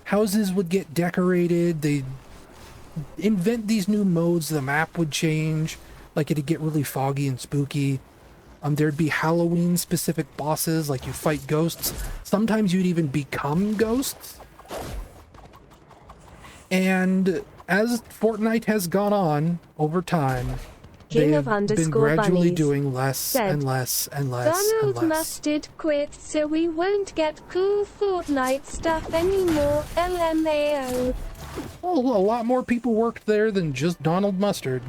Houses would get decorated, they'd invent these new modes, the map would change, like it'd get really foggy and spooky. There'd be Halloween-specific bosses, like you fight ghosts. Sometimes you'd even become ghosts. And as Fortnite has gone on over time, they have been gradually doing less and less and less and Donald less. Mustard quit, so we won't get cool Fortnite stuff anymore. LMAO. Well, a lot more people worked there than just Donald Mustard.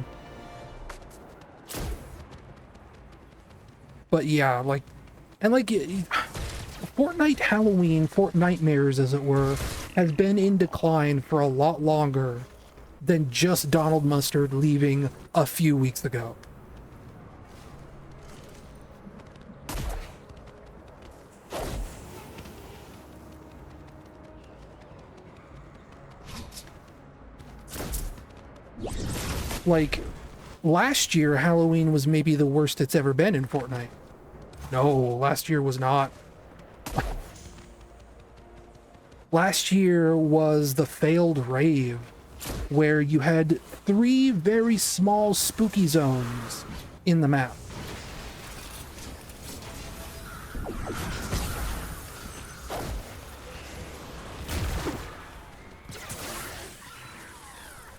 But yeah, like, and like, Fortnite Halloween, Fortnitemares as it were, has been in decline for a lot longer than just Donald Mustard leaving a few weeks ago. Like, last year, Halloween was maybe the worst it's ever been in Fortnite. No, last year was not. Last year was the failed rave, where you had 3 very small spooky zones in the map.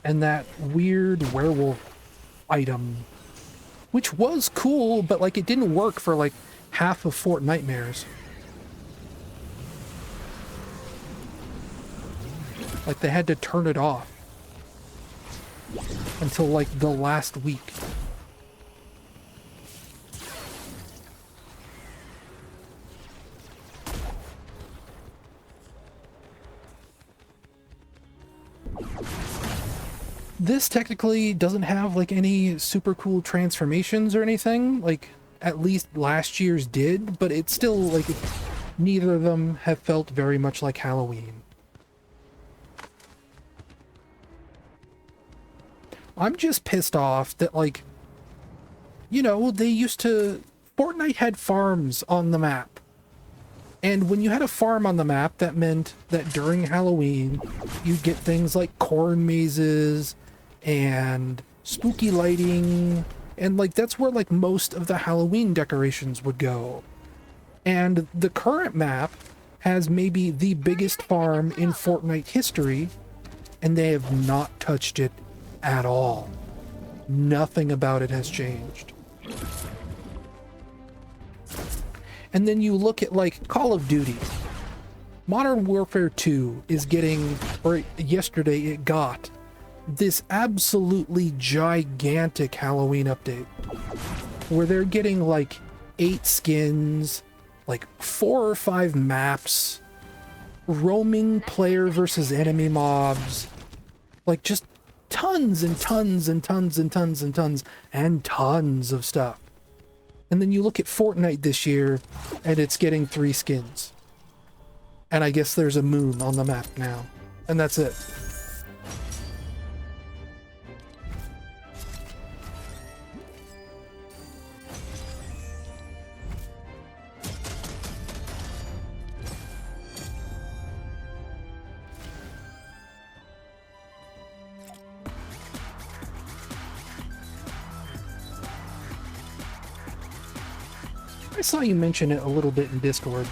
And that weird werewolf item, which was cool, but like it didn't work for like half of Fortnitemares. Like they had to turn it off until like the last week. This technically doesn't have like any super cool transformations or anything, like at least last year's did, but it's still like neither of them have felt very much like Halloween. I'm just pissed off that, like, you know, Fortnite had farms on the map. And when you had a farm on the map, that meant that during Halloween, you'd get things like corn mazes and spooky lighting, and like that's where like most of the Halloween decorations would go. And the current map has maybe the biggest farm in Fortnite history, and they have not touched it at all. Nothing about it has changed. And then you look at like Call of Duty. Modern Warfare 2 is getting, or yesterday it got, this absolutely gigantic Halloween update where they're getting like 8 skins, like 4 or 5 maps, roaming player versus enemy mobs, like just tons and tons and tons and tons and tons and tons of stuff. And then you look at Fortnite this year and it's getting 3 skins. And I guess there's a moon on the map now. And that's it. I saw you mention it a little bit in Discord.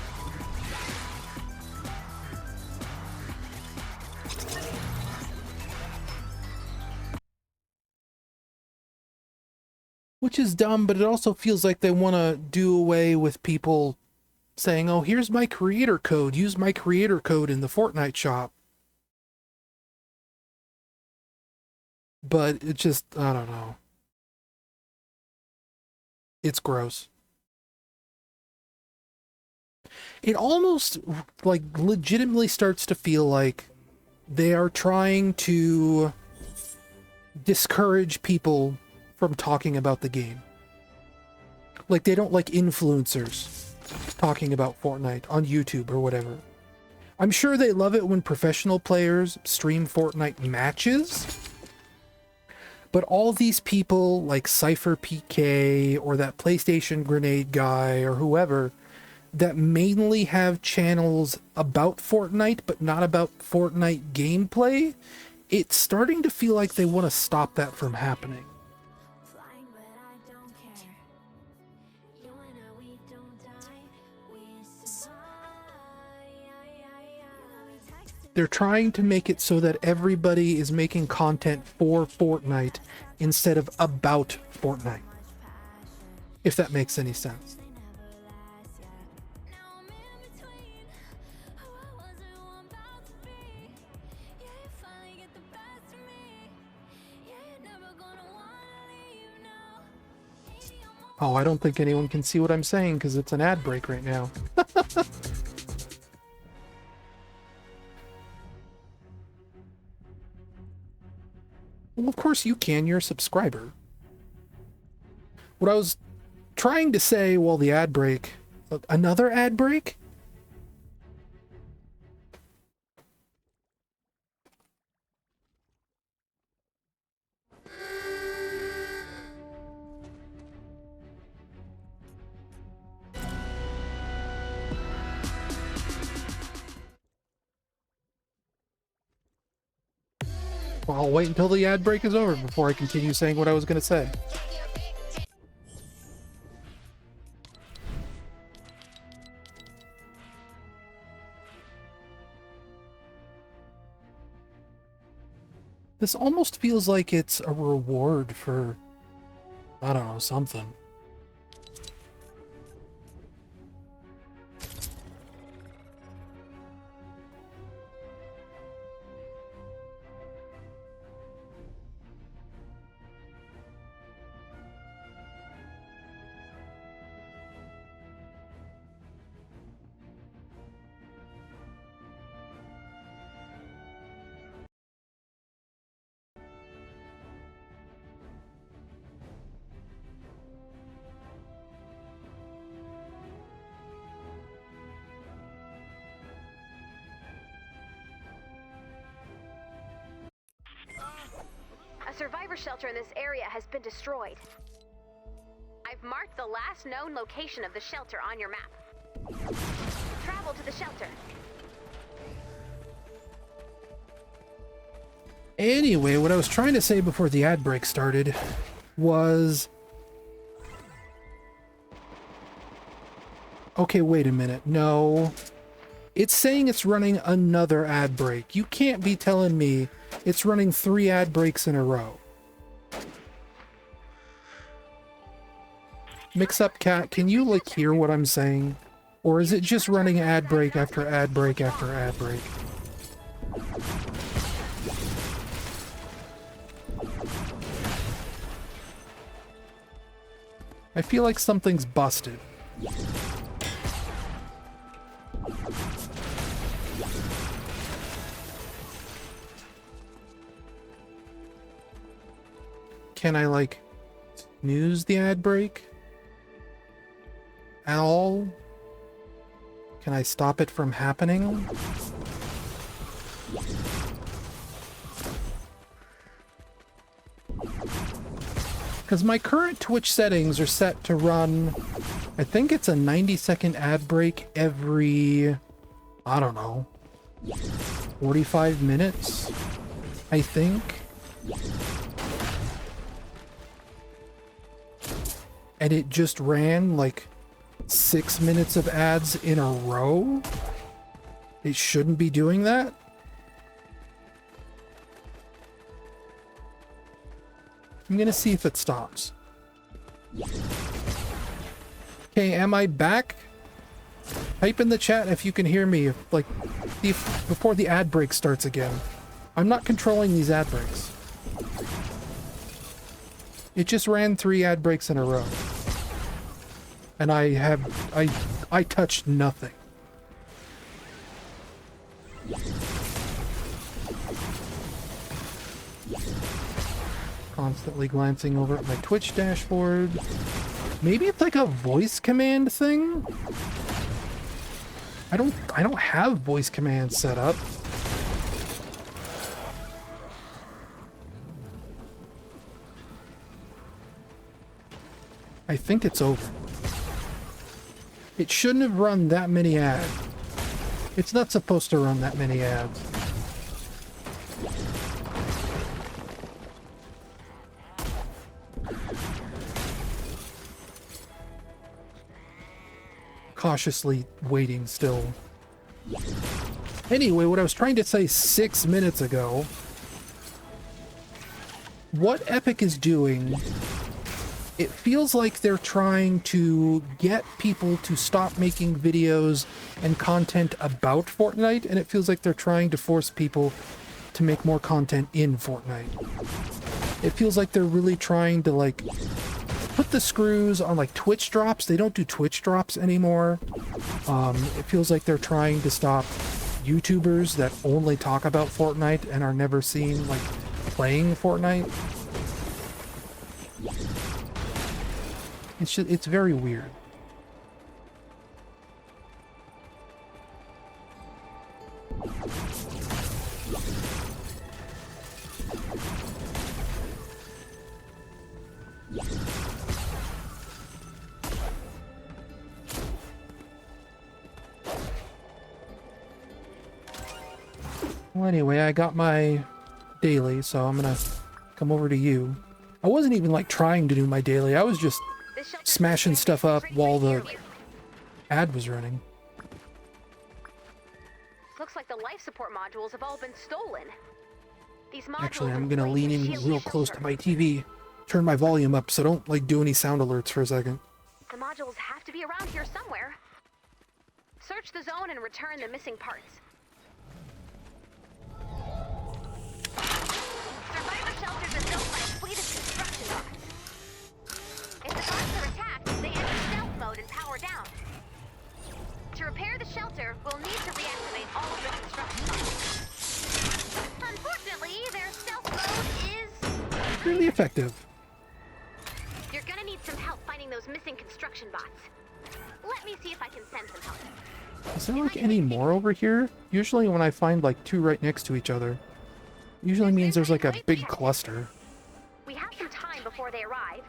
Which is dumb, but it also feels like they want to do away with people saying, oh, here's my creator code. Use my creator code in the Fortnite shop. But it just, I don't know. It's gross. It almost, like, legitimately starts to feel like they are trying to discourage people from talking about the game. Like, they don't like influencers talking about Fortnite on YouTube or whatever. I'm sure they love it when professional players stream Fortnite matches, but all these people like Cypher PK or that PlayStation Grenade guy or whoever that mainly have channels about Fortnite but not about Fortnite gameplay, it's starting to feel like they want to stop that from happening. They're trying to make it so that everybody is making content for Fortnite instead of about Fortnite. If that makes any sense. Oh, I don't think anyone can see what I'm saying because it's an ad break right now. Well, of course you can. You're a subscriber. What I was trying to say while the ad break... Another ad break? Well, I'll wait until the ad break is over before I continue saying what I was going to say. This almost feels like it's a reward for, I don't know, something. Survivor shelter in this area has been destroyed. I've marked the last known location of the shelter on your map. Travel to the shelter. Anyway, what I was trying to say before the ad break started was... Okay, wait a minute. No. It's saying it's running another ad break. You can't be telling me it's running 3 ad breaks in a row. Mix Up Cat, can you like hear what I'm saying? Or is it just running ad break after ad break after ad break? I feel like something's busted. Can I, like, snooze the ad break at all? Can I stop it from happening? Because my current Twitch settings are set to run, I think it's a 90-second ad break every, I don't know, 45 minutes, I think. And it just ran like 6 minutes of ads in a row. It shouldn't be doing that. I'm gonna see if it stops. Okay, am I back? Type in the chat if you can hear me, before the ad break starts again. I'm not controlling these ad breaks. It just ran 3 ad breaks in a row. And I touched nothing. Constantly glancing over at my Twitch dashboard. Maybe it's like a voice command thing? I don't have voice commands set up. I think it's over. It shouldn't have run that many ads. It's not supposed to run that many ads. Cautiously waiting still. Anyway, what I was trying to say 6 minutes ago, what Epic is doing, it feels like they're trying to get people to stop making videos and content about Fortnite, and it feels like they're trying to force people to make more content in Fortnite. It feels like they're really trying to, like, put the screws on, like, Twitch drops. They don't do Twitch drops anymore. It feels like they're trying to stop YouTubers that only talk about Fortnite and are never seen, like, playing Fortnite. It's very weird. Well, anyway, I got my daily, so I'm gonna come over to you. I wasn't even, like, trying to do my daily. I was just smashing stuff up while the ad was running. Looks like the life support modules have all been stolen. These modules Actually, I'm gonna lean in real close to my TV. Turn my volume up so don't, like, do any sound alerts for a second. The modules have to be around here somewhere. Search the zone and return the missing parts. Survivor shelters are built by a fleet of construction bots. If the bots are attacked, they enter stealth mode and power down. To repair the shelter, we'll need to reactivate all of the construction bots. Unfortunately, their stealth mode is Really effective. You're gonna need some help finding those missing construction bots. Let me see if I can send some help. Is there, like, any more over here? Usually when I find, like, 2 right next to each other, usually means there's, like, a big cluster. We have some time before they arrive.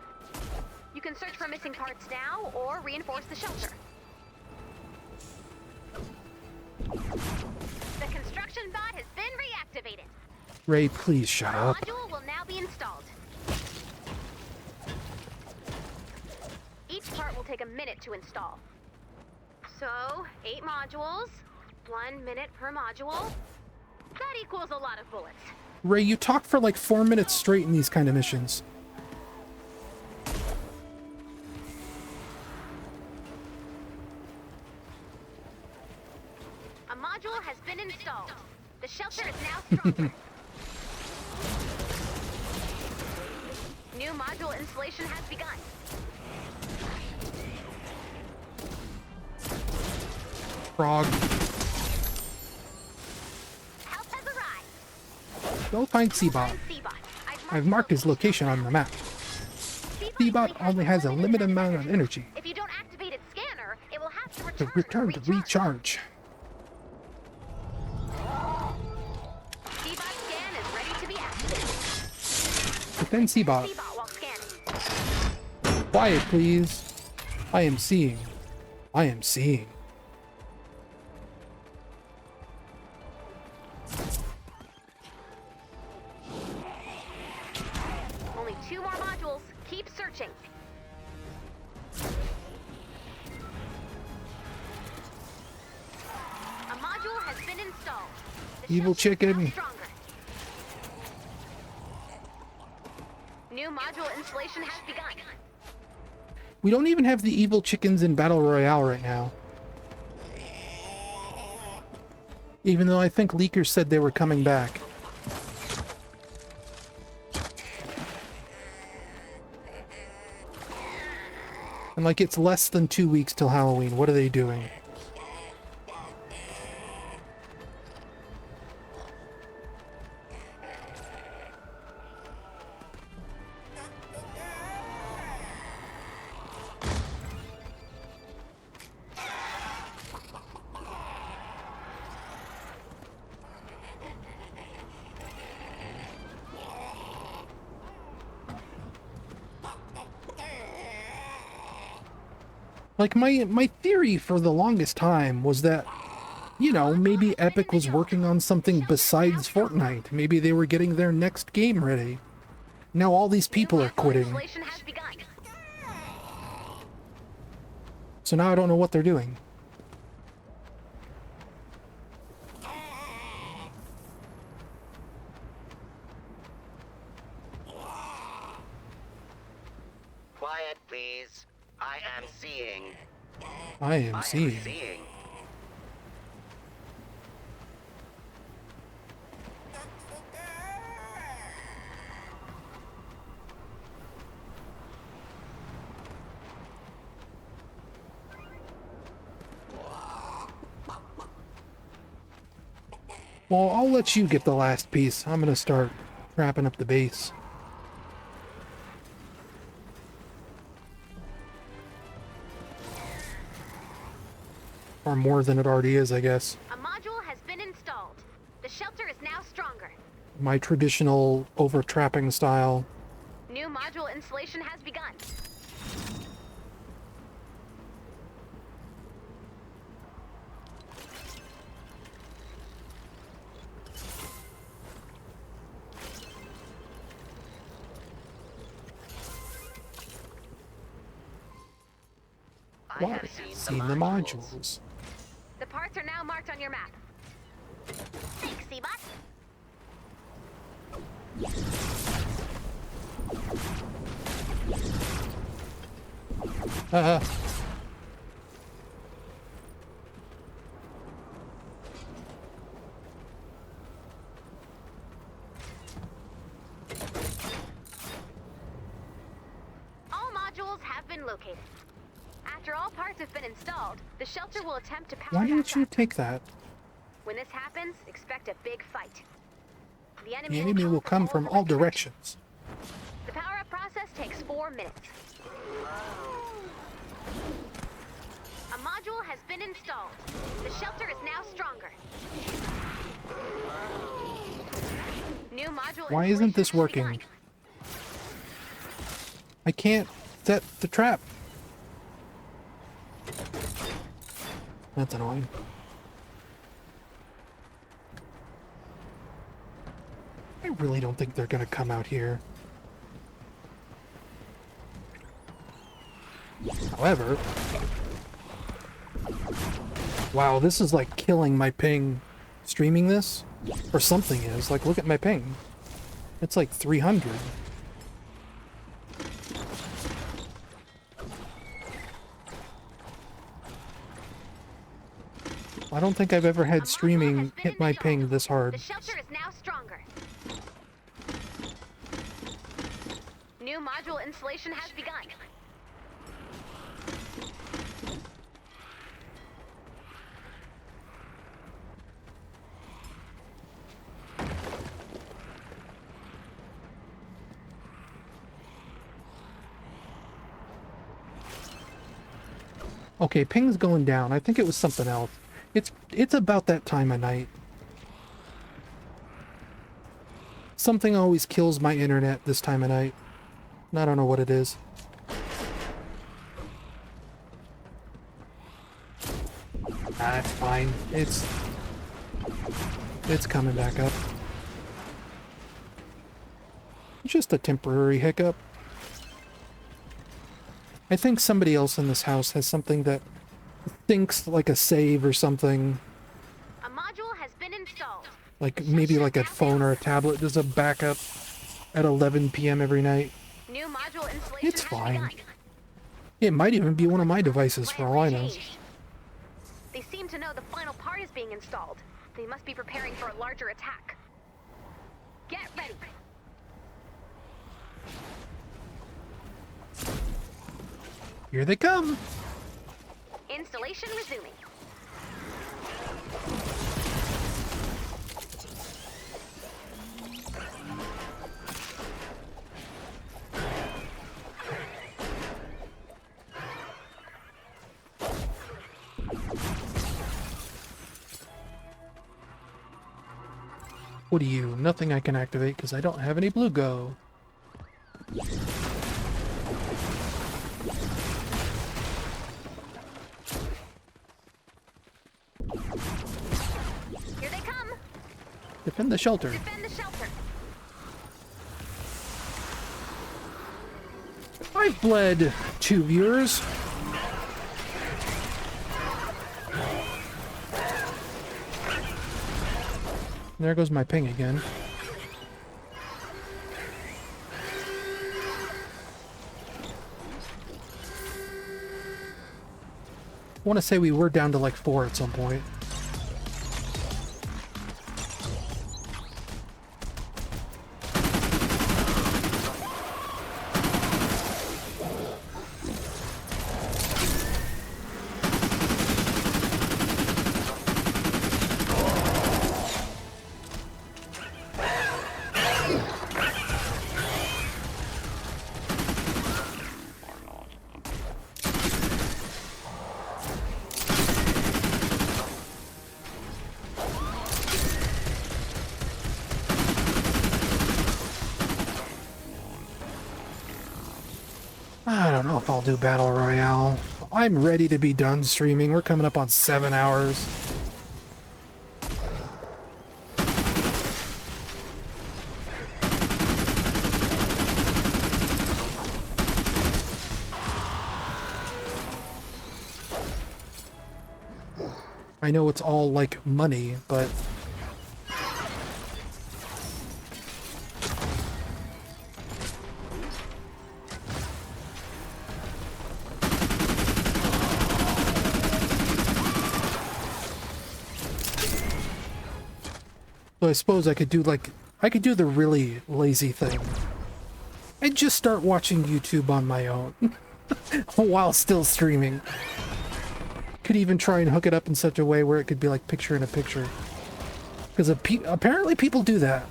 You can search for missing parts now or reinforce the shelter. The construction bot has been reactivated. Ray, please shut The up. module will now be installed. Each part will take a minute to install. So, 8 modules, 1 minute per module. That equals a lot of bullets. Ray, you talk for like 4 minutes straight in these kind of missions. A module has been installed. The shelter is now stronger. New module installation has begun. Frog. Help has arrived. Go find Seabot. I've marked his location on the map. Seabot only has a limited amount of energy If you don't activate its scanner, it will have to return to recharge. Seabot scan is ready to be activated. Defend Seabot. Seabot while scanning. Quiet, please. I am seeing. I am seeing. Only 2 more modules. Keep searching. A module has been installed. The Evil shelter is now chicken. stronger. New module installation has begun. We don't even have the evil chickens in Battle Royale right now. Even though I think leakers said they were coming back. And like, it's less than 2 weeks till Halloween. What are they doing? Like, my theory for the longest time was that, you know, maybe Epic was working on something besides Fortnite. Maybe they were getting their next game ready. Now all these people are quitting. Installation has begun. So now I don't know what they're doing. Quiet, please. I am seeing. I am seeing. Well, I'll let you get the last piece. I'm gonna start wrapping up the base. Or more than it already is, I guess. A module has been installed. The shelter is now stronger. My traditional over-trapping style. New module installation has begun. I Wow, have seen the modules. The parts are now marked on your map. Thanks, Seabot. All modules have been located. After all parts have been installed, the shelter will attempt to power Why back didn't you up. take that? When this happens, expect a big fight. The The enemy will come from all directions. The power-up process takes 4 minutes. A module has been installed. The shelter is now stronger. New module. Why isn't this installation has working? I can't set the trap. That's annoying. I really don't think they're gonna come out here. However... Wow, this is like killing my ping streaming this. Or something is. Like, look at my ping. It's like 300. I don't think I've ever had streaming hit my ping this hard. The shelter is now stronger. New module installation has begun. Okay, ping's going down. I think it was something else. It's about that time of night. Something always kills my internet this time of night. And I don't know what it is. Ah, it's fine. It's coming back up. Just a temporary hiccup. I think somebody else in this house has something that thinks like a save or something. A module has been installed. Like maybe like a phone or a tablet does a backup at 11 p.m. every night. New module installation It's has fine. begun. It might even be one of my devices for all I know. They seem to know the final part is being installed. They must be preparing for a larger attack. Get ready. Here they come. Installation resuming. What are you? Nothing I can activate because I don't have any blue go. Here they come. Defend the shelter. Defend the shelter. I've bled 2 viewers. There goes my ping again. I want to say we were down to like 4 at some point. I don't know if I'll do Battle Royale. I'm ready to be done streaming. We're coming up on 7 hours. I know it's all like money, but so I suppose I could do the really lazy thing. I'd just start watching YouTube on my own while still streaming. Could even try and hook it up in such a way where it could be like picture in a picture. Because apparently people do that.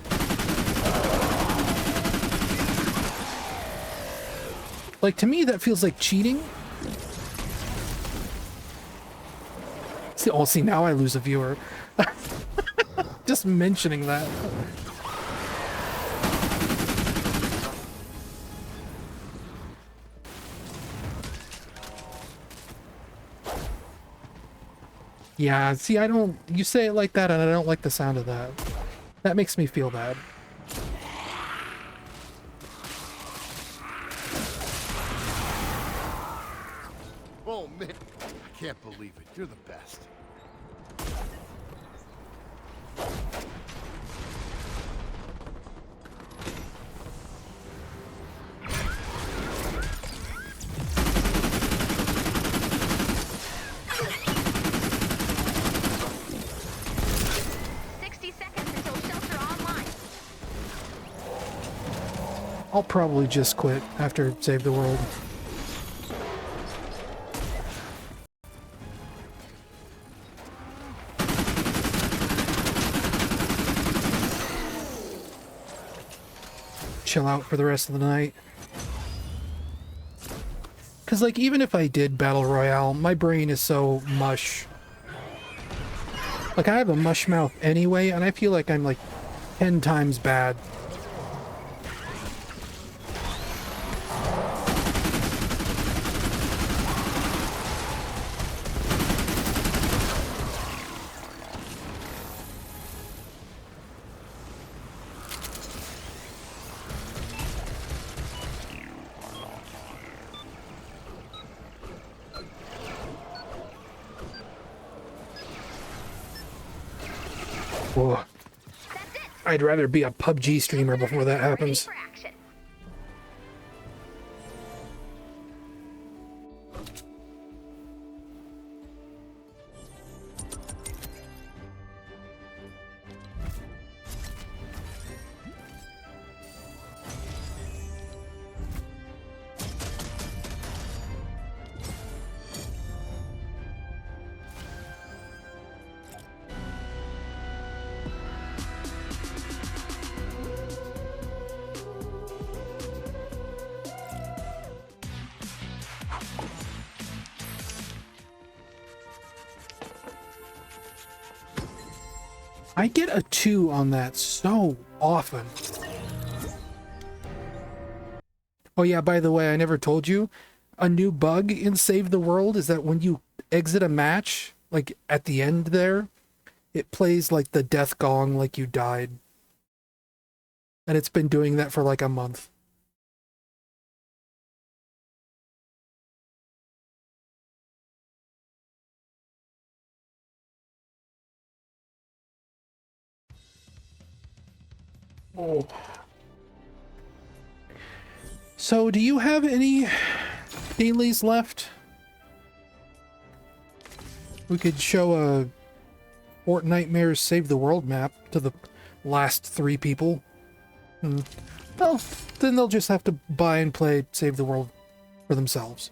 Like, to me, that feels like cheating. See, now I lose a viewer. Just mentioning that. Yeah, see, you say it like that and I don't like the sound of that. That makes me feel bad. Oh, man. I can't believe it. You're the best. I'll probably just quit after Save the World. Chill out for the rest of the night. Because, like, even if I did Battle Royale, my brain is so mush. Like, I have a mush mouth anyway, and I feel like I'm, like, 10 times bad. Whoa. I'd rather be a PUBG streamer before that happens. I get a 2 on that so often. Oh yeah, by the way, I never told you, a new bug in Save the World is that when you exit a match, like at the end there, it plays like the death gong like you died. And it's been doing that for like a month. Oh. So, do you have any dailies left? We could show a Fortnitemares Save the World map to the last 3 people. Well, then they'll just have to buy and play Save the World for themselves.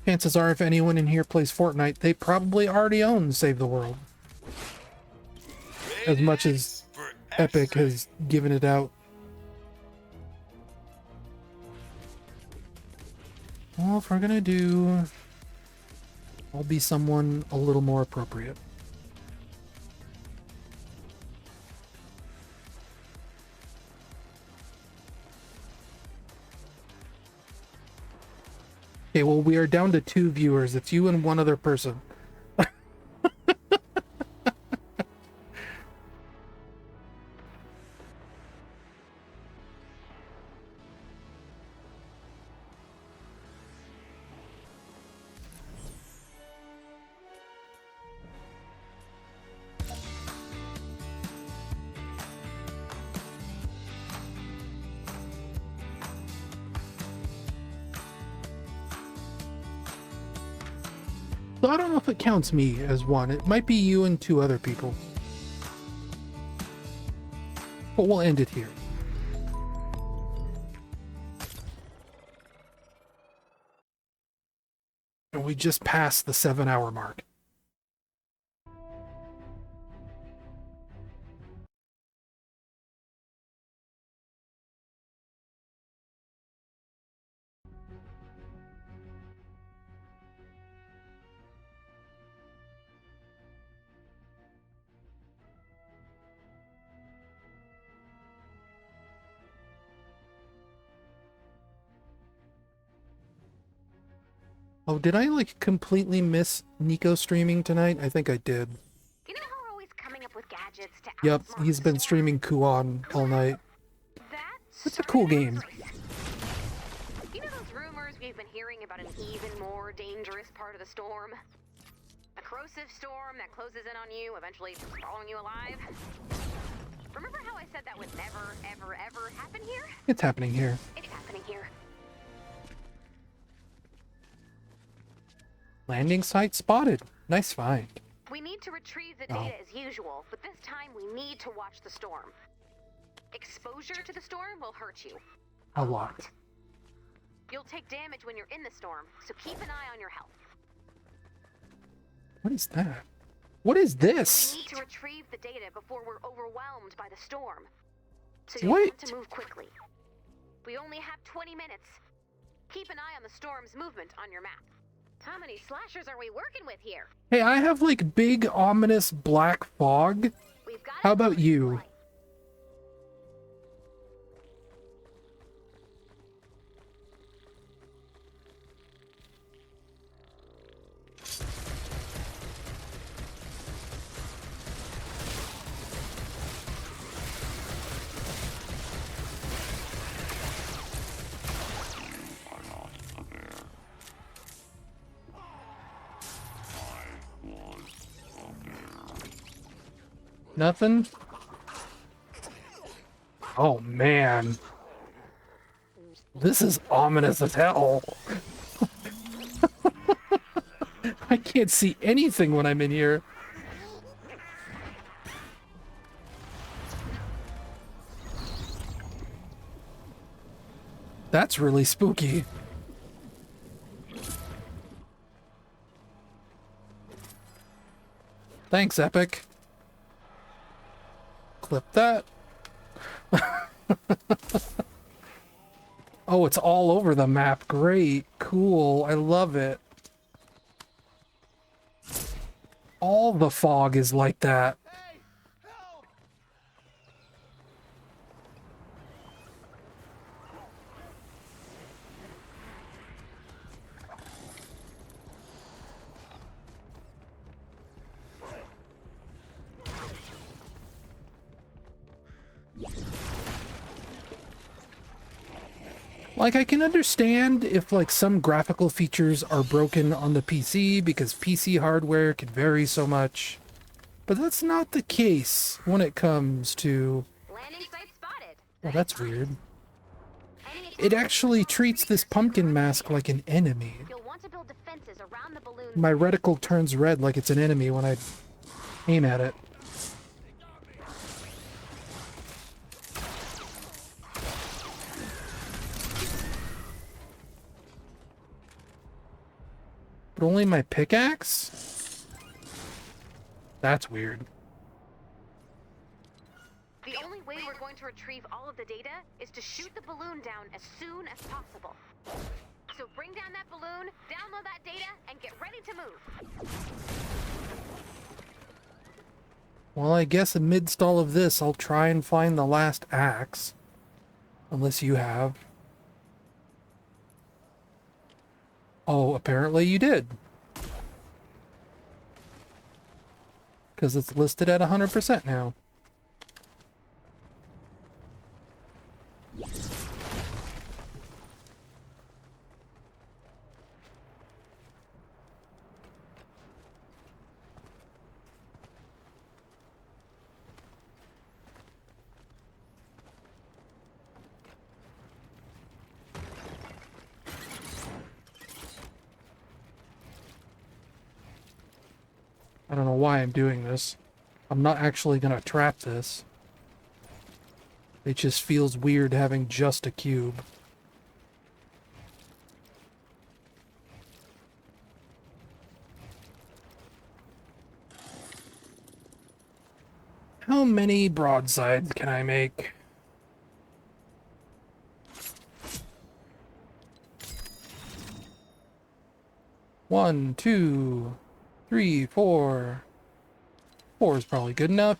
Chances are, if anyone in here plays Fortnite, they probably already own Save the World. As much as Epic has given it out. Well, if we're gonna do... I'll be someone a little more appropriate. Okay, well, we are down to 2 viewers. It's you and 1 other person. So I don't know if it counts me as 1. It might be you and 2 other people. But we'll end it here. And we just passed the 7-hour mark. Oh, did I, like, completely miss Nico streaming tonight? I think I did. You know how we're always coming up with gadgets to Yep, he's been streaming Kuon all night. It's a cool game. You know those rumors we've been hearing about an even more dangerous part of the storm? A corrosive storm that closes in on you, eventually swallowing you alive? Remember how I said that would never, ever, ever happen here? It's happening here. It's happening here. Landing site spotted. Nice find. We need to retrieve the data as usual, but this time we need to watch the storm. Exposure to the storm will hurt you. A lot. You'll take damage when you're in the storm, so keep an eye on your health. What is that? What is this? We need to retrieve the data before we're overwhelmed by the storm. So you What? want to move quickly. We only have 20 minutes. Keep an eye on the storm's movement on your map. How many slashers are we working with here? Hey, I have like big ominous black fog. How about you? Nothing? Oh man. This is ominous as hell. I can't see anything when I'm in here. That's really spooky. Thanks, Epic. Clip that. Oh, it's all over the map. Great. Cool. I love it. All the fog is like that. Like, I can understand if, like, some graphical features are broken on the PC because PC hardware can vary so much. But that's not the case when it comes to... Well, that's weird. It actually treats this pumpkin mask like an enemy. My reticle turns red like it's an enemy when I aim at it. But only my pickaxe? That's weird. The only way we're going to retrieve all of the data is to shoot the balloon down as soon as possible. So bring down that balloon, download that data, and get ready to move. Well, I guess amidst all of this, I'll try and find the last axe. Unless you have. Oh, apparently you did. Because it's listed at 100% now. I don't know why I'm doing this. I'm not actually gonna trap this. It just feels weird having just a cube. How many broadsides can I make? One, two, 3, 4. 4 is probably good enough.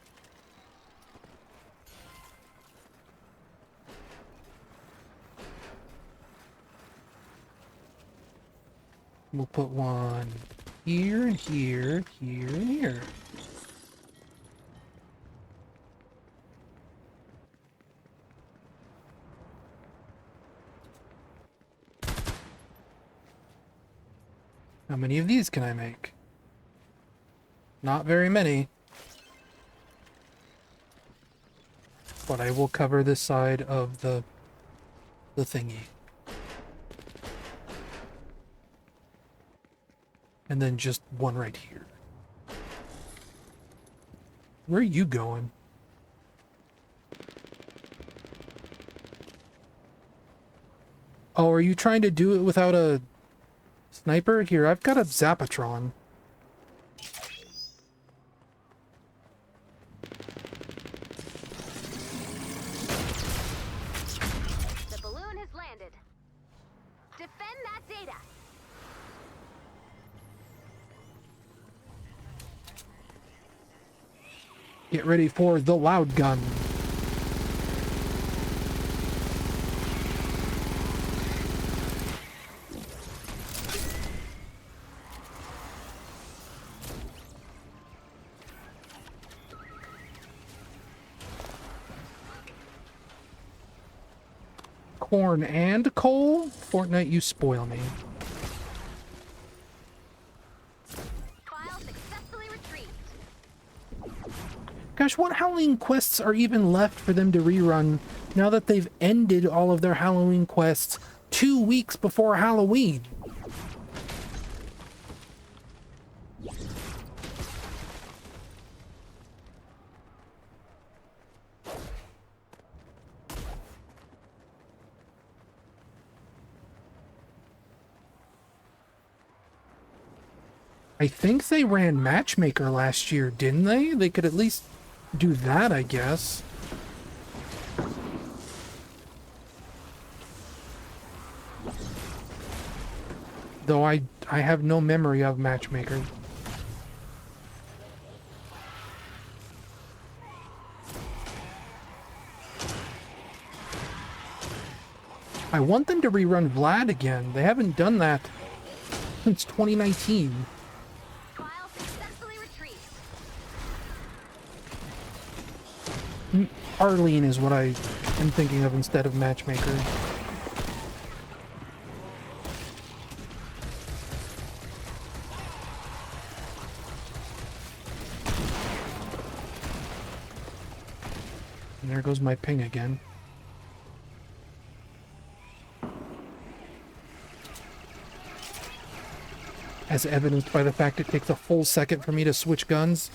We'll put one here and here, here and here. How many of these can I make? Not very many. But I will cover this side of the thingy. And then just one right here. Where are you going? Oh, are you trying to do it without a sniper? Here, I've got a Zapatron. The balloon has landed. Defend that data. Get ready for the loud gun. Corn and coal? Fortnite, you spoil me. File successfully retrieved. Gosh, what Halloween quests are even left for them to rerun now that they've ended all of their Halloween quests 2 weeks before Halloween? I think they ran Matchmaker last year, didn't they? They could at least do that, I guess. Though I have no memory of Matchmaker. I want them to rerun Vlad again. They haven't done that since 2019. Arlene is what I am thinking of instead of Matchmaker. And there goes my ping again. As evidenced by the fact it takes a full second for me to switch guns.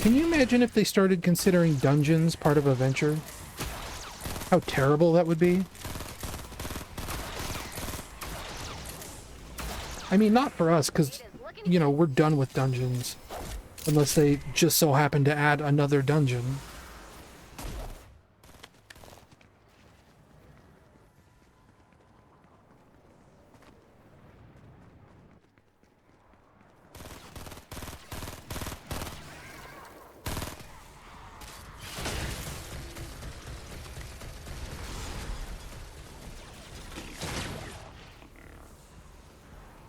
Can you imagine if they started considering dungeons part of a venture? How terrible that would be. I mean, not for us, because, you know, we're done with dungeons. Unless they just so happen to add another dungeon.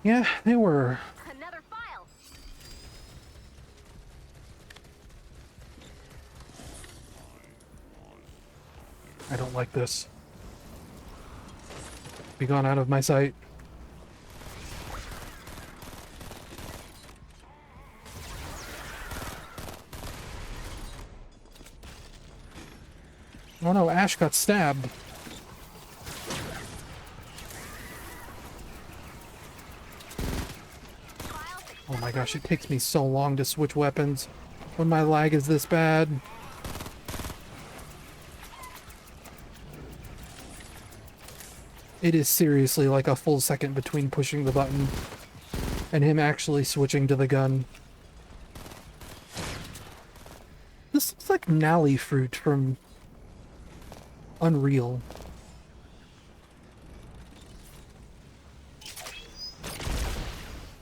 Yeah, they were. Another file. I don't like this. Be gone out of my sight. Oh no, Ash got stabbed. Oh my gosh, it takes me so long to switch weapons when my lag is this bad. It is seriously like a full second between pushing the button and him actually switching to the gun. This looks like Nally fruit from Unreal.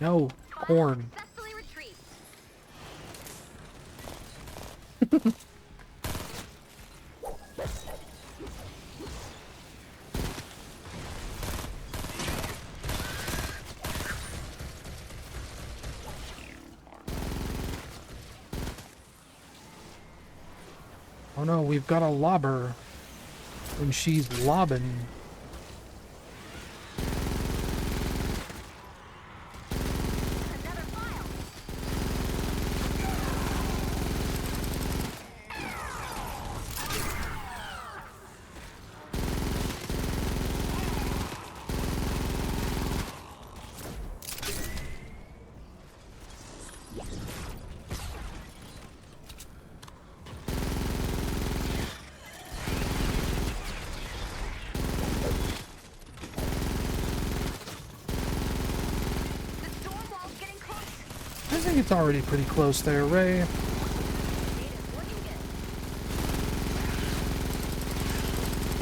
No, corn. Oh no, we've got a lobber. And she's lobbing. think it's already pretty close there, Ray.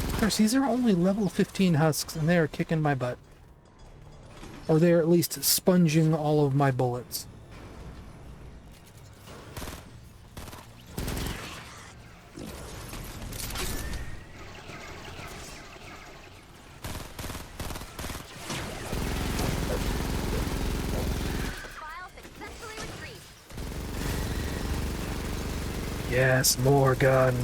Of course, these are only level 15 husks, and they are kicking my butt. Or they are at least sponging all of my bullets. Yes, more gun.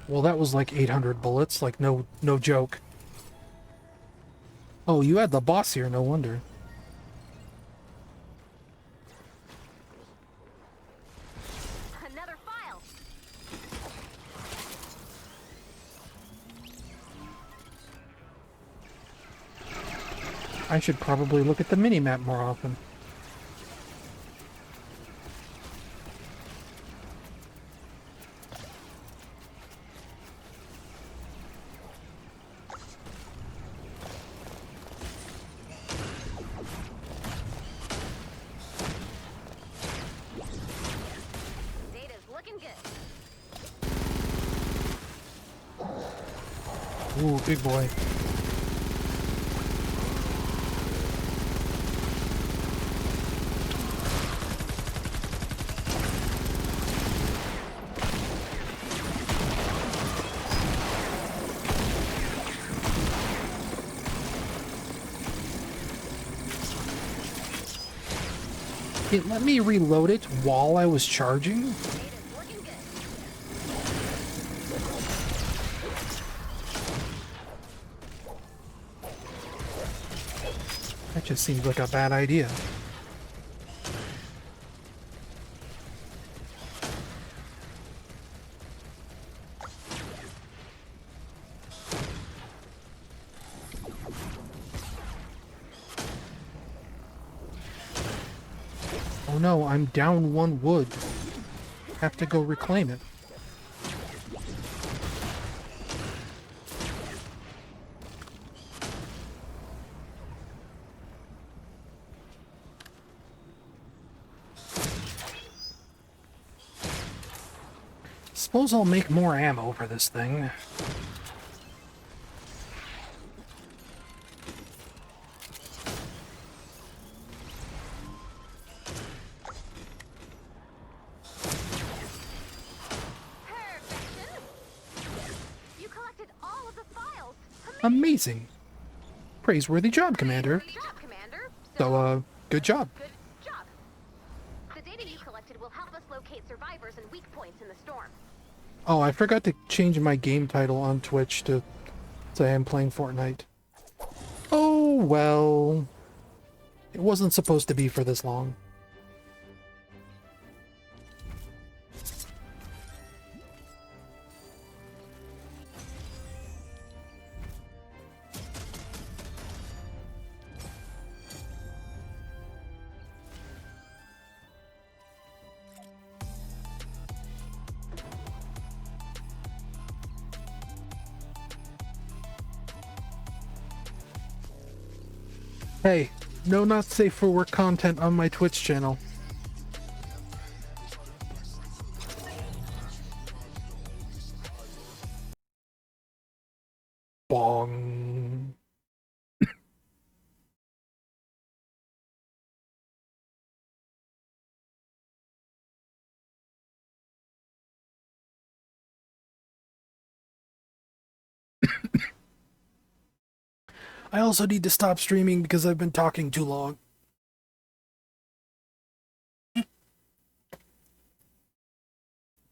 Well, that was like 800 bullets, like no joke. Oh, you had the boss here, no wonder. Another file. I should probably look at the mini-map more often. Data's looking good. Ooh, big boy. It let me reload it while I was charging? That just seems like a bad idea. Oh no, I'm down one wood. Have to go reclaim it. Suppose I'll make more ammo for this thing. You collected all of the files. Amazing. Praiseworthy job, Commander. Good job, Commander. So, good job. Good job. The data you collected will help us locate survivors and weak points in the storm. Oh, I forgot to change my game title on Twitch to say I'm playing Fortnite. Oh, well. It wasn't supposed to be for this long. Hey, no not safe for work content on my Twitch channel. Bong. I also need to stop streaming because I've been talking too long.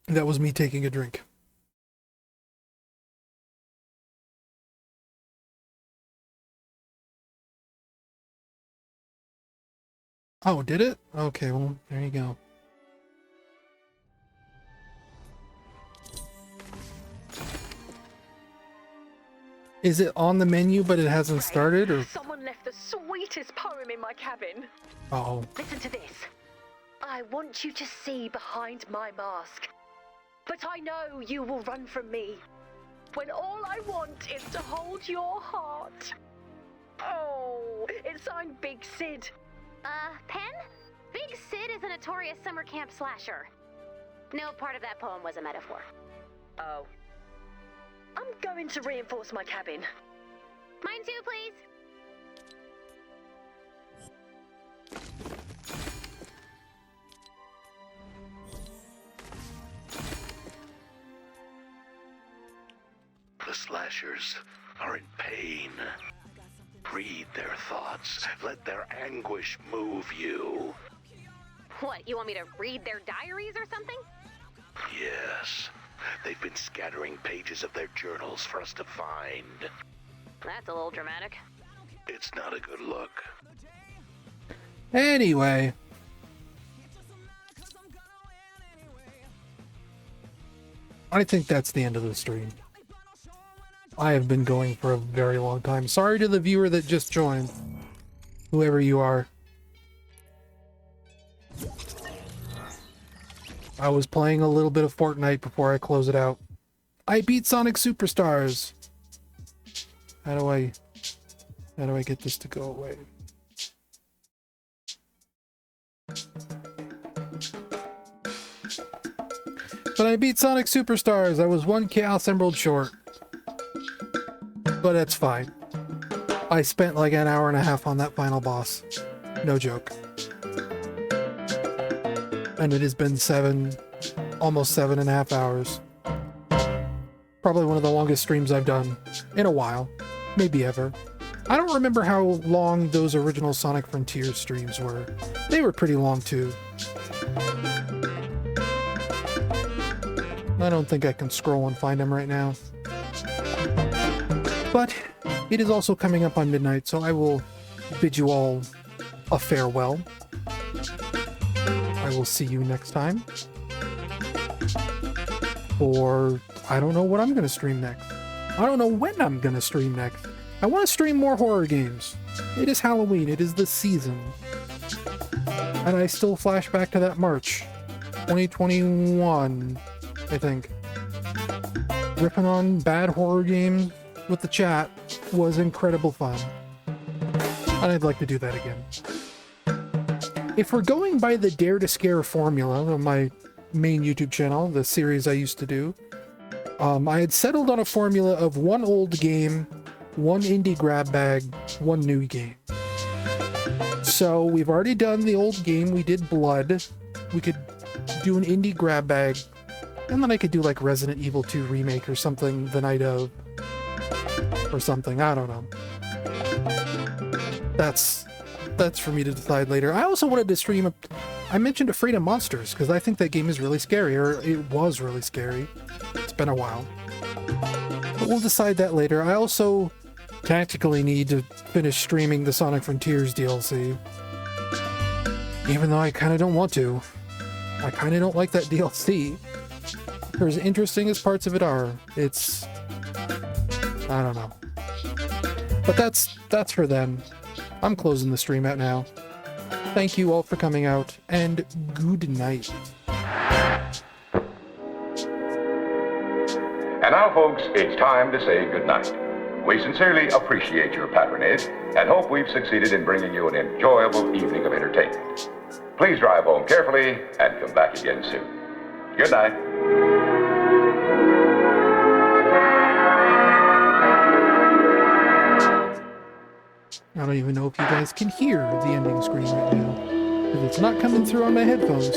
That was me taking a drink. Oh, did it? Okay, well, there you go. Is it on the menu but it hasn't started, or? Someone left the sweetest poem in my cabin. Uh-oh. Listen to this. I want you to see behind my mask. But I know you will run from me when all I want is to hold your heart. Oh, it's signed Big Sid. Pen? Big Sid is a notorious summer camp slasher. No part of that poem was a metaphor. Oh. I'm going to reinforce my cabin. Mine too, please. The slashers are in pain. Read their thoughts. Let their anguish move you. What, you want me to read their diaries or something? Yes. They've been scattering pages of their journals for us to find. That's a little dramatic. It's not a good look. Anyway. I think that's the end of the stream. I have been going for a very long time. Sorry to the viewer that just joined. Whoever you are. I was playing a little bit of Fortnite before I close it out. I beat Sonic Superstars. How do I get this to go away? But I beat Sonic Superstars. I was one Chaos Emerald short. But that's fine. I spent like an hour and a half on that final boss. No joke. And it has been almost 7.5 hours. Probably one of the longest streams I've done in a while. Maybe ever. I don't remember how long those original Sonic Frontiers streams were. They were pretty long too. I don't think I can scroll and find them right now. But it is also coming up on midnight, so I will bid you all a farewell. I will see you next time. Or I don't know what I'm going to stream next. I don't know when I'm going to stream next. I want to stream more horror games. It is Halloween. It is the season. And I still flash back to that March 2021, I think. Ripping on bad horror games with the chat was incredible fun. And I'd like to do that again. If we're going by the Dare to Scare formula on my main YouTube channel, the series I used to do, I had settled on a formula of one old game, one indie grab bag, one new game. So we've already done the old game. We did Blood. We could do an indie grab bag, and then I could do like Resident Evil 2 remake or something the night of, or something. I don't know. That's for me to decide later. I also wanted to stream I mentioned Afraid of Monsters because I think that game is really scary, or it was really scary. It's been a while. But we'll decide that later. I also tactically need to finish streaming the Sonic Frontiers DLC. Even though I kind of don't want to. I kind of don't like that DLC. For as interesting as parts of it are, it's... I don't know. But that's for then. I'm closing the stream out now. Thank you all for coming out, and good night. And now, folks, it's time to say goodnight. We sincerely appreciate your patronage and hope we've succeeded in bringing you an enjoyable evening of entertainment. Please drive home carefully and come back again soon. Good night. I don't even know if you guys can hear the ending screen right now, because it's not coming through on my headphones.